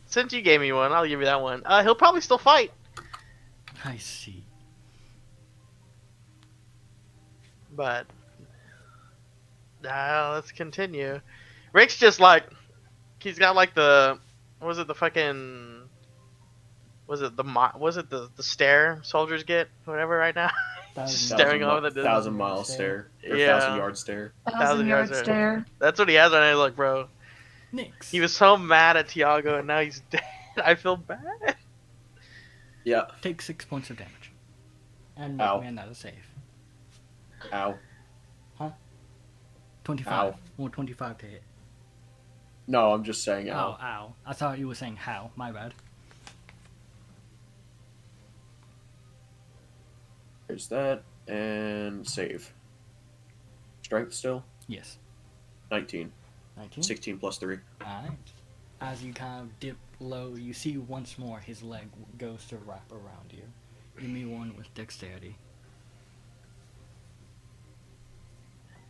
Since you gave me one, I'll give you that one. He'll probably still fight. I see. But let's continue. Rick's just like, he's got like the, was it the fucking, was it the stare soldiers get, whatever right now? Just staring over the distance. 1,000-mile stare. Or Yeah. 1,000-yard stare. 1,000-yard stare. That's what he has on his look, bro. Nyx. He was so mad at Tiago and now he's dead. I feel bad. Yeah. Take 6 points of damage. And Ow. make me another save. Ow. Huh? 25. Ow. Or 25 to hit. No, I'm just saying Oh, ow. ow. I thought you were saying how. My bad. There's that. And save. Strength still? Yes. 19. 19? 16 plus 3. Alright. As you kind of dip low, you see once more his leg goes to wrap around you. Give me one with dexterity.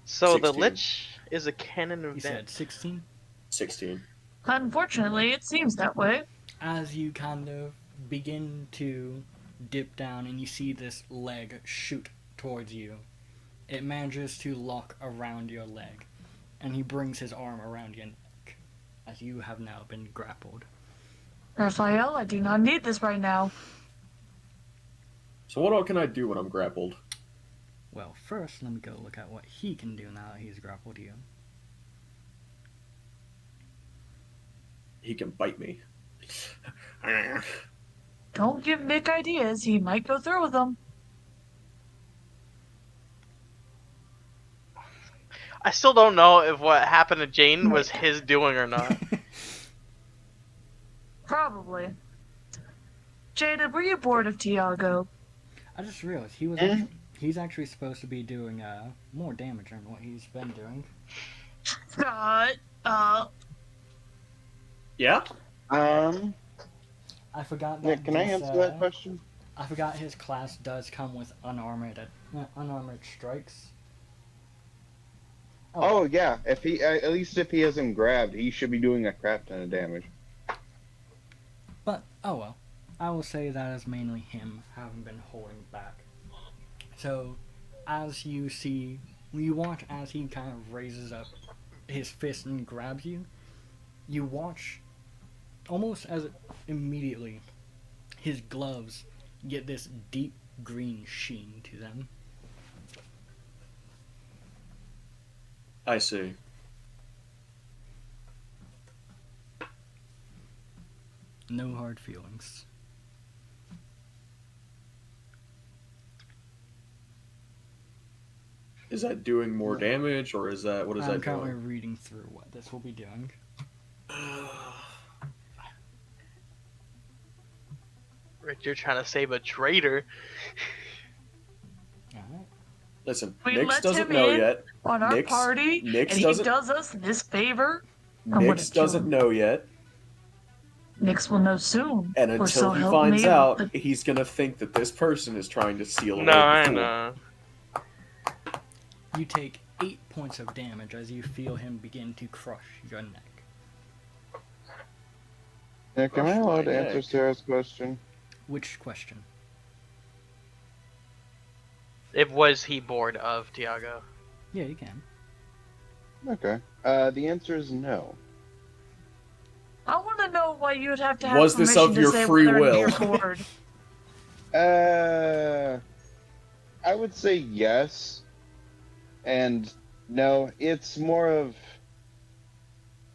So 16. the Lich is a canon You event. said 16? 16. Unfortunately, it seems that way. As you kind of begin to dip down and you see this leg shoot towards you, it manages to lock around your leg, and he brings his arm around your neck, as you have now been grappled. Raphael, I do not need this right now. So what all can I do when I'm grappled? Well, first, let me go look at what he can do now that he's grappled you. He can bite me. Don't give Nick ideas. He might go through with them. I still don't know if what happened to Jane was his doing or not. Probably. Jada, were you bored of Tiago? I just realized he's actually supposed to be doing more damage than what he's been doing. Yeah? I forgot that. Nick, can I answer that question? I forgot his class does come with unarmored strikes. Oh yeah, if he at least if he hasn't grabbed, he should be doing a crap ton of damage. But oh well, I will say that is mainly him having been holding back. So, as you see You watch as he kind of raises up his fist and grabs you. You watch almost as immediately his gloves get this deep green sheen to them. I see. No hard feelings. Is that doing more damage, or is that what is I'm that currently doing? reading through what this will be doing. Rick, you're trying to save a traitor. Alright. Listen, We Nix let doesn't him know in yet. on our Nix- party, Nix and he doesn't- does us this favor. I'm Nix gonna kill doesn't him. know yet, Nix will know soon. and or until so he help finds me. out, he's gonna think that this person is trying to seal away No, the I fool. know. You take 8 points of damage as you feel him begin to crush your neck. Nick, am I Crush allowed my to answer neck. Sarah's question? Which question? It was he bored of Tiago? Yeah, you can. Okay. The answer is no. I want to know why you would have to have Was this permission of to your say free whether will? you're bored. I would say yes. And no, it's more of.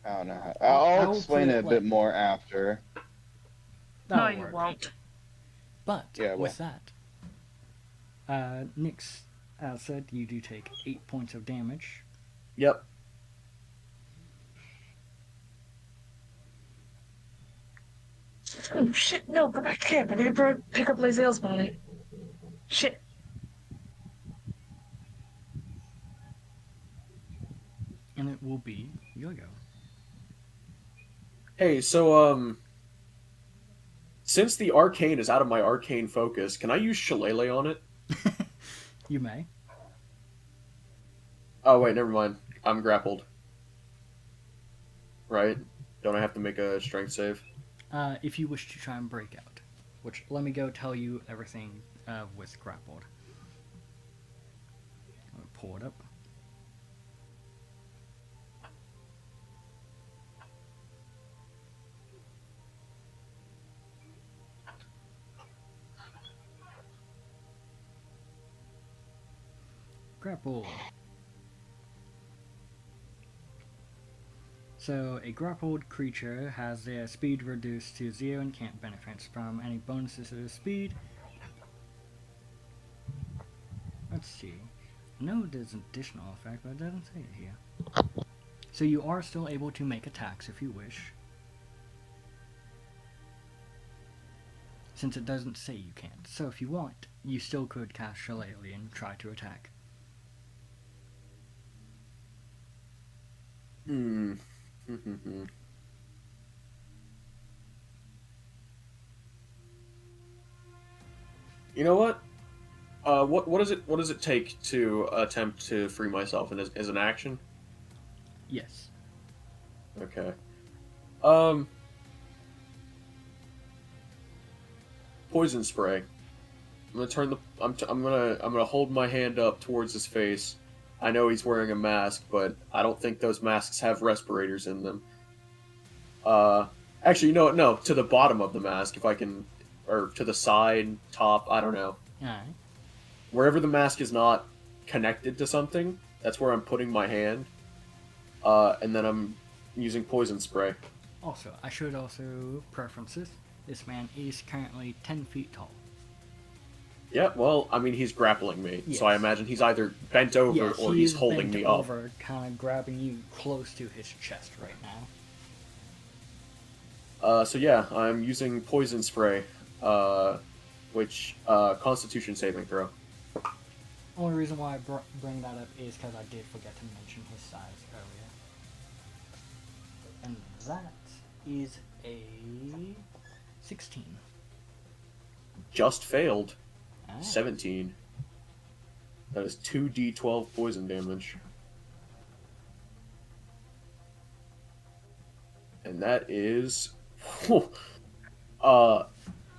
I don't know. I I'll will explain put it it a bit like- more after. No, That'll you work. won't. But Yeah, with that, Nyx, as said, you do take 8 points of damage. Yep. Oh shit! No, go back to camp. I need to pick up Lae'zel's body. Shit. And it will be your go. Hey, so since the arcane is out of my arcane focus, can I use Shillelagh on it? You may. Oh wait, never mind. I'm grappled. Right? Don't I have to make a strength save? If you wish to try and break out. Which, let me go tell you everything with grappled. I'll pull it up. Grapple. So, a grappled creature has their speed reduced to 0 and can't benefit from any bonuses to their speed. Let's see. No, there's an additional effect, but it doesn't say it here. So you are still able to make attacks if you wish. Since it doesn't say you can't. So if you want, you still could cast Shillelagh and try to attack. Hmm. You know what? What does it take to attempt to free myself as an action? Yes. Okay. Poison spray. I'm gonna turn the. I'm gonna hold my hand up towards his face. I know he's wearing a mask, but I don't think those masks have respirators in them. Actually, you know what? No, to the bottom of the mask, if I can, or to the side, top. I don't know. Alright. Wherever the mask is not connected to something, that's where I'm putting my hand. And then I'm using poison spray. Also, I should also preferences. This man is currently 10 feet tall. Yeah, well, I mean, he's grappling me, Yes. so I imagine he's either bent over Yes, or he he's is holding bent me up. over, kind of grabbing you close to his chest right now. So yeah, I'm using poison spray, which Constitution saving throw. Only reason why I bring that up is because I did forget to mention his size earlier. And that is a 16. Just failed. Alright. 17. That is 2d12 poison damage. And that is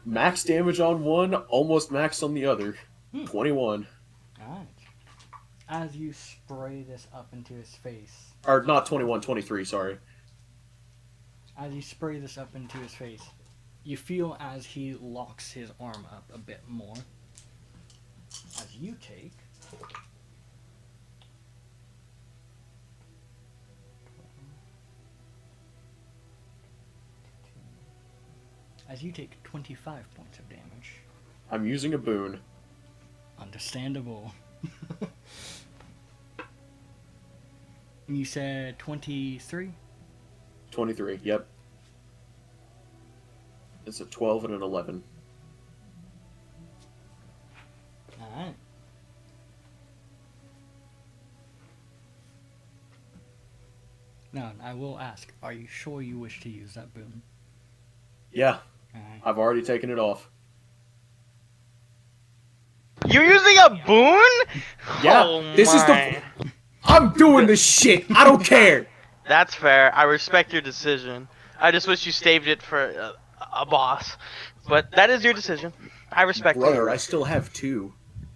max damage on one, almost max on the other. 21. Alright. As you spray this up into his face, Or not 21, 23, sorry. as you spray this up into his face, you feel as he locks his arm up a bit more. As you take As you take 25 points of damage. I'm using a boon. Understandable. You said 23? 23, yep. It's a 12 and an 11. Alright. Now, I will ask, are you sure you wish to use that boon? Yeah, Alright. I've already taken it off. You're using a boon? Yeah, Oh this is my. I'm doing this shit. I don't care. That's fair. I respect your decision. I just wish you saved it for a boss. But that is your decision. I respect Brother, I it. still have 2.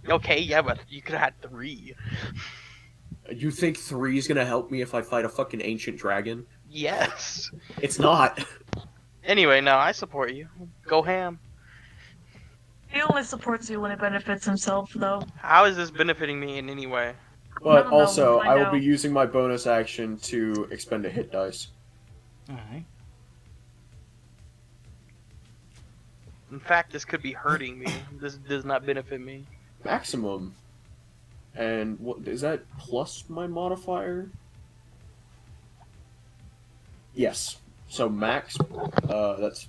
Okay, yeah, but you could have had 3. You think 3 is gonna help me if I fight a fucking ancient dragon? Yes. It's not. Anyway, no, I support you. Go ham. He only supports you when it benefits himself, though. How is this benefiting me in any way? But No, also, we'll I find will be out. using my bonus action to expend a hit dice. Alright. In fact, this could be hurting me. This does not benefit me. Maximum. And what is that plus my modifier? Yes. So max, that's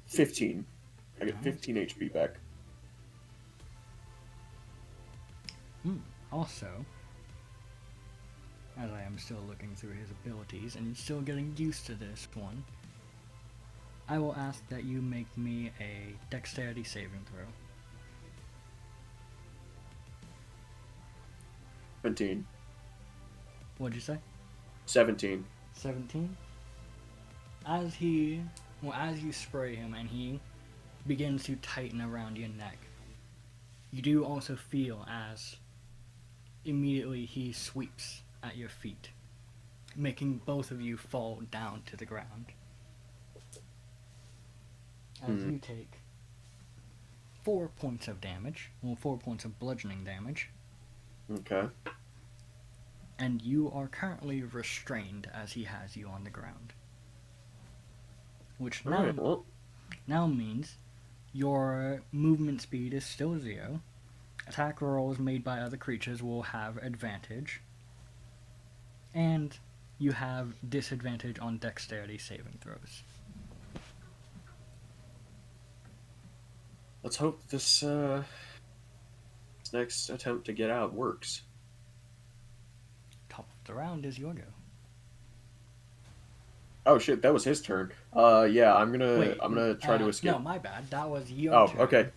15. I get 15 HP back. Also, as I am still looking through his abilities and still getting used to this one, I will ask that you make me a dexterity saving throw. 17. What'd you say? 17. 17? As you spray him and he begins to tighten around your neck, you do also feel as immediately he sweeps at your feet, making both of you fall down to the ground. As you take 4 points of damage, 4 points of bludgeoning damage, Okay. and you are currently restrained as he has you on the ground. Which now, Alright, well, now means your movement speed is still 0. Attack rolls made by other creatures will have advantage. And you have disadvantage on dexterity saving throws. let's hope this next attempt to get out works. Top of the round is your go. Oh shit, that was his turn. Yeah, I'm Wait, gonna try to escape. No, my bad. That was your Oh, turn. okay.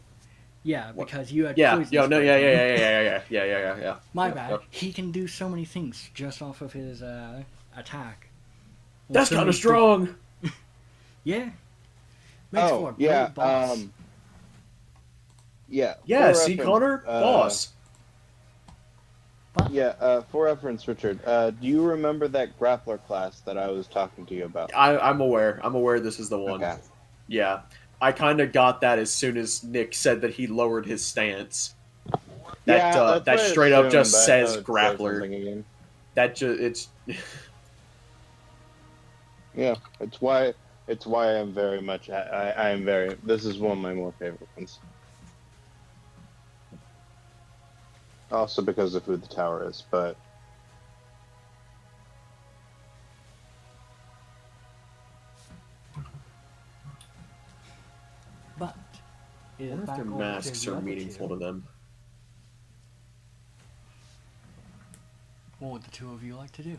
Yeah, What? because you had Yeah, poison yeah, no, spray yeah, from him. yeah. My Yeah, bad. yeah. He can do so many things just off of his attack. Well, That's so kind many of strong. Yeah. Makes for a great yeah, boss. Yeah. Yeah, for see, reference, Connor, boss. Yeah, for reference, Richard, do you remember that grappler class that I was talking to you about? I'm aware. I'm aware this is the one. Okay. Yeah, I kind of got that as soon as Nick said that he lowered his stance. That Yeah, that's that what I straight up assumed, just but I says thought I'd say grappler. something again. That just it's. Yeah, it's why I'm very much. I am very. This is one of my more favorite ones. Also because of who the tower is, but But I it is wonder if back their over to masks the are other meaningful two. to them. What would the two of you like to do?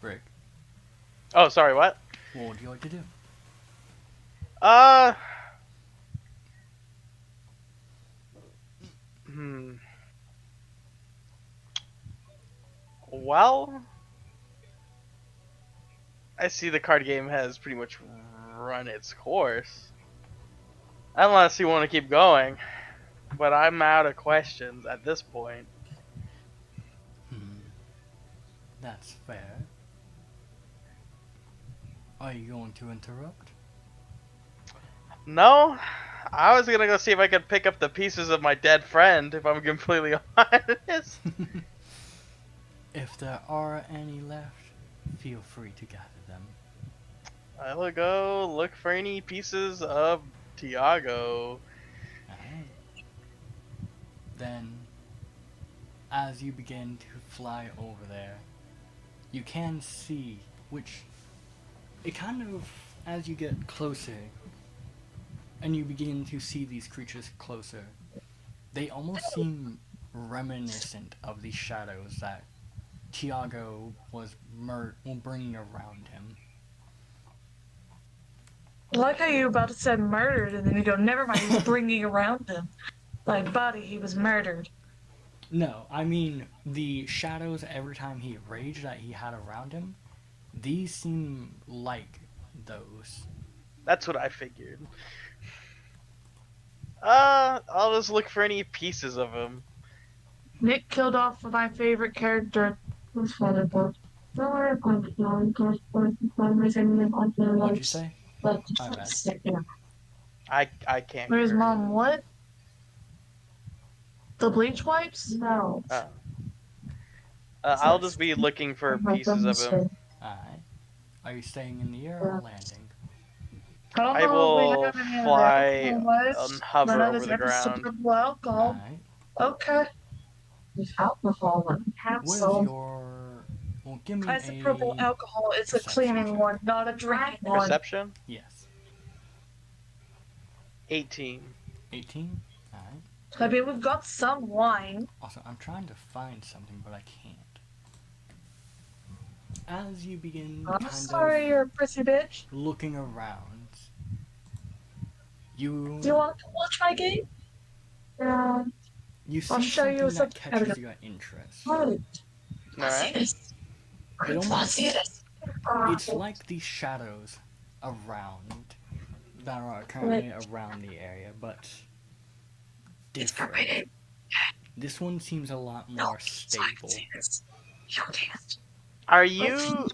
Rick, Oh, sorry, what? what would you like to do? Uh. Hmm. Well, I see the card game has pretty much run its course. Unless you want to keep going. But I'm out of questions at this point. That's fair. Are you going to interrupt? No, I was gonna go see if I could pick up the pieces of my dead friend, if I'm completely honest. If there are any left, feel free to gather them. I will go look for any pieces of Tiago. Alright. Then, as you begin to fly over there, you can see, which, it kind of, as you get closer, and you begin to see these creatures closer, they almost seem reminiscent of the shadows that Tiago was bringing around him. I like how you were about to say murdered, and then you go, never mind, he's bringing around him. Like, buddy, he was murdered. No, I mean, the shadows every time he raged that he had around him, these seem like those. That's what I figured. I'll just look for any pieces of him. Nick killed off my favorite character. What'd you say? My bad. I can't. Where's hear mom? you. What? The bleach wipes? No. I'll just be looking for pieces of him. Alright. Are you staying in the air or landing? I will fly and hover over the ground. Alcohol. Alright. Okay. There's alcohol and have What is some. your... Well, give me Price a... of purple alcohol. It's a cleaning one, not a drinking one. Perception? Yes. 18. 18? Alright. I mean, we've got some wine. Also, I'm trying to find something, but I can't. As you begin I'm kind sorry, of you're a prissy bitch. looking around, you... Do you want to watch my game? Yeah. You see I'll show something you that some catches evidence. your interest. Alright. Alright. It almost, it's like these shadows around that are currently around the area, but different. This one seems a lot more stable. Are you...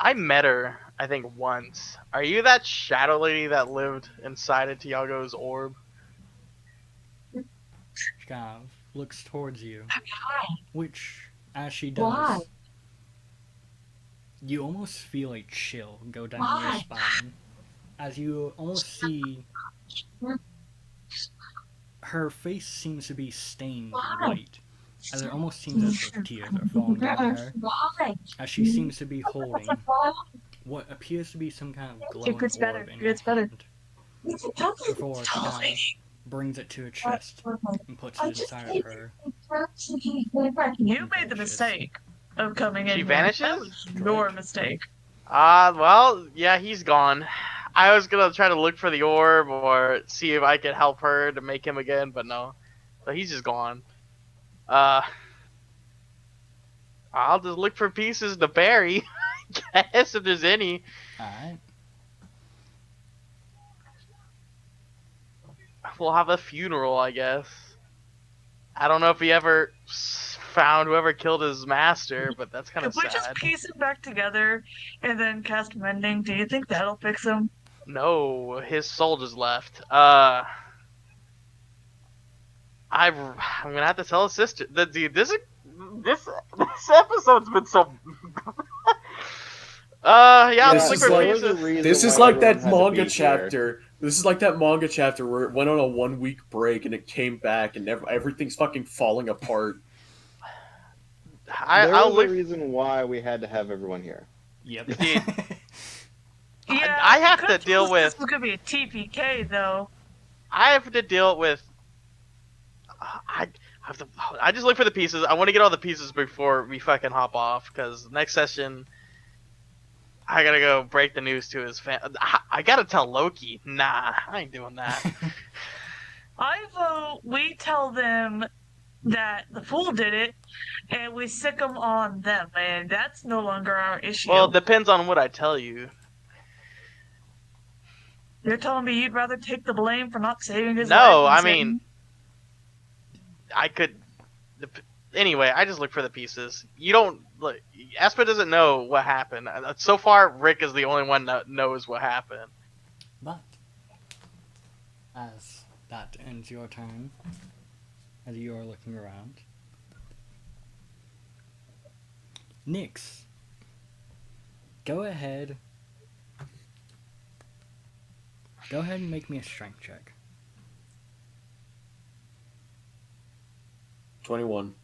I met her, I think, once. Are you that shadow lady that lived inside of Tiago's orb? She kind of looks towards you, which, as she does, Why? you almost feel a chill go down your spine, as you almost see her face seems to be stained white, as it almost seems as if tears are falling down her, as she seems to be holding what appears to be some kind of glowing gets better, orb in it her gets better. hand, before she kind of brings it to her chest and puts it inside of her. You made the mistake of coming in. She here. vanishes? That was your mistake. Well, yeah, he's gone. I was gonna try to look for the orb or see if I could help her to make him again, but no. But he's just gone. I'll just look for pieces to bury, I guess, if there's any. Alright. We'll have a funeral, I guess. I don't know if he ever found whoever killed his master, but that's kind of If we just sad. piece him back together and then cast mending, do you think that'll fix him? No, his soul just left. I'm gonna have to tell his sister. Dude, this episode's been so. Yeah, This I'll look is for like- pieces. This is like that manga chapter. This is like that manga chapter where it went on a 1 week break and it came back and everything's fucking falling apart. I'll There's look. a reason why we had to have everyone here. Yep. Dude, Yeah, I have you to could've deal told us with. This was gonna be a TPK though. I have to deal with. I have to. I just look for the pieces. I want to get all the pieces before we fucking hop off, because next session. I gotta go break the news to his I gotta tell Loki. Nah, I ain't doing that. I vote we tell them that the fool did it, and we sick them on them, and that's no longer our issue. Well, it depends on what I tell you. You're telling me you'd rather take the blame for not saving his life? No, than I saving- mean, I could. Anyway, I just look for the pieces. You don't look. Aspa doesn't know what happened. So far, Rick is the only one that knows what happened. But as that ends your turn, as you are looking around, Nyx, go ahead. Go ahead and make me a strength check. 21.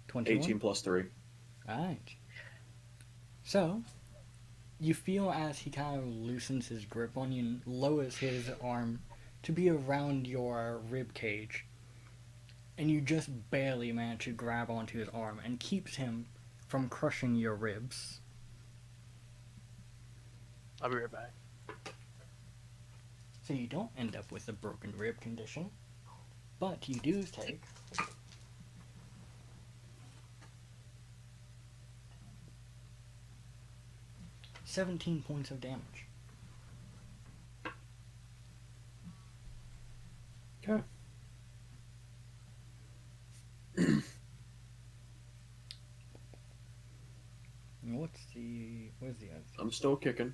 21? 18 plus 3. Alright. So, you feel as he kind of loosens his grip on you and lowers his arm to be around your rib cage. And you just barely manage to grab onto his arm and keeps him from crushing your ribs. I'll be right back. So you don't end up with a broken rib condition, but you do take 17 points of damage. Okay. What's the other thing? I'm still kicking.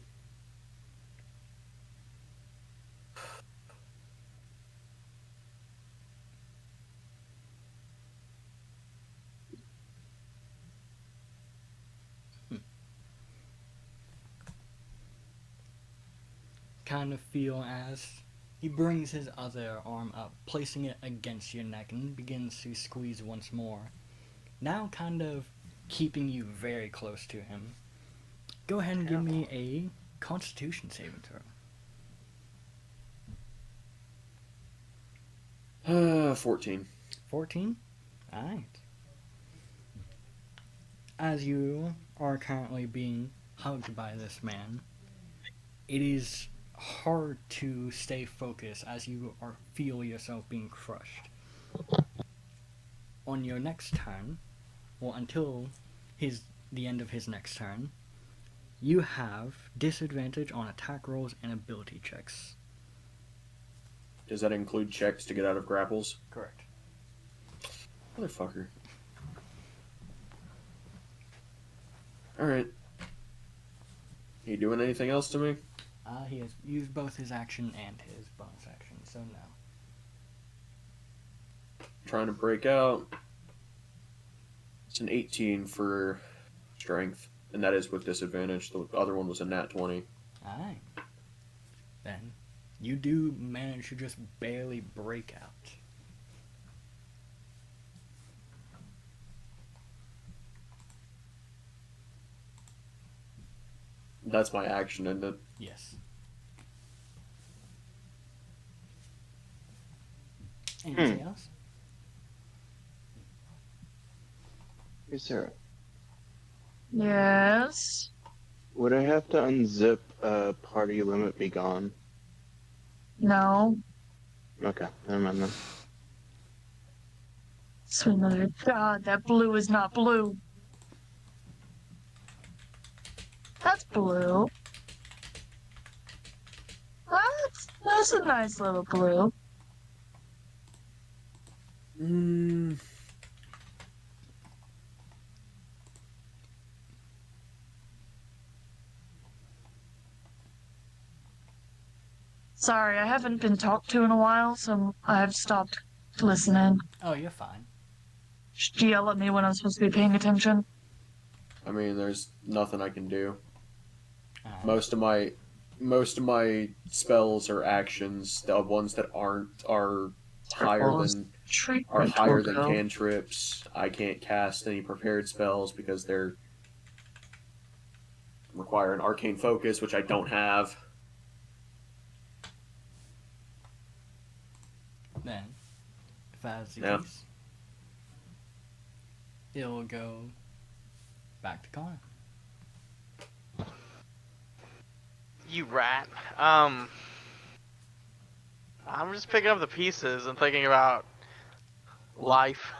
Kind of feel as he brings his other arm up, placing it against your neck, and begins to squeeze once more. Now kind of keeping you very close to him. Go ahead and give me a Constitution saving throw. 14. 14? Alright. As you are currently being hugged by this man, it is hard to stay focused as you feel yourself being crushed. On your next turn, well, until the end of his next turn, you have disadvantage on attack rolls and ability checks. Does that include checks to get out of grapples? Correct. Motherfucker. Alright. You doing anything else to me? He has used both his action and his bonus action, so no. Trying to break out. It's an 18 for strength, and that is with disadvantage. The other one was a nat 20. Alright. Then, you do manage to just barely break out. That's my action, isn't it? Yes. Anything else? Hey, Sarah. Yes. Would I have to unzip Party Limit Be Gone? No. Okay, never mind then. Sweet mother of God, that blue is not blue. That's blue. That's a nice little blue. Sorry, I haven't been talked to in a while, so I've stopped listening. Oh, you're fine. Just yell at me when I'm supposed to be paying attention. I mean, there's nothing I can do. Alright. Most of my spells or actions, the ones that aren't, are higher than cantrips. I can't cast any prepared spells because they're require an arcane focus, which I don't have. Then, if that's the Yeah. case, it'll go back to Connor. You rat. I'm just picking up the pieces and thinking about life.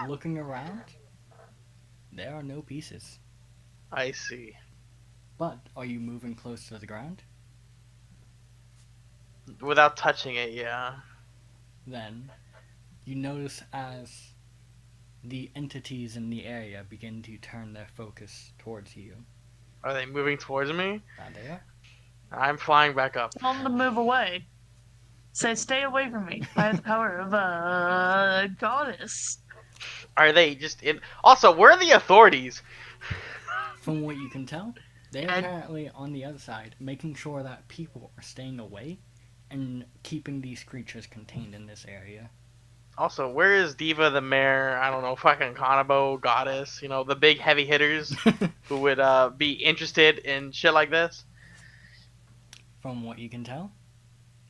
Looking around, there are no pieces. I see. But are you moving close to the ground? Without touching it, yeah. Then you notice as the entities in the area begin to turn their focus towards you. Are they moving towards me? There they are. I'm flying back up. Tell them to move away. Say, stay away from me. I have the power of a goddess. Are they just in? Also, where are the authorities? From what you can tell, they're apparently on the other side, making sure that people are staying away and keeping these creatures contained in this area. Also, where is Diva the Mayor? I don't know, fucking Kanabo, Goddess, you know, the big heavy hitters who would be interested in shit like this? From what you can tell?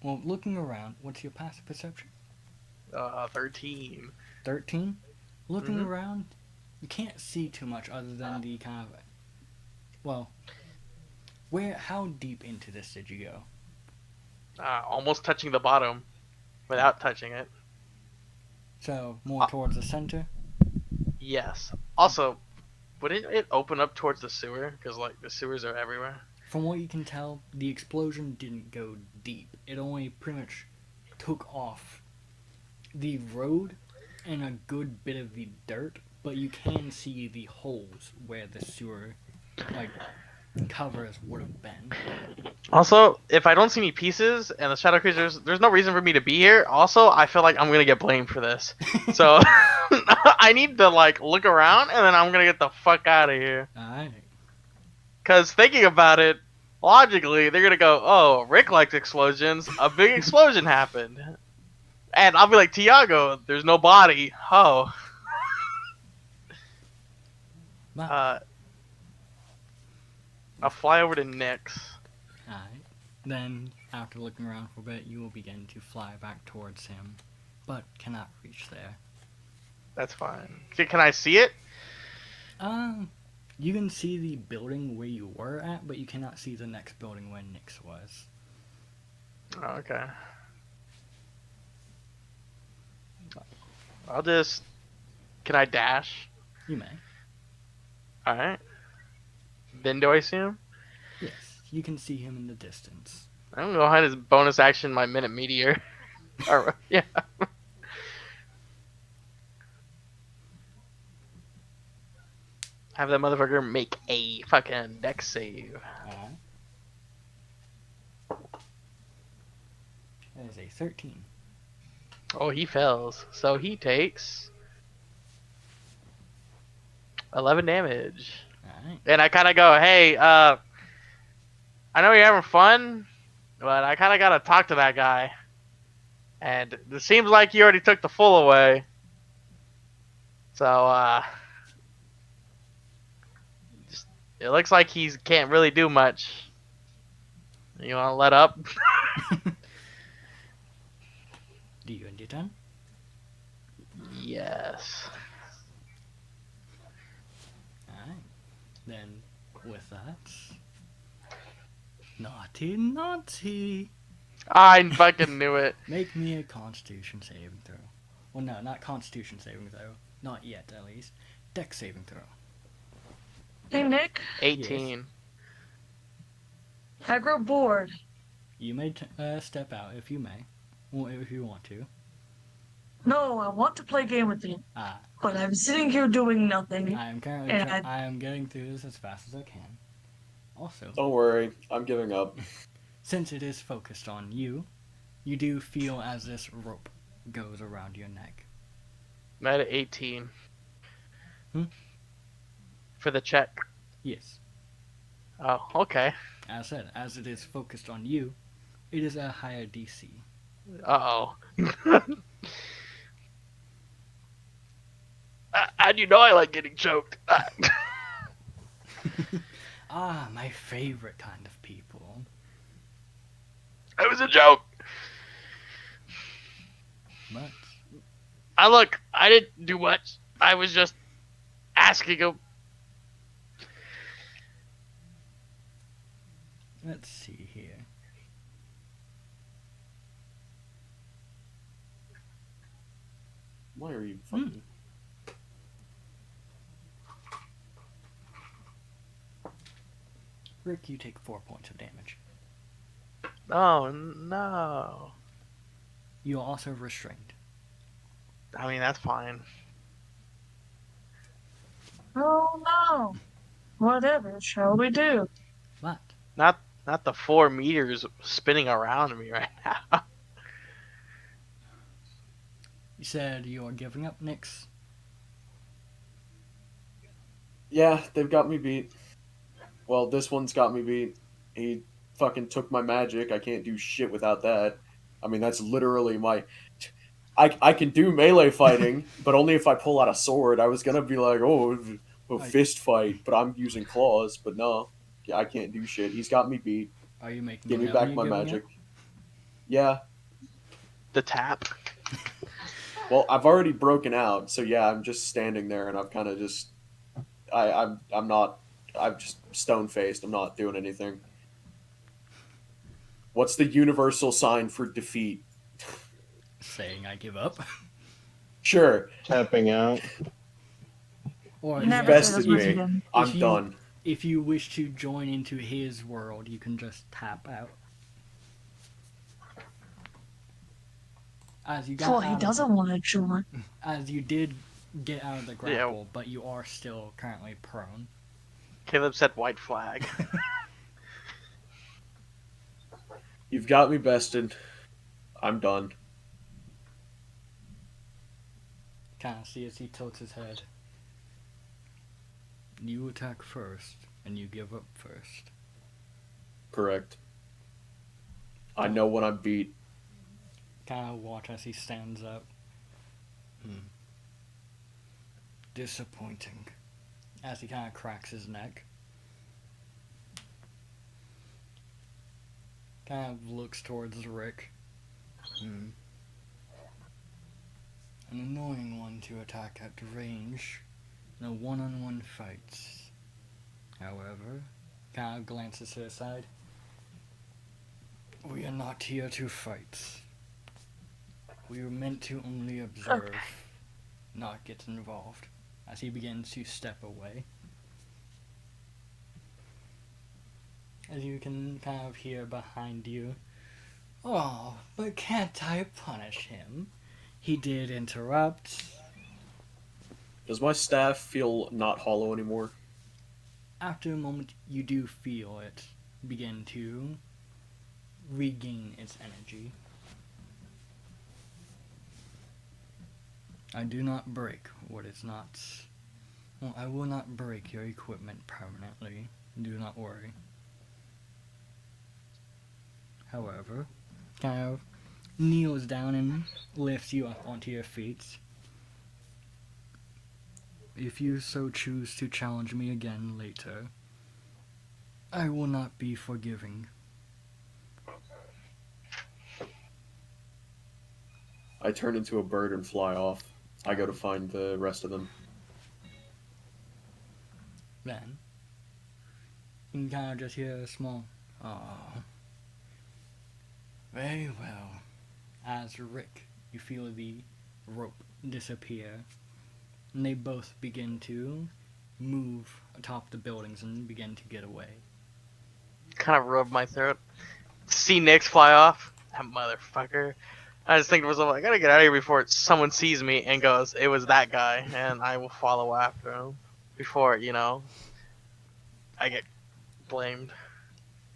Well, looking around, what's your passive perception? 13. 13? Looking around, you can't see too much other than the kind of... Well, how deep into this did you go? Almost touching the bottom without touching it. So, more towards the center? Yes. Also, wouldn't it open up towards the sewer? Because, like, the sewers are everywhere. From what you can tell, the explosion didn't go deep. It only pretty much took off the road and a good bit of the dirt, but you can see the holes where the sewer, like, covers would have been. Also, if I don't see any pieces and the shadow creatures, there's no reason for me to be here. Also, I feel like I'm gonna get blamed for this. So, I need to, like, look around and then I'm gonna get the fuck out of here. Alright. Because thinking about it, logically, they're gonna go, oh, Rick likes explosions. A big explosion happened. And I'll be like, Tiago, there's no body. Oh. I'll fly over to Nyx. Alright. Then, after looking around for a bit, you will begin to fly back towards him, but cannot reach there. That's fine. Can I see it? You can see the building where you were at, but you cannot see the next building where Nyx was. Oh, okay. I'll just... Can I dash? You may. Alright. Then do I see him? Yes, you can see him in the distance. I'm gonna go ahead as bonus action my minute meteor. Alright, yeah. Have that motherfucker make a fucking dex save. That is a 13. Oh, he fails. So he takes 11 damage. Alright. And I kind of go, hey, I know you're having fun, but I kind of got to talk to that guy. And it seems like you already took the full away. So, it looks like he can't really do much. You want to let up? Do you end your turn? Yes. Alright. Then, with that... Naughty, naughty! I fucking knew it. Make me a Constitution saving throw. Well, no, not Constitution saving throw. Not yet, at least. Dex saving throw. Hey, Nick. 18. I grow bored. You may step out if you may. Or if you want to. No, I want to play a game with you. But I'm sitting here doing nothing. I am currently I am getting through this as fast as I can. Also, don't worry, I'm giving up. Since it is focused on you, you do feel as this rope goes around your neck. I'm at 18. Hmm? For the check. Yes. Oh, okay. As I said, as it is focused on you, it is a higher DC. Uh-oh. How do you know I like getting choked? Ah, my favorite kind of people. It was a joke. But I didn't do much. I was just asking him. Let's see here. Why are you fucking... Rick, you take 4 points of damage. Oh no. You are also restrained. I mean, that's fine. Oh no. Whatever shall we do? What? Not the 4 meters spinning around me right now. You said you are giving up, Nyx? Yeah, they've got me beat. Well, this one's got me beat. He fucking took my magic. I can't do shit without that. I mean, that's literally my... I can do melee fighting, but only if I pull out a sword. I was gonna be like, oh, a fist fight, but I'm using claws. But no, I can't do shit. He's got me beat. Are you making Give me me know back you my giving magic. up? Yeah. The tap. Well, I've already broken out, so yeah, I'm just standing there, and I've kind of just... I'm just stone-faced. I'm not doing anything. What's the universal sign for defeat? Saying I give up? Sure. Tapping out. Or You've Never bested say those words me. again. I'm If you- done. if you wish to join into his world, you can just tap out. As you got Well, he out of- doesn't want to join. As you did get out of the grapple, but you are still currently prone. Caleb said white flag. You've got me bested. I'm done. Kind of see as he tilts his head. You attack first, and you give up first. Correct. I know when I'm beat. Kind of watch as he stands up. Disappointing. As he kind of cracks his neck. Kind of looks towards Rick. An annoying one to attack at range. No one-on-one fights. However, kind of glances to the side. We are not here to fight. We are meant to only observe, not get involved. As he begins to step away. As you can kind of hear behind you. Oh, but can't I punish him? He did interrupt. Does my staff feel not hollow anymore? After a moment, you do feel it begin to regain its energy. I do not break what is not... Well, I will not break your equipment permanently. Do not worry. However, kind of kneels down and lifts you up onto your feet. If you so choose to challenge me again later, I will not be forgiving. I turn into a bird and fly off. I go to find the rest of them. Then, you can kind of just hear a small, "Aww." Very well. As Rick, you feel the rope disappear, and they both begin to move atop the buildings and begin to get away. Kind of rub my throat. See Nyx fly off? That motherfucker. I just think to myself, I gotta get out of here before someone sees me and goes, it was that guy, and I will follow after him. Before, I get blamed.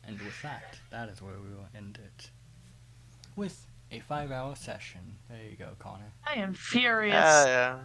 And with that, that is where we will end it. With a 5-hour session. There you go, Connor. I am furious. Yeah.